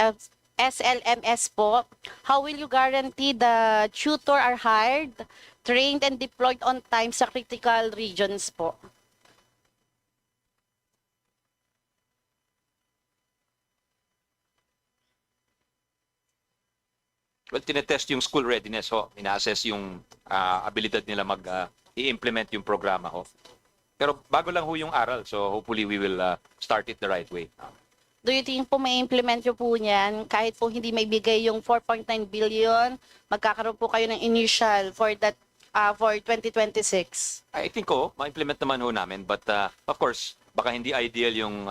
po, how will you guarantee the tutor are hired, trained, and deployed on time sa critical regions po? Well, tinetest yung school readiness ho. Ina-assess yung abilidad nila i-implement yung programa ho. Pero bago lang ho yung aral, so hopefully we will start it the right way. Do you think po may implement nyo po niyan kahit po hindi may bigay yung 4.9 billion, magkakaroon po kayo ng initial for that for 2026? I think ma-implement naman ho namin, but of course, baka hindi ideal yung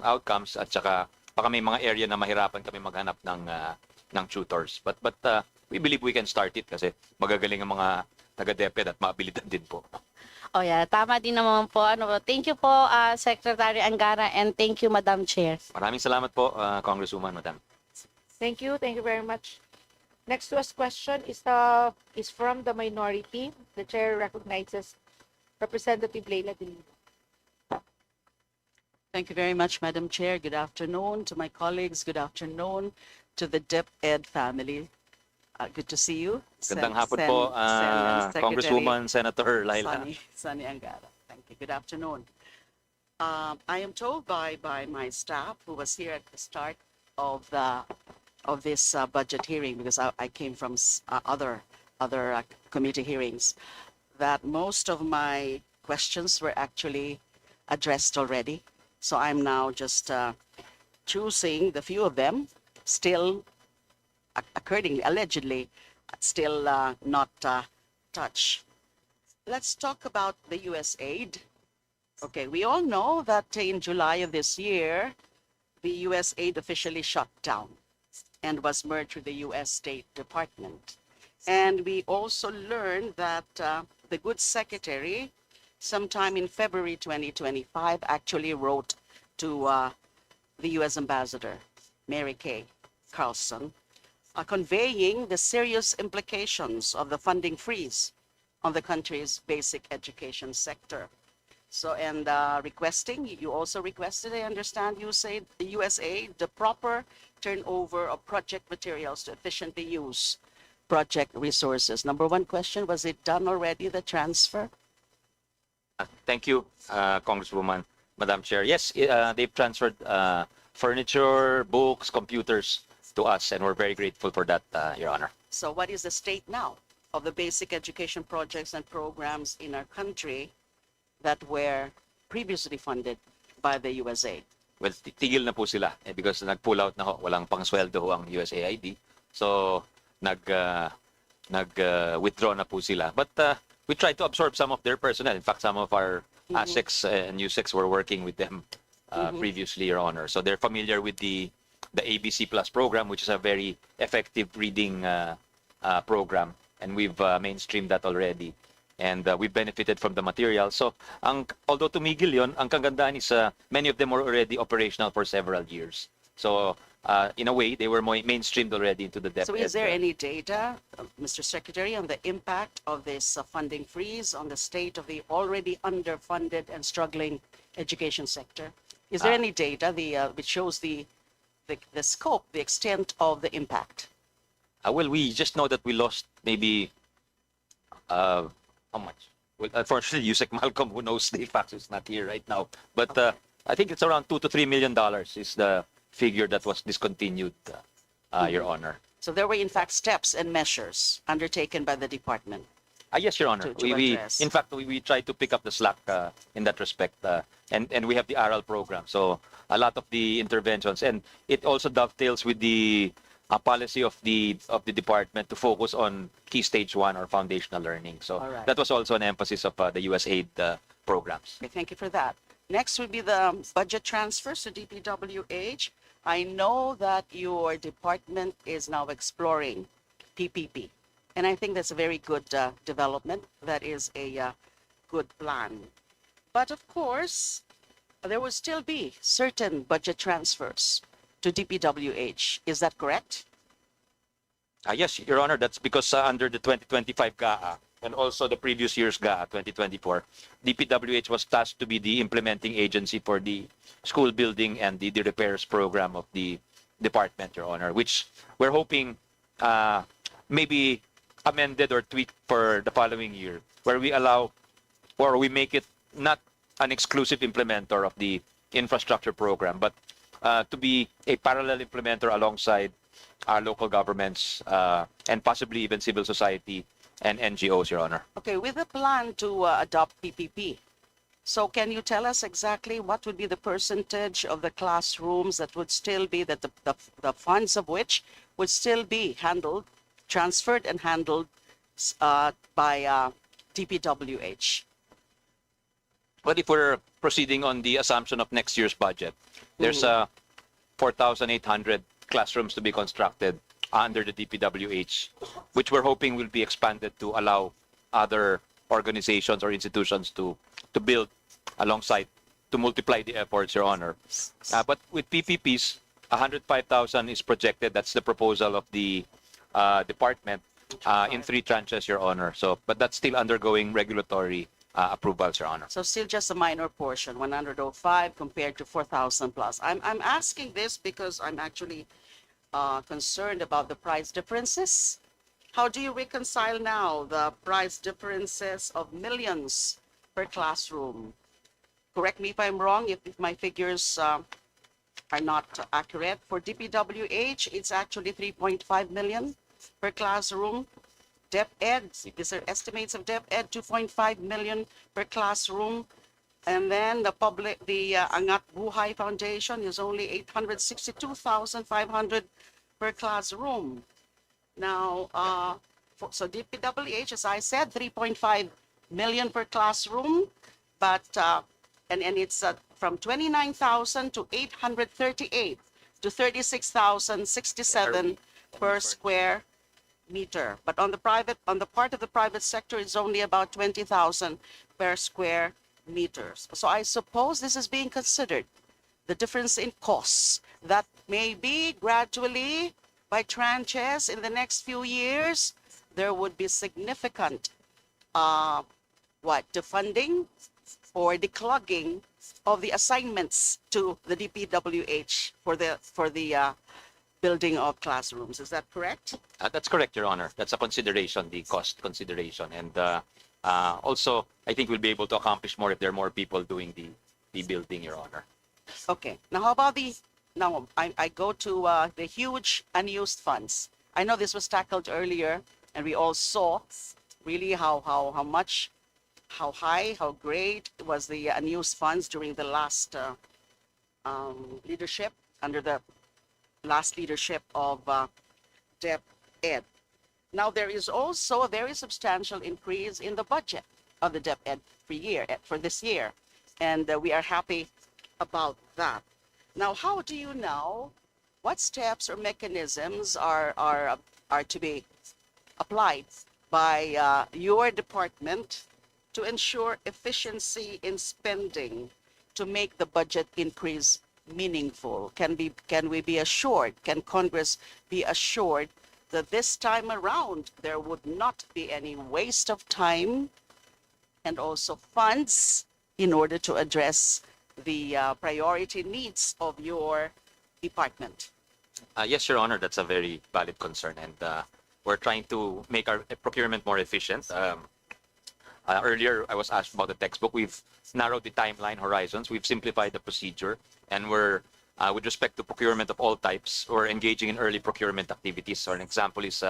outcomes at saka baka may mga area na mahirapan kami maghanap ng tutors. But we believe we can start it kasi magagaling ang mga taga-DepEd at maabilidad din po. Oh yeah, tama din naman po. Thank you po, Secretary Angara, and thank you, Madam Chair. Maraming salamat po, Congresswoman, Madam. Thank you very much. Next to us question is from the minority. The chair recognizes Representative Leila De Lima. Thank you very much, Madam Chair. Good afternoon to my colleagues. Good afternoon to the DepEd family. Good to see you. Gandang hapon po, Congresswoman Senator Laila. Sunny Angara. Thank you. Good afternoon. I am told by my staff who was here at the start of this budget hearing, because I came from other committee hearings, that most of my questions were actually addressed already. So I'm now just choosing the few of them, still accordingly, allegedly, still not touched. Let's talk about the U.S. aid. Okay, we all know that in July of this year, the U.S. aid officially shut down and was merged with the U.S. State Department. And we also learned that the Goods Secretary, sometime in February 2025, actually wrote to the U.S. Ambassador, Mary Kay Carlson, conveying the serious implications of the funding freeze on the country's basic education sector. So, and requesting, you also requested, I understand, you say the USA, the proper turnover of project materials to efficiently use project resources. Number one question, was it done already, the transfer? Thank you, Congresswoman, Madam Chair. Yes, they've transferred furniture, books, computers to us, and we're very grateful for that, Your Honor. So what is the state now of the basic education projects and programs in our country that were previously funded by the USA? Well, tigil na po sila because nag-pull out na ho, walang pangsweldo ho ang USAID. So, nag-withdraw na po sila. But we try to absorb some of their personnel. In fact, some of our ASECs and USECs were working with them previously, Your Honor. So they're familiar with the ABC Plus program, which is a very effective reading program. And we've mainstreamed that already. And we benefited from the material. So, although tumigil yon, ang kagandahan is many of them were already operational for several years. So in a way, they were more mainstreamed already into the DepEd. So is there any data, Mr. Secretary, on the impact of this funding freeze on the state of the already underfunded and struggling education sector? Is there any data which shows the scope, the extent of the impact? Well, we just know that we lost maybe how much? Well, unfortunately, Yusek Malcolm, who knows the facts, is not here right now. But I think it's around $2 to $3 million is the figure that was discontinued, Your Honor. So there were in fact steps and measures undertaken by the department. Yes, Your Honor. To address. In fact, we try to pick up the slack in that respect, and we have the ARAL program. So a lot of the interventions, and it also dovetails with the policy of the department to focus on key stage 1 or foundational learning. So All right. that was also an emphasis of the USAID programs. Okay, thank you for that. Next would be the budget transfers to DPWH. I know that your department is now exploring PPP, and I think that's a very good development. That is a good plan. But of course, there will still be certain budget transfers to DPWH. Is that correct? Yes, Your Honor, that's because under the 2025 GAA and also the previous year's GAA 2024, DPWH was tasked to be the implementing agency for the school building and the repairs program of the department, Your Honor, which we're hoping maybe amended or tweaked for the following year, where we allow or we make it not an exclusive implementer of the infrastructure program, but to be a parallel implementer alongside our local governments and possibly even civil society and NGOs, Your Honor. Okay, with a plan to adopt PPP, so can you tell us exactly what would be the percentage of the classrooms that would still be, that the funds of which would still be handled, transferred and handled by DPWH? Well, if we're proceeding on the assumption of next year's budget, there's 4,800 classrooms to be constructed under the DPWH, which we're hoping will be expanded to allow other organizations or institutions to build alongside, to multiply the efforts, Your Honor. But with PPPs, 105,000 is projected. That's the proposal of the department in 3 tranches, Your Honor. So, but that's still undergoing regulatory approvals, Your Honor. So still just a minor portion, 105 compared to 4,000 plus. I'm asking this because I'm actually concerned about the price differences. How do you reconcile now the price differences of millions per classroom? Correct me if I'm wrong, if my figures are not accurate. For DPWH, it's actually 3.5 million per classroom. DepEd, these are estimates of DepEd, 2.5 million per classroom. And then the Angat Buhay Foundation is only 862,500 per classroom. Now, so DPWH, as I said, 3.5 million per classroom, but and it's from 29,000 to 838 to 36,067 per square meter. But on the part of the private sector, it's only about 20,000 per square meters. So I suppose this is being considered, the difference in costs that may be gradually by tranches in the next few years, there would be significant defunding or declogging of the assignments to the DPWH for the building of classrooms. Is that correct? That's correct, Your Honor. That's a consideration, the cost consideration. And also, I think we'll be able to accomplish more if there are more people doing the building, Your Honor. Okay. Now, how about now I go to the huge unused funds. I know this was tackled earlier, and we all saw really how high, how great was the unused funds during the last leadership, under the last leadership of DepEd. Now, there is also a very substantial increase in the budget of the DepEd for this year, and we are happy about that. Now, how do you know what steps or mechanisms are to be applied by your department to ensure efficiency in spending to make the budget increase meaningful? Can we be assured, can Congress be assured that this time around there would not be any waste of time and also funds in order to address the priority needs of your department? Yes, Your Honor, that's a very valid concern, and we're trying to make our procurement more efficient. Earlier, I was asked about the textbook. We've narrowed the timeline horizons. We've simplified the procedure, and we're, with respect to procurement of all types, we're engaging in early procurement activities. So an example is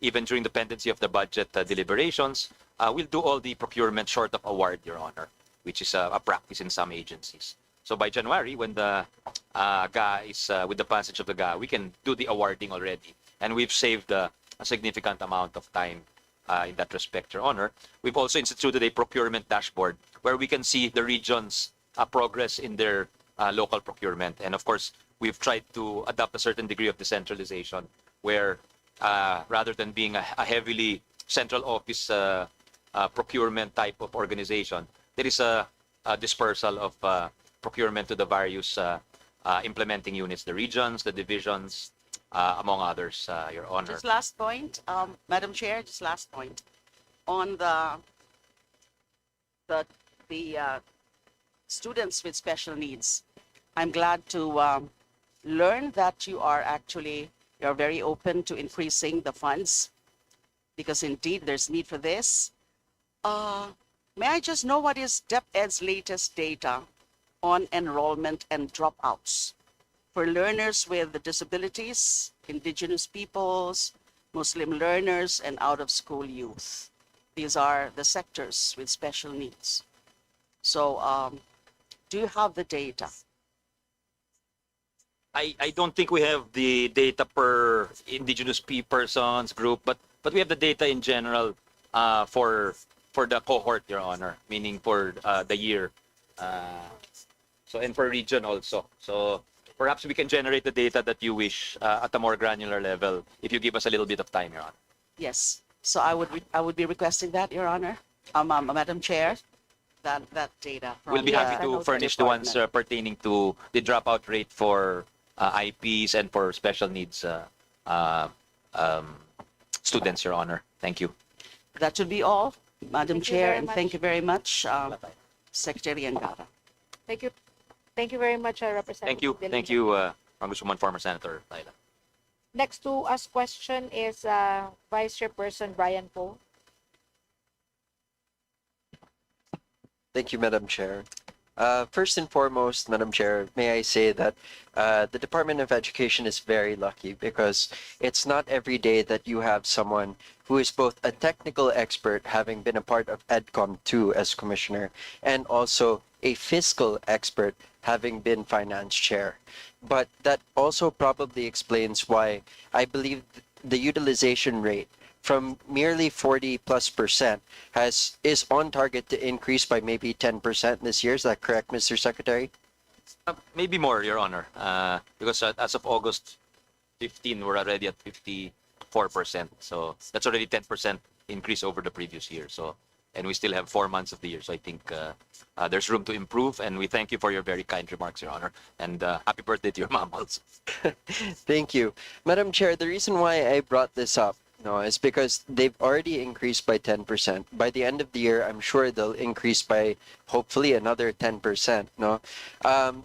even during the pendency of the budget deliberations, we'll do all the procurement short of award, Your Honor, which is a practice in some agencies. So by January, when the GA is, with the passage of the GA, we can do the awarding already. And we've saved a significant amount of time in that respect, Your Honor. We've also instituted a procurement dashboard where we can see the region's progress in their local procurement. And of course, we've tried to adopt a certain degree of decentralization where rather than being a heavily central office procurement type of organization, there is a dispersal of procurement to the various implementing units, the regions, the divisions, among others, Your Honor. Just last point, Madam Chair, just last point. On the students with special needs, I'm glad to learn that you're very open to increasing the funds because indeed there's need for this. May I just know what is DepEd's latest data on enrollment and dropouts for learners with disabilities, indigenous peoples, Muslim learners, and out-of-school youth? These are the sectors with special needs. So do you have the data? I don't think we have the data per indigenous persons group, but we have the data in general for the cohort, Your Honor, meaning for the year. So and for region also. So perhaps we can generate the data that you wish at a more granular level if you give us a little bit of time, Your Honor. Yes. So I would be requesting that, Your Honor, Madam Chair, that data. We'll be happy to furnish the ones pertaining to the dropout rate for IPs and for special needs students, Your Honor. Thank you. That should be all, Madam Thank you Chair, very and much. thank you very much, Secretary Angara. Thank you. Thank you very much, Representative. Thank you. De Lima. Thank you, Congresswoman, former Senator Laila. Next to ask question is Vice Chairperson Brian Poe. Thank you, Madam Chair. First and foremost, Madam Chair, may I say that the Department of Education is very lucky because it's not every day that you have someone who is both a technical expert, having been a part of EDCOM 2 as commissioner, and also a fiscal expert, having been finance chair. But that also probably explains why I believe the utilization rate from merely 40+% is on target to increase by maybe 10% this year. Is that correct, Mr. Secretary? Maybe more, Your Honor, because as of August 15, we're already at 54%. So that's already 10% increase over the previous year. So, and we still have 4 months of the year. So I think there's room to improve. And we thank you for your very kind remarks, Your Honor. And happy birthday to your mom also. Thank you. Madam Chair, the reason why I brought this up is because they've already increased by 10%. By the end of the year, I'm sure they'll increase by hopefully another 10%.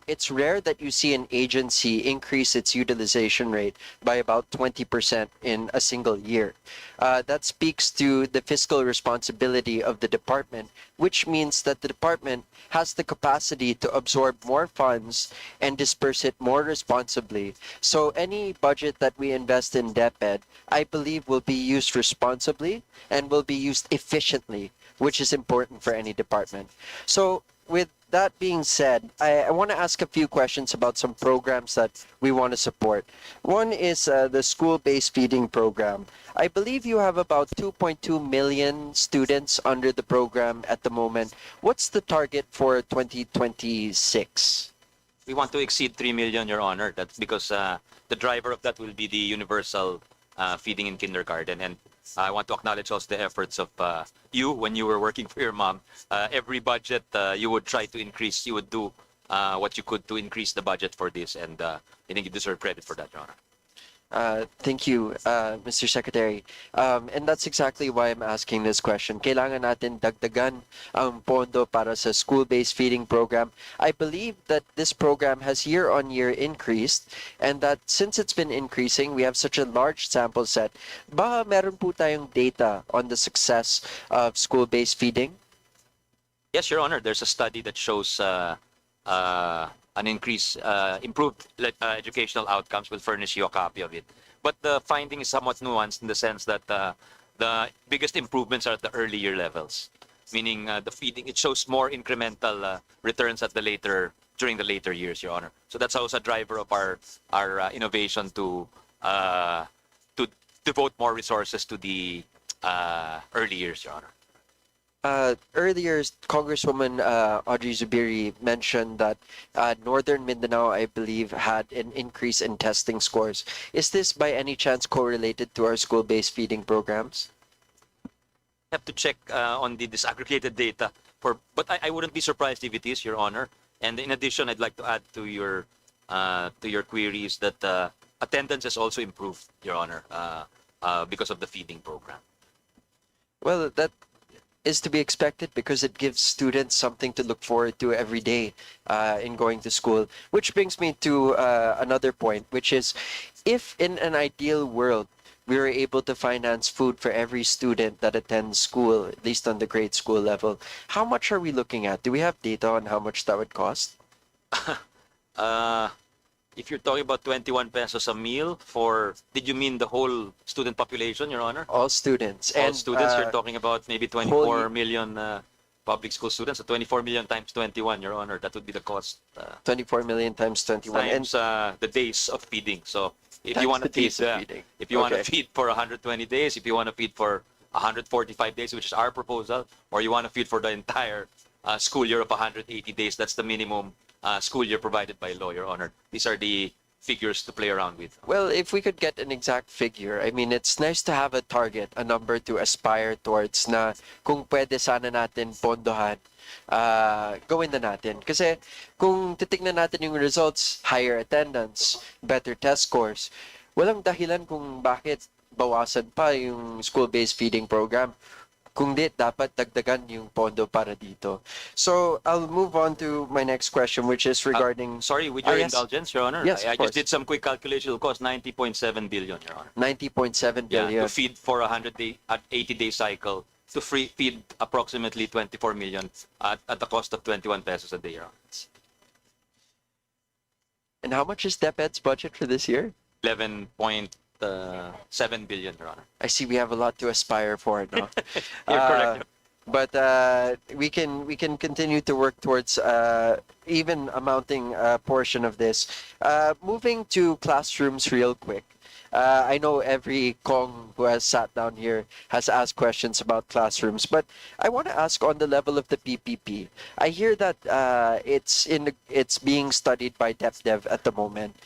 It's rare that you see an agency increase its utilization rate by about 20% in a single year. That speaks to the fiscal responsibility of the department, which means that the department has the capacity to absorb more funds and disperse it more responsibly. So any budget that we invest in DepEd, I believe will be used responsibly and will be used efficiently, which is important for any department. So with that being said, I want to ask a few questions about some programs that we want to support. One is the school-based feeding program. I believe you have about 2.2 million students under the program at the moment. What's the target for 2026? We want to exceed 3 million, Your Honor. That's because the driver of that will be the universal feeding in kindergarten. And I want to acknowledge also the efforts of you when you were working for your mom. Every budget you would try to increase, you would do what you could to increase the budget for this, and I think you deserve credit for that, Your Honor. Thank you, Mr. Secretary. And that's exactly why I'm asking this question. Kailangan natin dagdagan ang pondo para sa school-based feeding program. I believe that this program has year-on-year increased, and that since it's been increasing, we have such a large sample set. Ba meron po tayong data on the success of school-based feeding? Yes, Your Honor. There's a study that shows an increase, improved educational outcomes. Will furnish you a copy of it. But the finding is somewhat nuanced in the sense that the biggest improvements are at the early year levels, meaning the feeding, it shows more incremental returns at during the later years, Your Honor. So that's also a driver of our innovation to devote more resources to the early years, Your Honor. Earlier, Congresswoman Audrey Zubiri mentioned that Northern Mindanao, I believe, had an increase in testing scores. Is this by any chance correlated to our school-based feeding programs? I have to check on the disaggregated data, but I wouldn't be surprised if it is, Your Honor. And in addition, I'd like to add to your queries that attendance has also improved, Your Honor, because of the feeding program. Well, that is to be expected because it gives students something to look forward to every day in going to school. Which brings me to another point, which is if in an ideal world we were able to finance food for every student that attends school, at least on the grade school level, how much are we looking at? Do we have data on how much that would cost? If you're talking about 21 pesos a meal did you mean the whole student population, Your Honor? All students. All students, you're talking about maybe 24 million public school students. So 24 million times 21, Your Honor, that would be the cost. 24 million times 21. Times the days of feeding. So if you want to feed, if you want to feed for 120 days, if you want to feed for 145 days, which is our proposal, or you want to feed for the entire school year of 180 days, that's the minimum school year provided by law, Your Honor. These are the figures to play around with. Well, if we could get an exact figure, I mean, it's nice to have a target, a number to aspire towards na kung pwede sana natin pondohan, gawin na natin. Kasi kung titignan natin yung results, higher attendance, better test scores, walang dahilan kung bakit bawasan pa yung school-based feeding program. Kung di, dapat dagdagan yung pondo para dito. So I'll move on to my next question, which is regarding... Sorry, with your indulgence, Your Honor. Yes, I just did some quick calculation. It will cost 90.7 billion, Your Honor. 90.7 billion. Yeah, to feed for a 80-day cycle, to feed approximately 24 million at the cost of 21 pesos a day, Your Honor. And how much is DepEd's budget for this year? 7 billion, Your Honor. I see we have a lot to aspire for, no? You're correct. But we can continue to work towards even amounting portion of this. Moving to classrooms real quick. I know every Kong who has sat down here has asked questions about classrooms, but I want to ask on the level of the PPP. I hear that it's being studied by DepDev at the moment.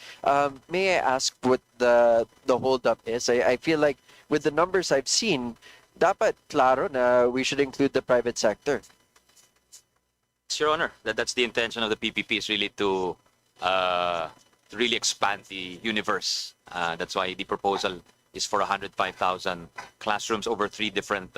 May I ask what the holdup is? I feel like with the numbers I've seen, dapat klaro na we should include the private sector. Your Honor, that's the intention of the PPP, is really to really expand the universe. That's why the proposal is for 105,000 classrooms over 3 different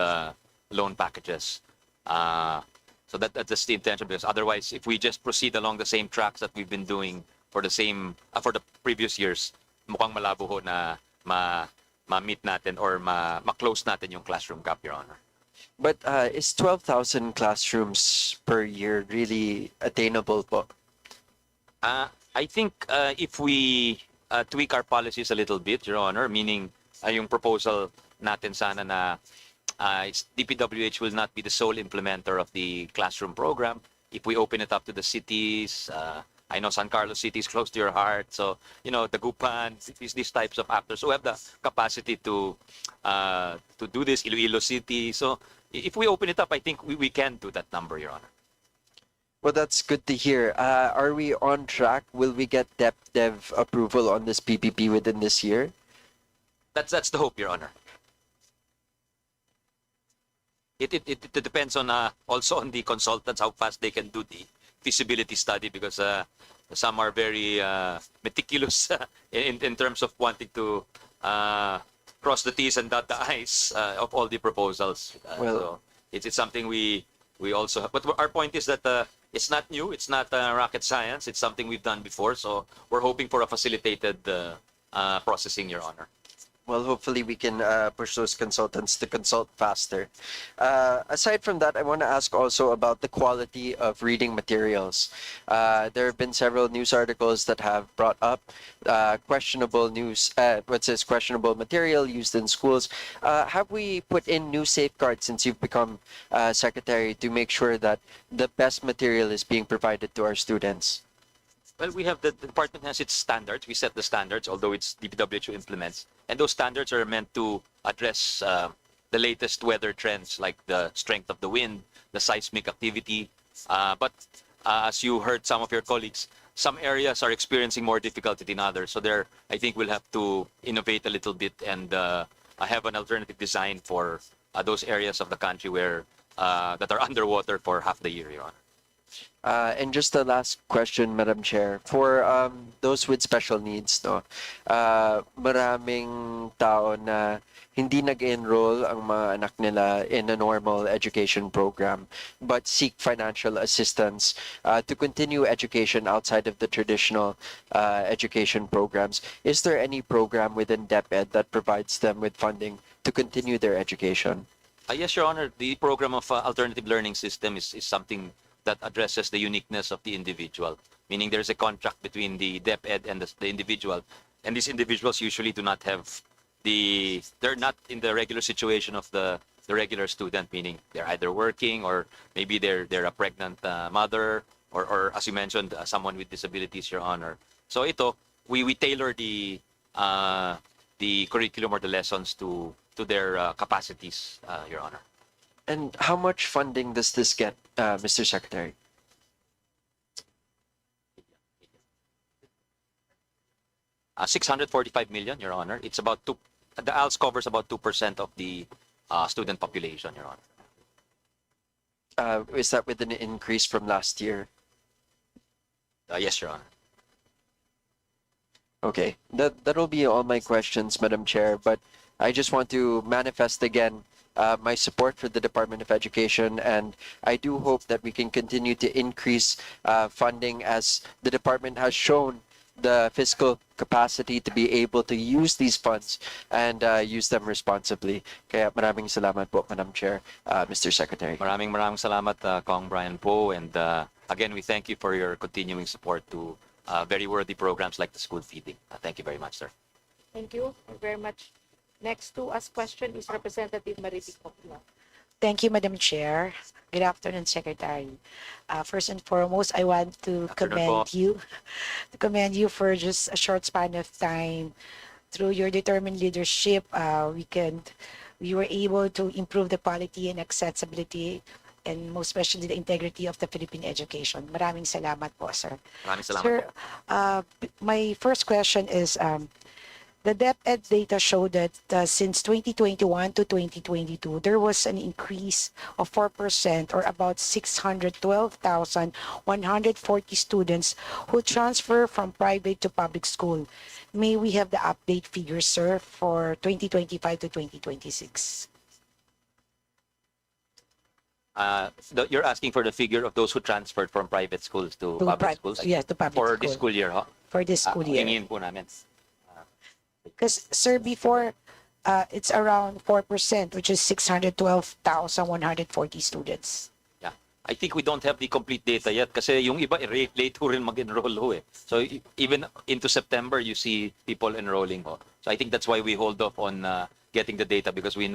loan packages. So that's the intention, because otherwise, if we just proceed along the same tracks that we've been doing for the previous years, mukhang malabo ho na ma-meet natin or ma-close natin yung classroom gap, Your Honor. But is 12,000 classrooms per year really attainable po? I think if we tweak our policies a little bit, Your Honor, meaning yung proposal natin sana na DPWH will not be the sole implementer of the classroom program. If we open it up to the cities, I know San Carlos City is close to your heart, so the Gupan, these types of actors who have the capacity to do this, Iloilo City. So if we open it up, I think we can do that number, Your Honor. Well, that's good to hear. Are we on track? Will we get DepDev approval on this PPP within this year? That's the hope, Your Honor. It depends on also on the consultants, how fast they can do feasibility study because some are very meticulous in terms of wanting to cross the T's and dot the I's of all the proposals. So it's something we also have. But our point is that it's not new. It's not rocket science. It's something we've done before. So we're hoping for a facilitated processing, Your Honor. Well, hopefully we can push those consultants to consult faster. Aside from that, I want to ask also about the quality of reading materials. There have been several news articles that have brought up questionable questionable material used in schools. Have we put in new safeguards since you've become secretary to make sure that the best material is being provided to our students? Well, we have the department has its standards. We set the standards, although it's DPWH who implements. And those standards are meant to address the latest weather trends, like the strength of the wind, the seismic activity. But as you heard some of your colleagues, some areas are experiencing more difficulty than others. So there, I think we'll have to innovate a little bit and have an alternative design for those areas of the country where that are underwater for half the year, Your Honor. And just the last question, Madam Chair, for those with special needs, no, maraming tao na hindi nag-enroll ang mga anak nila in a normal education program, but seek financial assistance to continue education outside of the traditional education programs. Is there any program within DepEd that provides them with funding to continue their education? Yes, Your Honor. The program of alternative learning system is something that addresses the uniqueness of the individual, meaning there's a contract between the DepEd and the individual, and these individuals usually do not have they're not in the regular situation of the regular student, meaning they're either working or maybe they're a pregnant mother or as you mentioned, someone with disabilities, Your Honor. So we tailor the curriculum or the lessons to their capacities, Your Honor. And how much funding does this get, Mr. Secretary? $645 million, Your Honor. It's about the ALS covers about 2% of the student population, Your Honor. Is that with an increase from last year? Yes, Your Honor. Okay, that'll be all my questions, Madam Chair, but I just want to manifest again my support for the Department of Education, and I do hope that we can continue to increase funding as the department has shown the fiscal capacity to be able to use these funds and use them responsibly. Kaya maraming salamat po, Madam Chair, Mr. Secretary. Maraming salamat, Kong Brian Po, and again, we thank you for your continuing support to very worthy programs like the school feeding. Thank you very much, sir. Thank you very much. Next to ask question is Representative Maripic Popula. Thank you, Madam Chair. Good afternoon, Secretary. First and foremost, I want to commend you for just a short span of time. Through your determined leadership, we were able to improve the quality and accessibility and most especially the integrity of the Philippine education. Maraming salamat po, sir. Maraming salamat Sir, po. my first question is, the DepEd data showed that since 2021 to 2022, there was an increase of 4% or about 612,140 students who transfer from private to public school. May we have the update figures, sir, for 2025 to 2026? You're asking for the figure of those who transferred from private schools to public schools? Yes, to public for school. this school year, huh? For this school year. Hingin po namin. Because, sir, before, it's around 4%, which is 612,140 students. Yeah. I think we don't have the complete data yet kasi yung iba late ho rin mag-enroll ho eh. So even into September, you see people enrolling ho. So I think that's why we hold off on getting the data because we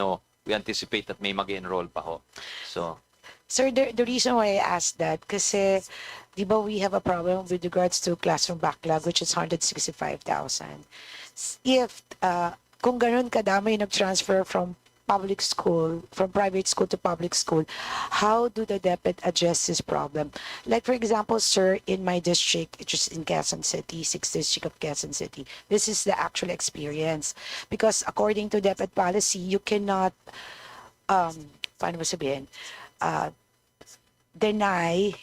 anticipate that may mag-enroll pa ho. So, Sir, the reason why I asked that, kasi, di ba we have a problem with regards to classroom backlog, which is 165,000. If, kung ganun kadami nag-transfer from public school, from private school to public school, how do the DepEd address this problem? Like, for example, sir, in my district, which is in Quezon City, 6th District of Quezon City, this is the actual experience. Because according to DepEd policy, you cannot, paano ba sabihin, deny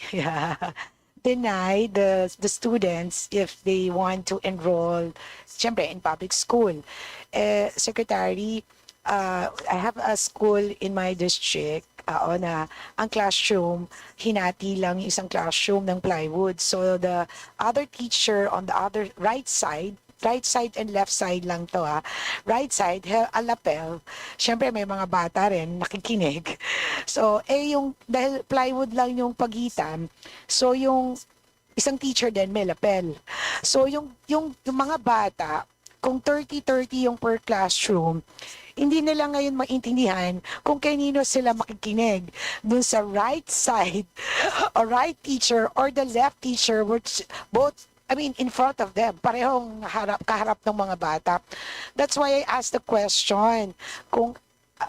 deny the students if they want to enroll, syempre, in public school. Secretary, I have a school in my district na ang classroom, hinati lang yung isang classroom ng plywood. So the other teacher on the other right side and left side lang to right side, a lapel. Syempre may mga bata rin nakikinig. So yung dahil plywood lang yung pagitan, so yung isang teacher din may lapel. So yung mga bata, kung 30-30 yung per classroom, hindi nila ngayon maintindihan kung kanino sila makikinig. Dun sa right side, or right teacher, or the left teacher, which both, I mean, in front of them, parehong kaharap ng mga bata. That's why I asked the question, kung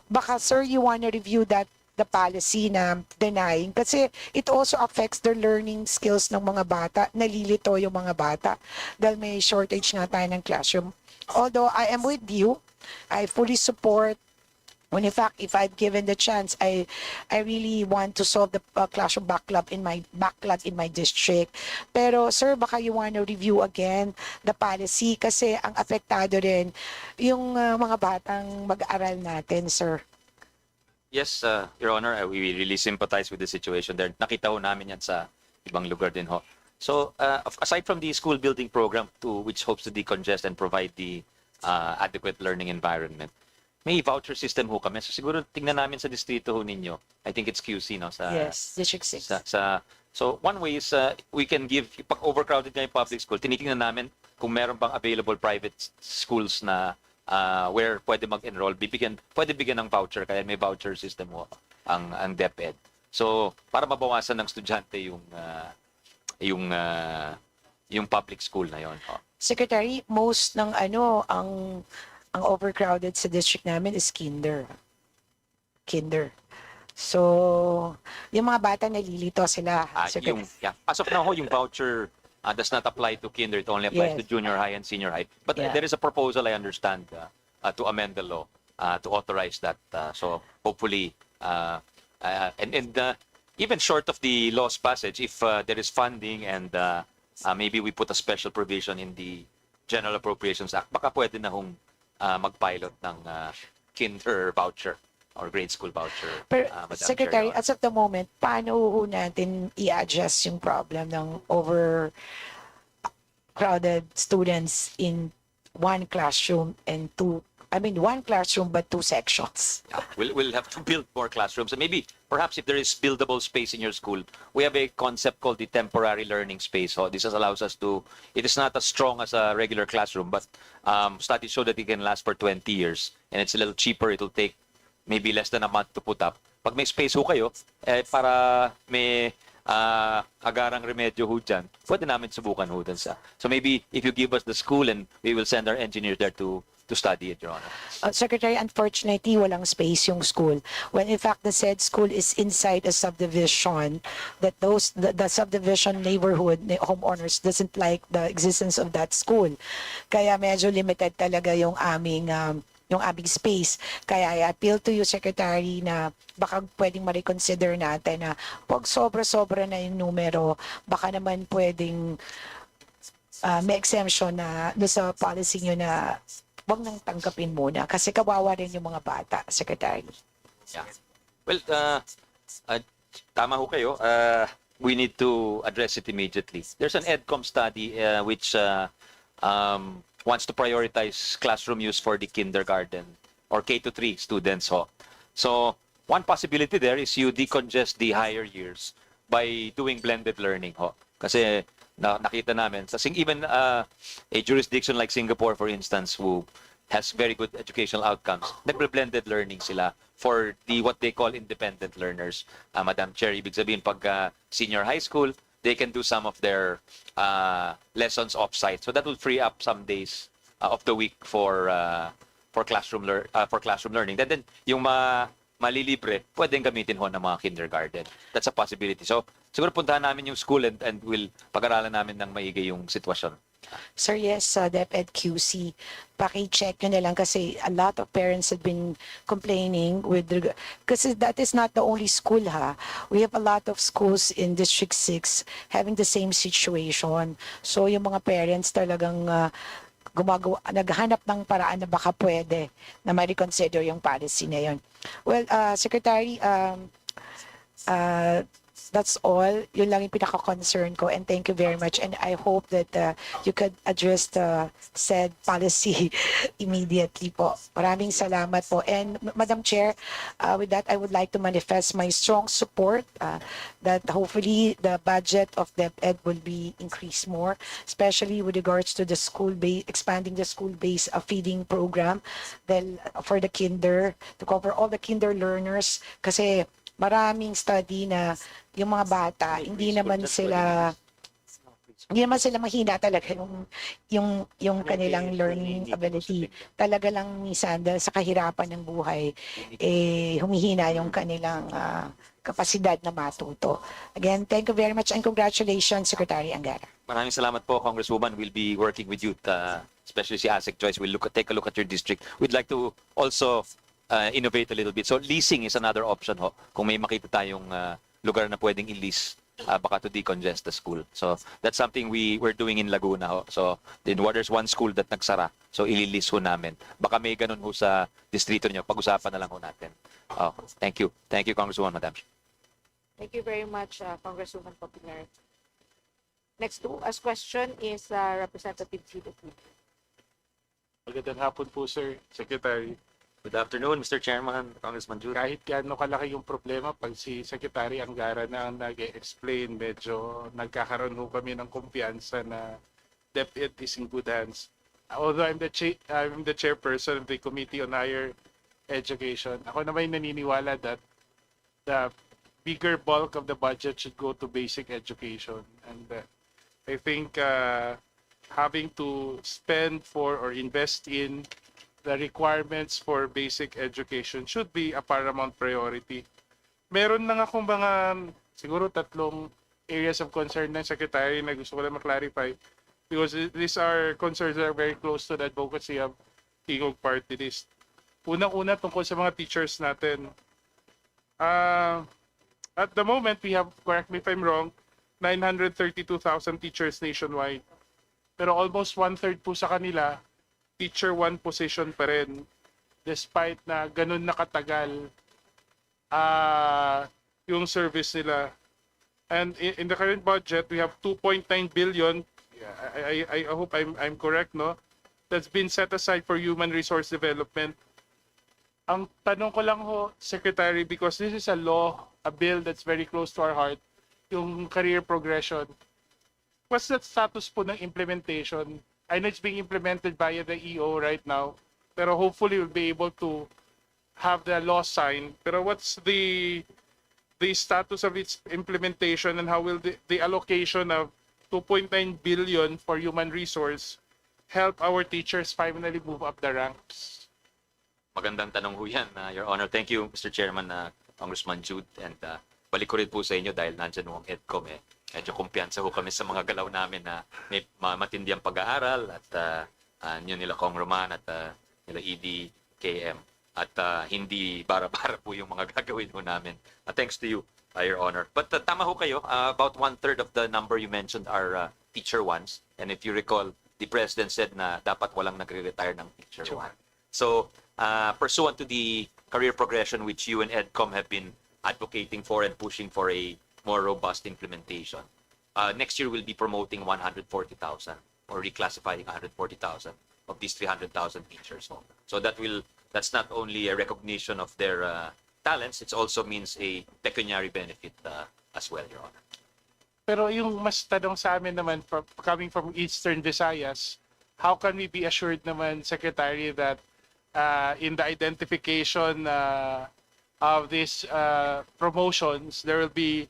baka, sir, you want to review the policy na denying, kasi it also affects the learning skills ng mga bata, nalilito yung mga bata dahil may shortage nga tayo ng classroom. Although I am with you, I fully support, when in fact, if I've given the chance, I really want to solve the classroom backlog in my district. Pero sir, baka you want to review again the policy kasi ang apektado rin yung mga batang mag-aaral natin, sir. Yes, Your Honor, we really sympathize with the situation there. Nakita ho namin yan sa ibang lugar din ho. So, aside from the school building program which hopes to decongest and provide the adequate learning environment, may voucher system ho kami. So, siguro tingnan namin sa distrito ho ninyo. I think it's QC, no? Yes, District 6. So, one way is we can give, pag overcrowded na yung public school, tinitingnan namin kung meron bang available private schools na where pwede mag-enroll, pwede bigyan ng voucher, kaya may voucher system ho ang DepEd. So, para mabawasan ng estudyante yung public school na yon. Secretary, most ng ang overcrowded sa district namin is kinder. So, yung mga bata nalilito sila. As of now, yung voucher does not apply to kinder. It only applies to junior high and senior high. But there is a proposal, I understand, to amend the law to authorize that. So hopefully, even short of the law's passage, if there is funding and maybe we put a special provision in the General Appropriations Act, baka pwede na hong mag-pilot ng kinder voucher or grade school voucher. Pero, Madam Secretary, Chair. as of the moment, paano ho natin i-address yung problem ng overcrowded students in one classroom one classroom but two sections? Yeah, we'll have to build more classrooms. And maybe, perhaps if there is buildable space in your school, we have a concept called the temporary learning space. So this allows us to, it is not as strong as a regular classroom, but studies show that it can last for 20 years. And it's a little cheaper. It'll take maybe less than a month to put up. Pag may space ho kayo, para may agarang remedyo ho dyan, pwede namin subukan ho dun sa. So maybe if you give us the school and we will send our engineers there to study it, Your Honor. Secretary, unfortunately, walang space yung school. When in fact, the said school is inside a subdivision, that the subdivision neighborhood homeowners doesn't like the existence of that school. Kaya medyo limited talaga yung aming space. Kaya I appeal to you, Secretary, na baka pwedeng ma-reconsider natin na pag sobra-sobra na yung numero, baka naman pwedeng may exemption na sa policy nyo na wag nang tanggapin muna kasi kawawa rin yung mga bata, Secretary. Yeah. Well, tama ho kayo. We need to address it immediately. There's an EDCOM study which wants to prioritize classroom use for the kindergarten or K-3 students ho. So, one possibility there is you decongest the higher years by doing blended learning ho. Kasi nakita namin, even a jurisdiction like Singapore, for instance, who has very good educational outcomes, nagbe-blended learning sila for what they call independent learners. Madam Chair, ibig sabihin pag senior high school, they can do some of their lessons off-site. So that will free up some days of the week for classroom learning. Then yung malilibre, pwedeng gamitin ho ng mga kindergarten. That's a possibility. So siguro puntahan namin yung school and we'll pag-aralan namin ng maigi yung sitwasyon. Sir, yes, DepEd QC, paki-check nyo na lang kasi a lot of parents have been complaining kasi that is not the only school ha. We have a lot of schools in District 6 having the same situation. So yung mga parents talagang naghanap ng paraan na baka pwede na ma-reconsider yung policy na yun. Well, Secretary, that's all. Yun lang yung pinaka-concern ko and thank you very much and I hope that you could address the said policy immediately po. Maraming salamat po. And Madam Chair, with that I would like to manifest my strong support that hopefully the budget of DepEd will be increased more, especially with regards to the school base, expanding the school-based feeding program then for the kinder, to cover all the kinder learners kasi maraming study na yung mga bata hindi naman sila mahina talaga yung kanilang learning ability. Talaga lang minsan dahil sa kahirapan ng buhay humihina yung kanilang kapasidad na matuto. Again, thank you very much and congratulations Secretary Angara. Maraming salamat po, Congresswoman. We'll be working with you, especially si ASEC Joyce. We'll take a look at your district. We'd like to also innovate a little bit. So leasing is another option ho. Kung may makita tayong lugar na pwedeng i-lease baka to decongest the school. So that's something we're doing in Laguna ho. So there's one school that nagsara. So ili-lease ho namin. Baka may ganun ho sa distrito niyo. Pag-usapan na lang ho natin. Thank you. Thank you, Congresswoman, Madam. Thank you very much, Congresswoman Popular. Next to ask question is Representative Tito. Magandang hapon po, Sir Secretary. Good afternoon, Mr. Chairman, Congressman Jude. Kahit gaano kalaki yung problema, pag si Secretary Angara na ang nag-explain, medyo nagkakaroon ho kami ng kumpiyansa na DepEd is in good hands. Although I'm the chairperson of the Committee on Higher Education, ako naman naniniwala that the bigger bulk of the budget should go to basic education. And I think having to spend for or invest in the requirements for basic education should be a paramount priority. Meron lang akong mga siguro 3 areas of concern ng Secretary na gusto ko lang ma-clarify because these are concerns that are very close to the advocacy of Tingog Party List. Unang-una tungkol sa mga teachers natin. At the moment, we have, correct me if I'm wrong, 932,000 teachers nationwide. Pero almost 1/3 po sa kanila Teacher 1 position pa rin despite na ganun nakatagal yung service nila. And in the current budget, we have 2.9 billion. I hope I'm correct, no? That's been set aside for human resource development. Ang tanong ko lang ho, Secretary, because this is a law, a bill that's very close to our heart, yung career progression. What's the status po ng implementation? I know it's being implemented via the EO right now, pero hopefully we'll be able to have the law signed. Pero what's the status of its implementation and how will the allocation of 2.9 billion for human resource help our teachers finally move up the ranks? Magandang tanong ho yan, Your Honor. Thank you, Mr. Chairman, Congressman Jude. And balik ko rin po sa inyo dahil nandyan ho ang EDCOM. Medyo kumpiyansa ho kami sa mga galaw namin na may matindi ang pag-aaral at yun nila Kong Roman at nila ED, KM. At hindi bara-bara po yung mga gagawin ho namin. Thanks to you, Your Honor. But tama ho kayo, about 1/3 of the number you mentioned are teacher ones. And if you recall, the President said na dapat walang nagre-retire ng teacher one. So, pursuant to the career progression which you and EDCOM have been advocating for and pushing for a more robust implementation. Next year, we'll be promoting 140,000 or reclassifying 140,000 of these 300,000 teachers. So that's not only a recognition of their talents, it also means a pecuniary benefit as well, Your Honor. Pero yung mas tanong sa amin naman, coming from Eastern Visayas, how can we be assured naman, Secretary, that in the identification of these promotions, there will be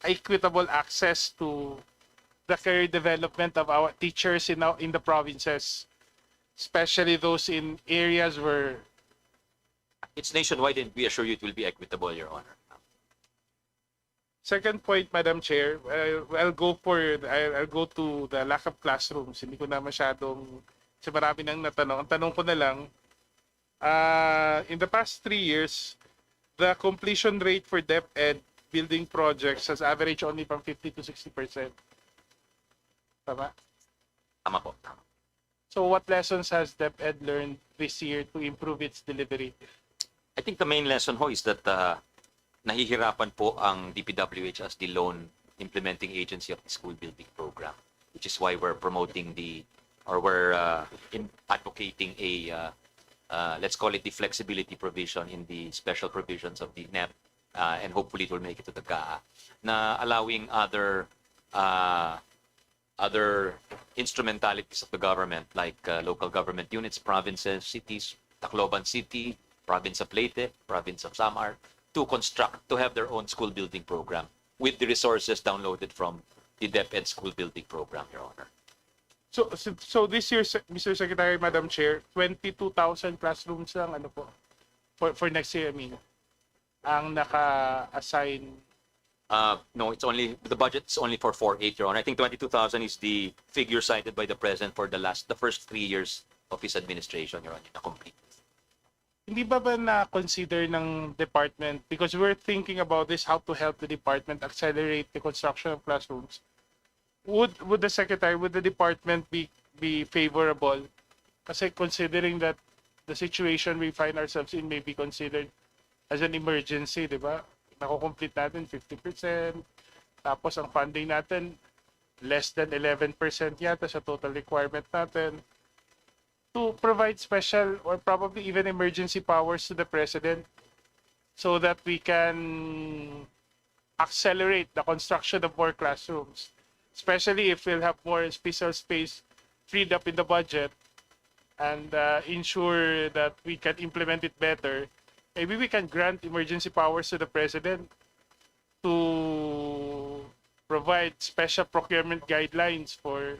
equitable access to the career development of our teachers in the provinces, especially those in areas where it's nationwide, and we assure you it will be equitable, Your Honor. Second point, Madam Chair, I'll go to the lack of classrooms. Hindi ko na masyadong, kasi marami nang natanong. Ang tanong ko na lang, in the past 3 years, the completion rate for DepEd building projects has averaged only from 50 to 60%. Tama? Tama po. Tama. So what lessons has DepEd learned this year to improve its delivery? I think the main lesson ho is that nahihirapan po ang DPWH as the lone implementing agency of the school building program, which is why we're promoting we're advocating let's call it the flexibility provision in the special provisions of the NEP, and hopefully it will make it to the GAA, na allowing other instrumentalities of the government like local government units, provinces, cities, Tacloban City, province of Leyte, province of Samar, to have their own school building program with the resources downloaded from the DepEd school building program, Your Honor. So this year, Mr. Secretary, Madam Chair, 22,000 classrooms lang for next year, I mean, ang naka-assign. No, the budget's only for 4.8, Your Honor. I think 22,000 is the figure cited by the President for the first 3 years of his administration, Your Honor, na complete. Hindi ba na-consider ng department, because we're thinking about this, how to help the department accelerate the construction of classrooms. Would the department be favorable? Kasi considering that the situation we find ourselves in may be considered as an emergency, di ba? Nako-complete natin 50%, tapos ang funding natin less than 11% yata sa total requirement natin. To provide special or probably even emergency powers to the President so that we can accelerate the construction of more classrooms, especially if we'll have more special space freed up in the budget, and ensure that we can implement it better. Maybe we can grant emergency powers to the President to provide special procurement guidelines for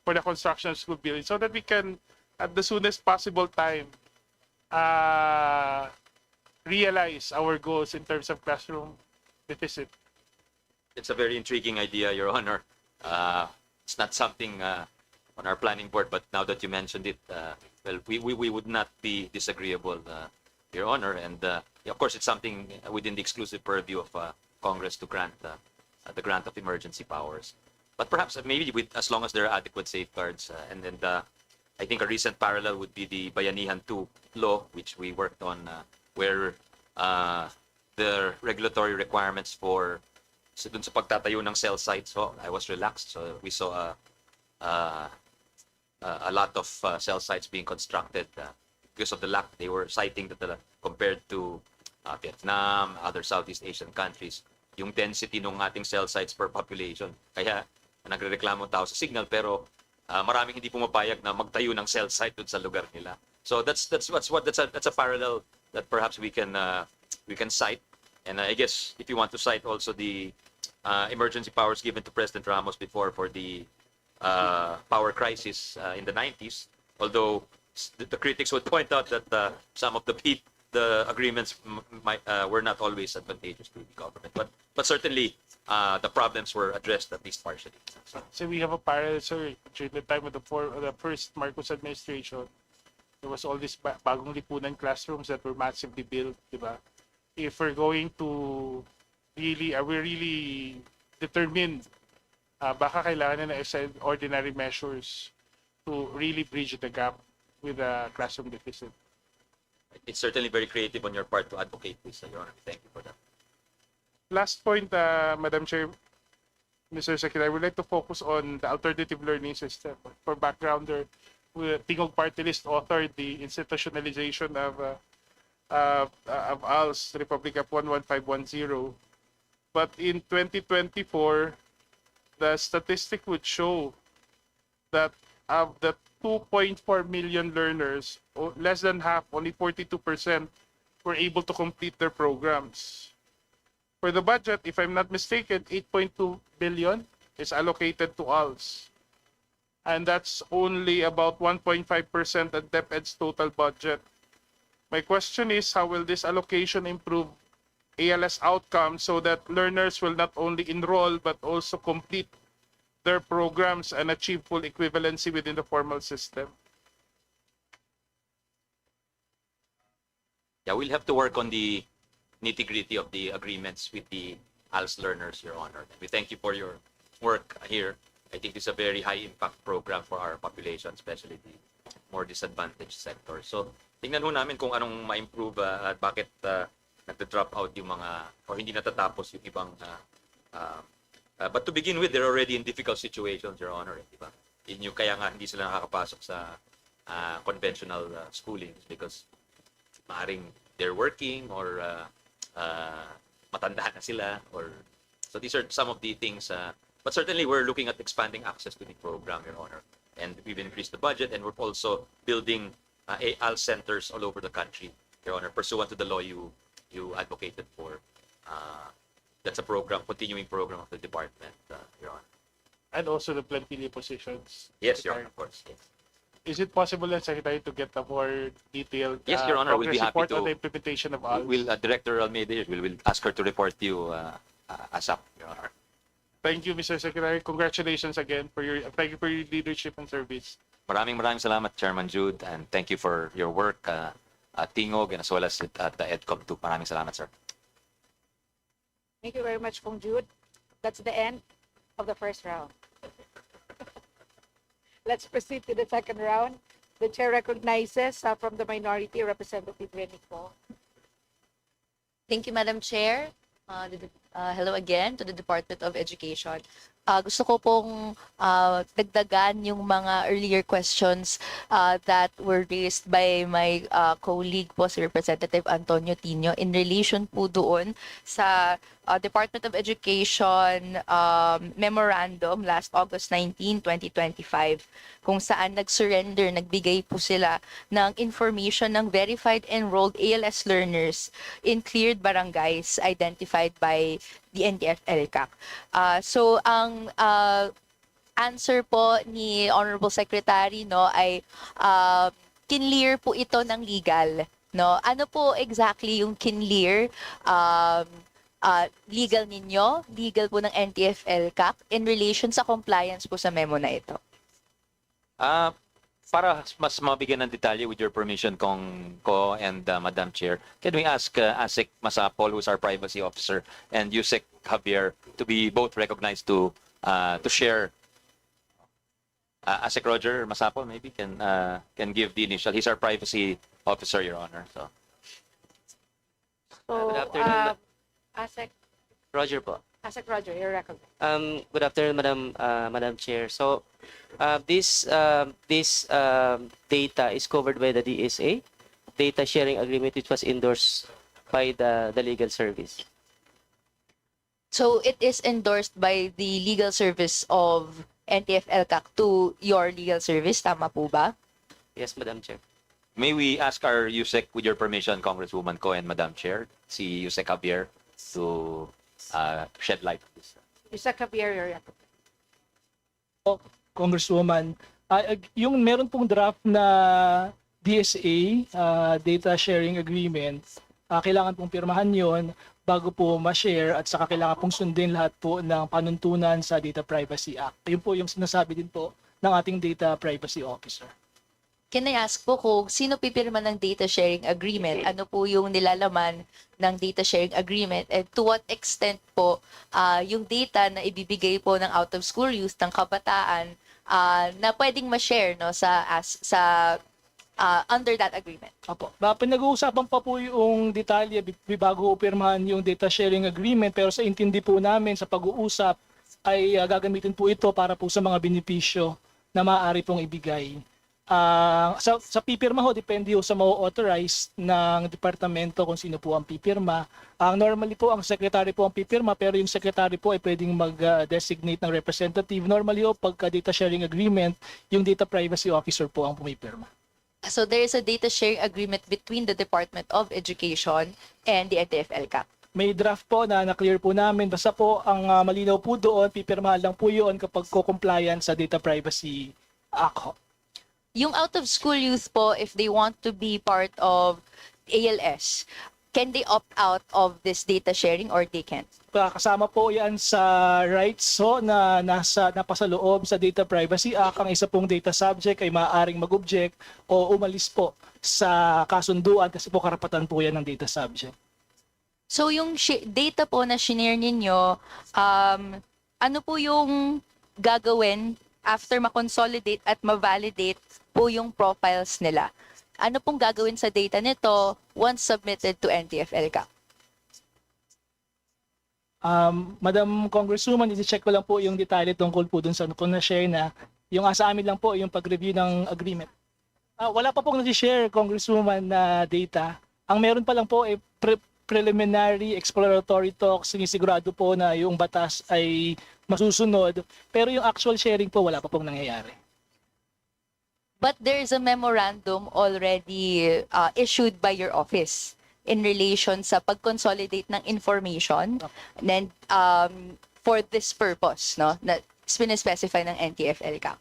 the construction of school buildings so that we can, at the soonest possible time, realize our goals in terms of classroom deficit. It's a very intriguing idea, Your Honor. It's not something on our planning board, but now that you mentioned it, well, we would not be disagreeable, Your Honor. And of course, it's something within the exclusive purview of Congress to grant the grant of emergency powers. But perhaps maybe as long as there are adequate safeguards, and then I think a recent parallel would be the Bayanihan 2 law, which we worked on, where the regulatory requirements for dun sa pagtatayo ng cell sites, I was relaxed. So we saw a lot of cell sites being constructed because of the lack. They were citing that compared to Vietnam, other Southeast Asian countries, yung density ng ating cell sites per population. Kaya nagrereklamo tao sa signal, pero maraming hindi pumapayag na magtayo ng cell site dun sa lugar nila. So that's a parallel that perhaps we can cite. And I guess if you want to cite also the emergency powers given to President Ramos before for the power crisis in the 90s, although the critics would point out that some of the agreements were not always advantageous to the government, but certainly the problems were addressed at least partially. So we have a parallel, sir. During the time of the first Marcos administration, there was all these bagong lipunan classrooms that were massively built, di ba? If we're going to are we really determined, baka kailangan na ordinary measures to really bridge the gap with the classroom deficit. It's certainly very creative on your part to advocate this, Your Honor. Thank you for that. Last point, Madam Chair, Mr. Secretary, I would like to focus on the alternative learning system. For backgrounder, Tingog Party List authored the institutionalization of ALS, Republic Act 11510. But in 2024, the statistic would show that of the 2.4 million learners, less than half, only 42%, were able to complete their programs. For the budget, if I'm not mistaken, 8.2 billion is allocated to ALS. And that's only about 1.5% of DepEd's total budget. My question is, how will this allocation improve ALS outcomes so that learners will not only enroll but also complete their programs and achieve full equivalency within the formal system? Yeah, we'll have to work on the nitty-gritty of the agreements with the ALS learners, Your Honor. We thank you for your work here. I think it's a very high-impact program for our population, especially the more disadvantaged sector. So, tingnan ho namin kung anong ma-improve at bakit nagda-drop out yung mga, or hindi natatapos yung ibang, but to begin with, they're already in difficult situations, Your Honor. Di ba? Yun yung kaya nga hindi sila nakakapasok sa conventional schoolings because maaring they're working or matanda na sila, or so these are some of the things, but certainly we're looking at expanding access to the program, Your Honor, and we've increased the budget, and we're also building AL centers all over the country, Your Honor, pursuant to the law you advocated for. That's a program, continuing program of the department, Your Honor. And also the plantilla positions. Yes, Your Honor, of course. Yes. Is it possible, Secretary, to get a more detailed Yes, Your Honor, we'll be happy report to. on the implementation of ALS? Director Almeida will ask her to report to you ASAP, Your Honor. Thank you, Mr. Secretary. Congratulations again thank you for your leadership and service. Maraming salamat, Chairman Jude, and thank you for your work at Tingog and as well as at the EDCOM too. Maraming salamat, sir. Thank you very much, Kong Jude. That's the end of the first round. Let's proceed to the second round. The chair recognizes from the minority, Representative Renico. Thank you, Madam Chair. Hello again to the Department of Education. Gusto ko pong dagdagan yung mga earlier questions that were raised by my colleague po, si Representative Antonio Tino, in relation po doon sa Department of Education memorandum last August 19, 2025, kung saan nag-surrender, nagbigay po sila ng information ng verified enrolled ALS learners in cleared barangays identified by the NTF-ELCAC. So ang answer po ni Honorable Secretary ay kinlear po ito ng legal, no? Ano po exactly yung kinlear? Legal ninyo, legal po ng NTF-ELCAC in relation sa compliance po sa memo na ito? Para mas mabigyan ng detalye, with your permission, Ko and Madam Chair, can we ask ASEC Masapol, who's our privacy officer, and Yusek Javier to be both recognized to share? ASEC Roger Masapol maybe can give the initial. He's our privacy officer, Your Honor. So good afternoon. ASEC Roger po. ASEC Roger, you're recognized. Good afternoon, Madam Chair. So, this data is covered by the DSA data sharing agreement, which was endorsed by the legal service. So it is endorsed by the legal service of NTF-ELCAC to your legal service, tama po ba? Yes, Madam Chair. may we ask our Yusek, with your permission, Congresswoman Ko and Madam Chair, si Yusek Javier, to shed light on this. Yusek Javier, you're recognized. Congresswoman, yung meron pong draft na DSA, Data Sharing Agreement, kailangan pong pirmahan yon bago po ma-share at saka kailangan pong sundin lahat po ng panuntunan sa Data Privacy Act. Yun po yung sinasabi din po ng ating Data Privacy Officer. Can I ask po kung sino pipirma ng data sharing agreement? Ano po yung nilalaman ng data sharing agreement? And to what extent po yung data na ibibigay po ng out-of-school youth, ng kabataan, na pwedeng ma-share no, under that agreement? Opo. Pinag-uusapan pa po yung detalye bago upirmahan yung data sharing agreement, pero sa intindi po namin sa pag-uusap ay gagamitin po ito para po sa mga benepisyo na maaari pong ibigay. Sa pipirma ho, depende ho sa ma-authorize ng departamento kung sino po ang pipirma. Normally po, ang secretary po ang pipirma, pero yung secretary po ay pwedeng mag-designate ng representative. Normally ho, pagka data sharing agreement, yung data privacy officer po ang pumipirma. So there is a data sharing agreement between the Department of Education and the NTF-ELCAC. May draft po na na-clear po namin. Basta po, ang malinaw po doon, pipirmahan lang po yun kapag co-compliant sa Data Privacy Act. Yung out-of-school youth po, if they want to be part of ALS, can they opt out of this data sharing or they can't? Kasama po yan sa rights na napasa loob sa Data Privacy Act. Ang isa pong data subject ay maaaring mag-object o umalis po sa kasunduan kasi po karapatan po yan ng data subject. So yung data po na shinare ninyo, ano po yung gagawin after ma-consolidate at ma-validate po yung profiles nila? Ano pong gagawin sa data nito once submitted to NTF-ELCAC? Madam Congresswoman, i-check ko lang po yung detalye tungkol po dun sa kung na-share na. Yung sa amin lang po yung pag-review ng agreement. Wala pa pong na-share, Congresswoman, na data. Ang meron pa lang po ay preliminary exploratory talks, sinisigurado po na yung batas ay masusunod. Pero yung actual sharing po, wala pa pong nangyayari. But there's a memorandum already issued by your office in relation sa pag-consolidate ng information and for this purpose, no? Na specify ng NTF-ELCAC.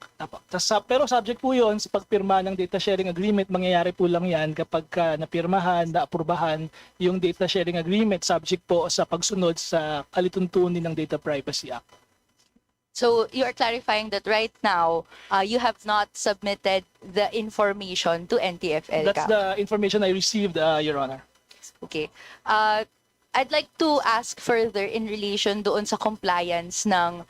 Pero subject po yun sa pagpirma ng data sharing agreement, mangyayari po lang yan kapag napirmahan, naaprubahan yung data sharing agreement subject po sa pagsunod sa alituntunin ng Data Privacy Act. So you are clarifying that right now, you have not submitted the information to NTF-ELCAC. That's the information I received, Your Honor. Okay. I'd like to ask further in relation doon sa compliance ng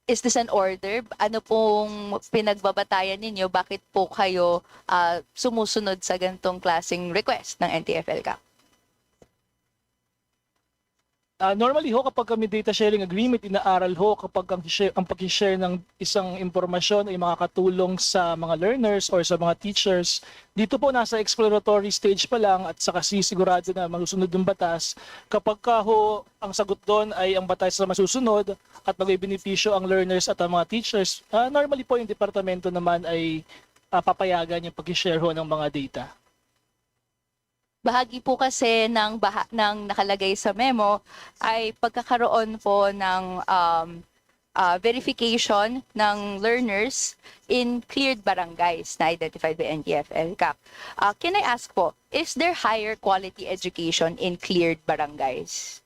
is this an order? Ano pong pinagbabatayan ninyo? Bakit po kayo sumusunod sa ganitong klaseng request ng NTF-ELCAC? Normally ho, kapag kami data sharing agreement, inaaral ho kapag ang pag-share ng isang impormasyon ay makakatulong sa mga learners or sa mga teachers. Dito po nasa exploratory stage pa lang at saka sigurado na masusunod yung batas. Kapag ho ang sagot doon ay ang batas na masusunod at magbebenepisyo ang learners at ang mga teachers, normally po yung departamento naman ay papayagan yung pag-share ho ng mga data. Bahagi po kasi ng nakalagay sa memo ay pagkakaroon po ng verification ng learners in cleared barangays na identified by NTF-ELCAC. Can I ask po, is there higher quality education in cleared barangays?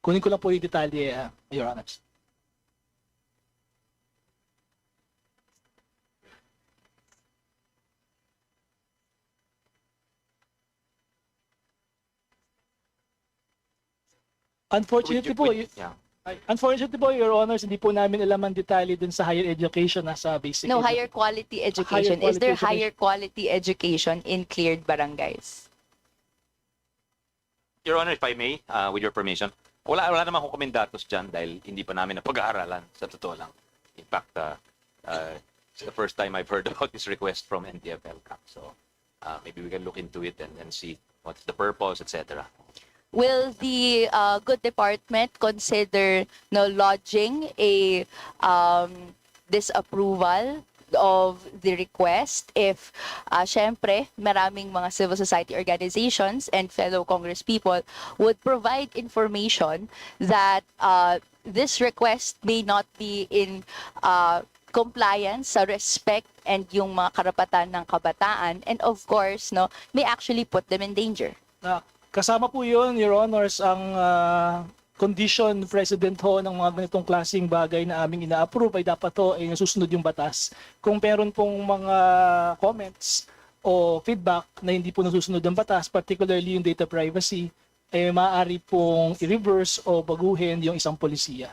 Kunin ko lang po yung detalye, Your Honors. Unfortunately po, Your Honors, hindi po namin alam ang detalye dun sa higher education nasa basic. No, higher quality education. Is there higher quality education in cleared barangays? Your Honor, if I may, with your permission, wala naman akong komendatos dyan dahil hindi pa namin napag-aaralan, sa totoo lang. In fact, it's the first time I've heard about this request from NTF-ELCAC. So maybe we can look into it and see what's the purpose, etc. Will the good department consider lodging a disapproval of the request if syempre maraming mga civil society organizations and fellow congresspeople would provide information that this request may not be in compliance sa respect and yung mga karapatan ng kabataan and of course may actually put them in danger? Kasama po yun, Your Honors, ang condition precedent ho ng mga ganitong klaseng bagay na aming ina-approve ay dapat ho ay nasusunod yung batas. Kung meron pong mga comments o feedback na hindi po nasusunod ang batas, particularly yung data privacy, ay maaari pong i-reverse o baguhin yung isang polisiya.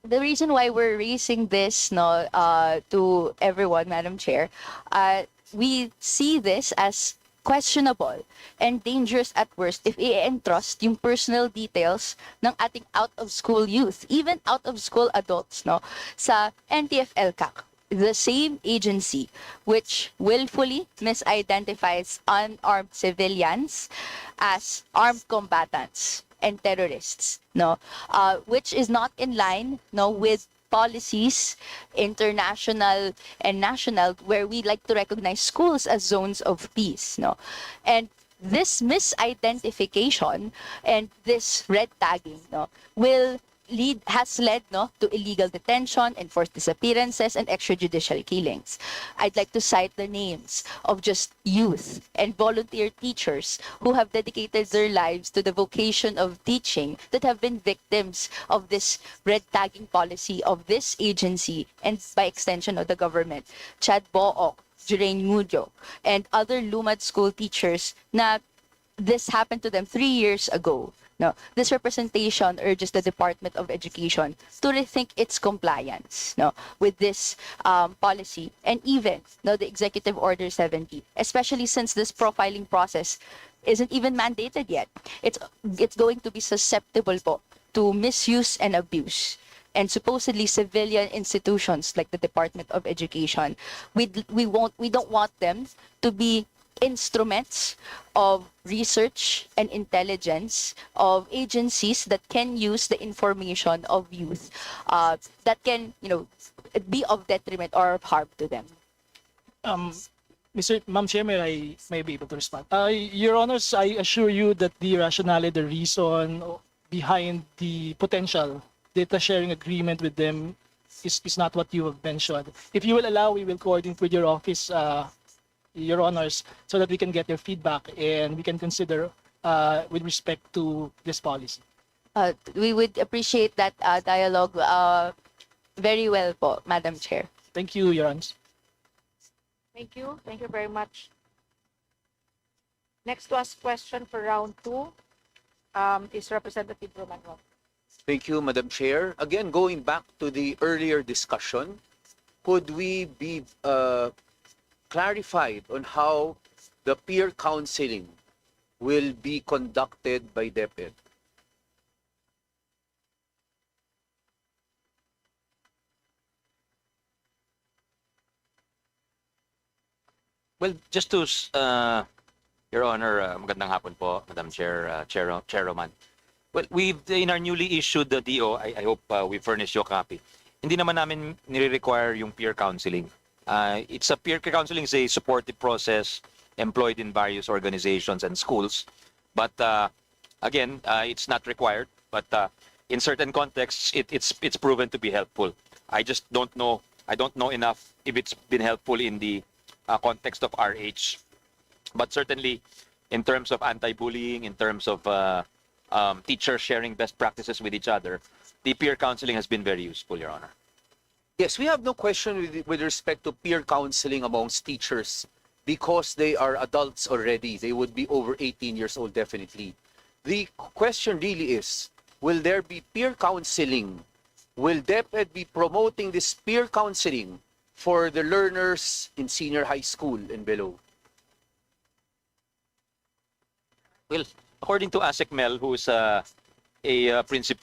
The reason why we're raising this to everyone, Madam Chair, we see this as questionable and dangerous at worst if i-entrust yung personal details ng ating out-of-school youth, even out-of-school adults, sa NTF-ELCAC, the same agency which willfully misidentifies unarmed civilians as armed combatants and terrorists, which is not in line, with policies, international and national, where we like to recognize schools as zones of peace. And this misidentification and this red tagging will has led to illegal detention, enforced disappearances, and extrajudicial killings. I'd like to cite the names of just youth and volunteer teachers who have dedicated their lives to the vocation of teaching that have been victims of this red tagging policy of this agency and by extension of the government. Chad Book, Jurain Mujo, and other Lumad school teachers na this happened to them 3 years ago. No, this representation urges the Department of Education to rethink its compliance with this policy and even the Executive Order 70, especially since this profiling process isn't even mandated yet. It's going to be susceptible to misuse and abuse. And supposedly civilian institutions like the Department of Education, we don't want them to be instruments of research and intelligence of agencies that can use the information of youth that can be of detriment or of harm to them. Ma'am Chair, may be able to respond. Your Honors, I assure you that the rationale, the reason behind the potential data sharing agreement with them is not what you have mentioned. If you will allow, we will coordinate with your office, Your Honors, so that we can get your feedback and we can consider with respect to this policy. We would appreciate that dialogue very well po, Madam Chair. Thank you, Your Honors. Thank you. Thank you very much. Next to ask question for round 2 is Representative Romanov. Thank you, Madam Chair. Again, going back to the earlier discussion, could we be clarified on how the peer counseling will be conducted by DepEd? Well, just to, Your Honor, magandang hapon po, Madam Chair, Chairwoman. Well, in our newly issued the DO, I hope we furnish you a copy. Hindi naman namin nire-require yung peer counseling. Peer counseling is a supportive process employed in various organizations and schools. But again, it's not required. But in certain contexts, it's proven to be helpful. I just don't know. I don't know enough if it's been helpful in the context of RH. But certainly, in terms of anti-bullying, in terms of teachers sharing best practices with each other, the peer counseling has been very useful, Your Honor. Yes, we have no question with respect to peer counseling amongst teachers because they are adults already. They would be over 18 years old, definitely. The question really is, will there be peer counseling? Will DepEd be promoting this peer counseling for the learners in senior high school and below? Well, according to ASEC Mel, who is a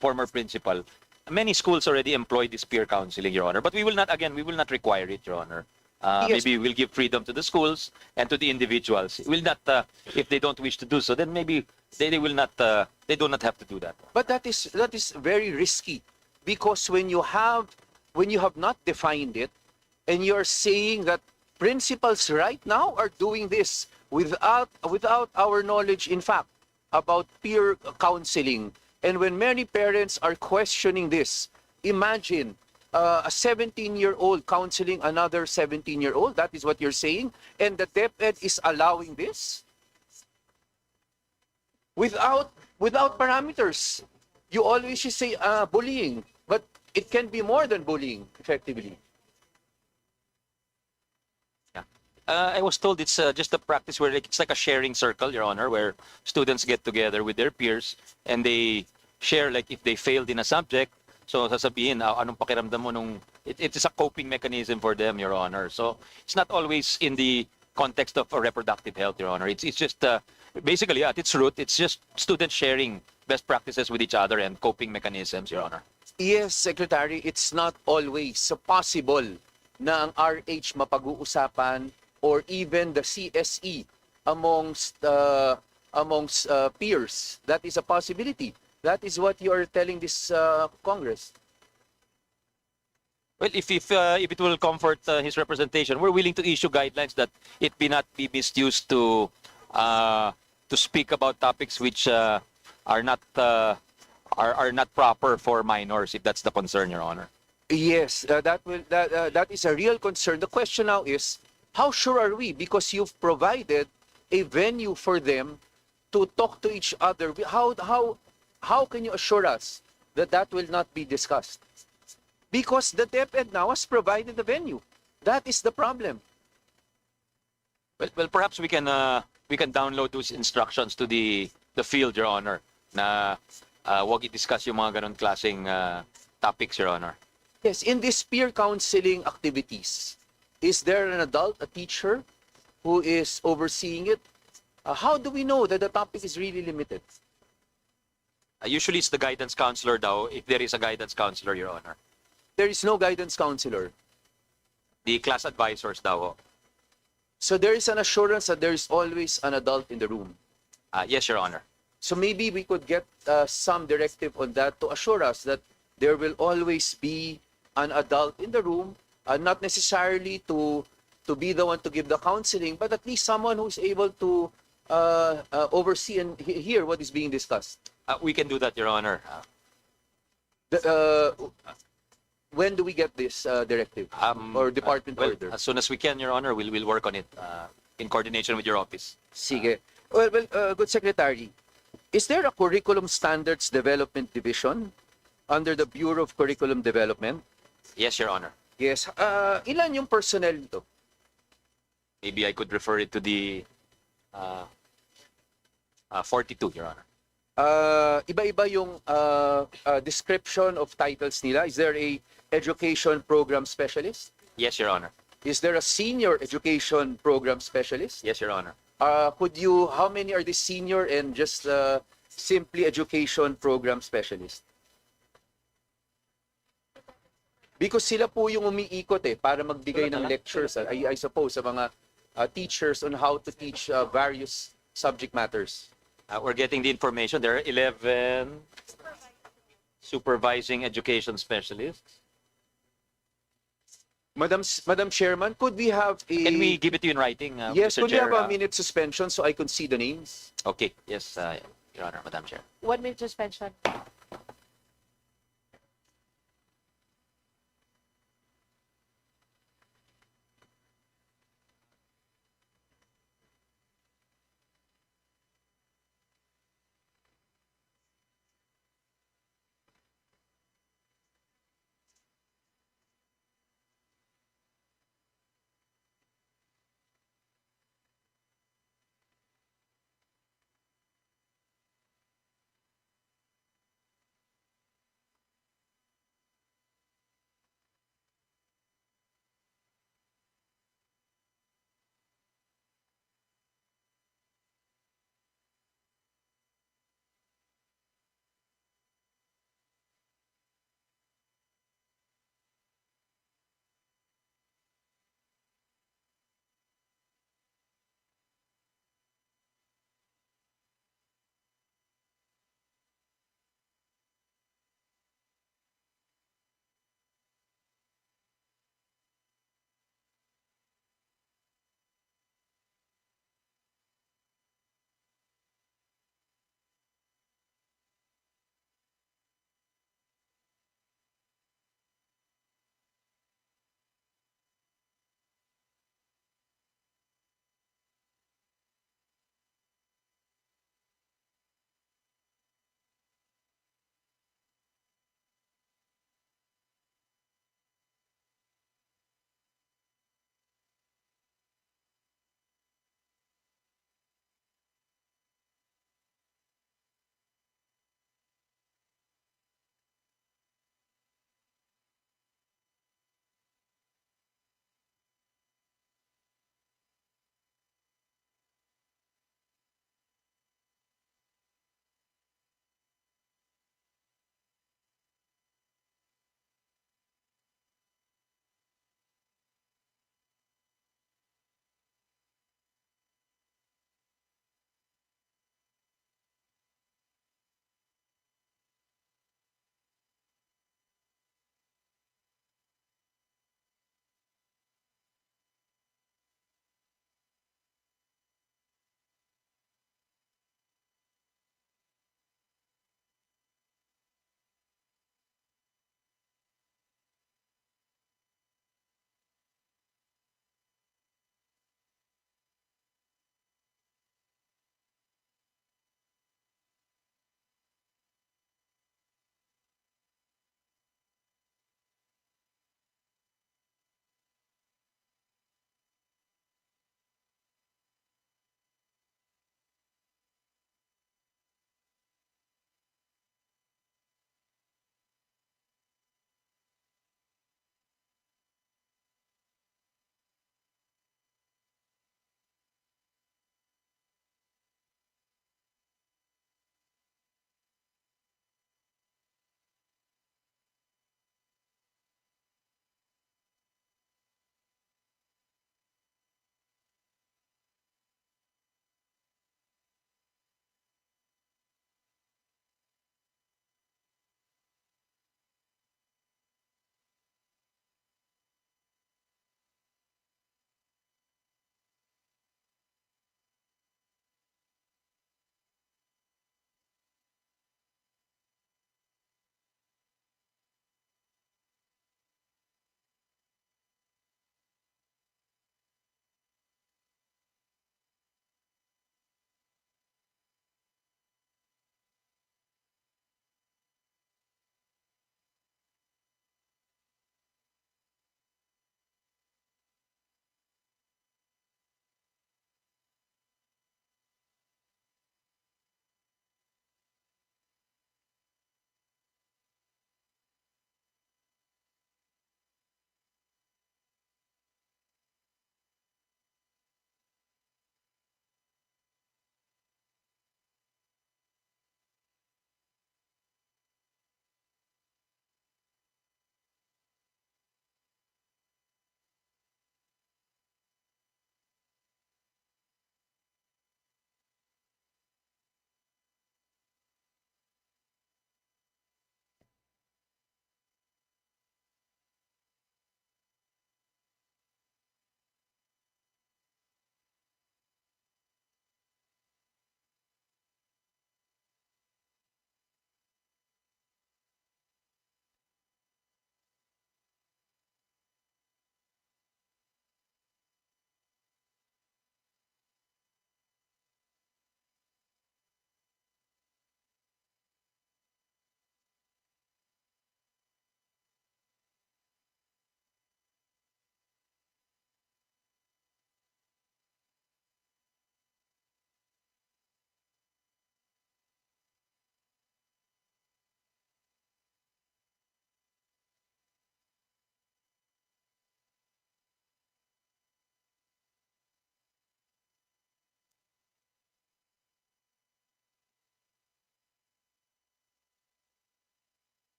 former principal, many schools already employ this peer counseling, Your Honor. But we will not require it, Your Honor. Yes. Maybe we'll give freedom to the schools and to the individuals. We'll not, if they don't wish to do so, then maybe they will not. They do not have to do that. But that is very risky because when you have not defined it, and you're saying that principals right now are doing this without our knowledge, in fact, about peer counseling. And when many parents are questioning this, imagine a 17-year-old counseling another 17-year-old. That is what you're saying. And the DepEd is allowing this without parameters. You always say bullying, but it can be more than bullying, effectively. I was told it's just a practice where it's like a sharing circle, Your Honor, where students get together with their peers and they share, like if they failed in a subject, so sasabihin, anong pakiramdam mo nung, it is a coping mechanism for them, Your Honor. So it's not always in the context of reproductive health, Your Honor. It's just, basically at its root, it's just students sharing best practices with each other and coping mechanisms, Your Honor. Yes, Secretary, it's not always possible na ang RH mapag-uusapan or even the CSE amongst peers. That is a possibility. That is what you are telling this Congress. Well, if it will comfort his representation, we're willing to issue guidelines that it be not be misused to speak about topics which are not are not proper for minors, if that's the concern, Your Honor. Yes, that is a real concern. The question now is, how sure are we? Because you've provided a venue for them to talk to each other. How can you assure us that that will not be discussed? Because the DepEd now has provided the venue. That is the problem. Well, perhaps we can download those instructions to the field, Your Honor, na wag i-discuss yung mga ganun klaseng topics, Your Honor. Yes, in these peer counseling activities, is there an adult, a teacher, who is overseeing it? How do we know that the topic is really limited? Usually it's the guidance counselor daw, if there is a guidance counselor, Your Honor. There is no guidance counselor. The class advisors daw ho. So there is an assurance that there is always an adult in the room. Yes, Your Honor. So maybe we could get some directive on that to assure us that there will always be an adult in the room, not necessarily to be the one to give the counseling, but at least someone who is able to oversee and hear what is being discussed. We can do that, Your Honor. When do we get this directive or department Well, order? as soon as we can, Your Honor, we'll work on it in coordination with your office. Sige. Well, good secretary, is there a curriculum standards development division under the Bureau of Curriculum Development? Yes, Your Honor. Yes. Ilan yung personnel nito? Maybe I could refer it to the 42, Your Honor. Iba-iba yung description of titles nila. Is there a education program specialist? Yes, Your Honor. Is there a senior education program specialist? Yes, Your Honor. How many are the senior and just simply education program specialist? Because sila po yung umiikot para magbigay ng lectures, I suppose, sa mga teachers on how to teach various subject matters. We're getting the information. There are 11 supervising education specialists. Madam Chairman, could we have a... Can we give it to you in writing, Yes, Mr. could we Chair? have a minute suspension so I could see the names? Okay, yes, Your Honor, Madam Chair. 1 minute suspension.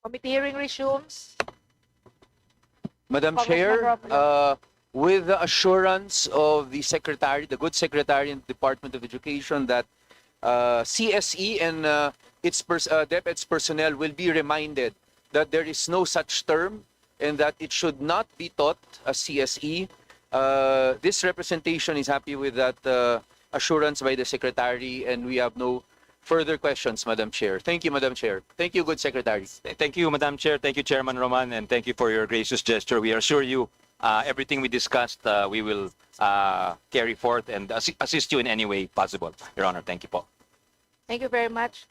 Committee hearing resumes. Madam Congressman Chair, Robredo. with the assurance of the Secretary, the good Secretary in the Department of Education that CSE and DepEd's personnel will be reminded that there is no such term and that it should not be taught as CSE. This representation is happy with that assurance by the Secretary, and we have no further questions, Madam Chair. Thank you, Madam Chair. Thank you, good Secretary. Thank you, Madam Chair. Thank you, Chairman Roman, and thank you for your gracious gesture. We assure you everything we discussed, we will carry forth and assist you in any way possible. Your Honor, thank you po. Thank you very much.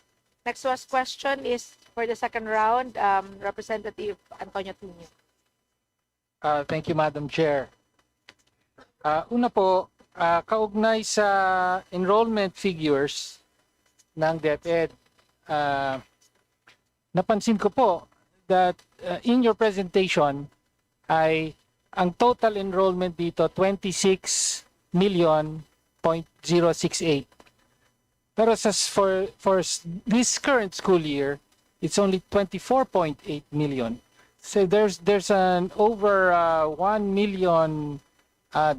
Next was question is for the second round, Representative Antonio Tuño. Thank you, Madam Chair. Una po, kaugnay sa enrollment figures ng DepEd, napansin ko po that in your presentation ay ang total enrollment dito 26,000,068. Pero for this current school year, it's only 24.8 million. So there's an over 1 million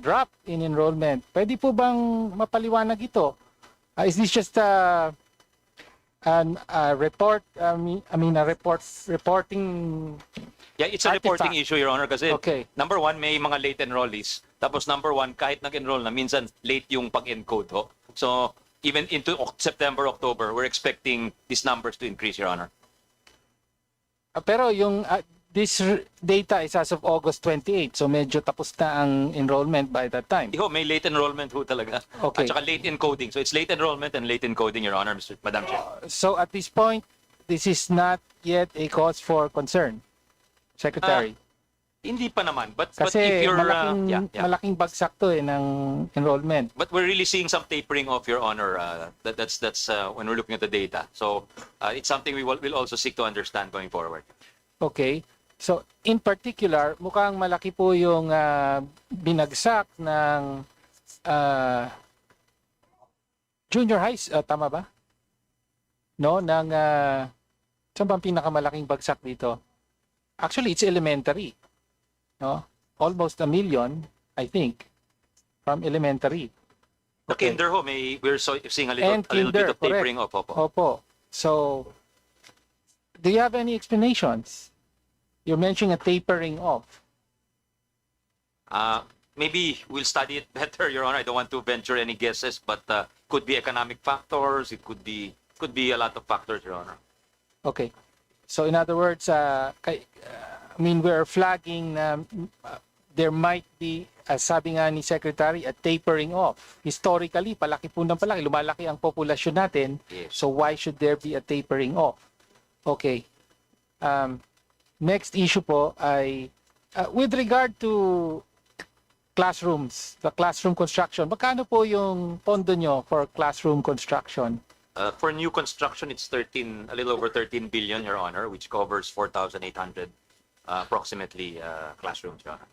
drop in enrollment. Pwede po bang mapaliwanag ito? Is this just a report? Reporting. Yeah, it's a reporting artifact. issue, Your Honor, kasi Okay. number one, may mga late enrollees. Tapos number one, kahit nag-enroll na, minsan late yung pag-encode ho. So even into September, October, we're expecting these numbers to increase, Your Honor. Pero yung this data is as of August 28, so medyo tapos na ang enrollment by that time. Ho, may late enrollment ho talaga. Okay. At saka late encoding. So it's late enrollment and late encoding, Your Honor, Madam Chair. So at this point, this is not yet a cause for concern, Secretary. Hindi pa naman, but Kasi if you're malaking bagsak to ng enrollment. But we're really seeing some tapering off, Your Honor. That's when we're looking at the data. So it's something we will also seek to understand going forward. Okay. So in particular, mukhang malaki po yung binagsak ng junior high, tama ba? No, ng saan ba ang pinakamalaking bagsak dito? Actually, it's elementary. No? Almost 1 million, I think, from elementary. The kinder ho, we're seeing a little bit of tapering off. Opo. So, do you have any explanations? You're mentioning a tapering off. Maybe we'll study it better, Your Honor. I don't want to venture any guesses, but could be economic factors. It could be a lot of factors, Your Honor. Okay. So in other words, we're flagging there might be, sabi nga ni Secretary, a tapering off. Historically, palaki po ng palaki. Lumalaki ang populasyon natin. Yes. So why should there be a tapering off? Okay. Next issue po ay with regard to classrooms, the classroom construction. Magkano po yung pondo nyo for classroom construction? For new construction, it's a little over 13 billion, Your Honor, which covers 4,800 approximately classrooms, Your Honor.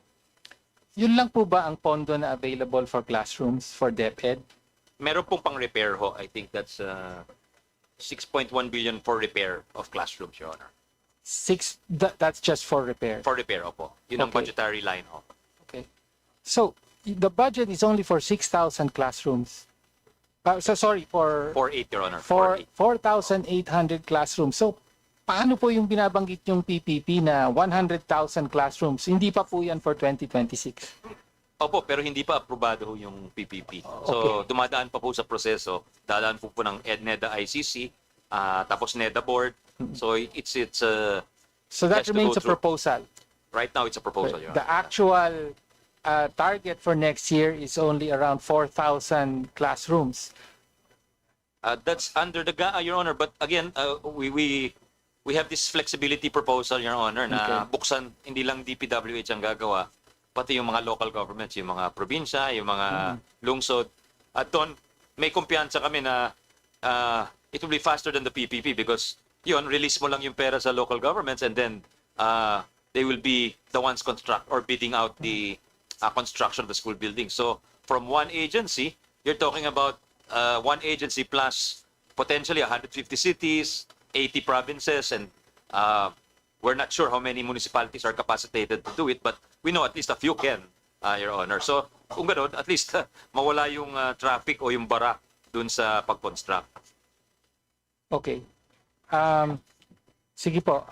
Yun lang po ba ang pondo na available for classrooms for DepEd? Meron pong pang-repair ho. I think that's 6.1 billion for repair of classrooms, Your Honor. That's just for repair. For repair, opo. Yun ang Okay. budgetary line ho. Okay. So the budget is only for 6,000 classrooms. For 4.8, Your Honor. 4,800 classrooms. So paano po yung binabanggit yung PPP na 100,000 classrooms? Hindi pa po yan for 2026. Opo, pero hindi pa aprobado ho yung PPP. So dumadaan pa po sa proseso. Dadaan po ng EDNEDA ICC, tapos NEDA board. So So that remains a proposal. Right now, it's a proposal, Your The Honor. actual target for next year is only around 4,000 classrooms. That's under the Your Honor. But again, we have this flexibility proposal, Your Honor, na buksan hindi lang DPWH ang gagawa, pati yung mga local governments, yung mga probinsya, yung mga lungsod. At doon, may kumpiyansa kami na it will be faster than the PPP because yun, release mo lang yung pera sa local governments and then they will be the ones bidding out the construction of the school building. So from one agency, you're talking about one agency plus potentially 150 cities, 80 provinces, and we're not sure how many municipalities are capacitated to do it, but we know at least a few can, Your Honor. So kung gano'n, at least mawala yung traffic o yung bara dun sa pag-construct. Okay. Sige po.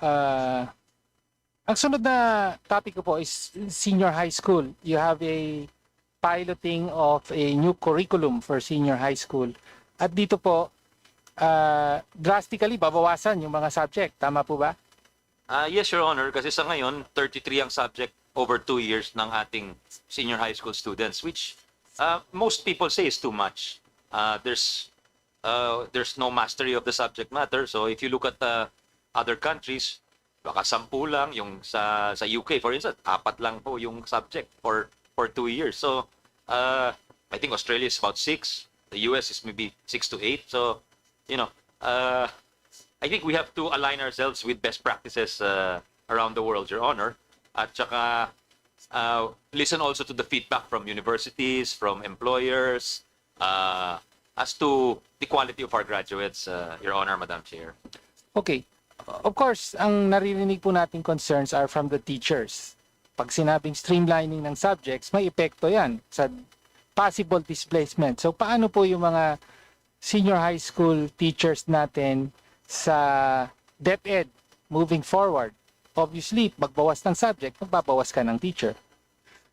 Ang sunod na topic ko po is senior high school. You have a piloting of a new curriculum for senior high school. At dito po, drastically babawasan yung mga subject. Tama po ba? Yes, Your Honor, kasi sa ngayon, 33 ang subject over 2 years ng ating senior high school students, which most people say is too much. There's no mastery of the subject matter. So if you look at other countries, baka 10 lang. Yung sa UK, for instance, 4 lang po yung subject for 2 years. So I think Australia is about 6. The US is maybe 6 to 8. So, you know, I think we have to align ourselves with best practices around the world, Your Honor. At saka listen also to the feedback from universities, from employers, as to the quality of our graduates, Your Honor, Madam Chair. Okay. Of course, ang naririnig po nating concerns are from the teachers. Pag sinabing streamlining ng subjects, may epekto yan sa possible displacement. So paano po yung mga senior high school teachers natin sa DepEd moving forward? Obviously, magbawas ng subject, magbabawas ka ng teacher.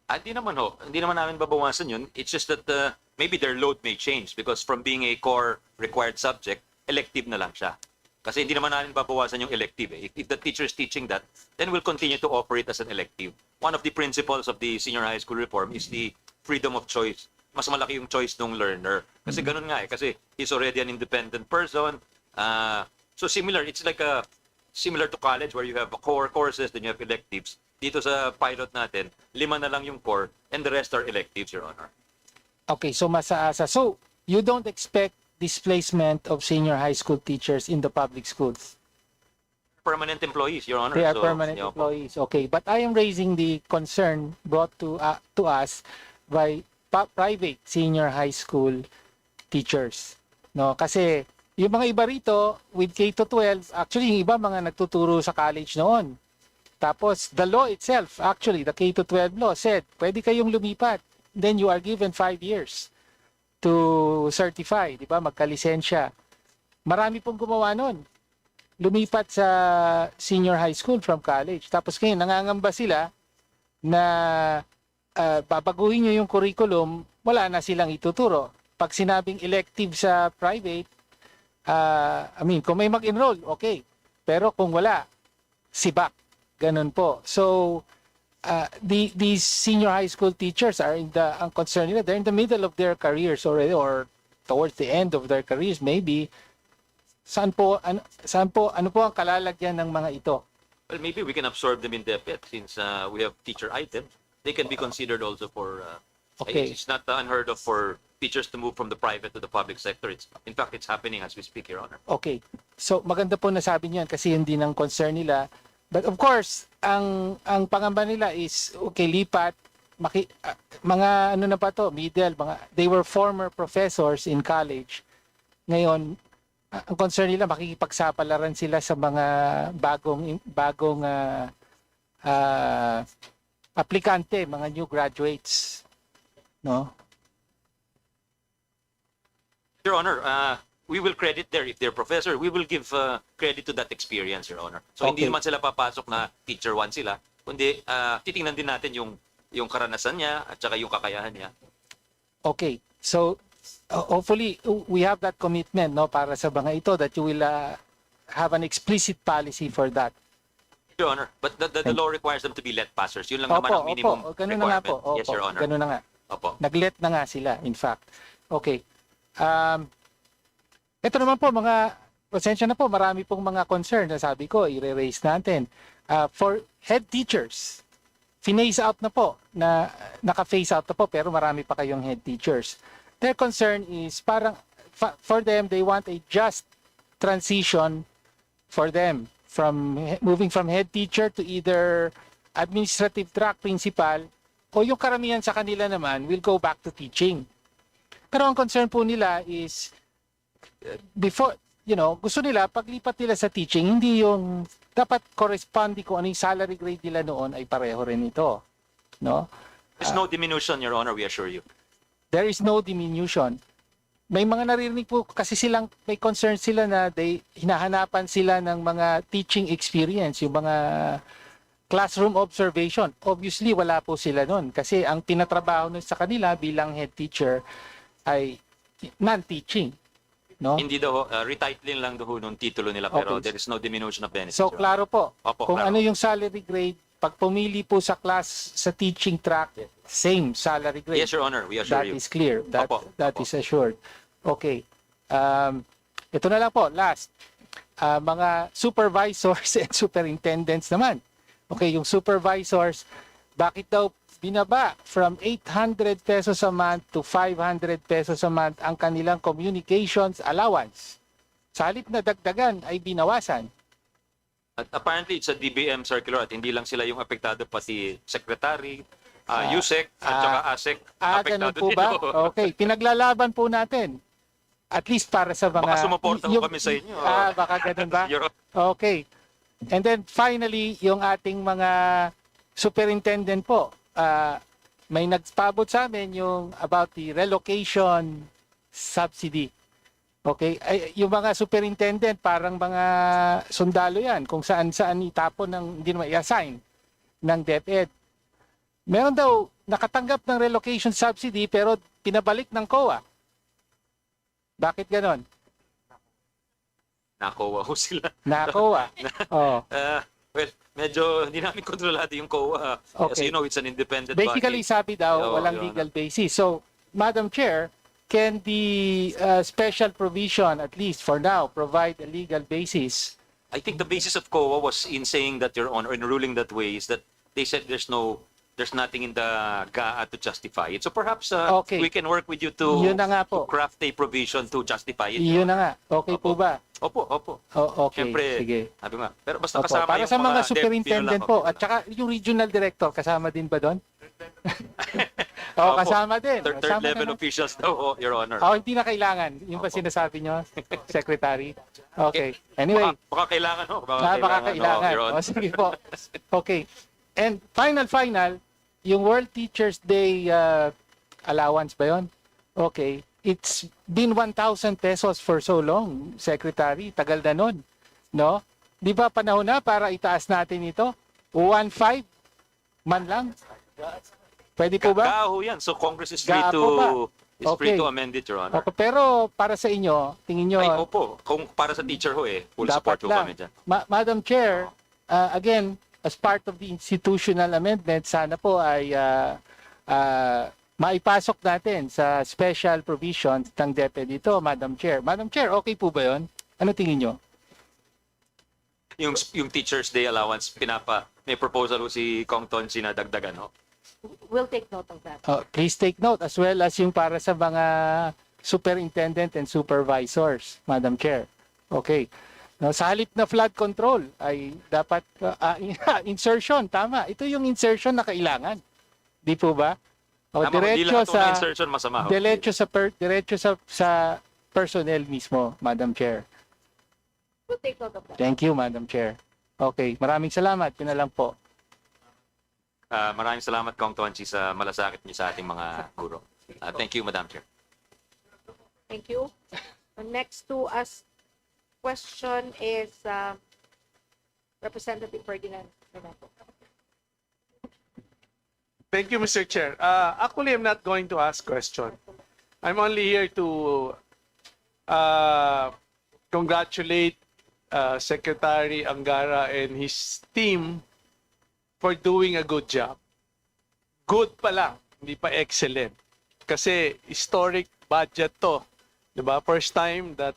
Hindi naman ho. Hindi naman namin babawasan yun. It's just that maybe their load may change because from being a core required subject, elective na lang siya. Kasi hindi naman namin babawasan yung elective. If the teacher is teaching that, then we'll continue to operate as an elective. One of the principles of the senior high school reform is the freedom of choice. Mas malaki yung choice ng learner. Kasi ganun nga kasi he's already an independent person. So similar, it's like similar to college where you have core courses, then you have electives. Dito sa pilot natin, 5 na lang yung core and the rest are electives, Your Honor. Okay, so masaasa. So you don't expect displacement of senior high school teachers in the public schools? Permanent employees, Your Honor. They are So, permanent employees. Okay, but I am raising the concern brought to us by private senior high school teachers. No, kasi yung mga iba rito with K to 12, actually yung iba mga nagtuturo sa college noon. Tapos the law itself, actually the K to 12 law said, pwede kayong lumipat. Then you are given 5 years to certify, di ba? Magkalisensya. Marami pong gumawa noon. Lumipat sa senior high school from college. Tapos ngayon, nangangamba sila na babaguhin nyo yung curriculum, wala na silang ituturo. Pag sinabing elective sa private, kung may mag-enroll, okay. Pero kung wala, sibak. Ganun po. So, these senior high school teachers are ang concern nila, they're in the middle of their careers already or towards the end of their careers maybe. Ano po ang kalalagyan ng mga ito? Well, maybe we can absorb them in DepEd since we have teacher items. They can be considered also for, Okay. It's not unheard of for teachers to move from the private to the public sector. In fact, it's happening as we speak, Your Honor. Okay. So maganda po nasabi niyan kasi hindi ng concern nila. But of course, ang pangamba nila is okay, lipat mga ano na pa to, middle, they were former professors in college. Ngayon, ang concern nila makikipagsapalaran sila sa mga bagong aplikante, mga new graduates, no? Your Honor, we will credit there if they're professor. We will give credit to that experience, Your Honor. So hindi Okay. naman sila papasok na teacher 1 sila, kundi titingnan din natin yung karanasan niya at saka yung kakayahan niya. Okay. So hopefully we have that commitment, no, para sa mga ito, that you will have an explicit policy for that. Your Honor, but the law requires them to be let passers. Yun lang naman ang minimum ganun na nga requirement. po. Yes, Your Honor. Ganun na nga. Opo. Nag-let na nga sila, in fact. Okay. Ito naman po, pasensya na po, marami pong mga concern na sabi ko, i-raise natin. For head teachers, phase out na po, naka-phase out na po, pero marami pa kayong head teachers. Their concern is parang, for them, they want a just transition for them from moving from head teacher to either administrative track principal o yung karamihan sa kanila naman will go back to teaching. Pero ang concern po nila is gusto nila, paglipat nila sa teaching, hindi yung dapat corresponding kung ano yung salary grade nila noon ay pareho rin ito. No? There's no diminution, Your Honor, we assure you. There is no diminution. May mga naririnig po kasi may concern sila na hinahanapan sila ng mga teaching experience, yung mga classroom observation. Obviously, wala po sila nun kasi ang tinatrabaho nun sa kanila bilang head teacher ay non-teaching. No? Hindi daw, retitling lang daw nung titulo nila, pero Okay. there is no diminution of benefits. So, Your Honor. klaro po. Opo, Kung klaro. ano yung salary grade, pag pumili po sa class, sa teaching track, same salary grade. Yes, Your Honor, we assure That you. is clear. That Opo. is assured. Okay. Ito na lang po, last. Mga supervisors and superintendents naman. Okay, yung supervisors, bakit daw binaba from 800 pesos a month to 500 pesos a month ang kanilang communications allowance? Sa halip na dagdagan ay binawasan. At apparently, it's a DBM circular at hindi lang sila yung apektado, pati secretary, USEC, at saka ASEC. Ganun Apektado po din. ba? Okay, pinaglalaban po natin. At least para sa mga... Baka sumuporta ko kami sa inyo. Baka ganun ba? Your- Okay. And then finally, yung ating mga superintendent po, may nagpabot sa amin yung about the relocation subsidy. Okay? Yung mga superintendent, parang mga sundalo yan, kung saan-saan itapon ng, hindi naman i-assign ng DepEd. Meron daw nakatanggap ng relocation subsidy pero pinabalik ng COA. Bakit ganon? Nakowa ho sila. Nakowa. Oh. Well, medyo hindi namin kontrolado yung COA. As Okay. you know, it's an independent Basically, body. sabi daw, Oo, walang Your legal basis. So, Madam Chair, can the special provision, at least for now, provide a legal basis? I think the basis of COA was in saying that, Your Honor, in ruling that way, is that they said there's nothing in the GAA to justify it. So perhaps Okay. we can work with you to, Yun na nga po. to craft a provision to justify it. Yun na nga. Okay po ba? Opo. Okay, Siyempre, sige. sabi nga. Pero basta Opo, kasama para yung sa mga DepEd, superintendent yun lang, po, okay at saka yung regional director, kasama din ba doon? Opo. Kasama din. Third Kasama level naman. officials daw, Your Honor. Hindi na kailangan. Yung ba sinasabi nyo, Secretary? Okay. Anyway. Baka kailangan, ho. Baka kailangan. Your Honor. Sige po. Okay. And final, yung World Teachers Day allowance ba yun? Okay. It's been 1,000 pesos for so long, Secretary. Tagal na nun. No? Di ba panahon na para itaas natin ito? 1,500 man lang? Pwede po ba? Gaho yan. So Congress is free Gaa po ba? free Okay. to amend it, Your Honor. Okay, pero para sa inyo, tingin nyo, Ay, opo. Kung para sa teacher ho full support dapat ho lang. kami dyan. Madam Chair, again, as part of the institutional amendment, sana po ay maipasok natin sa special provisions ng DepEd dito, Madam Chair. Madam Chair, okay po ba yun? Ano tingin nyo? Yung Teacher's Day allowance, may proposal ho si Kong Tonsi na dagdagan ho. We'll take note of that. Please take note as well as yung para sa mga superintendent and supervisors, Madam Chair. Okay. No, sa halip na flood control ay dapat insertion, tama. Ito yung insertion na kailangan. Di po ba? O, Tama, hindi diretso lahat ho ng sa insertion masama ho. diretso sa personnel mismo, Madam Chair. We'll take note of that. Thank you, Madam Chair. Okay, maraming salamat. Yun na lang po. Maraming salamat, Kong Tonsi, sa malasakit niyo sa ating mga guro. Thank you, Madam Chair. Thank you. The next to ask question is Representative Ferdinand Renato. Thank you, Mr. Chair. Actually, I'm not going to ask question. I'm only here to congratulate Secretary Angara and his team for doing a good job. Good pa lang, hindi pa excellent. Kasi historic budget to. Diba? First time that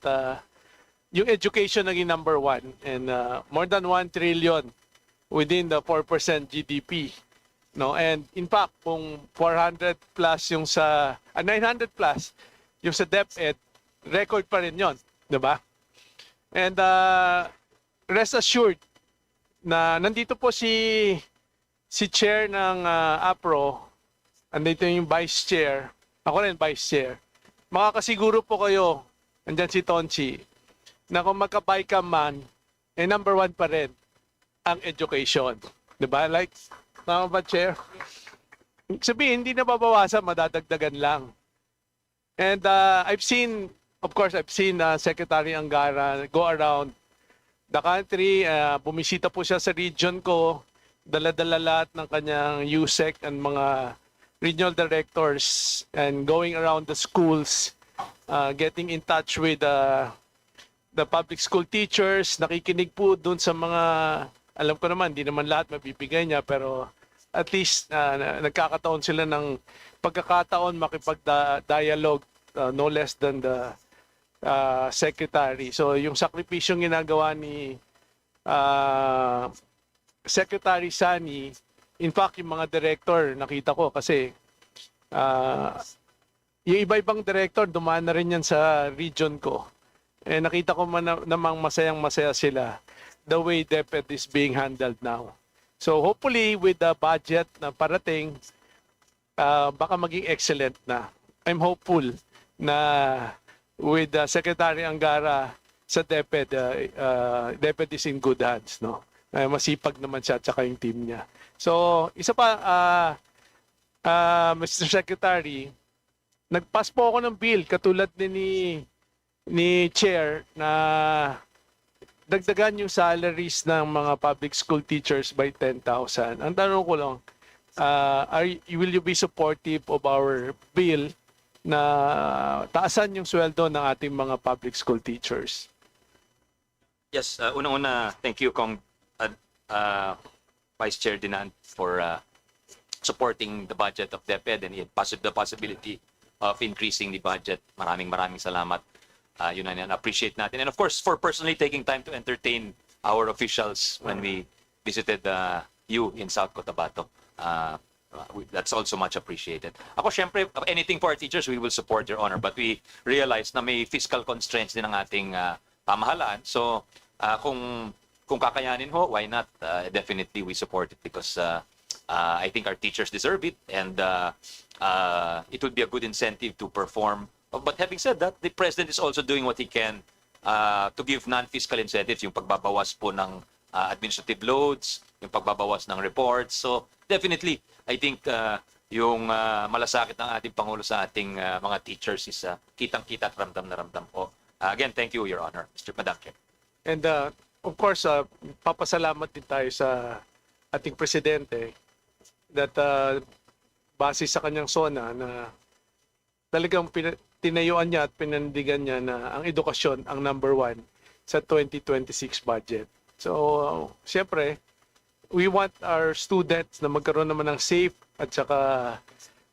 yung education naging number one and more than 1 trillion within the 4% GDP. No, and in fact, kung 400 plus yung sa 900 plus yung sa DepEd, record pa rin 'yon, 'di ba? And rest assured na nandito po si chair ng APRO, andito yung vice chair, ako rin vice chair. Makakasiguro po kayo, andyan si Tonchi, na kung magkabay ka man, number one pa rin ang education. Diba? Like, tama ba, Chair? Sabihin, hindi na babawasan, madadagdagan lang. And I've seen Secretary Angara go around the country. Bumisita po siya sa region ko. Dala-dala lahat ng kanyang USEC and mga regional directors and going around the schools, getting in touch with the public school teachers. Nakikinig po dun sa mga, alam ko naman, hindi naman lahat mabibigay niya, pero at least nagkakataon sila ng pagkakataon makipag-dialogue no less than the secretary. So yung sakripisyong ginagawa ni Secretary Sani, in fact yung mga director nakita ko kasi yung iba-ibang director dumaan na rin yan sa region ko. Nakita ko namang masayang-masaya sila the way DepEd is being handled now. So hopefully with the budget na parating, baka maging excellent na. I'm hopeful na with Secretary Angara sa DepEd, DepEd is in good hands. No? Masipag naman siya at saka yung team niya. So isa pa, Mr. Secretary, nagpass po ako ng bill katulad ni Chair na dagdagan yung salaries ng mga public school teachers by 10,000. Ang tanong ko lang, will you be supportive of our bill na taasan yung sweldo ng ating mga public school teachers? Yes, una-una, thank you, Vice Chair Dinan, for supporting the budget of DepEd and the possibility of increasing the budget. Maraming salamat. Yun na appreciate natin. And of course, for personally taking time to entertain our officials when we visited you in South Cotabato. That's also much appreciated. Ako, syempre, anything for our teachers, we will support, Your Honor. But we realize na may fiscal constraints din ang ating pamahalaan. So, kung kakayanin ho, why not? Definitely, we support it because I think our teachers deserve it. And it would be a good incentive to perform. But having said that, the President is also doing what he can to give non-fiscal incentives, yung pagbabawas po ng administrative loads, yung pagbabawas ng reports. So definitely, I think yung malasakit ng ating Pangulo sa ating mga teachers is kitang-kita at ramdam na ramdam po. Again, thank you, Your Honor, Madam Chair. And of course, papasalamat din tayo sa ating Presidente that base sa kanyang SONA na talagang tinayuan niya at pinandigan niya na ang edukasyon ang number one sa 2026 budget. So, siyempre, we want our students na magkaroon naman ng safe at saka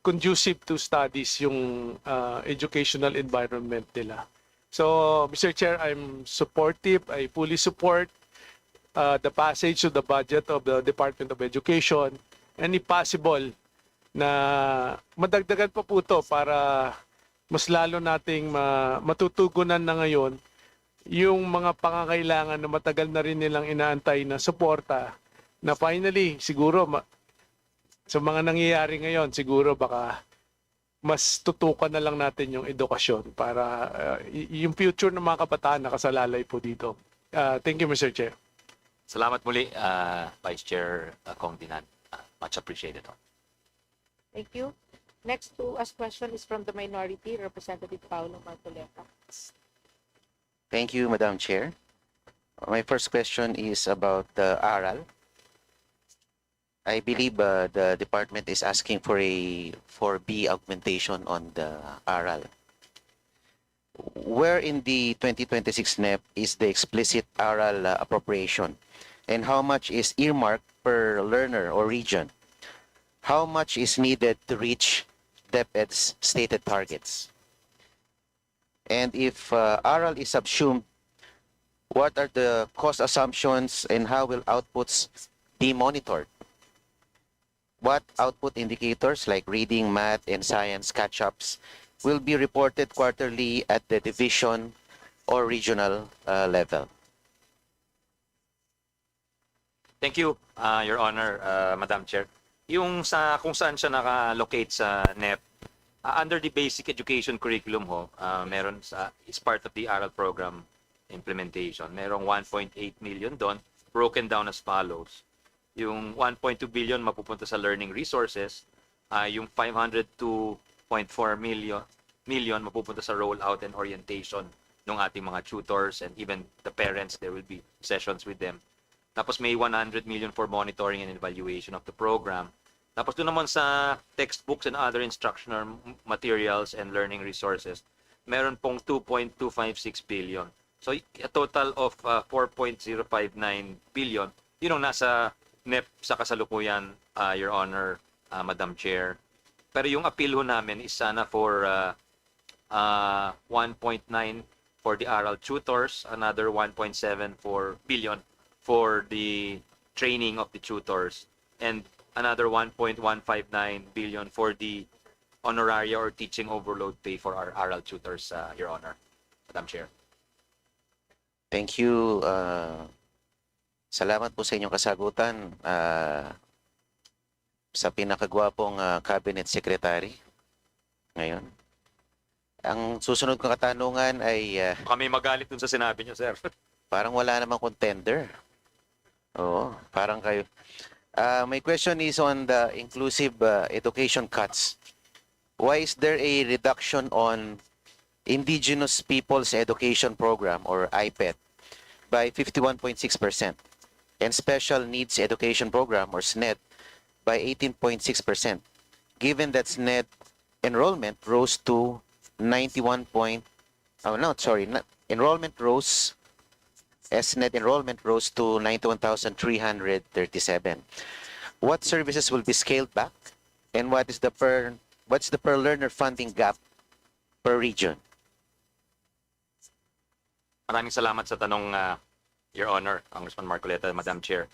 conducive to studies yung educational environment nila. So, Mr. Chair, I'm supportive. I fully support the passage of the budget of the Department of Education and if possible na madagdagan pa po ito para mas lalo nating matutugunan na ngayon yung mga pangangailangan na matagal na rin nilang inaantay na suporta na finally siguro sa mga nangyayari ngayon siguro baka mas tutukan na lang natin yung edukasyon para yung future ng mga kabataan nakasalalay po dito. Thank you, Mr. Chair. Salamat muli, Vice Chair Kong Dinan. Much appreciated. Thank you. Next to ask question is from the minority, Representative Paulo Marcoleta. Thank you, Madam Chair. My first question is about the ARAL. I believe the department is asking for a 4B augmentation on the ARAL. Where in the 2026 NEP is the explicit ARAL appropriation? And how much is earmarked per learner or region? How much is needed to reach DepEd's stated targets? And if ARAL is subsumed, what are the cost assumptions and how will outputs be monitored? What output indicators like reading, math, and science catch-ups will be reported quarterly at the division or regional level? Thank you, Your Honor, Madam Chair. Yung kung saan siya naka-locate sa NEP, under the basic education curriculum ho, meron is part of the ARAL program implementation. Merong 1.8 million doon, broken down as follows. Yung 1.2 billion mapupunta sa learning resources, yung 502.4 million mapupunta sa rollout and orientation ng ating mga tutors and even the parents. There will be sessions with them. Tapos may 100 million for monitoring and evaluation of the program. Tapos doon naman sa textbooks and other instructional materials and learning resources, meron pong 2.256 billion. So a total of 4.059 billion. Yun ang nasa NEP sa kasalukuyan, Your Honor, Madam Chair. Pero yung appeal ho namin is sana for 1.9 for the aral tutors, another 1.7 billion for the training of the tutors, and another 1.159 billion for the honoraria or teaching overload pay for our aral tutors, Your Honor, Madam Chair. Thank you. Salamat po sa inyong kasagutan sa pinakagwapong cabinet secretary ngayon. Ang susunod kong katanungan ay Kami magalit dun sa sinabi niyo, sir. parang wala namang contender. Oo, parang kayo. My question is on the inclusive education cuts. Why is there a reduction on Indigenous Peoples Education Program or IPED by 51.6% and Special Needs Education Program or SNED by 18.6%, given that SNED enrollment rose to 91 point, oh no, sorry, enrollment rose, SNED enrollment rose to 91,337. What services will be scaled back, and what's the per learner funding gap per region? Maraming salamat sa tanong, Your Honor, Congressman Marcoleta, Madam Chair.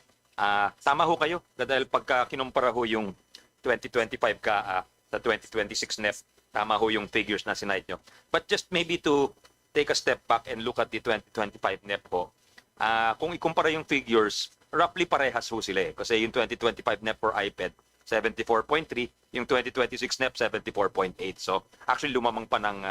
Tama ho kayo, dahil pagka kinumpara ho yung 2025 sa 2026 NEP, tama ho yung figures na sinight nyo. But just maybe to take a step back and look at the 2025 NEP po, kung ikumpara yung figures, roughly parehas ho sila eh. Kasi yung 2025 NEP for IPED, 74.3, yung 2026 NEP, 74.8. So actually lumamang pa ng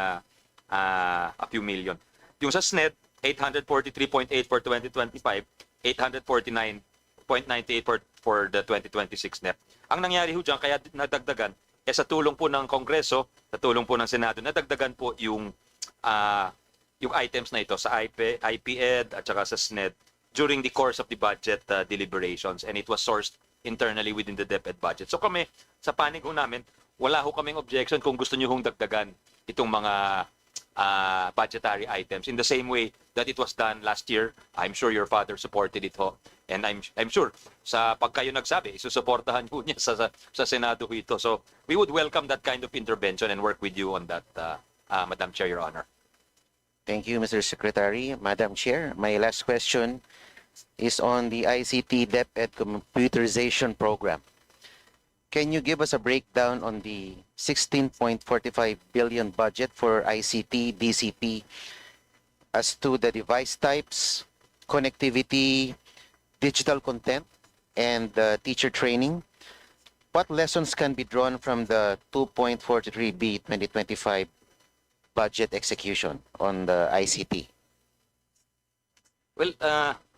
a few million. Yung sa SNED, 843.8 for 2025, 849.98 for the 2026 NEP. Ang nangyari ho dyan, kaya nadagdagan, sa tulong po ng Kongreso, sa tulong po ng Senado, nadagdagan po yung items na ito sa IPED at saka sa SNED during the course of the budget deliberations, and it was sourced internally within the DepEd budget. So kami, sa panig ho namin, wala ho kaming objection kung gusto nyo hong dagdagan itong mga budgetary items in the same way that it was done last year. I'm sure your father supported it ho. And I'm sure sa pag kayo nagsabi, isusuportahan po niya sa Senado ito. So we would welcome that kind of intervention and work with you on that, Madam Chair, Your Honor. Thank you, Mr. Secretary. Madam Chair, my last question is on the ICT DepEd computerization program. Can you give us a breakdown on the 16.45 billion budget for ICT DCP as to the device types, connectivity, digital content, and teacher training? What lessons can be drawn from the 2.43B 2025 budget execution on the ICT? Well,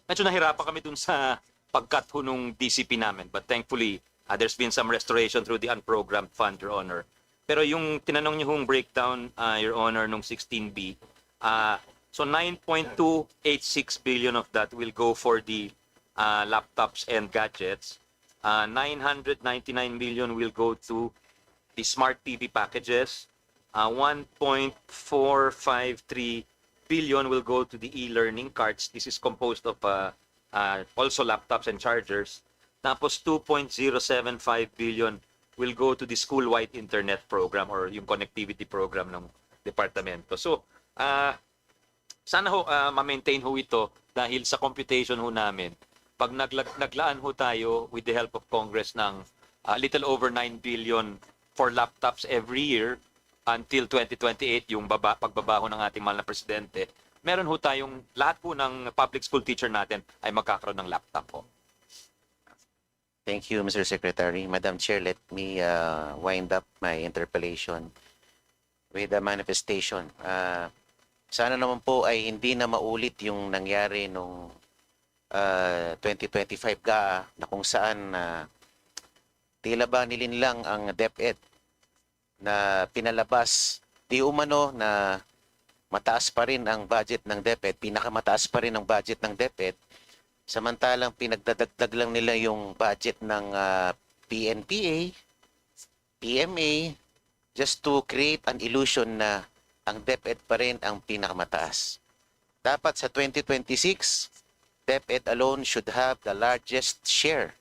medyo nahirapan kami dun sa pag-cut ho nung DCP namin, but thankfully, there's been some restoration through the unprogrammed fund, Your Honor. Pero yung tinanong niyo hong breakdown, Your Honor, nung 16B, so 9.286 billion of that will go for the laptops and gadgets. 999 million will go to the smart TV packages. 1.453 billion will go to the e-learning cards. This is composed of also laptops and chargers. Tapos 2.075 billion will go to the school-wide internet program or yung connectivity program ng departamento. So, sana ho ma-maintain ho ito dahil sa computation ho namin, pag naglaan ho tayo with the help of Congress ng little over 9 billion for laptops every year until 2028, yung pagbabaho ng ating mahal na presidente, meron ho tayong lahat po ng public school teacher natin ay magkakaroon ng laptop po. Thank you, Mr. Secretary. Madam Chair, let me wind up my interpellation with a manifestation. Sana naman po ay hindi na maulit yung nangyari nung 2025 na kung saan tila ba nilinlang ang DepEd na pinalabas di umano na mataas pa rin ang budget ng DepEd, pinakamataas pa rin ang budget ng DepEd, samantalang pinagdadagdag lang nila yung budget ng PNPA, PMA, just to create an illusion na ang DepEd pa rin ang pinakamataas. Dapat sa 2026, DepEd alone should have the largest share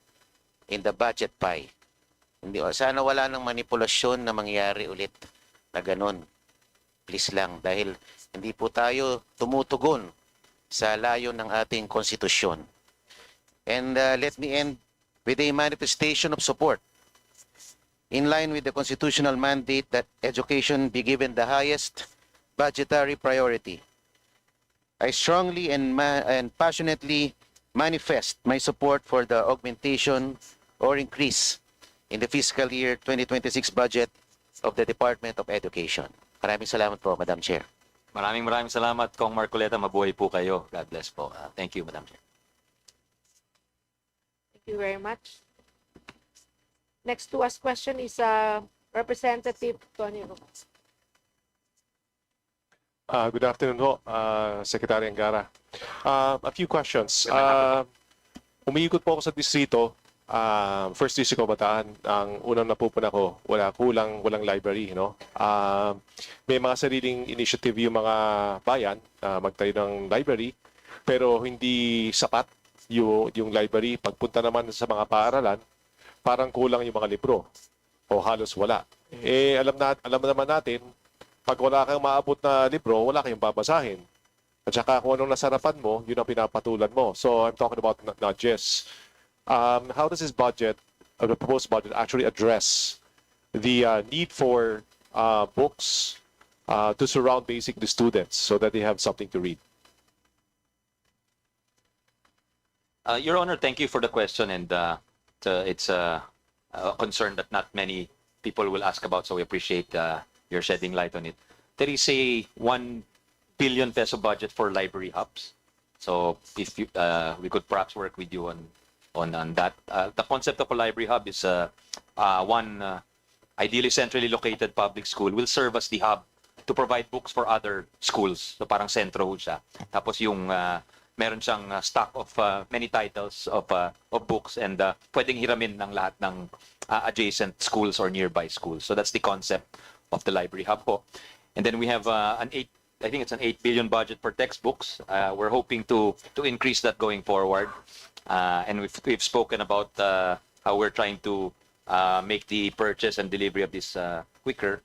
in the budget pie. Hindi, sana wala nang manipulasyon na mangyari ulit na ganun. Please lang, dahil hindi po tayo tumutugon sa layo ng ating konstitusyon. And let me end with a manifestation of support. In line with the constitutional mandate that education be given the highest budgetary priority, I strongly and passionately manifest my support for the augmentation or increase in the fiscal year 2026 budget of the Department of Education. Maraming salamat po, Madam Chair. Maraming salamat, Kong Marcoleta. Mabuhay po kayo. God bless po. Thank you, Madam Chair. Thank you very much. Next to ask question is Representative Tony Rojas. Good afternoon ho, Secretary Angara. A few questions. Umiikot po ako sa distrito. First district ko Bataan. Ang unang napupuna ko, walang library, no? May mga sariling initiative yung mga bayan magtayo ng library, pero hindi sapat yung library. Pagpunta naman sa mga paaralan, parang kulang yung mga libro o halos wala. Alam naman natin, pag wala kang maabot na libro, wala kayong babasahin. At saka kung anong nasarapan mo, yun ang pinapatulan mo. So I'm talking about not just how does this budget, the proposed budget, actually address the need for books to surround basically students so that they have something to read? Your Honor, thank you for the question, and it's a concern that not many people will ask about, so we appreciate your shedding light on it. There is a 1 billion peso budget for library hubs. So if you, we could perhaps work with you on that. The concept of a library hub is one ideally centrally located public school will serve as the hub to provide books for other schools. So parang sentro siya. Tapos yung meron siyang stock of many titles of books, and pwedeng hiramin ng lahat ng adjacent schools or nearby schools. So that's the concept of the library hub po. And then we have I think it's an 8 billion budget for textbooks. We're hoping to increase that going forward. And we've spoken about how we're trying to make the purchase and delivery of this quicker.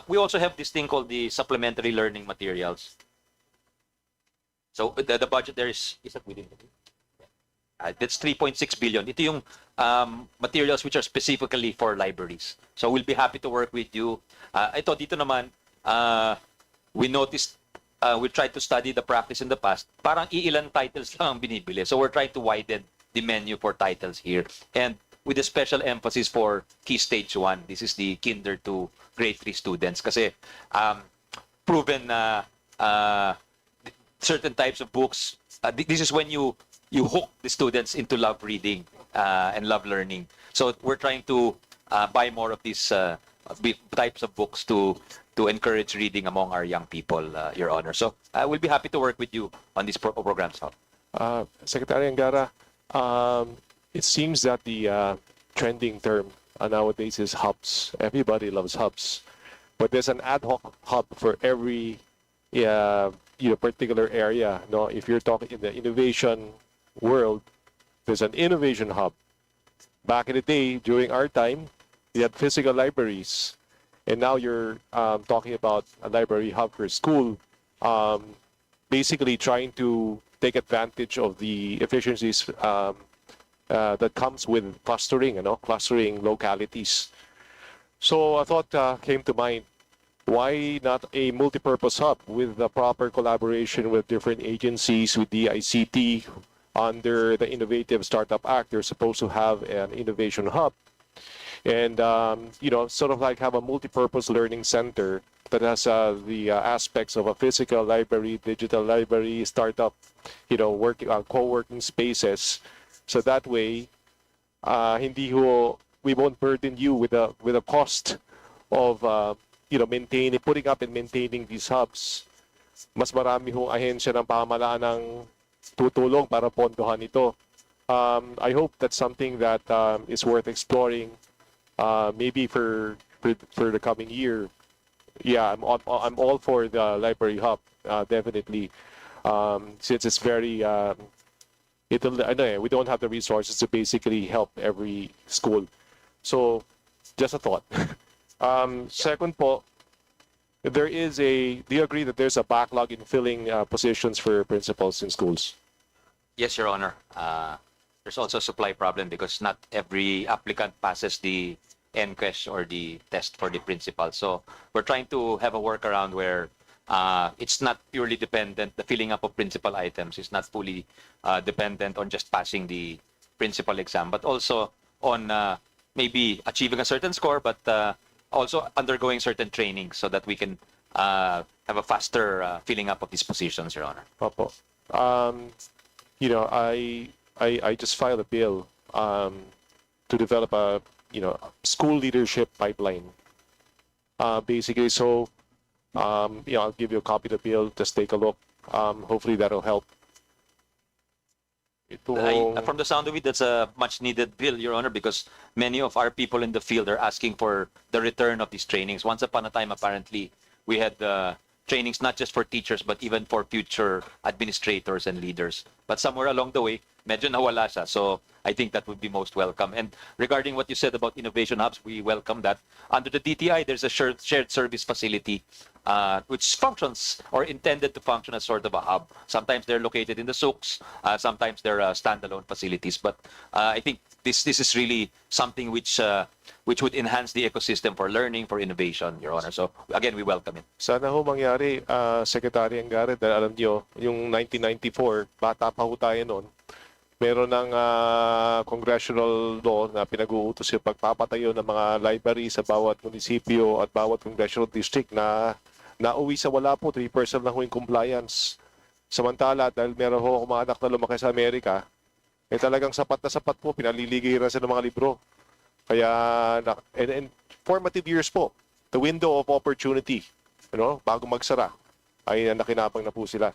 We also have this thing called the supplementary learning materials. So the budget there is that within? That's 3.6 billion. Ito yung materials which are specifically for libraries. So we'll be happy to work with you. Ito dito naman, we noticed, we tried to study the practice in the past. Parang iilan titles lang ang binibili. So we're trying to widen the menu for titles here. And with a special emphasis for Key Stage 1. This is the kinder to grade 3 students. Kasi proven na certain types of books, this is when you hook the students into love reading and love learning. So we're trying to buy more of these types of books to encourage reading among our young people, Your Honor. So I will be happy to work with you on these programs. Secretary Angara, it seems that the trending term nowadays is hubs. Everybody loves hubs, but there's an ad hoc hub for every particular area. No, if you're talking in the innovation world, there's an innovation hub. Back in the day, during our time, we had physical libraries, and now you're talking about a library hub for school, basically trying to take advantage of the efficiencies that comes with clustering, clustering localities. So a thought came to mind: why not a multi-purpose hub with the proper collaboration with different agencies, with the ICT? Under the Innovative Startup Act, they're supposed to have an innovation hub, and sort of like have a multi-purpose learning center that has the aspects of a physical library, digital library, startup, working co-working spaces. So that way, hindi ho, we won't burden you with a cost of maintaining, putting up and maintaining these hubs. Mas marami hong ahensya ng pamahalaan ang tutulong para pondohan ito. I hope that's something that is worth exploring, maybe for the coming year. Yeah, I'm all for the library hub, definitely. Since it's very, we don't have the resources to basically help every school. So, just a thought. Second po, do you agree that there's a backlog in filling positions for principals in schools? Yes, Your Honor. There's also a supply problem because not every applicant passes the NQuest or the test for the principal. So we're trying to have a workaround where it's not purely dependent, the filling up of principal items is not fully dependent on just passing the principal exam, but also on maybe achieving a certain score, but also undergoing certain training so that we can have a faster filling up of these positions, Your Honor. Opo. I just filed a bill to develop a school leadership pipeline. Basically, so I'll give you a copy of the bill. Just take a look. Hopefully that'll help. From the sound of it, that's a much needed bill, Your Honor, because many of our people in the field are asking for the return of these trainings. Once upon a time, apparently, we had trainings not just for teachers, but even for future administrators and leaders. But somewhere along the way, medyo nawala siya. So I think that would be most welcome. And regarding what you said about innovation hubs, we welcome that. Under the DTI, there's a shared service facility which functions or intended to function as sort of a hub. Sometimes they're located in the souks, sometimes they're standalone facilities. But I think this is really something which would enhance the ecosystem for learning, for innovation, Your Honor. So again, we welcome it. Sana ho mangyari, Secretary Angara, dahil alam nyo, yung 1994, bata pa ho tayo noon, meron ng congressional law na pinag-uutos yung pagpapatayo ng mga library sa bawat munisipyo at bawat congressional district na nauwi sa wala po, 3% na ho yung compliance. Samantala, dahil meron ho mga anak na lumaki sa Amerika, talagang sapat na sapat po, pinaliligiran sa ng mga libro. Kaya, and formative years po, the window of opportunity, bago magsara, ay nakinabang na po sila.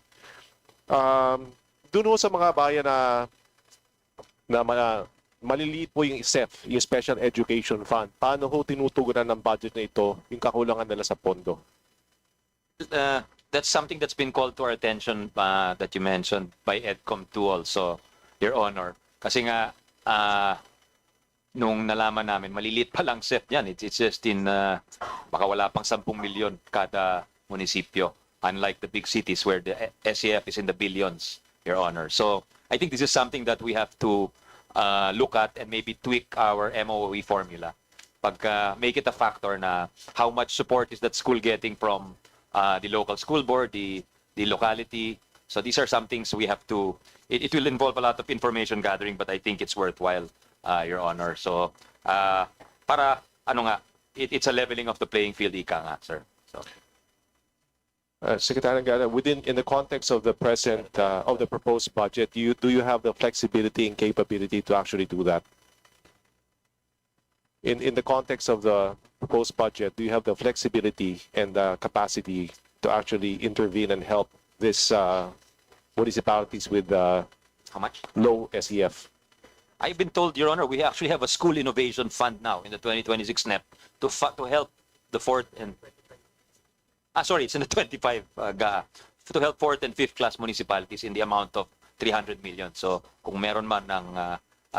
Doon ho sa mga bayan na maliliit po yung SEF, yung Special Education Fund, paano ho tinutugunan ng budget na ito yung kakulangan nila sa pondo? That's something that's been called to our attention that you mentioned by EDCOM 2 also, Your Honor. Kasi nga, nung nalaman namin, maliliit pa lang SEF yan. It's just in, baka wala pang 10 milyon kada munisipyo, unlike the big cities where the SEF is in the billions, Your Honor. So I think this is something that we have to look at and maybe tweak our MOE formula. Make it a factor na how much support is that school getting from the local school board, the locality. So these are some things we have to, it will involve a lot of information gathering, but I think it's worthwhile, Your Honor. So it's a leveling of the playing field, ika nga, sir. So. Secretary Angara, in the context of the present of the proposed budget, do you have the flexibility and capability to actually do that? In the context of the proposed budget, do you have the flexibility and the capacity to actually intervene and help these municipalities with how much low SEF? I've been told, Your Honor, we actually have a school innovation fund now in the 2026 NEP to help the fourth and it's in the 25 to help fourth and fifth class municipalities in the amount of 300 million. So kung meron man ng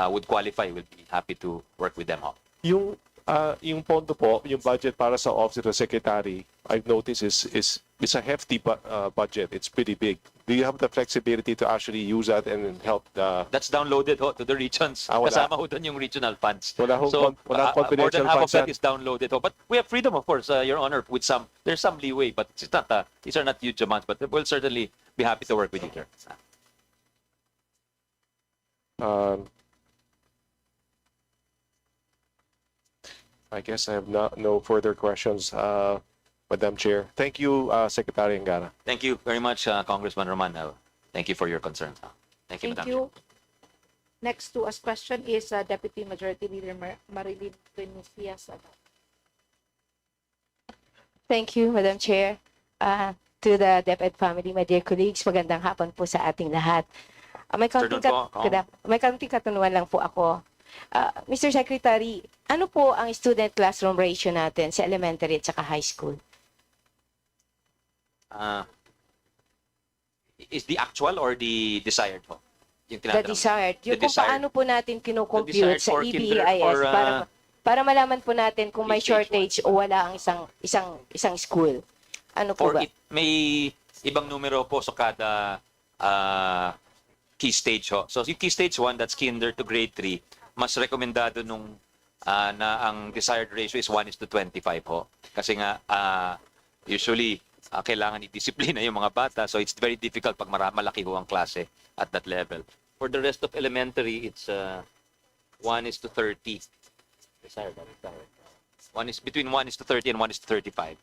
would qualify, we'll be happy to work with them. Yung pondo po, yung budget para sa Office of the Secretary, I've noticed is a hefty budget. It's pretty big. Do you have the flexibility to actually use that and help the... That's downloaded to the regions. Wala. Kasama ho doon yung regional funds. Wala So wala more confidential than half of funds that yan. is downloaded. But we have freedom, of course, Your Honor, with there's some leeway, but it's not, these are not huge amounts, but we'll certainly be happy to work with you, sir. I guess I have no further questions. Madam Chair. Thank you, Secretary Angara. Thank you very much, Congressman Roman. Thank you for your concerns. Thank you, Thank Madam you. Next to us question is Deputy Majority Leader Marilyn Venustias. Thank you, Madam Chair. To the DepEd family, my dear colleagues, magandang hapon po sa ating lahat. May kaunting katanungan lang po ako. Mr. Secretary, ano po ang student classroom ratio natin sa elementary at saka high school? Is the actual or the desired ho? Yung The desired. Yung The kung desired. paano po natin kinocompute desired sa for EBEIS for, para malaman po natin kung may stage shortage o wala ang isang school. Ano po For ba? it, may ibang numero po sa kada key stage ho. So yung key stage 1, that's kinder to grade 3, mas rekomendado nung na ang desired ratio is 1:25 ho. Kasi nga usually kailangan i-disiplina yung mga bata, so it's very difficult pag malaki ho ang klase at that level. For the rest of elementary, it's 1:30. Desired. Between 1:30 and 1:35.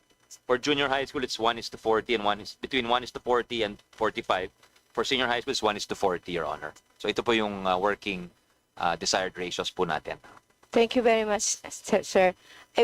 For junior high school, it's 1:40 and between 1:40 and 45. For senior high school, it's 1:40, Your Honor. So ito po yung working desired ratios po natin. Thank you very much, sir.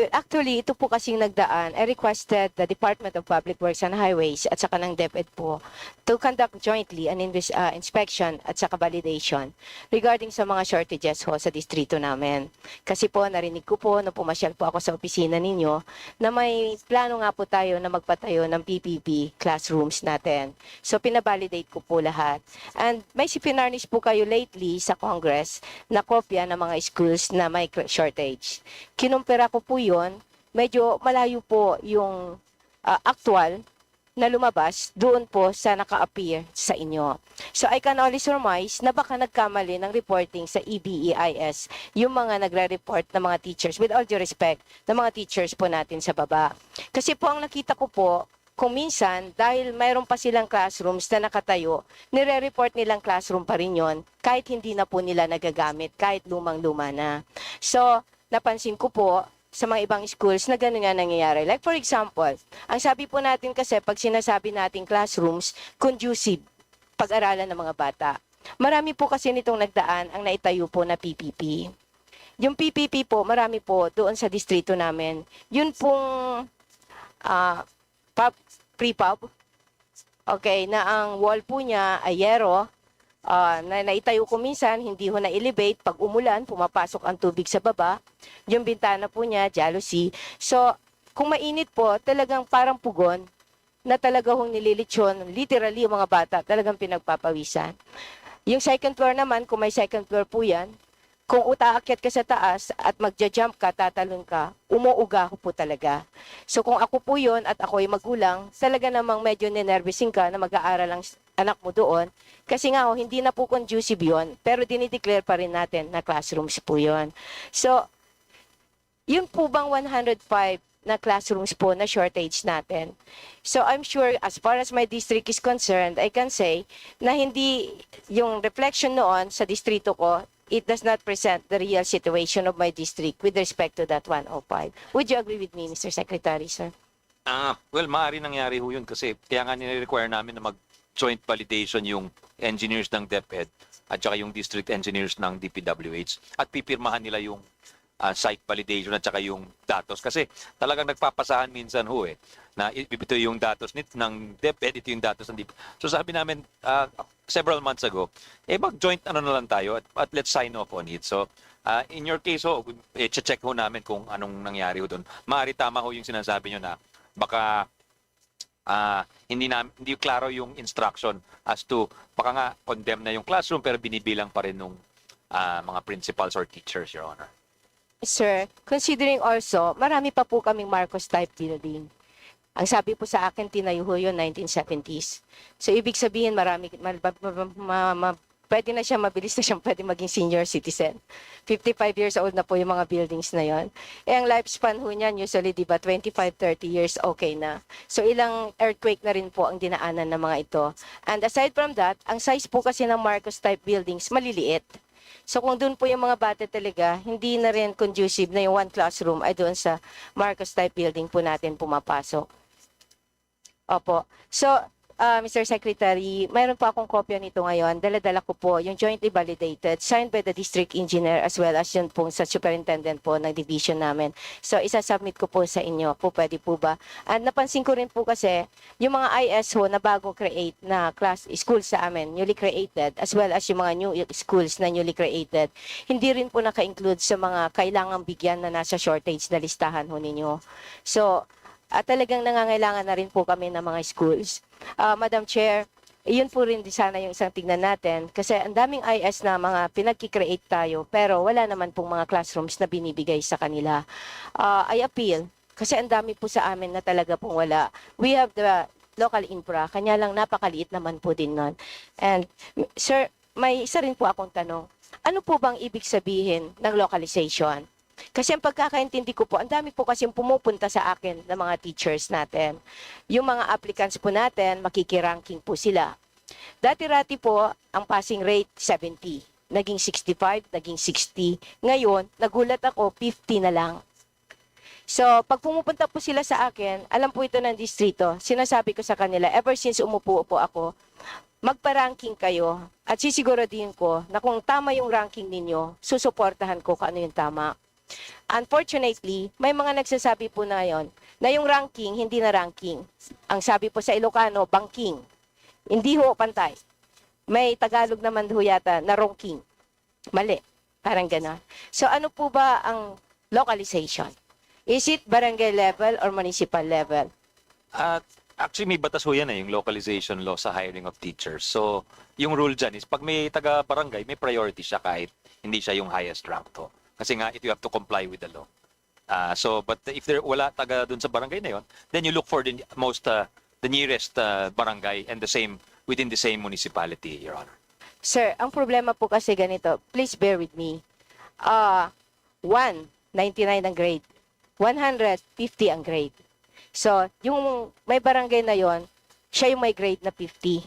Actually, ito po kasing nagdaan. I requested the Department of Public Works and Highways at saka ng DepEd po to conduct jointly an inspection at saka validation regarding sa mga shortages ho sa distrito namin. Kasi po, narinig ko po, nung pumasyal po ako sa opisina ninyo, na may plano nga po tayo na magpatayo ng PPP classrooms natin. So, pinabalidate ko po lahat. And may pinarnish po kayo lately sa Congress na kopya ng mga schools na may shortage. Kinumpira ko po yun, medyo malayo po yung actual na lumabas doon po sa naka-appear sa inyo. So I can only surmise na baka nagkamali ng reporting sa EBEIS yung mga nagre-report na mga teachers, with all due respect, na mga teachers po natin sa baba. Kasi po ang nakita ko po, kung minsan, dahil mayroon pa silang classrooms na nakatayo, nire-report nilang classroom pa rin yun, kahit hindi na po nila nagagamit, kahit lumang-luma na. So, napansin ko po, sa mga ibang schools na gano'n nga nangyayari. Like for example, ang sabi po natin kasi pag sinasabi natin classrooms, conducive pag-aralan ng mga bata. Marami po kasi nitong nagdaan ang naitayo po na PPP. Yung PPP po, marami po doon sa distrito namin. Yun pong pre-pub, okay, na ang wall po niya ay yero, na naitayo ko minsan, hindi ho na-elevate. Pag umulan, pumapasok ang tubig sa baba. Yung bintana po niya, jealousy. So, kung mainit po, talagang parang pugon na talaga hong nililitsyon. Literally, yung mga bata, talagang pinagpapawisan. Yung second floor naman, kung may second floor po yan, kung utaakyat ka sa taas at magja-jump ka, tatalon ka, umuuga ko po talaga. So kung ako po yun at ako ay magulang, talaga namang medyo ninervisin ka na mag-aaral ang anak mo doon. Kasi nga hindi na po conducive yun, pero dinideclare pa rin natin na classrooms po yun. So, yun po bang 105 na classrooms po na shortage natin? So I'm sure as far as my district is concerned, I can say na hindi yung reflection noon sa distrito ko, it does not present the real situation of my district with respect to that 105. Would you agree with me, Mr. Secretary, sir? Well, maaari nangyari ho yun kasi kaya nga nire-require namin na mag-joint validation yung engineers ng DepEd at saka yung district engineers ng DPWH at pipirmahan nila yung site validation at saka yung datos. Kasi talagang nagpapasahan minsan ho na ito yung datos ng DepEd, ito yung datos ng DepEd. So sabi namin several months ago, mag-joint na lang tayo at let's sign off on it. So in your case check ho namin kung anong nangyari ho doon. Maaari tama ho yung sinasabi nyo na baka hindi klaro yung instruction as to baka nga condemn na yung classroom pero binibilang pa rin nung mga principals or teachers, Your Honor. Sir, considering also, marami pa po kaming Marcos type building. Ang sabi po sa akin, tinayo ho yun 1970s. So, ibig sabihin, pwede na siya, mabilis na siyang pwede maging senior citizen. 55 years old na po yung mga buildings na yon. Ang lifespan ho niyan, usually, di ba, 25-30 years, okay na. So, ilang earthquake na rin po ang dinaanan ng mga ito. And aside from that, ang size po kasi ng Marcos type buildings, maliliit. So kung doon po yung mga bata talaga, hindi na rin conducive na yung one classroom ay doon sa Marcos type building po natin pumapasok. Opo. So, Mr. Secretary, mayroon po akong kopya nito ngayon. Dala-dala ko po yung jointly validated, signed by the district engineer as well as yun po sa superintendent po ng division namin. So, isa-submit ko po sa inyo. Po, pwede po ba? And napansin ko rin po kasi, yung mga ISO na bago create na class schools sa amin, newly created, as well as yung mga new schools na newly created, hindi rin po naka-include sa mga kailangang bigyan na nasa shortage na listahan ho ninyo. So, at talagang nangangailangan na rin po kami ng mga schools. Madam Chair, iyon po rin sana yung isang tignan natin kasi ang daming IS na mga pinagkikreate tayo pero wala naman pong mga classrooms na binibigay sa kanila. I appeal kasi ang dami po sa amin na talaga pong wala. We have the local infra, kanya lang napakaliit naman po din nun. And sir, may isa rin po akong tanong. Ano po bang ibig sabihin ng localization? Kasi ang pagkakaintindi ko po, ang dami po kasi pumupunta sa akin ng mga teachers natin. Yung mga applicants po natin, makikiranking po sila. Dati-rati po, ang passing rate 70. Naging 65, naging 60. Ngayon, nagulat ako, 50 na lang. So, pag pumupunta po sila sa akin, alam po ito ng distrito, sinasabi ko sa kanila, ever since umupo po ako, magpa-ranking kayo at sisiguraduhin ko na kung tama yung ranking ninyo, susuportahan ko kung ano yung tama. Unfortunately, may mga nagsasabi po na yon na yung ranking, hindi na ranking. Ang sabi po sa Ilocano, banking. Hindi ho pantay. May Tagalog naman ho yata na ronking. Mali. Parang gano'n. So ano po ba ang localization? Is it barangay level or municipal level? Actually, may batas ho yan yung localization law sa hiring of teachers. So, yung rule dyan is pag may taga-barangay, may priority siya kahit hindi siya yung highest rank to. Kasi nga, you have to comply with the law. But if wala taga dun sa barangay na yon, then you look for the nearest barangay and within the same municipality, Your Honor. Sir, ang problema po kasi ganito. Please bear with me. 99 ang grade. 150 ang grade. So, yung may barangay na yon, siya yung may grade na 50.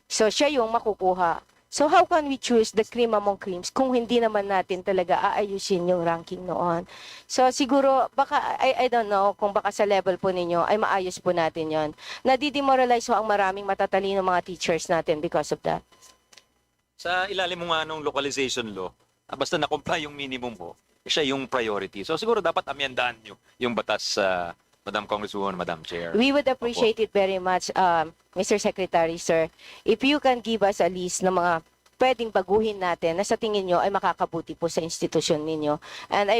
So, siya yung makukuha. So, how can we choose the cream among creams kung hindi naman natin talaga aayusin yung ranking noon? So, siguro, baka, I don't know, kung baka sa level po ninyo, ay maayos po natin yon. Nadidemoralize ho ang maraming matatalino mga teachers natin because of that. Sa ilalim mo nga nung localization law, basta na-comply yung minimum mo, siya yung priority. So, siguro dapat amyandahan nyo yung batas Madam Congresswoman, Madam Chair. We would appreciate it very much, Mr. Secretary, sir, if you can give us a list ng mga pwedeng baguhin natin na sa tingin nyo ay makakabuti po sa institusyon ninyo. And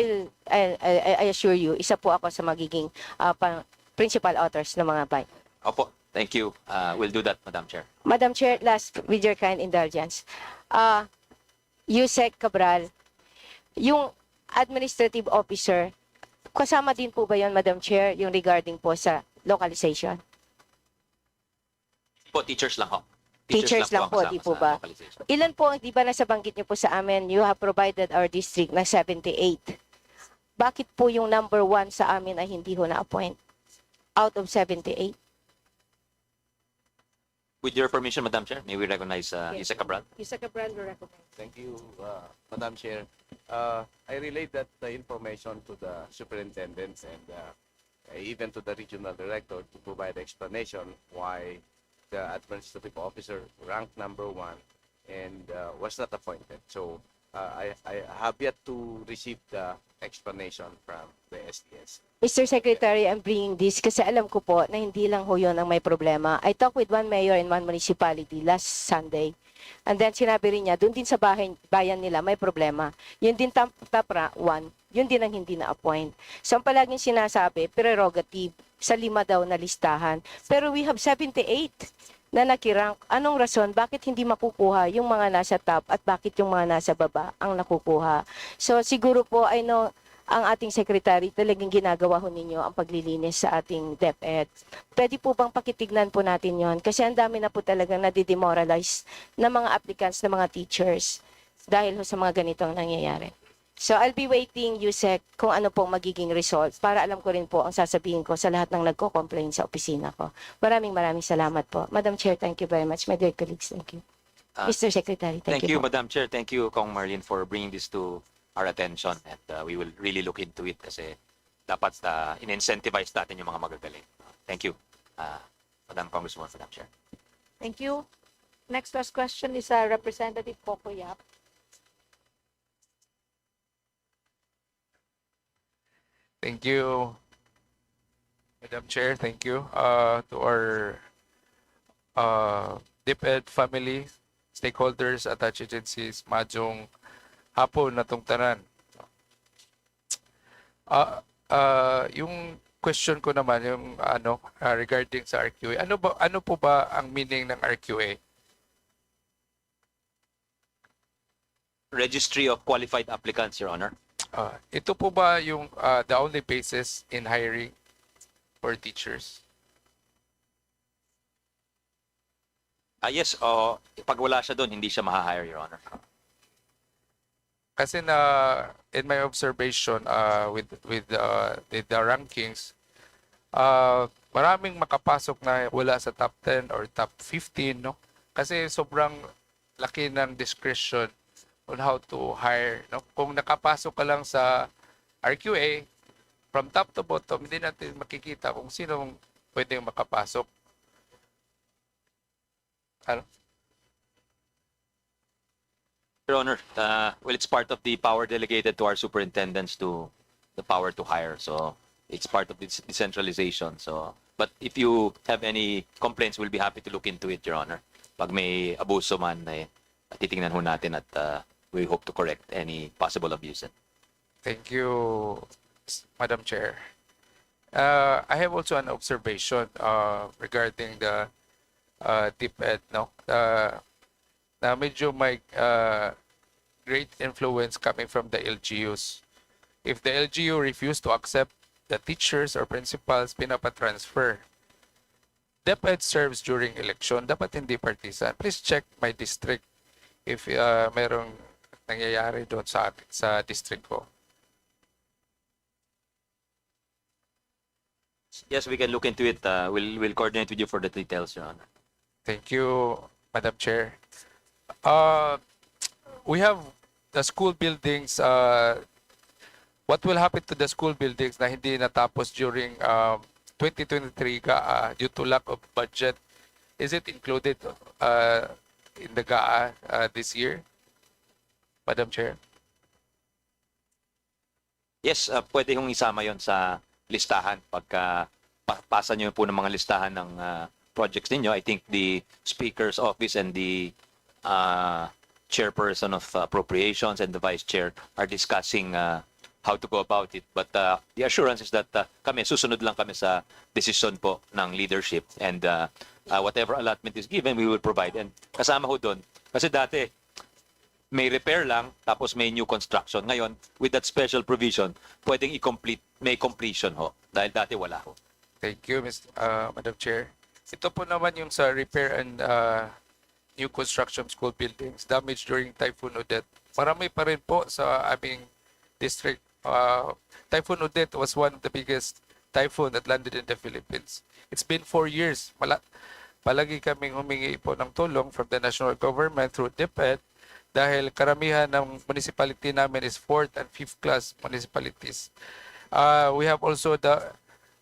I assure you, isa po ako sa magiging principal authors ng mga bike. Opo, thank you. We'll do that, Madam Chair. Madam Chair, last with your kind indulgence. Yusek Cabral, yung administrative officer, kasama din po ba yun, Madam Chair, yung regarding po sa localization? Po, teachers lang ho. Teachers lang ang po, kasama di po sa ba? localization. Ilan po, di ba nasa banggit niyo po sa amin, you have provided our district na 78. Bakit po yung number 1 sa amin ay hindi ho na-appoint? Out of 78? With your permission, Madam Chair, may we recognize Isa Cabral? Yusek Cabral, we recommend. Thank you, Madam Chair. I relate that information to the superintendents and even to the regional director to provide explanation why the administrative officer ranked number 1 and was not appointed. So I have yet to receive the explanation from the SDS. Mr. Secretary, I'm bringing this kasi alam ko po na hindi lang ho yun ang may problema. I talked with one mayor in one municipality last Sunday. And then sinabi rin niya, doon din sa bayan nila may problema. Yun din tapra, 1, yun din ang hindi na-appoint. So ang palaging sinasabi, prerogative, sa 5 daw na listahan. Pero we have 78 na nakirank. Anong rason? Bakit hindi makukuha yung mga nasa top at bakit yung mga nasa baba ang nakukuha? So siguro po, I know, ang ating secretary talagang ginagawa ho ninyo ang paglilinis sa ating DepEd. Pwede po bang pakitignan po natin yon? Kasi ang dami na po talagang nadidemoralize na mga applicants, na mga teachers dahil ho sa mga ganitong nangyayari. So I'll be waiting, Yusek, kung ano pong magiging result para alam ko rin po ang sasabihin ko sa lahat ng nagko-complain sa opisina ko. Maraming salamat po. Madam Chair, thank you very much. My dear colleagues, thank you. Mr. Secretary, thank you po. Madam Chair. Thank you, Kong Marlene, for bringing this to our attention and we will really look into it kasi dapat in-incentivize natin yung mga magagaling. Thank you. Madam Congresswoman, Madam Chair. Thank you. Next last question is Representative Coco Yap. Thank you, Madam Chair. Thank you to our DepEd family, stakeholders, attached agencies, majong hapon na tong tanan. Yung question ko naman yung regarding sa RQA. Ano po ba ang meaning ng RQA? Registry of Qualified Applicants, Your Honor. Ito po ba yung the only basis in hiring for teachers? Yes, pag wala siya doon, hindi siya ma-hire, Your Honor. Kasi in my observation with the rankings, maraming makapasok na wala sa top 10 or top 15, no? Kasi sobrang laki ng discretion on how to hire, no? Kung nakapasok ka lang sa RQA, from top to bottom, hindi natin makikita kung sino pwedeng makapasok. Ano? Your Honor, well, it's part of the power delegated to our superintendents to the power to hire. So it's part of this decentralization. So, but if you have any complaints, we'll be happy to look into it, Your Honor. Pag may abuso man, titingnan ho natin at we hope to correct any possible abuse. Thank you, Madam Chair. I have also an observation regarding the DepEd, no? Na medyo may great influence coming from the LGUs. If the LGU refuse to accept the teachers or principals, pinapatransfer. DepEd serves during election. Dapat hindi partisan. Please check my district if merong nangyayari doon sa district ko. Yes, we can look into it. We'll coordinate with you for the details, Your Honor. Thank you, Madam Chair. We have the school buildings. What will happen to the school buildings na hindi natapos during 2023 GAA due to lack of budget? Is it included in the GAA this year, Madam Chair? Yes, pwede hong isama yon sa listahan pagka pasa nyo po ng mga listahan ng projects ninyo. I think the Speaker's Office and the Chairperson of Appropriations and the Vice Chair are discussing how to go about it. But the assurance is that kami, susunod lang kami sa decision po ng leadership, and whatever allotment is given, we will provide. And kasama ho doon, kasi dati, may repair lang, tapos may new construction. Ngayon, with that special provision, pwedeng i-complete, may completion ho. Dahil dati wala ho. Thank you, Madam Chair. Ito po naman yung sa repair and new construction school buildings damaged during Typhoon Odette. Marami pa rin po sa aming district. Typhoon Odette was one of the biggest typhoon that landed in the Philippines. It's been 4 years. Palagi kaming humingi po ng tulong from the national government through DepEd dahil karamihan ng municipality namin is 4th and 5th class municipalities. We have also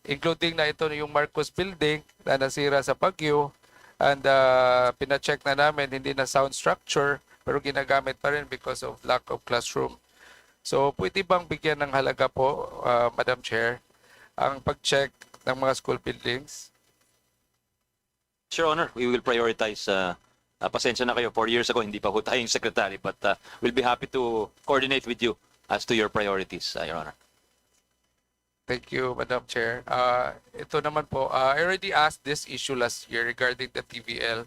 including na ito yung Marcos Building na nasira sa Baguio, and pina-check na namin, hindi na sound structure pero ginagamit pa rin because of lack of classroom. So pwede bang bigyan ng halaga po, Madam Chair, ang pag-check ng mga school buildings? Sure, Honor, we will prioritize. Pasensya na kayo, 4 years ago, hindi pa ho tayong secretary, but we'll be happy to coordinate with you as to your priorities, Your Honor. Thank you, Madam Chair. Ito naman po, I already asked this issue last year regarding the TVL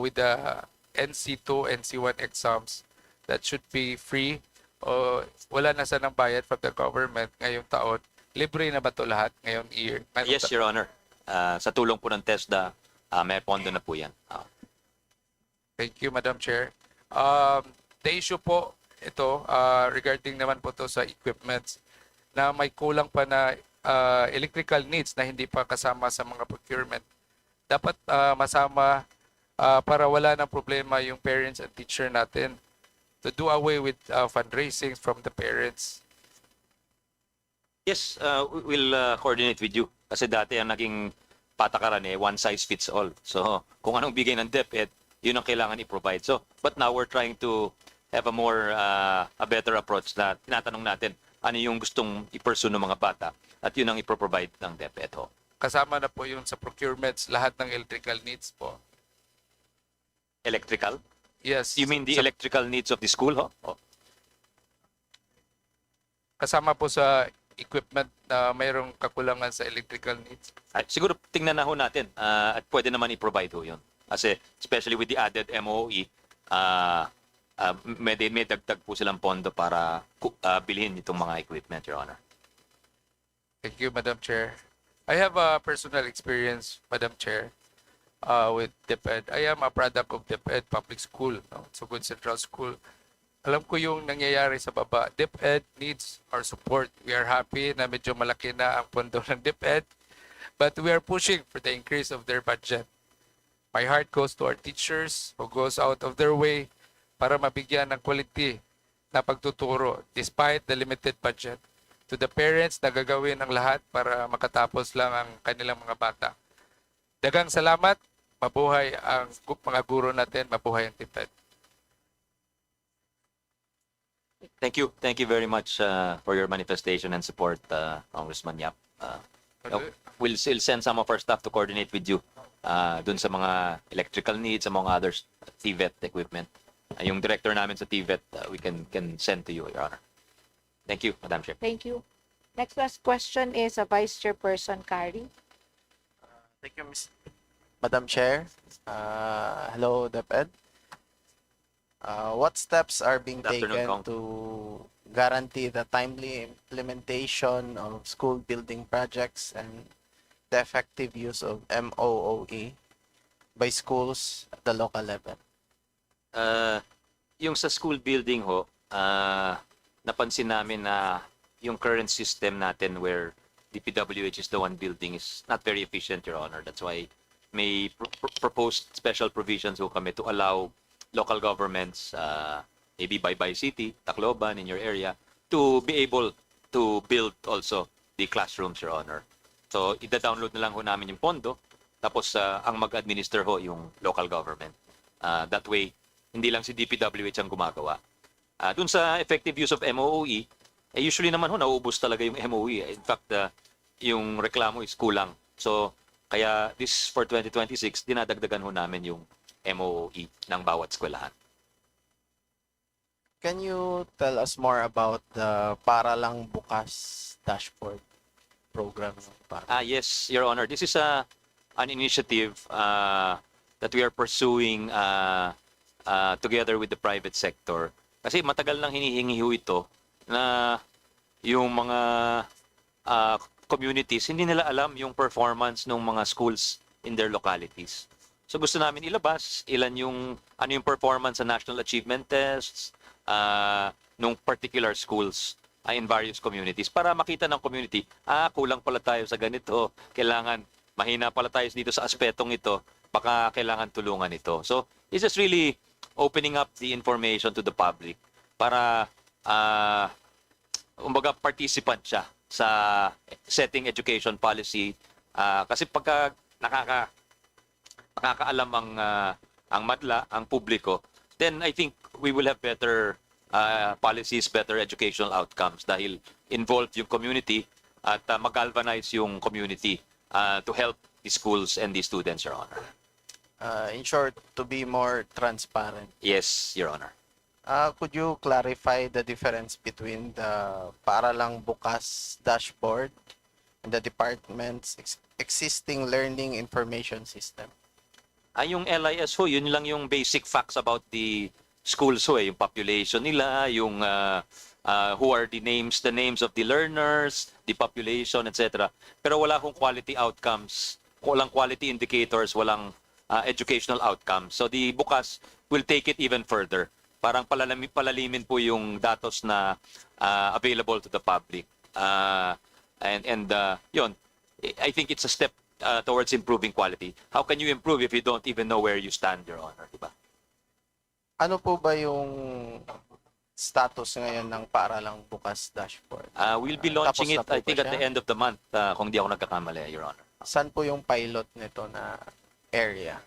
with the NC2, NC1 exams that should be free. Wala na sanang bayad from the government ngayong taon. Libre na ba ito lahat ngayong year? Yes, Your Honor. Sa tulong po ng TESDA, may pondo na po yan. Thank you, Madam Chair. The issue po ito regarding naman po to sa equipments na may kulang pa na electrical needs na hindi pa kasama sa mga procurement. Dapat masama para wala ng problema yung parents and teacher natin, to do away with fundraising from the parents. Yes, we'll coordinate with you. Kasi dati ang naging patakaran one size fits all. So kung anong bigay ng DepEd, yun ang kailangan i-provide. So, but now we're trying to have a better approach na tinatanong natin ano yung gustong i-pursue ng mga bata at yun ang i-provide ng DepEd ho. Kasama na po yung sa procurements, lahat ng electrical needs po. Electrical? Yes. You mean the electrical needs of the school ho? Oh. Kasama po sa equipment na mayroong kakulangan sa electrical needs. At siguro tingnan na ho natin at pwede naman i-provide ho yun. Kasi especially with the added MOE, may dagdag po silang pondo para bilhin itong mga equipment, Your Honor. Thank you, Madam Chair. I have a personal experience, Madam Chair, with DepEd. I am a product of DepEd Public School, no? Sugod Central School. Alam ko yung nangyayari sa baba. DepEd needs our support. We are happy na medyo malaki na ang pondo ng DepEd, but we are pushing for the increase of their budget. My heart goes to our teachers who goes out of their way para mabigyan ng quality na pagtuturo despite the limited budget. To the parents na gagawin ang lahat para makatapos lang ang kanilang mga bata. Dagang salamat, mabuhay ang mga guro natin, mabuhay ang DepEd. Thank you. Thank you very much for your manifestation and support, Congressman Yap. We'll still send some of our staff to coordinate with you dun sa mga electrical needs, among others, TVET equipment. Yung director namin sa TVET, we can send to you, Your Honor. Thank you, Madam Chair. Thank you. Next last question is Vice Chairperson Kari. Thank you, Madam Chair. Hello, DepEd. What steps are being Good afternoon, taken Kong. to guarantee the timely implementation of school building projects and the effective use of MOOE by schools at the local level? Yung sa school building ho, napansin namin na yung current system natin where DPWH is the one building is not very efficient, Your Honor. That's why may proposed special provisions ho kami to allow local governments, maybe by City, Tacloban, in your area, to be able to build also the classrooms, Your Honor. So, ida-download na lang ho namin yung pondo, tapos ang mag-administer ho yung local government. That way, hindi lang si DPWH ang gumagawa. Dun sa effective use of MOE, usually naman ho, nauubos talaga yung MOE. In fact, yung reklamo is kulang. So, kaya this for 2026, dinadagdagan ho namin yung MOE ng bawat eskwelahan. Can you tell us more about the Para Lang Bukas dashboard program? Yes, Your Honor. This is an initiative that we are pursuing together with the private sector. Kasi matagal nang hinihingi ho ito na yung mga communities, hindi nila alam yung performance ng mga schools in their localities. So gusto namin ilabas ano yung performance sa national achievement tests nung particular schools in various communities para makita ng community, kulang pala tayo sa ganito, kailangan mahina pala tayo dito sa aspetong ito, baka kailangan tulungan ito. So this is really opening up the information to the public para kumbaga participant siya sa setting education policy kasi pagka nakakaalam ang madla, ang publiko, then I think we will have better policies, better educational outcomes dahil involved yung community at mag-galvanize yung community to help the schools and the students, Your Honor. In short, to be more transparent. Yes, Your Honor. Could you clarify the difference between the Para Lang Bukas dashboard and the department's existing learning information system? Yung LIS ho, yun lang yung basic facts about the schools ho, yung population nila, yung who are the names of the learners, the population, etc. Pero wala hong quality outcomes, walang quality indicators, walang educational outcomes. So the Bukas will take it even further. Parang palalimin po yung datos na available to the public. Yun, I think it's a step towards improving quality. How can you improve if you don't even know where you stand, Your Honor? Diba? Ano po ba yung status ngayon ng Para Lang Bukas dashboard? We'll be launching Tapos na it, po I ba think, at siya? the end of the month, kung di ako nagkakamali, Your Honor. Saan po yung pilot nito na area?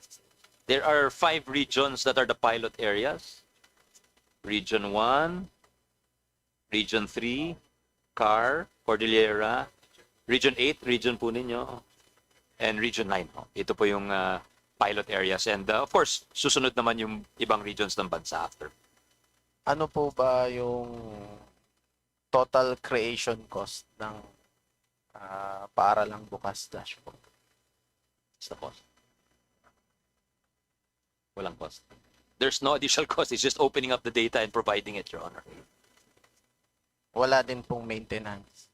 There are 5 regions that are the pilot areas. Region 1, Region 3, Cordillera, Region 8, region po ninyo, and Region 9. Ito po yung pilot areas. And of course, susunod naman yung ibang regions ng bansa after. Ano po ba yung total creation cost ng paaralang bukas dashboard? What's the cost? Walang cost. There's no additional cost. It's just opening up the data and providing it, Your Honor. Wala din pong maintenance.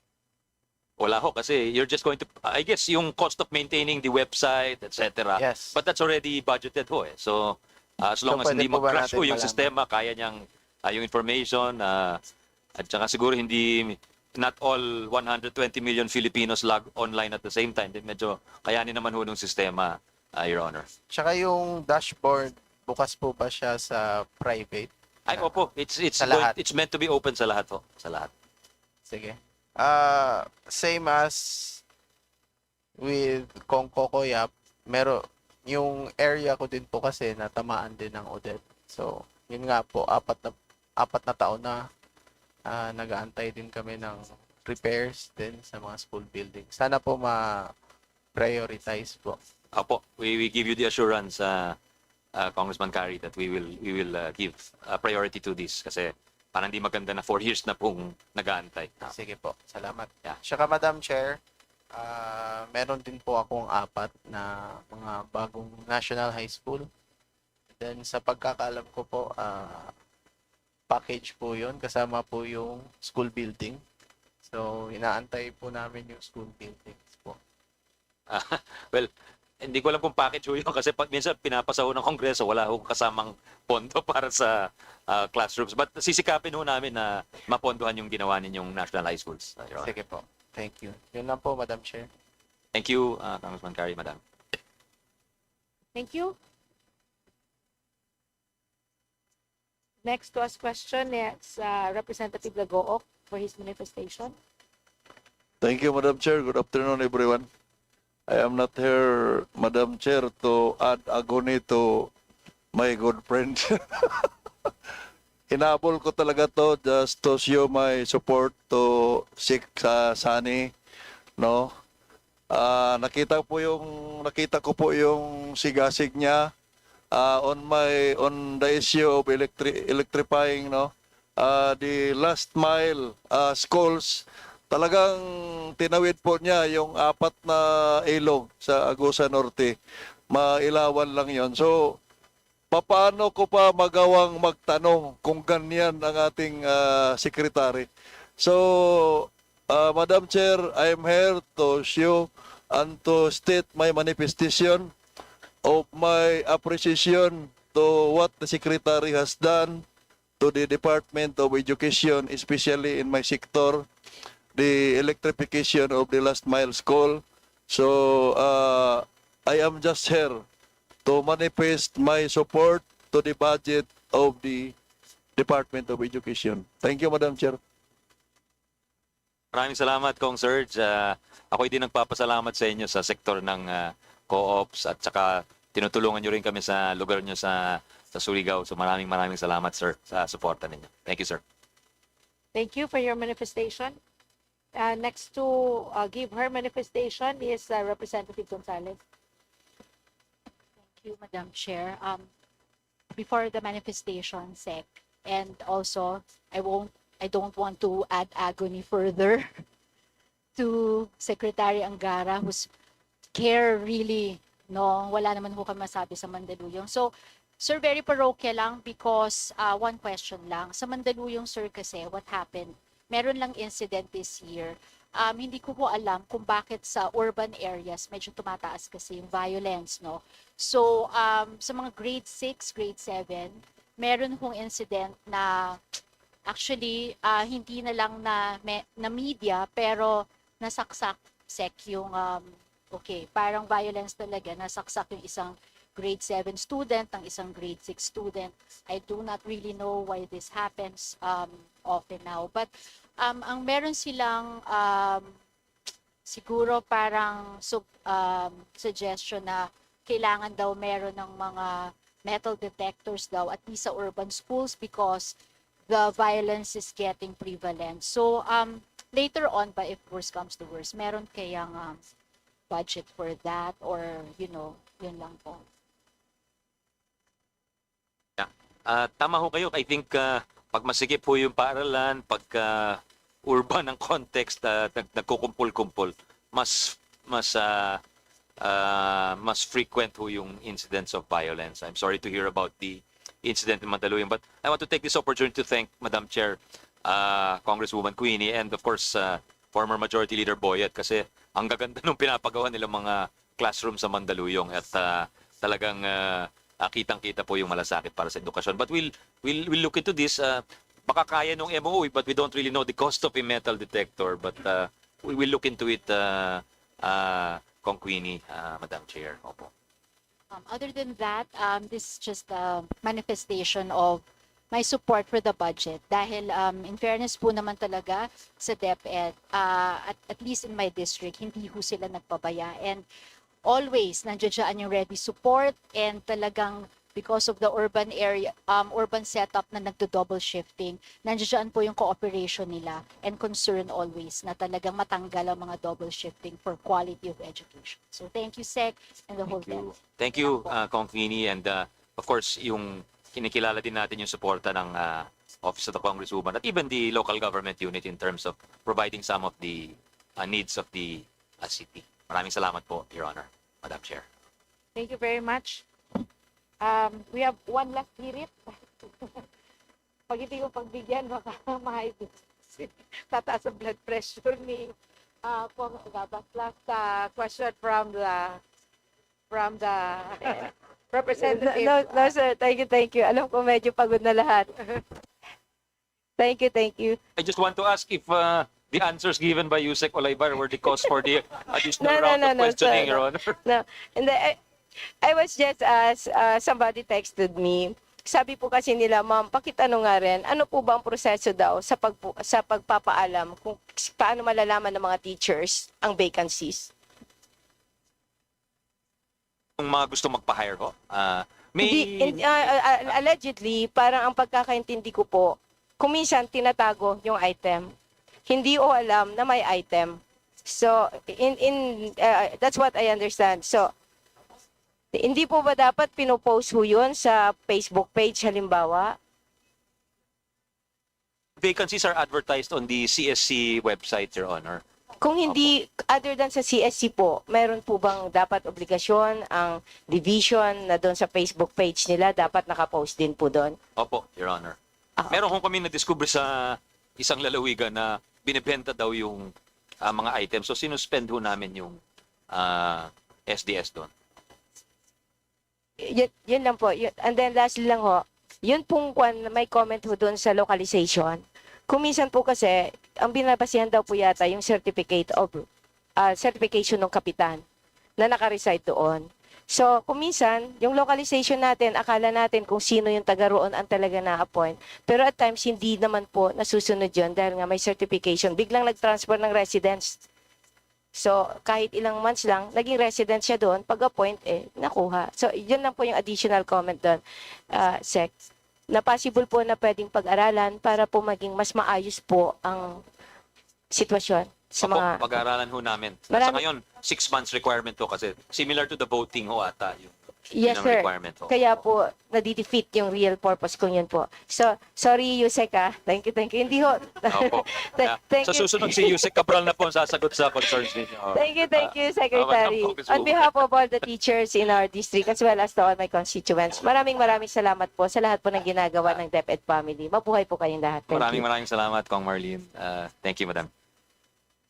Wala ho kasi you're just going to, I guess, yung cost of maintaining the website, etc. Yes. But that's already budgeted ho eh. So, as long as pwede hindi po ba mag-crash natin ho yung malaman? sistema, kaya niyang yung information, at saka siguro hindi, not all 120 million Filipinos log online at the same time. Medyo kayanin naman ho ng sistema, Your Honor. Tsaka yung dashboard, bukas po ba siya sa private? Ay, opo. It's Sa lahat? it's meant to be open sa lahat ho. Sa lahat. Sige. Same as with Kong Kokoyap, yung area ko din po kasi natamaan din ng Odette. So, yun nga po, apat na taon na nag-aantay din kami ng repairs din sa mga school buildings. Sana po ma-prioritize po. Opo, we give you the assurance, Congressman Carey, that we will give priority to this kasi parang di maganda na 4 years na pong nag-aantay. Sige po, salamat. Yeah. Tsaka Madam Chair, meron din po akong 4 na mga bagong National High School. Then sa pagkakaalam ko po, package po yun, kasama po yung school building. So, inaantay po namin yung school buildings po. Well, hindi ko alam kung package ho yun kasi minsan pinapasa ho ng Kongreso, wala ho kasamang pondo para sa classrooms. But sisikapin ho namin na mapondohan yung ginawa ninyong National High Schools. Your Honor. Sige po. Thank you. Yun lang po, Madam Chair. Thank you, Congressman Carey, Madam. Thank you. Next to ask question is Representative Lagook for his manifestation. Thank you, Madam Chair. Good afternoon, everyone. I am not here, Madam Chair, to add agony to my good friend. Inabol ko talaga to just to show my support to Sik Sani, no? Nakita ko po yung sigasig niya on the issue of electrifying, no? The last mile schools, talagang tinawid po niya yung 4 na ilog sa Agusa Norte. Mailawan lang yon. So, paano ko pa magawang magtanong kung ganyan ang ating secretary? So, Madam Chair, I am here to show and to state my manifestation of my appreciation to what the secretary has done to the Department of Education, especially in my sector, the electrification of the last mile school. So, I am just here to manifest my support to the budget of the Department of Education. Thank you, Madam Chair. Maraming salamat, Kong Serge. Ako'y din nagpapasalamat sa inyo sa sektor ng co-ops at saka tinutulungan nyo rin kami sa lugar nyo sa Surigao. So maraming salamat, sir, sa suporta ninyo. Thank you, sir. Thank you for your manifestation. Next to give her manifestation is Representative Gonzalez. Thank you, Madam Chair. Before the manifestation, Sec, and also I don't want to add agony further to Secretary Angara, whose care really, no, wala naman ho kami masabi sa Mandaluyong. So, sir, very parochial lang because one question lang. Sa Mandaluyong, sir, kasi what happened? Meron lang incident this year. Hindi ko po alam kung bakit sa urban areas medyo tumataas kasi yung violence, no? So, sa mga grade 6, grade 7, meron hong incident na actually hindi na lang na media pero nasaksak yung parang violence talaga, nasaksak yung isang grade 7 student, ang isang grade 6 student. I do not really know why this happens often now. But ang meron silang siguro parang suggestion na kailangan daw meron ng mga metal detectors daw at least sa urban schools because the violence is getting prevalent. So later on ba, if worse comes to worse, meron kayang budget for that or yun lang po. Tama ho kayo. I think pag masigip po yung paaralan, pagka urban ang context, nagkukumpul-kumpul, mas frequent ho yung incidents of violence. I'm sorry to hear about the incident in Mandaluyong, but I want to take this opportunity to thank Madam Chair, Congresswoman Queenie, and of course, former Majority Leader Boyet, kasi ang gaganda nung pinapagawa nilang mga classroom sa Mandaluyong at talagang kitang-kita po yung malasakit para sa edukasyon. But we'll look into this. Baka kaya nung MOE, but we don't really know the cost of a metal detector. But we will look into it, Kong Queenie, Madam Chair. Opo. Other than that, this is just a manifestation of my support for the budget. Dahil in fairness po naman talaga sa DepEd, at least in my district, hindi ho sila nagpabaya. And always nandiyan dyan yung ready support and talagang because of the urban area, urban setup na nagdo-double shifting, nandiyan dyan po yung cooperation nila and concern always na talagang matanggal ang mga double shifting for quality of education. So thank you, Sec, and the whole team. Thank you, Kong Queenie, and of course, yung kinikilala din natin yung suporta ng Office of the Congresswoman at even the local government unit in terms of providing some of the needs of the city. Maraming salamat po, Your Honor, Madam Chair. Thank you very much. We have one last minute. Pag hindi ko pagbigyan, baka tataas ang blood pressure ni Kong Gabas. Last question from the representative. No, sir. Thank you. Alam ko medyo pagod na lahat. Thank you. I just want to ask if the answers given by Yusek Olaybar were the cause for the additional round of questioning, Your Honor. No. And I was just somebody texted me. Sabi po kasi nila, ma'am, pakitanong nga rin, ano po ba ang proseso daw sa pagpapaalam kung paano malalaman ng mga teachers ang vacancies? Kung mga gusto magpa-hire ko, allegedly, parang ang pagkakaintindi ko po, kuminsan tinatago yung item. Hindi o alam na may item. So, that's what I understand. So, hindi po ba dapat pinopost ho yun sa Facebook page halimbawa? Vacancies are advertised on the CSC website, Your Honor. Kung hindi, other than sa CSC po, meron po bang dapat obligasyon ang division na doon sa Facebook page nila, dapat nakapost din po doon? Opo, Your Honor. Meron kong kami na-discover sa isang lalawigan na binibenta daw yung mga items. So, sinuspend ho namin yung SDS doon. Yun lang po. And then lastly lang ho, yun pong may comment ho doon sa localization. Kung minsan po kasi, ang binabasihan daw po yata yung certification ng kapitan na naka-reside doon. So, kung minsan, yung localization natin, akala natin kung sino yung taga roon ang talaga na-appoint. Pero at times, hindi naman po nasusunod yun dahil nga may certification. Biglang nag-transfer ng residence. So, kahit ilang months lang, naging resident siya doon, pag-appoint, nakuha. So, yun lang po yung additional comment doon, Sec. Na possible po na pwedeng pag-aralan para po maging mas maayos po ang sitwasyon sa mga... Pag-aralan ho namin. Sa ngayon, 6 months requirement to kasi similar to the voting ho ata yung yes, sir. requirement ho. Kaya po, nadidefeat yung real purpose kung yun po. So, sorry, Yusek, Thank you. Hindi ho. Opo. Sa susunod, si Yusek Cabral na po ang sasagot sa concerns ninyo. Thank you, Secretary. On behalf of all the teachers in our district as well as to all my constituents, maraming salamat po sa lahat po ng ginagawa ng DepEd family. Mabuhay po kayong lahat. Maraming salamat, Kong Marlene. Thank you, Madam.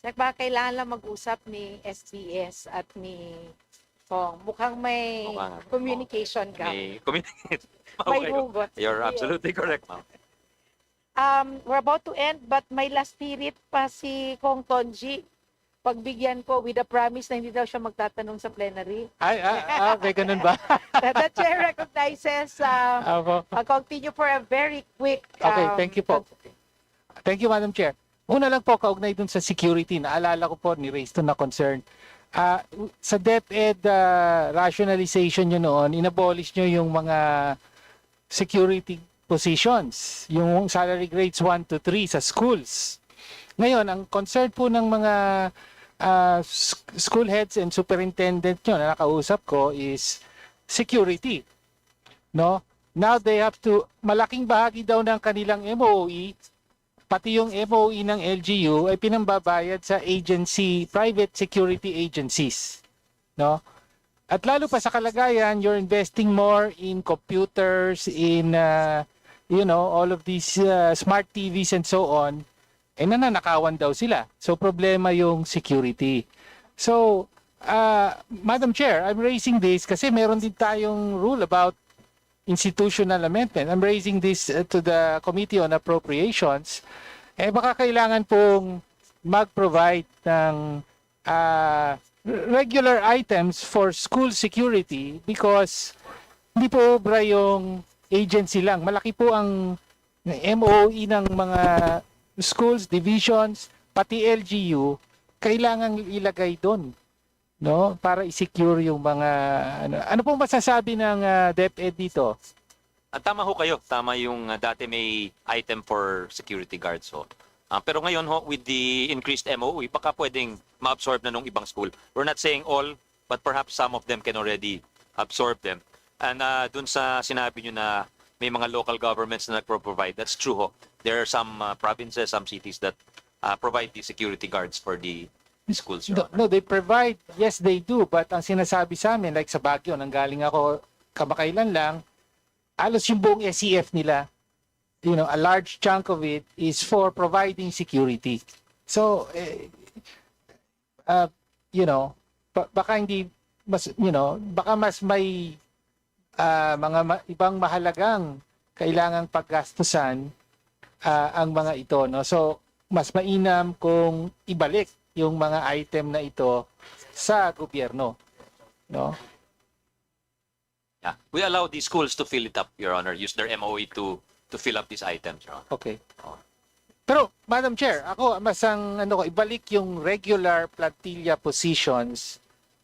Sec, baka kailangan lang mag-usap ni SBS at ni Kong. Mukhang may communication gap. May communicate. May hugot. You're absolutely correct, ma'am. We're about to end but may last spirit pa si Kong Tonji. Pagbigyan ko with a promise na hindi daw siya magtatanong sa plenary. May ganun ba? The chair recognizes I'll continue for a very quick... Okay, thank you po. Thank you, Madam Chair. Una lang po, kaugnay dun sa security, naalala ko po, ni-raise to na concern. Sa DepEd rationalization nyo noon, inabolish nyo yung mga security positions, yung salary grades 1 to 3 sa schools. Ngayon, ang concern po ng mga school heads and superintendent nyo na nakausap ko is security. No? Now they have to, malaking bahagi daw ng kanilang MOE, pati yung MOE ng LGU ay pinambabayad sa agency, private security agencies. No? At lalo pa sa kalagayan, you're investing more in computers, in all of these smart TVs and so on, nananakawan daw sila. So problema yung security. So, Madam Chair, I'm raising this kasi meron din tayong rule about institutional amendment. I'm raising this to the Committee on Appropriations. Baka kailangan pong mag-provide ng regular items for school security because hindi po obra yung agency lang. Malaki po ang MOE ng mga schools, divisions, pati LGU, kailangan ilagay doon, no? Para i-secure yung mga ano pong masasabi ng DepEd dito? Tama ho kayo. Tama yung dati may item for security guards ho. Pero ngayon ho, with the increased MOE, baka pwedeng ma-absorb na nung ibang school. We're not saying all, but perhaps some of them can already absorb them. And dun sa sinabi nyo na may mga local governments na nagpro-provide, that's true ho. There are some provinces, some cities that provide the security guards for the schools. No, they provide, yes they do, but ang sinasabi sa amin, like sa Baguio, nanggaling ako kamakailan lang, alos yung buong SEF nila, a large chunk of it is for providing security. So, baka hindi, baka mas may ibang mahalagang kailangang paggastusan ang mga ito. No? So, mas mainam kung ibalik yung mga item na ito sa gobyerno. No? Yeah. We allow the schools to fill it up, Your Honor, use their MOE to fill up these items, Your Honor. Okay. Pero, Madam Chair, ako, ibalik yung regular plantilla positions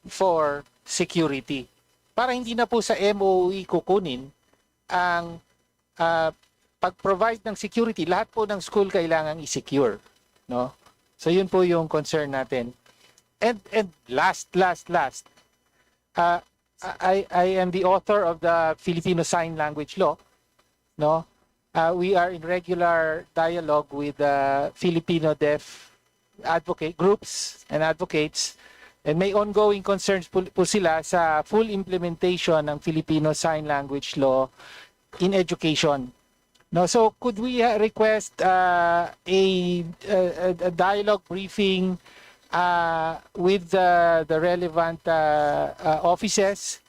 for security. Para hindi na po sa MOE kukunin ang pag-provide ng security. Lahat po ng school kailangang i-secure. No? So, yun po yung concern natin. And last, I am the author of the Filipino Sign Language Law. No? We are in regular dialogue with Filipino deaf advocate groups and advocates, and may ongoing concerns po sila sa full implementation ng Filipino Sign Language Law in education. No, so could we request a dialogue briefing with the relevant offices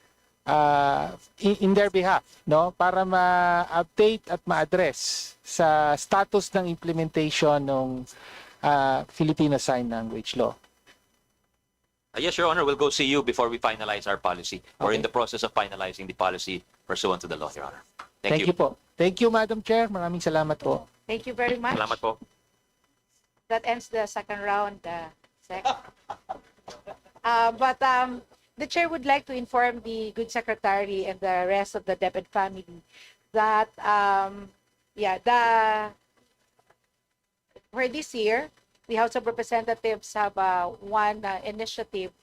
in their behalf, no, para ma-update at ma-address sa status ng implementation ng Filipino Sign Language Law? Yes, Your Honor, we'll go see you before we finalize our policy. We're in the process of finalizing the policy pursuant to the law, Your Honor. Thank you. Po. Thank you, Madam Chair. Maraming salamat po. Thank you very much. Salamat po. That ends the second round, Sec. But the chair would like to inform the good secretary and the rest of the DepEd family that for this year, the House of Representatives have one initiative,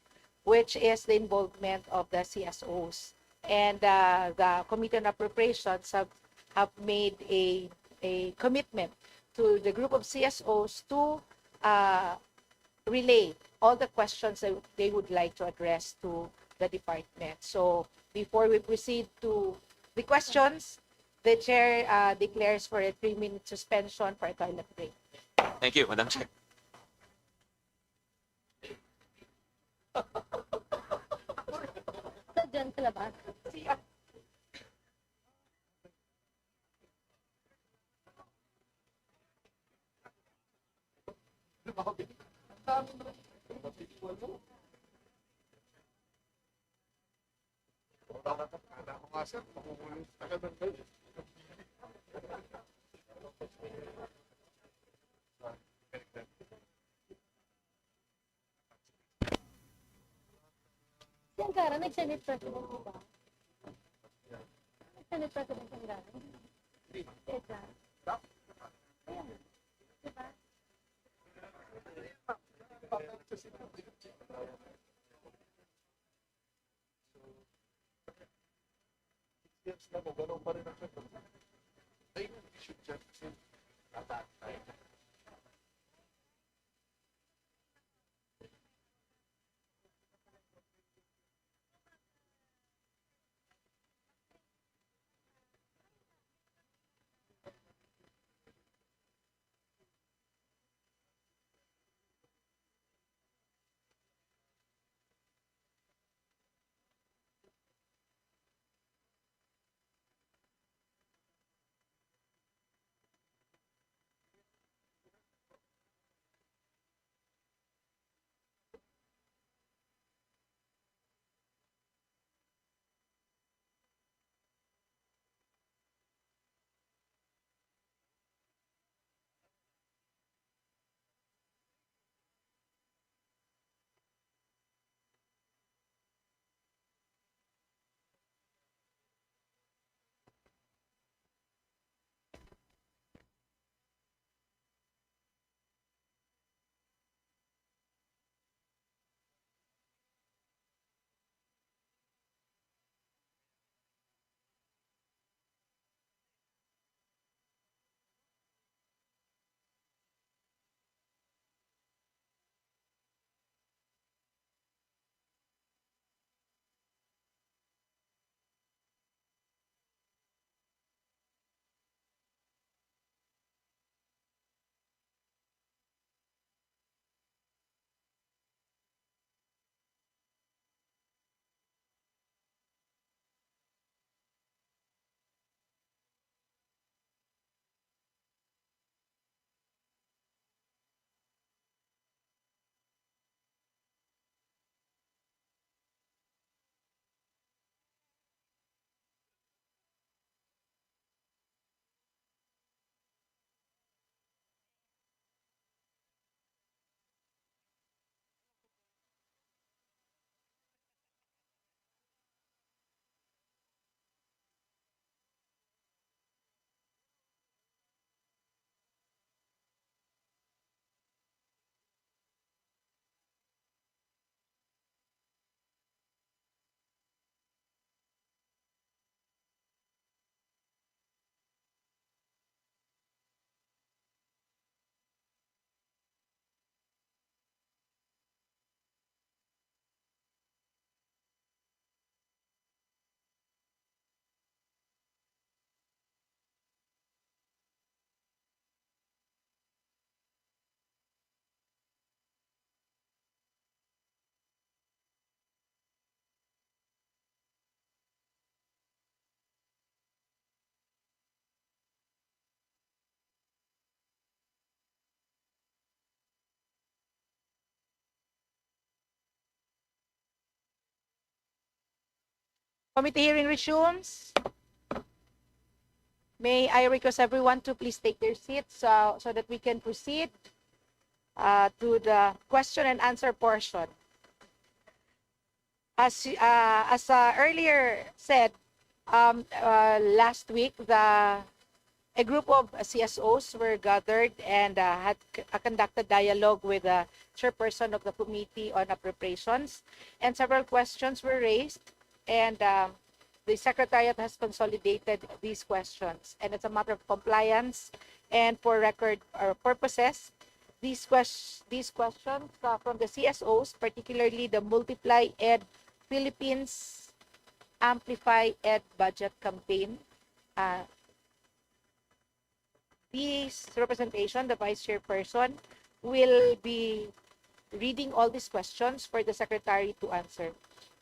which is the involvement of the CSOs. And the Committee on Appropriations have made a commitment to the group of CSOs to relay all the questions that they would like to address to the department. So before we proceed to the questions, the chair declares for a 3-minute suspension for a toilet break. Thank you, Madam Chair. Diyan sa labas. Si Angara, nag-Senate President, di ba? Senate President Angara. Teka. Ayan. Diba? Yes, na mo, ganun pa rin ang sagot. Ay, should check. Committee hearing resumes. May I request everyone to please take their seats so that we can proceed to the question and answer portion. As earlier said, last week, a group of CSOs were gathered and had conducted dialogue with the chairperson of the Committee on Appropriations, and several questions were raised, and the Secretariat has consolidated these questions, and it's a matter of compliance and for record purposes. These questions from the CSOs, particularly the Multiply Ed Philippines Amplify Ed Budget Campaign. This representation, the Vice Chairperson, will be reading all these questions for the Secretary to answer.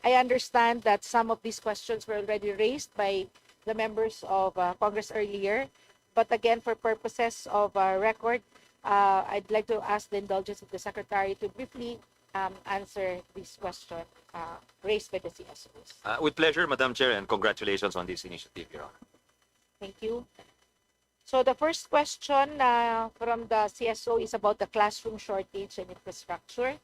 I understand that some of these questions were already raised by the members of Congress earlier, but again, for purposes of record, I'd like to ask the indulgence of the Secretary to briefly answer this question raised by the CSOs. With pleasure, Madam Chair, and congratulations on this initiative, Your Honor. Thank you. So the first question from the CSO is about the classroom shortage and infrastructure.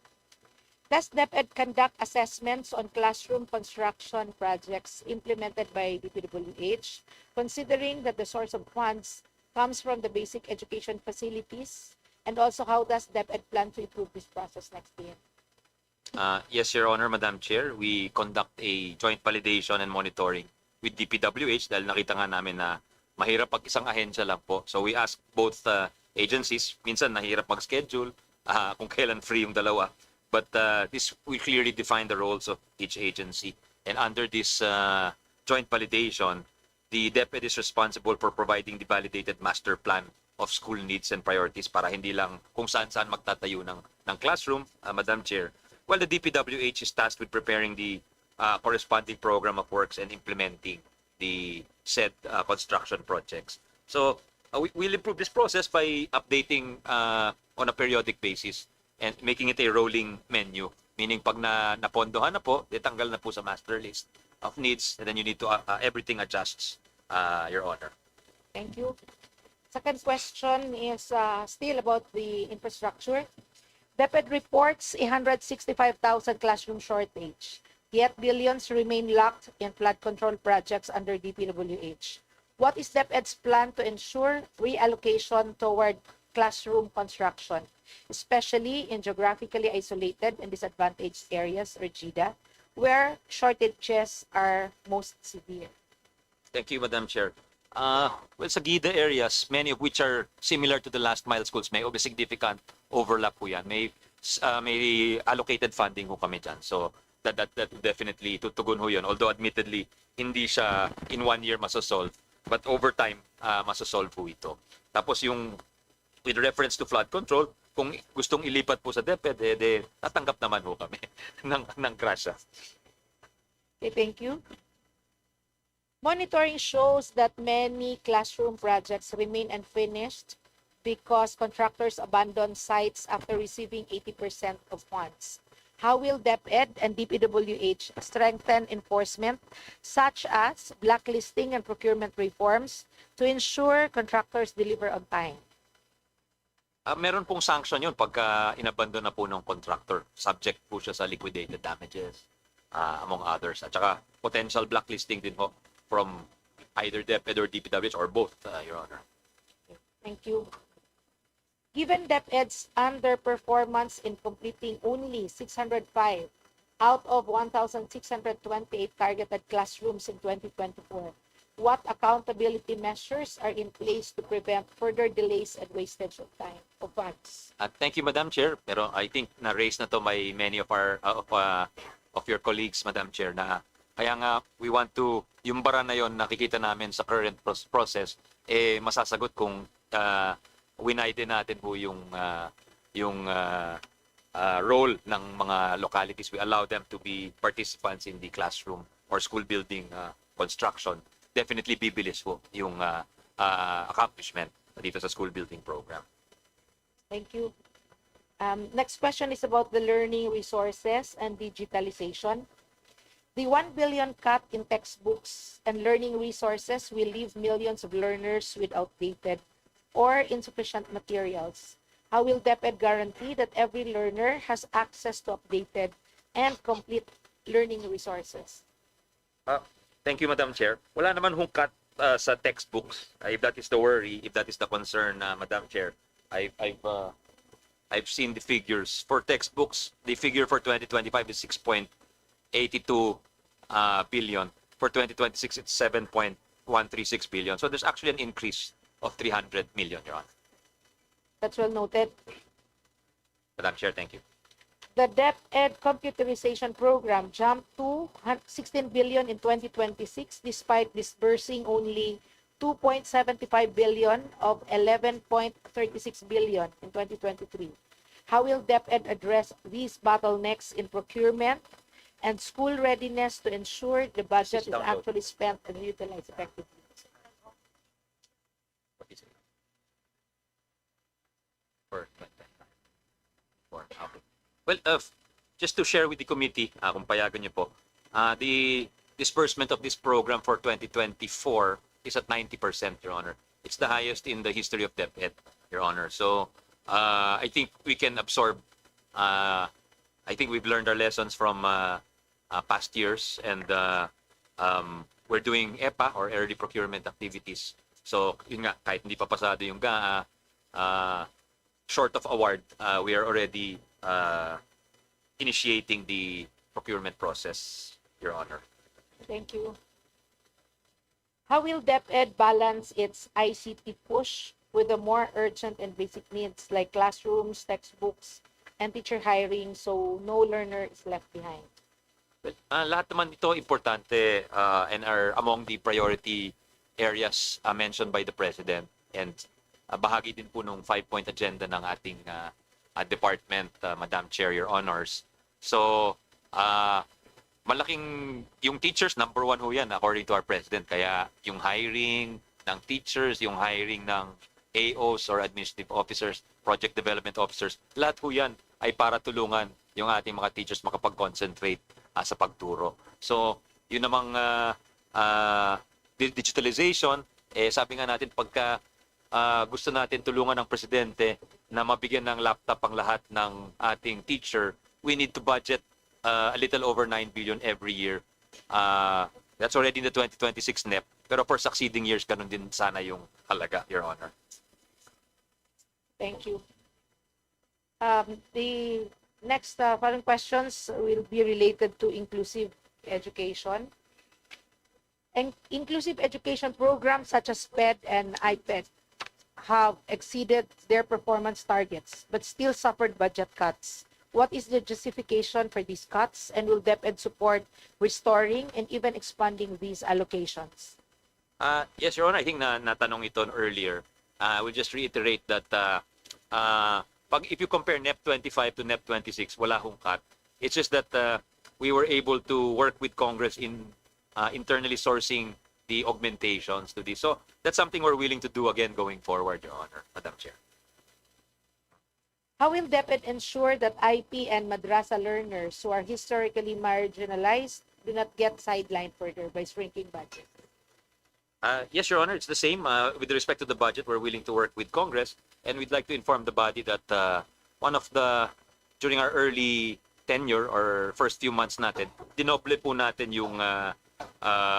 Does DepEd conduct assessments on classroom construction projects implemented by DPWH, considering that the source of funds comes from the basic education facilities? And also, how does DepEd plan to improve this process next year? Yes, Your Honor, Madam Chair, we conduct a joint validation and monitoring with DPWH dahil nakita nga namin na mahirap pag isang ahensya lang po. So we ask both agencies, minsan nahirap mag-schedule kung kailan free yung dalawa. But this will clearly define the roles of each agency. And under this joint validation, the DepEd is responsible for providing the validated master plan of school needs and priorities para hindi lang kung saan-saan magtatayo ng classroom, Madam Chair. Well, the DPWH is tasked with preparing the corresponding program of works and implementing the said construction projects. So we'll improve this process by updating on a periodic basis and making it a rolling menu. Meaning pag napondohan na po, ditanggal na po sa master list of needs, and then you need to, everything adjusts, Your Honor. Thank you. Second question is still about the infrastructure. DepEd reports 165,000 classroom shortage, yet billions remain locked in flood control projects under DPWH. What is DepEd's plan to ensure reallocation toward classroom construction, especially in geographically isolated and disadvantaged areas or GIDA, where shortages are most severe? Thank you, Madam Chair. Well, sa GIDA areas, many of which are similar to the last mile schools, may significant overlap po yan. May allocated funding ho kami dyan. So that definitely tutugon ho yun. Although admittedly, hindi siya in 1 year masosolve. But over time, masosolve po ito. Tapos yung with reference to flood control, kung gustong ilipat po sa DepEd, tatanggap naman ho kami ng grasya. Okay, thank you. Monitoring shows that many classroom projects remain unfinished because contractors abandon sites after receiving 80% of funds. How will DepEd and DPWH strengthen enforcement, such as blacklisting and procurement reforms, to ensure contractors deliver on time? Meron pong sanction yun pagka inabandon na po ng contractor. Subject po siya sa liquidated damages, among others. At saka potential blacklisting din ho from either DepEd or DPWH or both, Your Honor. Thank you. Given DepEd's underperformance in completing only 605 out of 1,628 targeted classrooms in 2024, what accountability measures are in place to prevent further delays and wastage of time of funds? Thank you, Madam Chair. Pero I think na-raise na to by many of our of your colleagues, Madam Chair, na kaya nga we want to, yung bara na yon nakikita namin sa current process, masasagot kung winaiden natin po yung role ng mga localities. We allow them to be participants in the classroom or school building construction. Definitely bibilis po yung accomplishment dito sa school building program. Thank you. Next question is about the learning resources and digitalization. The 1 billion cut in textbooks and learning resources will leave millions of learners with outdated or insufficient materials. How will DepEd guarantee that every learner has access to updated and complete learning resources? Thank you, Madam Chair. Wala naman hong cut sa textbooks. If that is the worry, if that is the concern, Madam Chair, I've seen the figures. For textbooks, the figure for 2025 is 6.82 billion. For 2026, it's 7.136 billion. So there's actually an increase of 300 million, Your Honor. That's well noted. Madam Chair, thank you. The DepEd computerization program jumped to 16 billion in 2026 despite disbursing only 2.75 billion of 11.36 billion in 2023. How will DepEd address these bottlenecks in procurement and school readiness to ensure the budget is actually spent and utilized effectively? What is it? Okay. Well, just to share with the committee, kung payagan niyo po, the disbursement of this program for 2024 is at 90%, Your Honor. It's the highest in the history of DepEd, Your Honor. So I think we can absorb I think we've learned our lessons from past years, and we're doing EPA or early procurement activities. So yun nga, kahit hindi pa pasado yung GAA, short of award, we are already initiating the procurement process, Your Honor. Thank you. How will DepEd balance its ICT push with the more urgent and basic needs like classrooms, textbooks, and teacher hiring so no learner is left behind? Well, lahat naman ito importante and are among the priority areas mentioned by the President, and bahagi din po nung 5-point agenda ng ating department, Madam Chair, Your Honors. So, malaking, yung teachers, number one ho yan according to our President. Kaya yung hiring ng teachers, yung hiring ng AOs or administrative officers, project development officers, lahat ho yan ay para tulungan yung ating mga teachers makapag-concentrate sa pagturo. So, yun namang digitalization, sabi nga natin pagka gusto natin tulungan ng Presidente na mabigyan ng laptop ang lahat ng ating teacher, we need to budget a little over 9 billion every year. That's already in the 2026 NEP. Pero for succeeding years, ganun din sana yung halaga, Your Honor. Thank you. The next following questions will be related to inclusive education. And inclusive education programs such as PED and IPED have exceeded their performance targets but still suffered budget cuts. What is the justification for these cuts, and will DepEd support restoring and even expanding these allocations? Yes, Your Honor, I think natanong ito earlier. We'll just reiterate that if you compare NEP 25 to NEP 26, wala hong cut. It's just that we were able to work with Congress in internally sourcing the augmentations to this. So that's something we're willing to do again going forward, Your Honor, Madam Chair. How will DepEd ensure that IP and madrasa learners who are historically marginalized do not get sidelined further by shrinking budget? Yes, Your Honor, it's the same. With respect to the budget, we're willing to work with Congress, and we'd like to inform the body that during our early tenure or first few months natin, dinoble po natin yung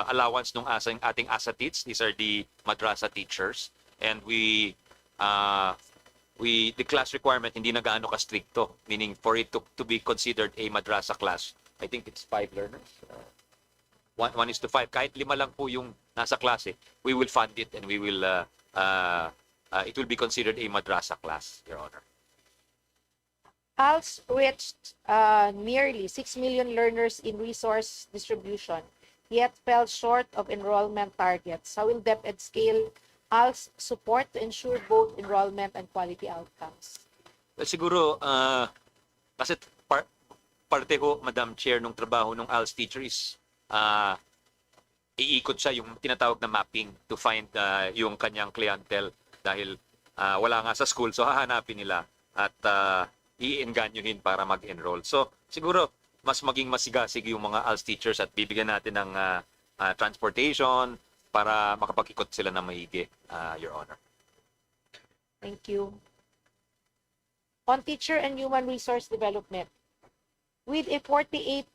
allowance ng ating asatits. These are the madrasa teachers, and the class requirement hindi na gaano ka-stricto, meaning for it to be considered a madrasa class, I think it's 5 learners. 1:5. Kahit 5 lang po yung nasa klase, we will fund it and we will it will be considered a madrasa class, Your Honor. ALS reached nearly 6 million learners in resource distribution, yet fell short of enrollment targets. How will DepEd scale ALS support to ensure both enrollment and quality outcomes? Well, siguro, kasi parte ho, Madam Chair, nung trabaho ng ALS teacher is iikot siya yung tinatawag na mapping to find yung kanyang clientele dahil wala nga sa school, so hahanapin nila at i-enganyuhin para mag-enroll. So siguro mas maging masigasig yung mga ALS teachers at bibigyan natin ng transportation para makapag-ikot sila na maigi, Your Honor. Thank you. On teacher and human resource development, with a 48%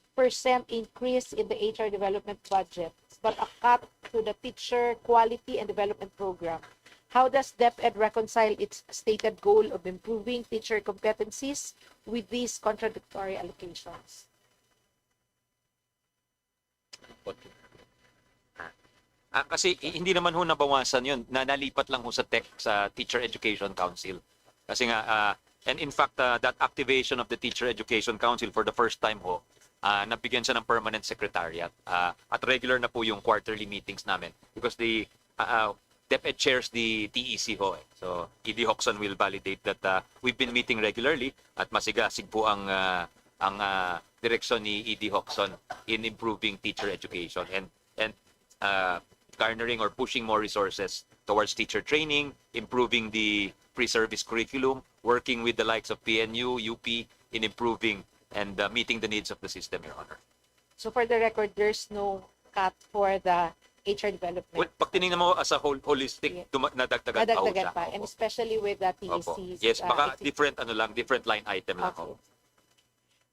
increase in the HR development budget, but a cut to the teacher quality and development program, how does DepEd reconcile its stated goal of improving teacher competencies with these contradictory allocations? Kasi hindi naman ho nabawasan yun, nalipat lang ho sa Teacher Education Council. Kasi nga, and in fact, that activation of the Teacher Education Council for the first time ho, nabigyan siya ng permanent secretariat. At regular na po yung quarterly meetings namin because the DepEd chairs the TEC ho. So, ED Hoxon will validate that we've been meeting regularly at masigasig po ang direksyon ni ED Hoxon in improving teacher education and garnering or pushing more resources towards teacher training, improving the pre-service curriculum, working with the likes of PNU, UP in improving and meeting the needs of the system, Your Honor. So for the record, there's no cut for the HR development. Well, pag tinignan mo as a whole, holistic, nadagdagan pa ho siya. Pa, and especially with the TECs. Yes, baka different line item lang ho.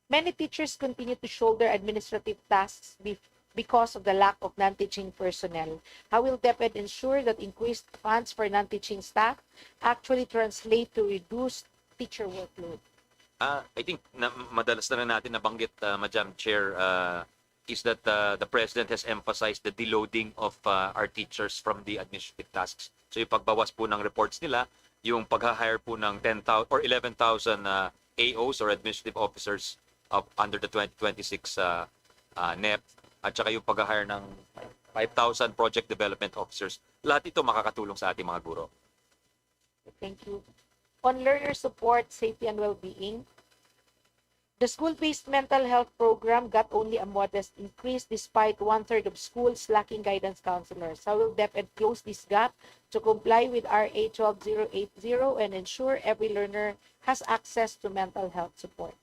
Many teachers continue to shoulder administrative tasks because of the lack of non-teaching personnel. How will DepEd ensure that increased funds for non-teaching staff actually translate to reduced teacher workload? I think na madalas na rin natin nabanggit, Madam Chair, is that the President has emphasized the deloading of our teachers from the administrative tasks. So yung pagbawas po ng reports nila, yung pag-hire po ng 10,000 or 11,000 AOs or administrative officers under the 2026 NEP, at saka yung pag-hire ng 5,000 project development officers. Lahat ito makakatulong sa ating mga guro. Thank you. On learner support, safety, and well-being, the school-based mental health program got only a modest increase despite 1/3 of schools lacking guidance counselors. How will DepEd close this gap to comply with RA 12080 and ensure every learner has access to mental health support?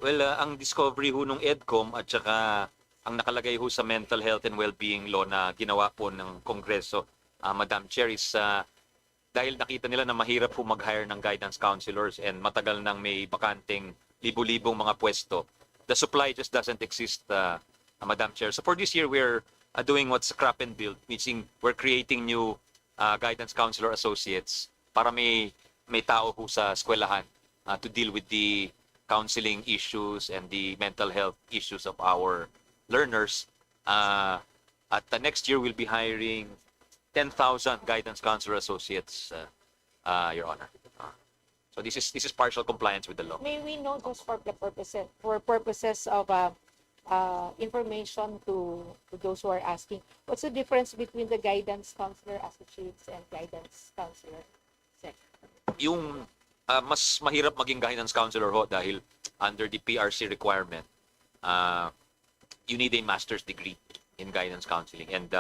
Well, ang discovery ho nung EDCOM at saka ang nakalagay ho sa mental health and well-being law na ginawa po ng Kongreso, Madam Chair, is dahil nakita nila na mahirap po mag-hire ng guidance counselors and matagal nang may bakanting libu-libong mga pwesto. The supply just doesn't exist, Madam Chair. So for this year, we're doing what's scrap and build, meaning we're creating new guidance counselor associates para may tao po sa eskwelahan to deal with the counseling issues and the mental health issues of our learners. At the next year, we'll be hiring 10,000 guidance counselor associates, Your Honor. So this is partial compliance with the law. May we know just for purposes of information to those who are asking, what's the difference between the guidance counselor associates and guidance counselor sec? Yung mas mahirap maging guidance counselor ho dahil under the PRC requirement, you need a master's degree in guidance counseling, and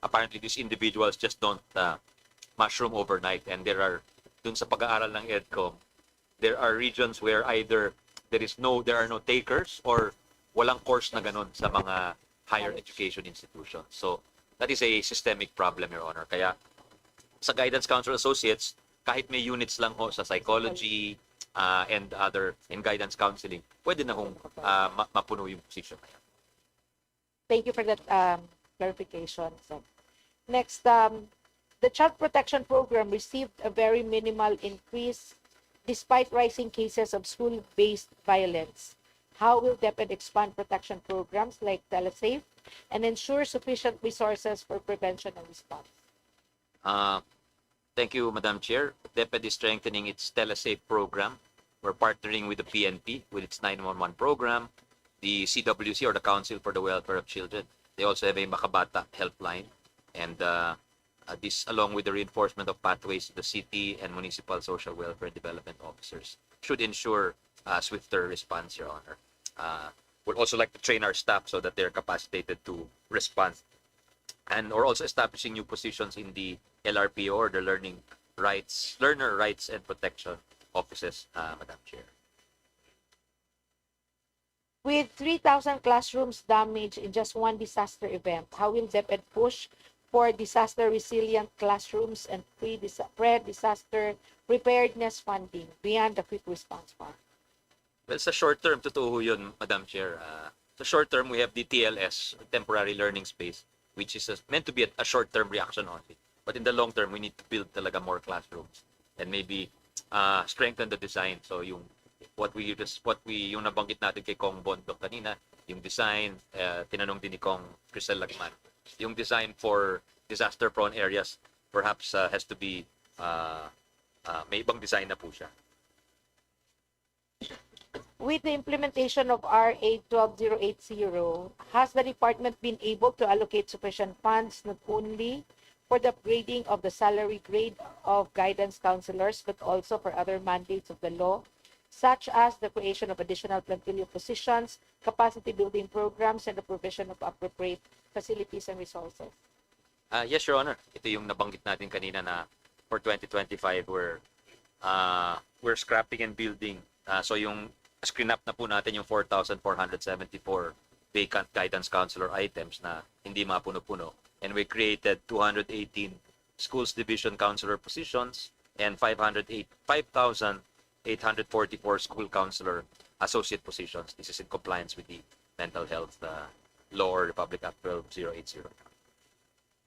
apparently these individuals just don't mushroom overnight, and there are dun sa pag-aaral ng EDCOM, there are regions where either there are no takers or walang course na ganun sa mga higher education institutions. So that is a systemic problem, Your Honor. Kaya sa guidance counselor associates, kahit may units lang ho sa psychology and other in guidance counseling, pwede na hong mapuno yung position. Thank you for that clarification. So, next, the Child Protection Program received a very minimal increase despite rising cases of school-based violence. How will DepEd expand protection programs like TeleSafe and ensure sufficient resources for prevention and response? Thank you, Madam Chair. DepEd is strengthening its TeleSafe program. We're partnering with the PNP with its 911 program, the CWC or the Council for the Welfare of Children. They also have a Makabata helpline, and this, along with the reinforcement of pathways to the city and municipal social welfare and development officers, should ensure swifter response, Your Honor. We'd also like to train our staff so that they're capacitated to respond. And we're also establishing new positions in the LRPO or the Learner Rights and Protection Offices, Madam Chair. With 3,000 classrooms damaged in just one disaster event, how will DepEd push for disaster-resilient classrooms and pre-disaster preparedness funding beyond the quick response fund? Well, sa short term, totoo ho yun, Madam Chair. Sa short term, we have the TLS, Temporary Learning Space, which is meant to be a short-term reaction only. But in the long term, we need to build talaga more classrooms and maybe strengthen the design. So yung yung nabanggit natin kay Kong Bondo kanina, yung design, tinanong din ni Kong Crisel Lagman, yung design for disaster-prone areas perhaps has to be, may ibang design na po siya. With the implementation of RA 12080, has the department been able to allocate sufficient funds not only for the upgrading of the salary grade of guidance counselors, but also for other mandates of the law, such as the creation of additional plantilla positions, capacity building programs, and the provision of appropriate facilities and resources? Yes, Your Honor. Ito yung nabanggit natin kanina na for 2025, we're scrapping and building. So yung screen up na po natin yung 4,474 vacant guidance counselor items na hindi mapuno-puno. And we created 218 schools division counselor positions and 5,800 844 school counselor associate positions. This is in compliance with the Mental Health Law or Republic Act 12080.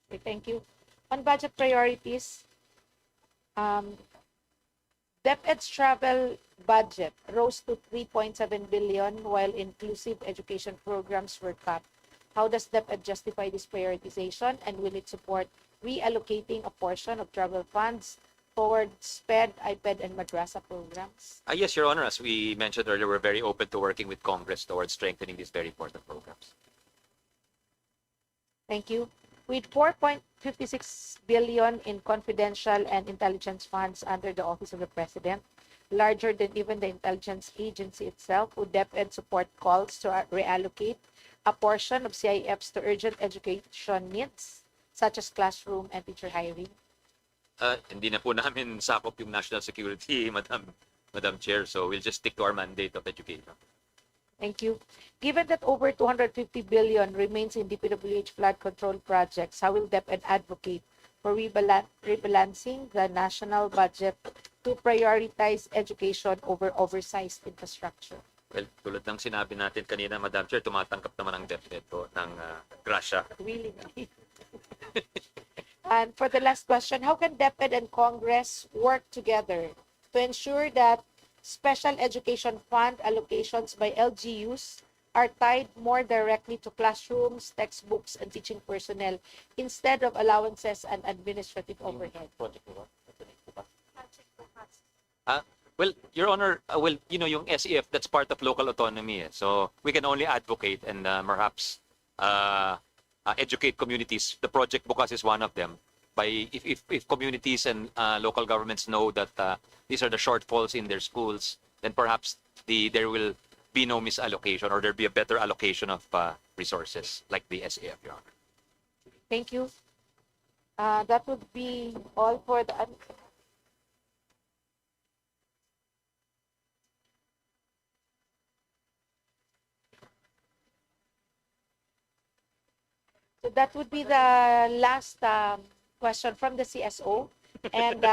Okay, thank you. On budget priorities, DepEd's travel budget rose to 3.7 billion while inclusive education programs were cut. How does DepEd justify this prioritization, and will it support reallocating a portion of travel funds towards SPED, IPED, and Madrasa programs? Yes, Your Honor, as we mentioned earlier, we're very open to working with Congress towards strengthening these very important programs. Thank you. With 4.56 billion in confidential and intelligence funds under the Office of the President, larger than even the intelligence agency itself, would DepEd support calls to reallocate a portion of CIFs to urgent education needs, such as classroom and teacher hiring? Hindi na po namin sakop yung national security, Madam Chair, so we'll just stick to our mandate of education. Thank you. Given that over 250 billion remains in DPWH flood control projects, how will DepEd advocate for rebalancing the national budget to prioritize education over oversized infrastructure? Well, tulad ng sinabi natin kanina, Madam Chair, tumatanggap naman ang DepEd po ng grasya. Really? And for the last question, how can DepEd and Congress work together to ensure that special education fund allocations by LGUs are tied more directly to classrooms, textbooks, and teaching personnel instead of allowances and administrative overhead? Well, Your Honor, yung SEF, that's part of local autonomy. So we can only advocate and perhaps educate communities. The Project Bukas is one of them. If communities and local governments know that these are the shortfalls in their schools, then perhaps there will be no misallocation, or there'll be a better allocation of resources like the SAF, Your Honor. Thank you. That would be all for the... So that would be the last question from the CSO. And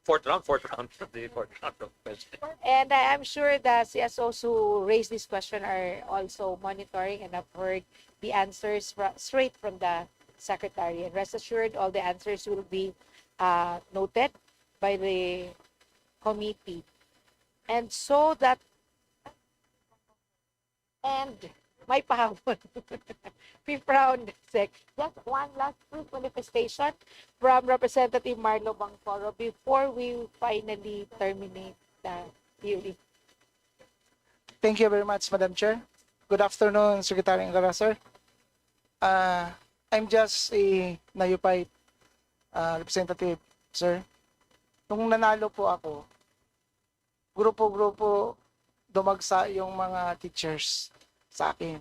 Fourth round of questions. and I'm sure the CSOs who raised this question are also monitoring and have heard the answers straight from the Secretary. And rest assured, all the answers will be noted by the committee. And so that, and may pahapon. Fifth round, Sec. Just one last quick manifestation from Representative Marlo Bangforo before we finally terminate the hearing. Thank you very much, Madam Chair. Good afternoon, Secretary Angara, sir. I'm just a Nayupay representative, sir. Nung nanalo po ako, grupo-grupo dumagsa yung mga teachers sa akin.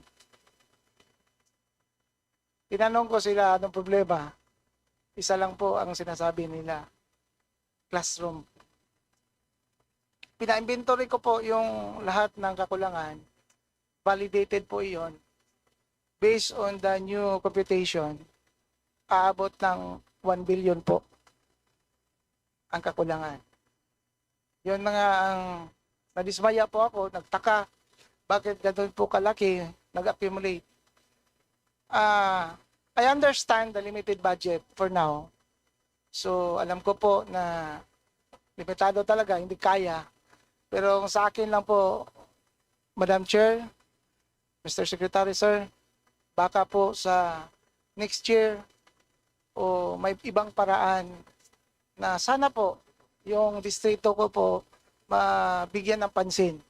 Tinanong ko sila anong problema. Isa lang po ang sinasabi nila. Classroom. Pina-inventory ko po yung lahat ng kakulangan. Validated po iyon. Based on the new computation, aabot ng 1 billion po ang kakulangan. Yun na nga ang nadismaya po ako, nagtaka. Bakit ganun po kalaki, nag-accumulate? I understand the limited budget for now. So, alam ko po na limitado talaga, hindi kaya. Pero sa akin lang po, Madam Chair, Mr. Secretary, sir, baka po sa next year o may ibang paraan na sana po yung distrito ko po mabigyan ng pansin.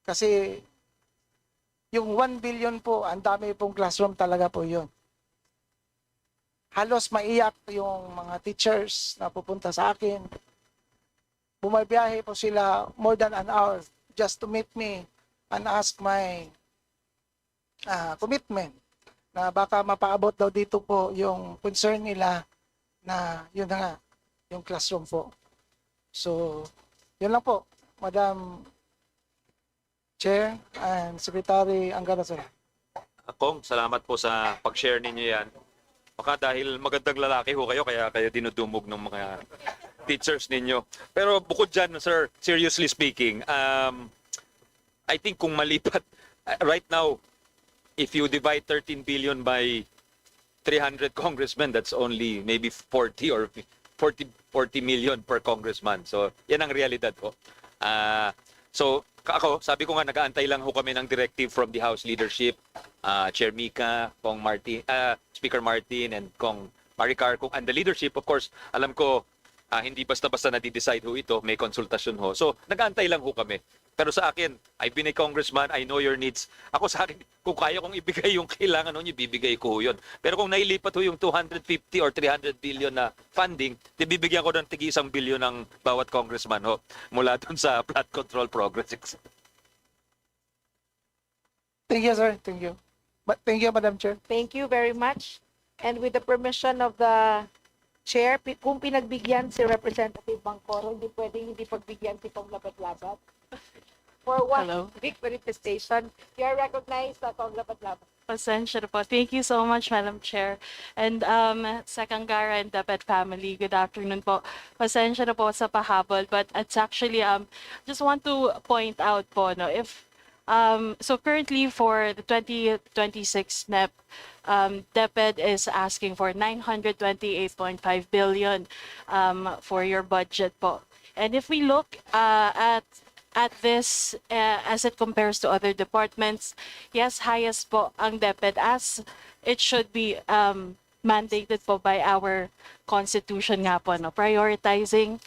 Kasi yung 1 billion po, ang dami pong classroom talaga po yun. Halos maiyak yung mga teachers na pupunta sa akin. Bumabiyahe po sila more than an hour just to meet me and ask my commitment na baka mapaabot daw dito po yung concern nila na yun na nga, yung classroom po. So, yun lang po, Madam Chair and Secretary Angara, sir. Kong, salamat po sa pag-share ninyo yan. Baka dahil magandang lalaki ho kayo, kaya dinudumog ng mga teachers ninyo. Pero bukod dyan, sir, seriously speaking, I think kung malipat, right now, if you divide 13 billion by 300 congressmen, that's only maybe 40 or 40 million per congressman. So, yan ang realidad ko. So, ako, sabi ko nga, nag-aantay lang ho kami ng directive from the House leadership, Chair Mika, Kong Martin, Speaker Martin, and Kong Maricar. And the leadership, of course, alam ko, hindi basta-basta na-decide ho ito, may konsultasyon ho. So, nag-aantay lang ho kami. Pero sa akin, I've been a congressman, I know your needs. Ako sa akin, kung kaya kong ibigay yung kailangan ho nyo, bibigay ko ho yun. Pero kung nailipat ho yung 250 or 300 billion na funding, bibigyan ko ng tigi 1 billion ng bawat congressman ho, mula dun sa flood control progress. Thank you, sir. Thank you. Thank you, Madam Chair. Thank you very much. And with the permission of the Chair, kung pinagbigyan si Representative Bangkoro, hindi pwedeng hindi pagbigyan si Kong Labat-Labat. For one big manifestation, you are recognized, Kong Labat-Labat. Pasensya na po. Thank you so much, Madam Chair. And sa Kangara and Dapat family, good afternoon po. Pasensya na po sa pahabol, but it's actually, just want to point out po, no, if, so currently for the 2026 NEP, DepEd is asking for 928.5 billion for your budget po. And if we look at this as it compares to other departments, yes, highest po ang DepEd as it should be mandated po by our constitution nga po, no, prioritizing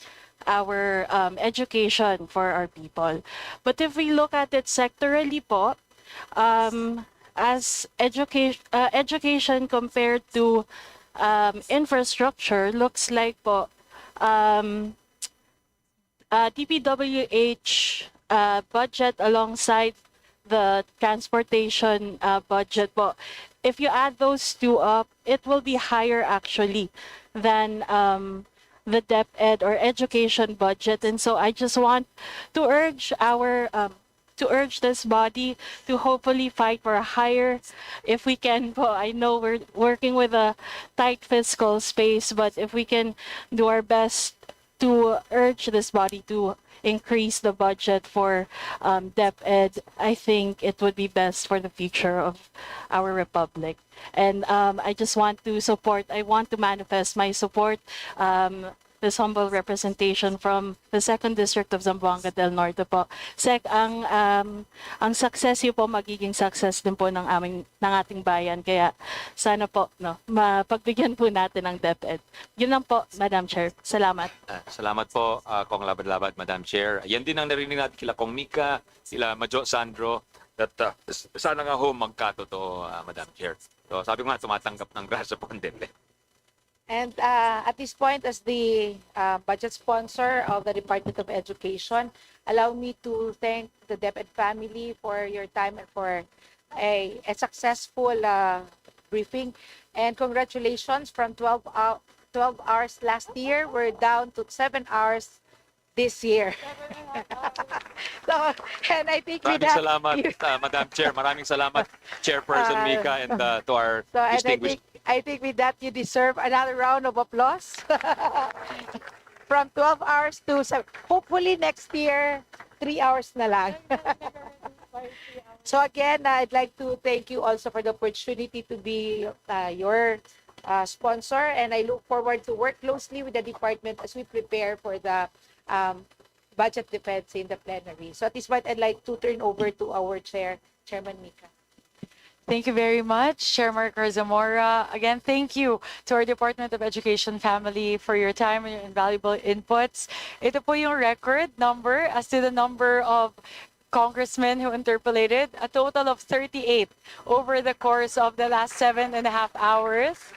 our education for our people. But if we look at it sectorally po, as education compared to infrastructure, looks like po DPWH budget alongside the transportation budget po, if you add those two up, it will be higher actually than the DepEd or education budget. And so I just want to urge this body to hopefully fight for a higher, if we can po. I know we're working with a tight fiscal space, but if we can do our best to urge this body to increase the budget for DepEd, I think it would be best for the future of our republic. And I just want to manifest my support, this humble representation from the 2nd District of Zamboanga del Norte po. Sec, ang success niyo po magiging success din po ng ating bayan. Kaya sana po, no, mapagbigyan po natin ng DepEd. Yun lang po, Madam Chair. Salamat. Salamat po, Kong Labat-Labat, Madam Chair. Yan din ang narinig natin kila Kong Mika, sila Majo Sandro, that sana nga ho magkatotoo, Madam Chair. So sabi ko nga, tumatanggap ng grasya po ang DepEd. And at this point, as the budget sponsor of the Department of Education, allow me to thank the DepEd family for your time and for a successful briefing. And congratulations, from 12 hours last year, we're down to 7 hours this year. So, and I think with Maraming that, salamat, Madam Chair. Maraming salamat, Chairperson Mika, and to our distinguished... I think with that, you deserve another round of applause. From 12 hours to 7. Hopefully next year, 3 hours na lang. So again, I'd like to thank you also for the opportunity to be your sponsor. And I look forward to work closely with the department as we prepare for the budget defense in the plenary. So at this point, I'd like to turn over to our Chairman Mika. Thank you very much, Chair Marcos Zamora. Again, thank you to our Department of Education family for your time and your invaluable inputs. Ito po yung record number as to the number of congressmen who interpolated, a total of 38 over the course of the last 7.5 hours.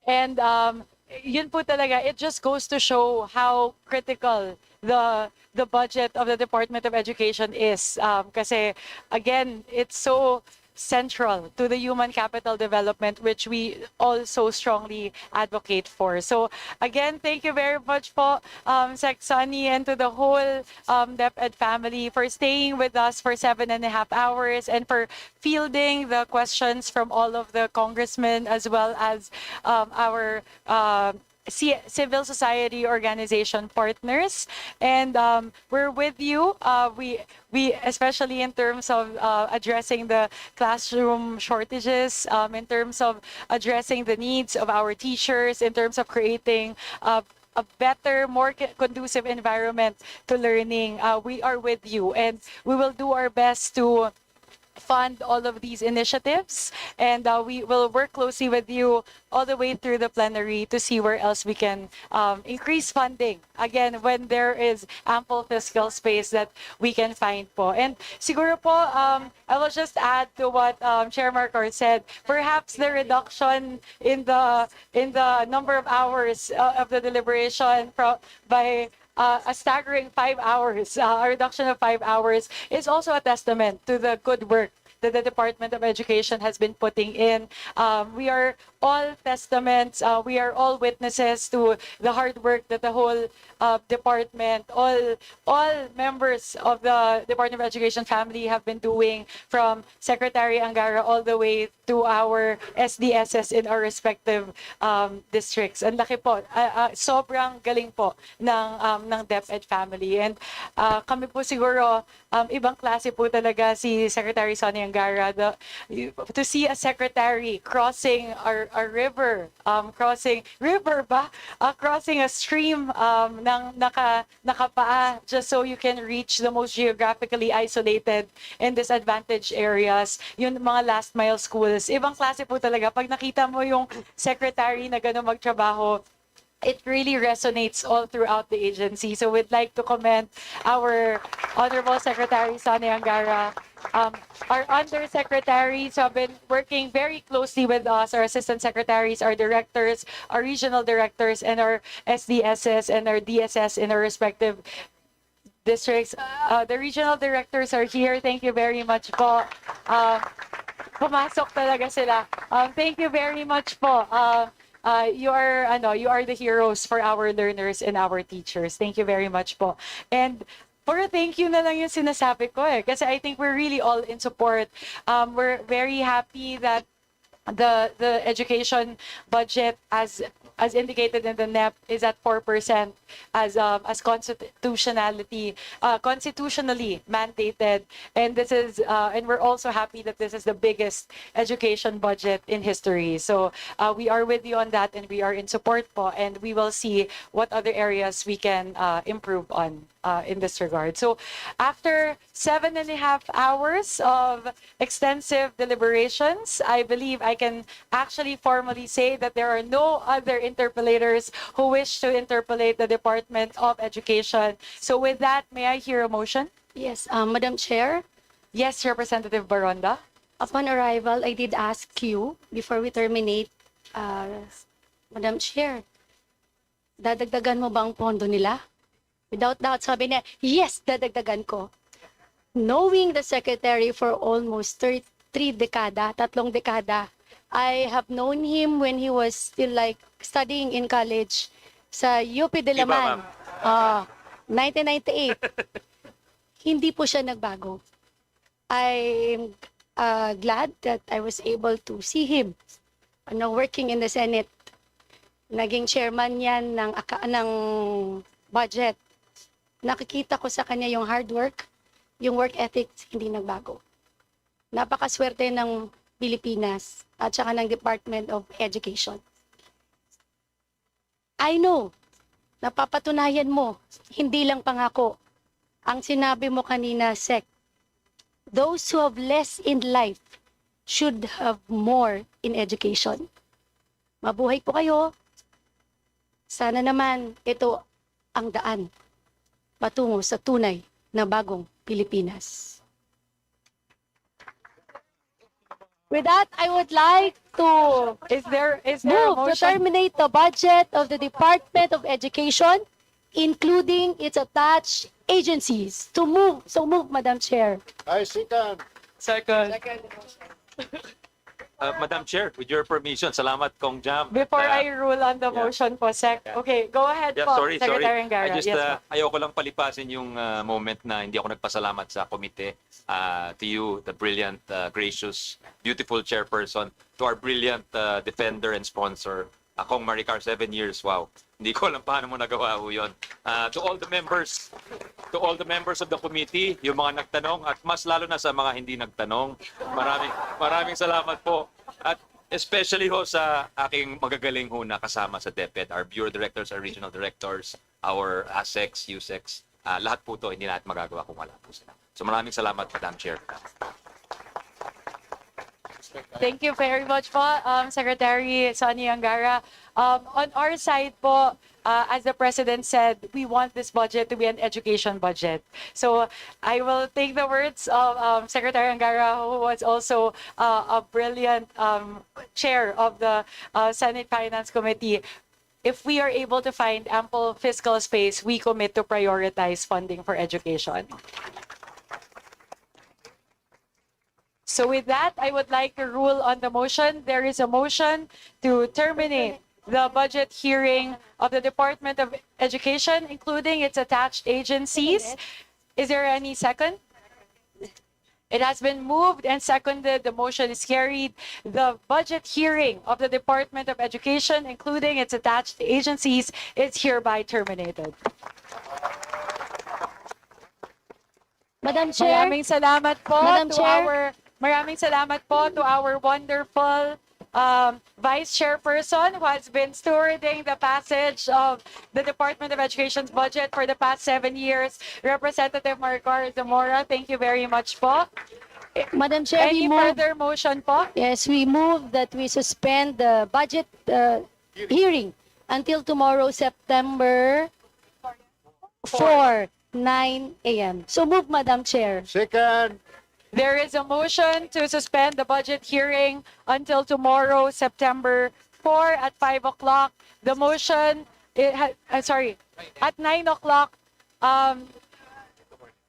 And yun po talaga, it just goes to show how critical the budget of the Department of Education is. Kasi again, it's so central to the human capital development, which we also strongly advocate for. So again, thank you very much po, Sec Sunny, and to the whole DepEd family for staying with us for 7.5 hours and for fielding the questions from all of the congressmen, as well as our civil society organization partners, and we're with you. We especially in terms of addressing the classroom shortages, in terms of addressing the needs of our teachers, in terms of creating a better, more conducive environment to learning. We are with you, and we will do our best to fund all of these initiatives, and we will work closely with you all the way through the plenary to see where else we can increase funding, again, when there is ample fiscal space that we can find po. And siguro po, I will just add to what Chair Marcor said, perhaps the reduction in the number of hours of the deliberation by a staggering 5 hours, a reduction of 5 hours, is also a testament to the good work that the Department of Education has been putting in. We are all testaments, we are all witnesses to the hard work that the whole department, all members of the Department of Education family have been doing, from Secretary Angara all the way to our SDSs in our respective districts. Ang laki po, sobrang galing po ng DepEd family. And kami po siguro, ibang klase po talaga si Secretary Sonny Angara. To see a secretary crossing a river, crossing a stream ng nakapaa, just so you can reach the most geographically isolated and disadvantaged areas, yung mga last mile schools. Ibang klase po talaga. Pag nakita mo yung secretary na gano'n magtrabaho, it really resonates all throughout the agency. So we'd like to commend our Honorable Secretary Sonny Angara, our undersecretaries who have been working very closely with us, our assistant secretaries, our directors, our regional directors, and our SDSs and our DSS in our respective districts. The regional directors are here. Thank you very much po. Pumasok talaga sila. Thank you very much po. You are the heroes for our learners and our teachers. Thank you very much po. And for a thank you na lang yung sinasabi ko kasi I think we're really all in support. We're very happy that the education budget, as indicated in the NEP, is at 4% as constitutionally mandated, and this is and we're also happy that this is the biggest education budget in history. So we are with you on that, and we are in support po, and we will see what other areas we can improve on in this regard. So after 7.5 hours of extensive deliberations, I believe I can actually formally say that there are no other interpellators who wish to interpellate the Department of Education. So with that, may I hear a motion? Yes, Madam Chair. Yes, Representative Baronda. Upon arrival, I did ask you, before we terminate, Madam Chair, dadagdagan mo ba ang pondo nila? Without doubt, sabi niya, yes, dadagdagan ko. Knowing the Secretary for almost 3 dekada, 3 dekada, I have known him when he was still like studying in college sa UP de Laman, 1998. Hindi po siya nagbago. I'm glad that I was able to see him working in the Senate. Naging chairman yan ng budget. Nakikita ko sa kanya yung hard work, yung work ethics, hindi nagbago. Napakaswerte ng Pilipinas at saka ng Department of Education. I know, napapatunayan mo, hindi lang pangako. Ang sinabi mo kanina, Sec, those who have less in life should have more in education. Mabuhay po kayo. Sana naman ito ang daan patungo sa tunay na bagong Pilipinas. With that, I would like to move to terminate the budget of the Department of Education, including its attached agencies. So move, Madam Chair. I second. Second. Madam Chair, with your permission, salamat Kong Jam. Before I rule on the motion po, Sec. Okay, go ahead po, Secretary Angara. I just, Yes, po. ayoko lang palipasin yung moment na hindi ako nagpasalamat sa komite. To you, the brilliant, gracious, beautiful chairperson, to our brilliant defender and sponsor, Akong Maricar, 7 years. Wow. Hindi ko alam paano mo nagawa ho yun. To all the members of the committee, yung mga nagtanong, at mas lalo na sa mga hindi nagtanong, maraming salamat po. At especially ho sa aking magagaling ho na kasama sa DepEd, our bureau directors, our regional directors, our ASECs, USECs, lahat po to hindi natin magagawa kung wala po sila. So maraming salamat, Madam Chair. Thank you very much po, Secretary Sonny Angara. On our side po, as the President said, we want this budget to be an education budget. So I will take the words of Secretary Angara, who was also a brilliant chair of the Senate Finance Committee. If we are able to find ample fiscal space, we commit to prioritize funding for education. So with that, I would like to rule on the motion. There is a motion to terminate the budget hearing of the Department of Education, including its attached agencies. Is there any second? It has been moved and seconded. The motion is carried. The budget hearing of the Department of Education, including its attached agencies, is hereby terminated. Madam Chair. Maraming salamat po to our wonderful Vice Chairperson who has been stewarding the passage of the Department of Education's budget for the past 7 years. Representative Maricar Zamora, thank you very much po. Madam Chair, Any further motion po? Yes, we move that we suspend the budget hearing until tomorrow, September 4, 9 a.m. So move, Madam Chair. Second. There is a motion to suspend the budget hearing until tomorrow, September 4 at 5 o'clock. The motion, at 9 o'clock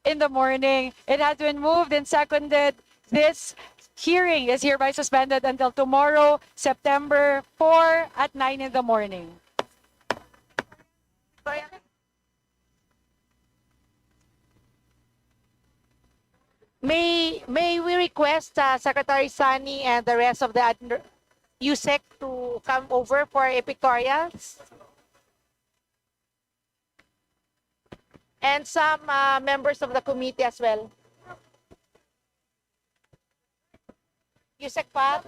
in the morning. It has been moved and seconded. This hearing is hereby suspended until tomorrow, September 4 at 9 in the morning. May we request Secretary Sonny and the rest of the USEC to come over for a pictorials? And some members of the committee as well. USEC pa?